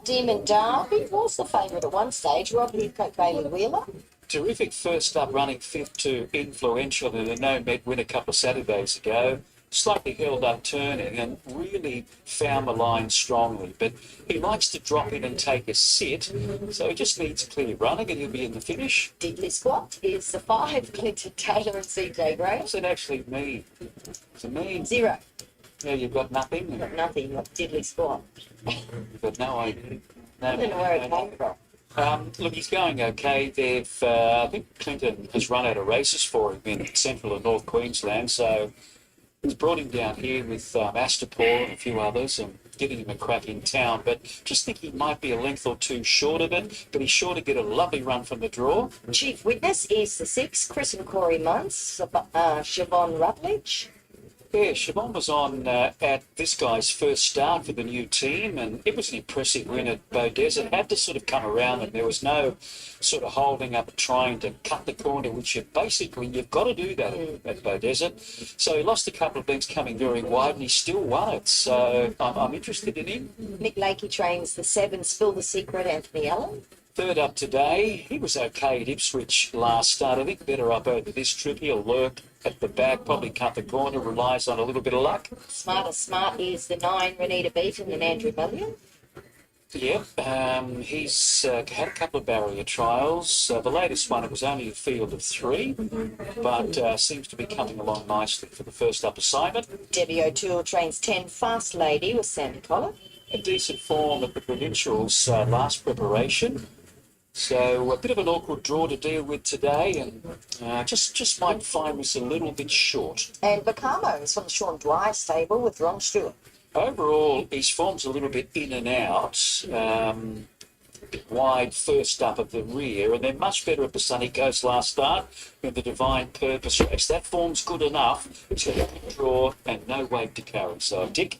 Demon Derby was the favourite at one stage, Rob Heathcote, Bailey Wheeler. Terrific first up, running 5th to Influential in a no-med win a couple of Saturdays ago. Slightly held up turning and really found the line strongly. But he likes to drop in and take a sit, so he just needs clear running and he'll be in the finish. Diddley Squat is the 5, Clinton Taylor and CJ Gray. What's it actually mean? What's it mean? 0. Yeah, you've got nothing? You've got nothing, you've got Diddley Squat. You've got no idea. No, I don't know where it came from. Look, he's going okay. I think Clinton has run out of races for him in Central and North Queensland, so he's brought him down here with Astapor and a few others and giving him a crack in town. But just think he might be a length or two short of it, but he's sure to get a lovely run from the draw. Chief Witness is the 6, Chris and Corey Munce, Siobhan Rutledge. Yeah, Siobhan was on at this guy's first start for the new team, and it was an impressive win at Bow Desert. Had to sort of come around, and there was no sort of holding up, trying to cut the corner, which you've got to do that at Bow Desert. So he lost a couple of lengths coming very wide, and he still won it. So I'm interested in him. Nick Lakey trains the 7, Spill the Secret, Anthony Allen. Third up today, he was okay at Ipswich last start. I think better up over this trip. He'll lurk at the back, probably cut the corner, relies on a little bit of luck. Smart is the 9, Renita Beaton and Andrew Mullion. Yeah, he's had a couple of barrier trials. The latest one, it was only a field of 3, but seems to be coming along nicely for the first up assignment. Debbie O'Toole trains 10, Fast Lady with Sandy Collar. in decent form at the Provincials last preparation. So a bit of an awkward draw to deal with today, and just might find us a little bit short. And Bacamo is from the Sean Dwyer stable with Ron Stewart. Overall, his form's a little bit in and out. A bit wide first up at the rear, and then much better at the Sunny Coast last start in the Divine Purpose race. That form's good enough. It's got a big draw and no weight to carry. So, Dick?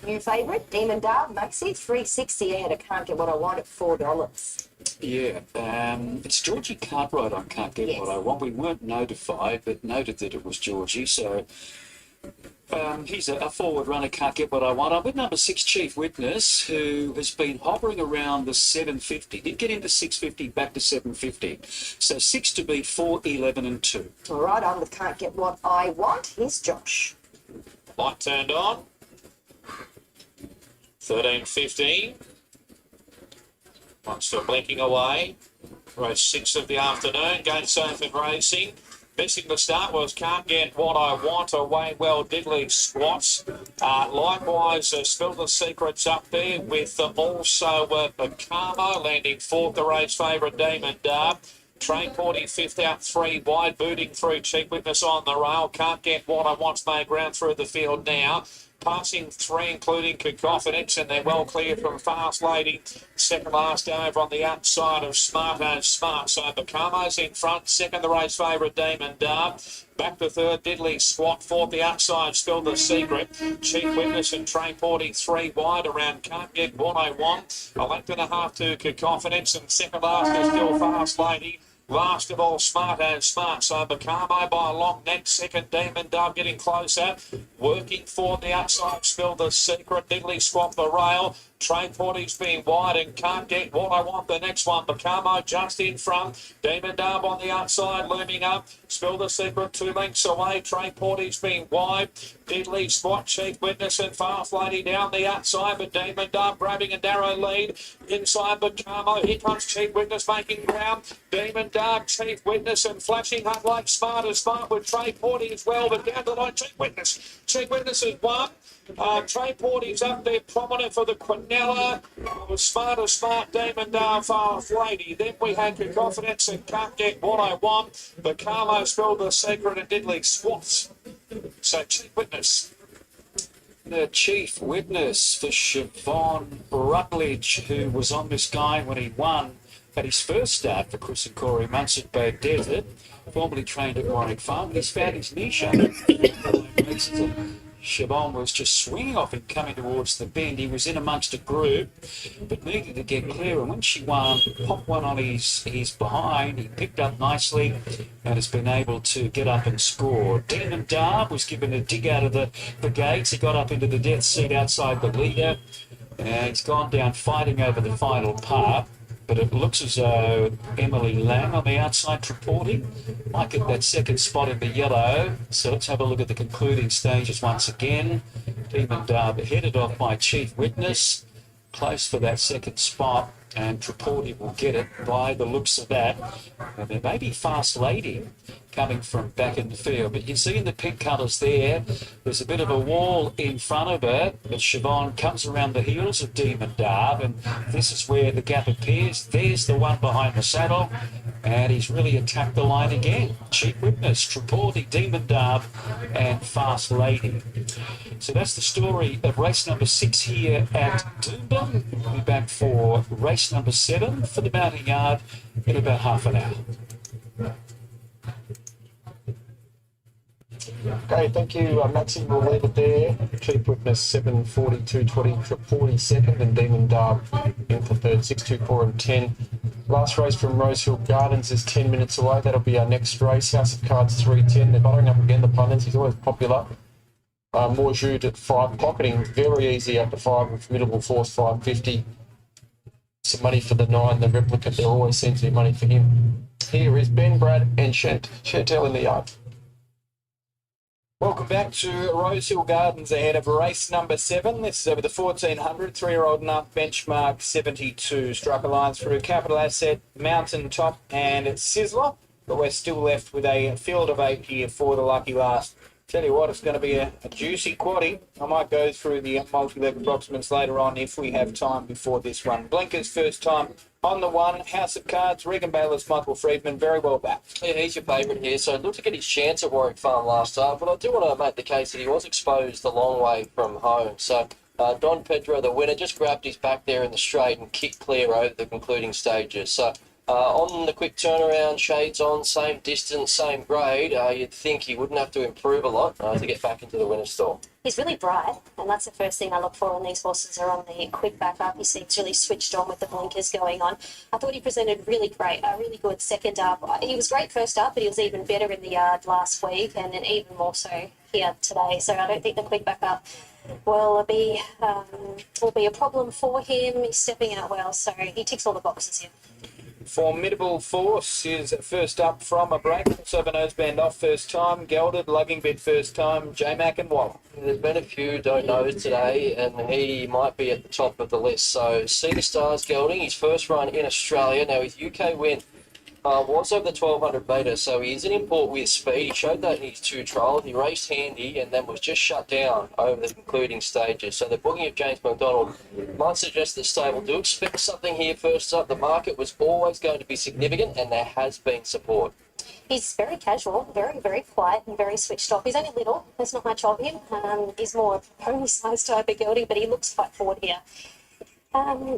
New favourite, Demon Dove, Maxi, $3.60 ahead. I can't get what I want at $4. Yeah, it's Georgie Cartwright on Can't Get What I Want. We weren't notified, but noted that it was Georgie, so he's a forward runner, Can't Get What I Want. I'm with number 6, Chief Witness, who has been hovering around the 750. Did get into 650, back to 750. So 6 to beat, 4, 11 and 2. Right on with Can't Get What I Want. Here's Josh. Light turned on. 13:15. Clock's still blinking away. Race 6 of the afternoon. Going safe and racing. Missing the start was Can't Get What I Want. Away well, Diddley Squats. Likewise, Spill the Secrets up there with also Bacamo landing 4th, the race favourite Demon Dove. Train 45th out 3 wide, booting through. Chief Witness on the rail. Can't Get What I Want's made ground through the field now. Passing 3, including Cacophonix, and they're well clear from Fast Lady. Second last over on the outside of Smart as Smart. So Bacamo's in front. Second, the race favourite Demon Dove. Back to third, Diddley Squat. 4th, the outside, Still the Secret. Chief Witness and Train 43 wide around Can't Get What I Want. A length and a half to Cacophonix, and second last is still Fast Lady. Last of all, Smart as Smart. So Bacamo by a long neck. Second, Demon Dove getting closer. Working for the outside, Spill the Secret. Diddley Swap the rail. Train 40's being wide and Can't Get What I Want. The next one, Bacamo just in front. Demon Dove on the outside, looming up. Spill the Secret 2 lengths away. Train 40's being wide. Diddley Spot, Chief Witness and Fast Lady down the outside, but Demon Dove grabbing a narrow lead. Inside Bacamo, here comes Chief Witness making ground. Demon Dove, Chief Witness and Flashing Hunt like Smart as Smart with Train 40 as well, but down the line, Chief Witness. Chief Witness has won. Train 40's up there, prominent for the Quinella. Was Smart as Smart, Demon Dove, Fast Lady. Then we had Cacophonix and Can't Get What I Want. Bacamo, Spilled the Secret and Diddley Squats. So Chief Witness. The Chief Witness for Siobhan Rutledge, who was on this guy when he won at his first start for Chris and Corey Munce at Bay Desert, formerly trained at Warwick Farm. He's found his niche up. Siobhan was just swinging off him coming towards the bend. He was in amongst a group, but needed to get clear. And when she won, popped one on his behind. He picked up nicely and has been able to get up and score. Demon Dove was given a dig out of the gates. He got up into the death seat outside the leader. And he's gone down fighting over the final part. But it looks as though Emily Lang on the outside reporting might get that second spot in the yellow. So let's have a look at the concluding stages once again. Demon Dove headed off by Chief Witness, close for that second spot, and Tripodi will get it by the looks of that. And there may be Fast Lady coming from back in the field, but you see in the pink colours there's a bit of a wall in front of her, but Siobhan comes around the heels of Demon Dove, and this is where the gap appears. There's the one behind the saddle, and he's really attacked the line again. Chief Witness, Tripodi, Demon Dove, and Fast Lady. So that's the story of race number 6 here at Doomben. We'll be back for race number 7 for the mounting yard in about half an hour. Okay, thank you, Maxi. We'll leave it there. Chief Witness 7:42.20, Tripodi second, and Demon Dove in for third, 6:24 and 10. Last race from Rosehill Gardens is 10 minutes away. That'll be our next race. House of Cards 3:10. They're buttering up again, the punters. He's always popular. More Jude at 5, pocketing very easy up to 5 with Formidable Force 550. Some money for the 9, the replicant. There always seems to be money for him. Here is Ben, Brad, and Chantel in the yard. Welcome back to Rosehill Gardens ahead of race number 7. This is over the 1400, 3-year-old and up, benchmark 72. Struck a line through Capital Asset, Mountain Top and Sizzler, but we're still left with a field of 8 here for the lucky last. Tell you what, it's going to be a juicy quaddie. I might go through the multi-leg approximates later on if we have time before this one. Blinkers first time on the one. House of Cards, Regan Bayless, Michael Friedman, very well backed. Yeah, he's your favourite here. So looked to get his chance at Warwick Farm last start, but I do want to make the case that he was exposed a long way from home. So Don Pedro, the winner, just grabbed his back there in the straight and kicked clear over the concluding stages. So on the quick turnaround, shades on, same distance, same grade, you'd think he wouldn't have to improve a lot to get back into the winner's stall. He's really bright, and that's the first thing I look for when these horses are on the quick back up. He seems really switched on with the blinkers going on. I thought he presented really great, really good second up. He was great first up, but he was even better in the yard last week, and then even more so here today. So I don't think the quick back up will be a problem for him. He's stepping out well, so he ticks all the boxes here. Formidable Force is first up from a break. Also the noseband off first time. Gelded, lugging bit first time. J-Mac and Waller. There's been a few don't knows today, and he might be at the top of the list. So Cedar Stars gelding, his first run in Australia. Now his UK win was over the 1200 metres, so he is an import with speed. He showed that in his 2 trials. He raced handy and then was just shut down over the concluding stages. So the booking of James McDonald might suggest the stable do expect something here first up. The market was always going to be significant, and there has been support. He's very casual, very, very quiet and very switched off. He's only little, there's not much of him. He's more pony-sized type of gelding, but he looks quite forward here.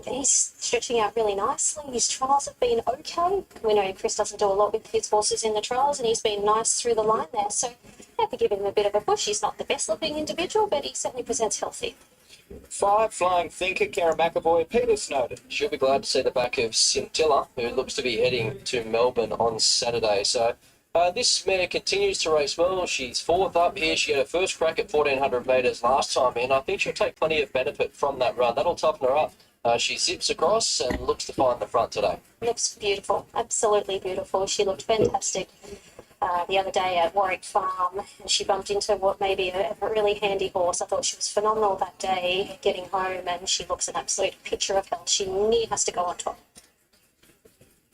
He's stretching out really nicely. His trials have been okay. We know Chris doesn't do a lot with his horses in the trials, and he's been nice through the line there. So I have to give him a bit of a push. He's not the best-looking individual, but he certainly presents healthy. 5, Flying Thinker, Karen McAvoy, Peter Snowden. She'll be glad to see the back of Scintilla, who looks to be heading to Melbourne on Saturday. So this mare continues to race well. She's 4th up here. She had her first crack at 1400 metres last time in. I think she'll take plenty of benefit from that run. That'll toughen her up. She zips across and looks to find the front today. Looks beautiful, absolutely beautiful. She looked fantastic the other day at Warwick Farm, and she bumped into what may be a really handy horse. I thought she was phenomenal that day getting home, and she looks an absolute picture of health. She near has to go on top.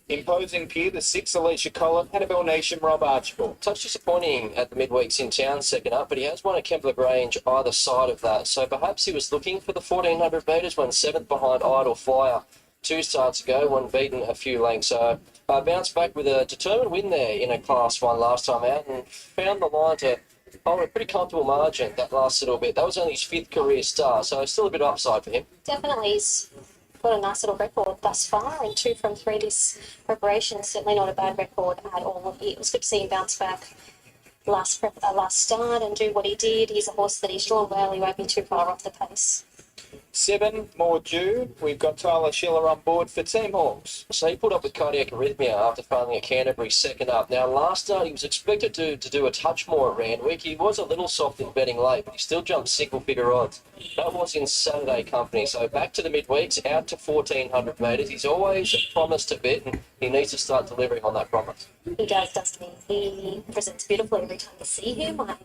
Imposing Peer, the 6, Alicia Collin, Annabelle Nation, Rob Archibald. Touch disappointing at the midweeks in town second up, but he has won at Kembla Grange either side of that. So perhaps he was looking for the 1400 metres when 7th behind Idle Flyer 2 starts ago, one beaten a few lengths. So bounced back with a determined win there in a Class 1 last time out, and found the line to hold a pretty comfortable margin that last little bit. That was only his 5th career start, so still a bit of upside for him. Definitely, he's got a nice little record thus far, and 2 from 3 this preparation. Certainly not a bad record at all. It was good to see him bounce back last start and do what he did. He's a horse that he's drawn well. He won't be too far off the pace. 7, More Due. We've got Tyler Schiller on board for Team Hawks. So he put up with cardiac arrhythmia after failing at Canterbury second up. Now, last start he was expected to do a touch more at Randwick. He was a little soft in betting late, but he still jumped single-figure odds. That was in Saturday company. So back to the midweeks, out to 1400 metres. He's always promised a bit, and he needs to start delivering on that promise. He does, doesn't he? He presents beautifully every time you see him. I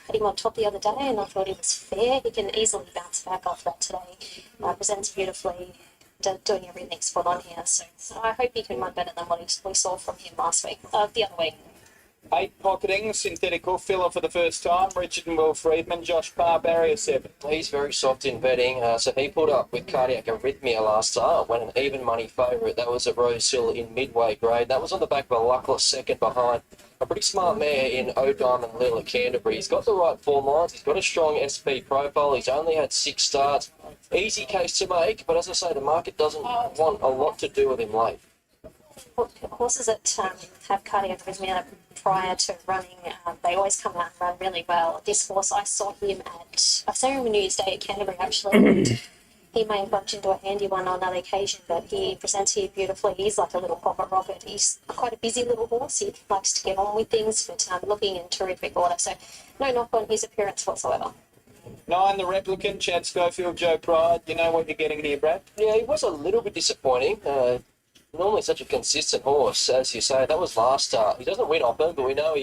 had him on top the other day, and I thought he was fair. He can easily bounce back off that today. Presents beautifully, doing everything spot on here. So I hope he can run better than what we saw from him last week, the other week. 8, Pocketing, Synthetical, Filler for the first time, Richard and Will Friedman, Josh Parr, barrier 7. He's very soft in betting, so he put up with cardiac arrhythmia last start, went an even money favourite. That was a Rosehill in midway grade. That was on the back of a luckless second behind a pretty smart mare in O Diamond Lil at Canterbury. He's got the right form lines. He's got a strong SP profile. He's only had 6 starts. Easy case to make, but as I say, the market doesn't want a lot to do with him late. Horses that have cardiac arrhythmia prior to running, they always come out and run really well. This horse, I saw him on New Year's Day at Canterbury actually. He may have bumped into a handy one on another occasion, but he presents here beautifully. He's like a little pocket rocket. He's quite a busy little horse. He likes to get on with things, but looking in terrific order. So no knock on his appearance whatsoever. 9, The Replicant, Chad Schofield, Joe Pride. You know what you're getting here, Brad? Yeah, he was a little bit disappointing. Normally such a consistent horse, as you say. That was last start. He doesn't win often, but we know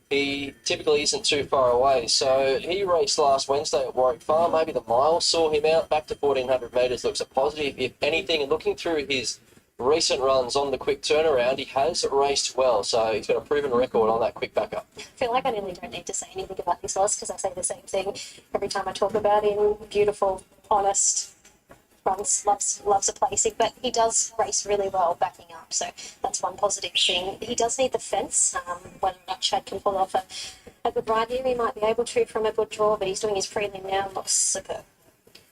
he typically isn't too far away. So he raced last Wednesday at Warwick Farm. Maybe the mile saw him out. Back to 1400 metres looks a positive, if anything. And looking through his recent runs on the quick turnaround, he has raced well. So he's got a proven record on that quick backup. I feel like I nearly don't need to say anything about this horse because I say the same thing every time I talk about him. Beautiful, honest, runs, loves a placing, but he does race really well backing up. So that's one positive thing. He does need the fence. When Chad can pull off a good ride here, he might be able to from a good draw, but he's doing his prelim now and looks superb.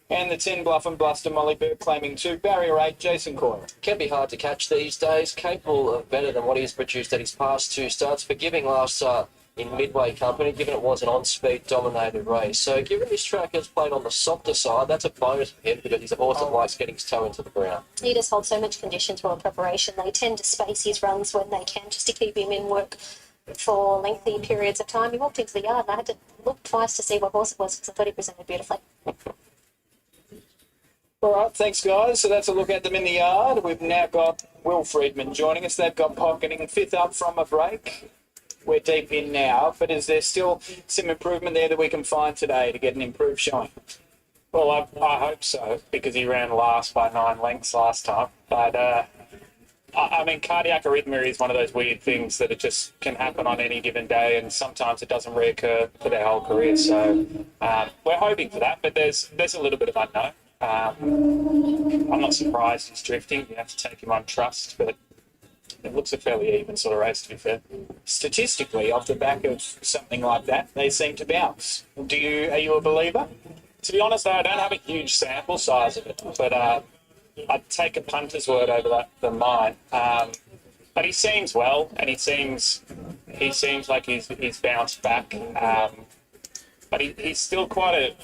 And the 10 Bluff and Bluster Molly Bird claiming 2. Barrier 8, Jason Coyle. Can be hard to catch these days. Capable of better than what he's produced at his past 2 starts. Forgiving last start in Midway Company, given it was an on-speed dominated race. So given this track has played on the softer side, that's a bonus for him because he's a horse that likes getting his toe into the ground. He just holds so much condition through preparation. They tend to space his runs when they can just to keep him in work for lengthy periods of time. He walked into the yard and I had to look twice to see what horse it was because I thought he presented beautifully. All right, thanks, guys. So that's a look at them in the yard. We've now got Will Friedman joining us. They've got pocketing 5th up from a break. We're deep in now, but is there still some improvement there that we can find today to get an improved showing? Well, I hope so, because he ran last by 9 lengths last time. But, I mean, cardiac arrhythmia is one of those weird things that it just can happen on any given day, and sometimes it doesn't reoccur for their whole career. So we're hoping for that, but there's a little bit of unknown. I'm not surprised he's drifting. You have to take him on trust, but it looks a fairly even sort of race, to be fair. Statistically, off the back of something like that, they seem to bounce. Are you a believer? To be honest, though, I don't have a huge sample size of it, but I'd take a punter's word over that than mine. But he seems well, and he seems like he's bounced back. But he's still quite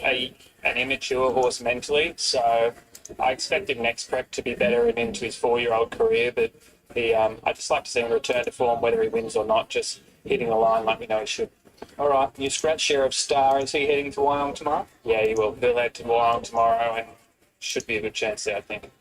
an immature horse mentally, so I expect him next prep to be better and into his 4-year-old career. But I'd just like to see him return to form, whether he wins or not, just hitting the line like we know he should. All right, your scratch Sheriff Star, is he heading to Wyong tomorrow? Yeah, he will. He'll head to Wyong tomorrow and should be a good chance there, I think.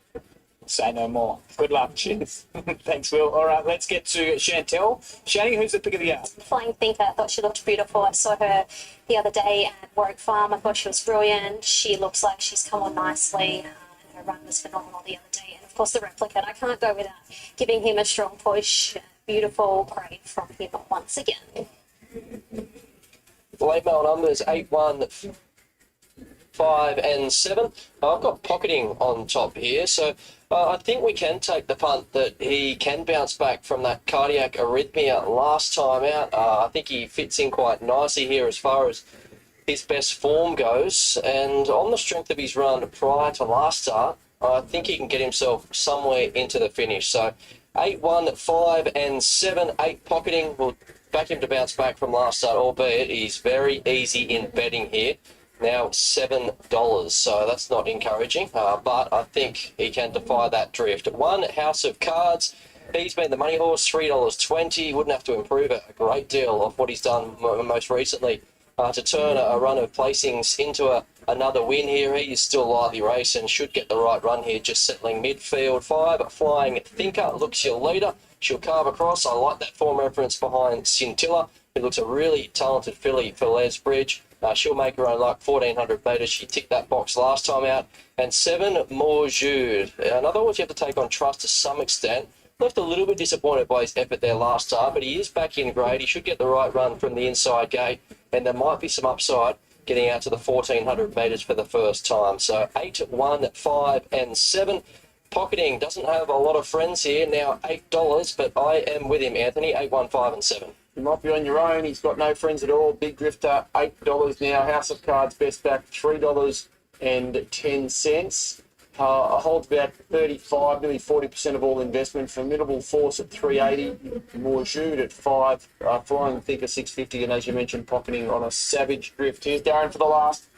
Say no more. Good luck. Cheers. Thanks, Will. All right, let's get to Chantel. Shani, who's the pick of the yard? Flying Thinker, I thought she looked beautiful. I saw her the other day at Warwick Farm. I thought she was brilliant. She looks like she's come on nicely. Her run was phenomenal the other day. And of course, the replicate. I can't go without giving him a strong push. Beautiful parade from him once again. Late mail numbers 8, 1, 5 and 7. I've got pocketing on top here, so I think we can take the punt that he can bounce back from that cardiac arrhythmia last time out. I think he fits in quite nicely here as far as his best form goes, and on the strength of his run prior to last start, I think he can get himself somewhere into the finish. So 8, 1, 5 and 7, 8 pocketing will back him to bounce back from last start, albeit he's very easy in betting here. Now $7, so that's not encouraging, but I think he can defy that drift. 1, House of Cards. He's been the money horse, $3.20. Wouldn't have to improve a great deal of what he's done most recently to turn a run of placings into another win here. He is still lively race and should get the right run here, just settling midfield. 5, Flying Thinker, looks your leader. She'll carve across. I like that form reference behind Scintilla, who looks a really talented filly for Les Bridge. She'll make her own luck, 1,400 metres. She ticked that box last time out. And 7, More Jude. Another horse you have to take on trust to some extent. Left a little bit disappointed by his effort there last start, but he is back in grade. He should get the right run from the inside gate, and there might be some upside getting out to the 1,400 metres for the first time. So 8, 1, 5 and 7. Pocketing doesn't have a lot of friends here, now $8, but I am with him, Anthony, 8, 1, 5 and 7. You might be on your own. He's got no friends at all. Big drifter, $8 now. House of Cards, best back, $3.10. Holds about 35, nearly 40% of all investment. Formidable Force at $3.80. More Jude at 5. Flying Thinker $6.50. And as you mentioned, pocketing on a savage drift. Here's Darren for the last.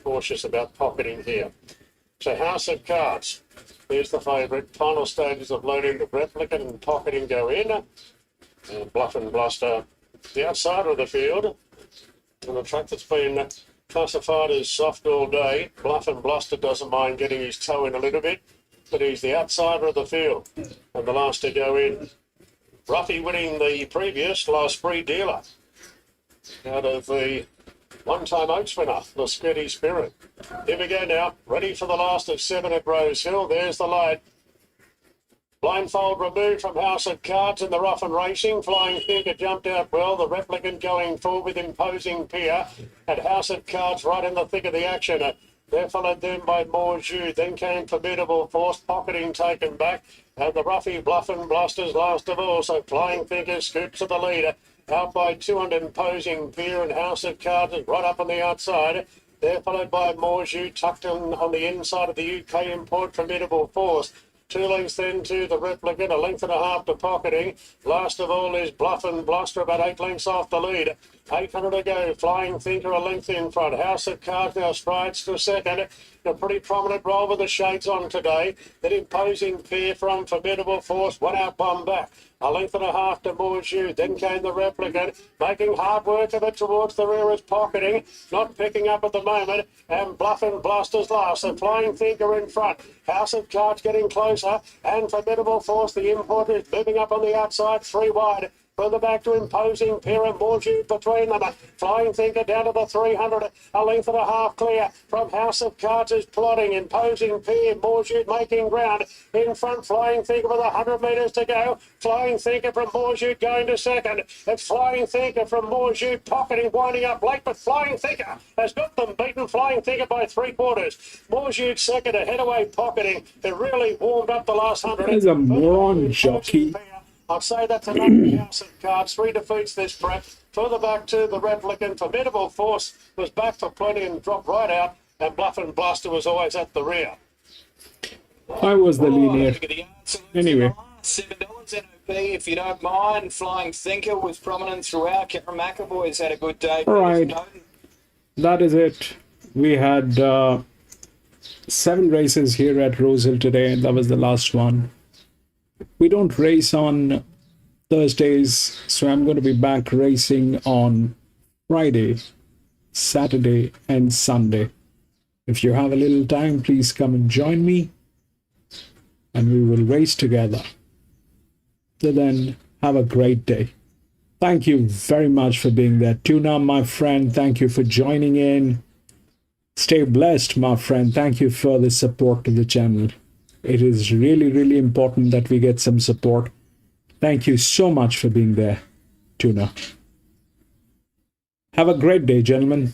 Cautious about pocketing here. So House of Cards. Here's the favourite. Final stages of loading the replicate and pocketing go in. And Bluff and Bluster, the outsider of the field. And the track that's been classified as soft all day. Bluff and Bluster doesn't mind getting his toe in a little bit, but he's the outsider of the field. And the last to go in. Ruffy winning the previous last spree dealer. Out of the one-time Oaks winner, the Steady Spirit. Here we go now. Ready for the last of 7 at Rosehill. There's the light. Blindfold removed from House of Cards in the rough and racing. Flying Thinker jumped out well. The replicant going forward with imposing peer. And House of Cards right in the thick of the action. They're followed then by Morjou. Then came Formidable Force, pocketing taken back. And the Ruffy Bluff and Blusters last of all. So Flying Thinker scoops to the leader. Out by 200 imposing peer, and House of Cards is right up on the outside. They're followed by Morjou, tucked in on the inside of the UK import Formidable Force. 2 lengths then to the replicant, a length and a half to pocketing. Last of all is Bluff and Bluster, about 8 lengths off the lead. 800 to go. Flying Thinker a length in front. House of Cards now strides to second. A pretty prominent role with the shades on today. Then imposing pair from Formidable Force. One out, one back. A length and a half to Morjou. Then came the replicant, making hard work of it towards the rear is pocketing. Not picking up at the moment. And Bluff and Blusters last. The Flying Thinker in front. House of Cards getting closer. And Formidable Force, the import, is moving up on the outside. 3 wide. Further back to imposing pair and Morjou between them. Flying Thinker down to the 300. A length and a half clear from House of Cards is plotting. Imposing pair, Morjou making ground. In front, Flying Thinker with 100 metres to go. Flying Thinker from Morjou going to second. It's Flying Thinker from Morjou pocketing, winding up late, but Flying Thinker has got them beaten. Flying Thinker by 3/4. Morjou second, ahead away pocketing. It really warmed up the last 100. There's a moron jockey. I'd say that's another House of Cards. 3 defeats this prep. Further back to the replicant. Formidable Force was back for plenty and dropped right out. And Bluff and Bluster was always at the rear. I was the linear. Anyway. $7 NOP, if you don't mind. Flying Thinker was prominent throughout. Cameron McAvoy's had a good day. All right. That is it. We had 7 races here at Rosehill today, and that was the last one. We don't race on Thursdays, so I'm going to be back racing on Friday, Saturday, and Sunday. If you have a little time, please come and join me, and we will race together. Till then, have a great day. Thank you very much for being there. Tuna, my friend, thank you for joining in. Stay blessed, my friend. Thank you for the support to the channel. It is really, really important that we get some support. Thank you so much for being there, Tuna. Have a great day, gentlemen.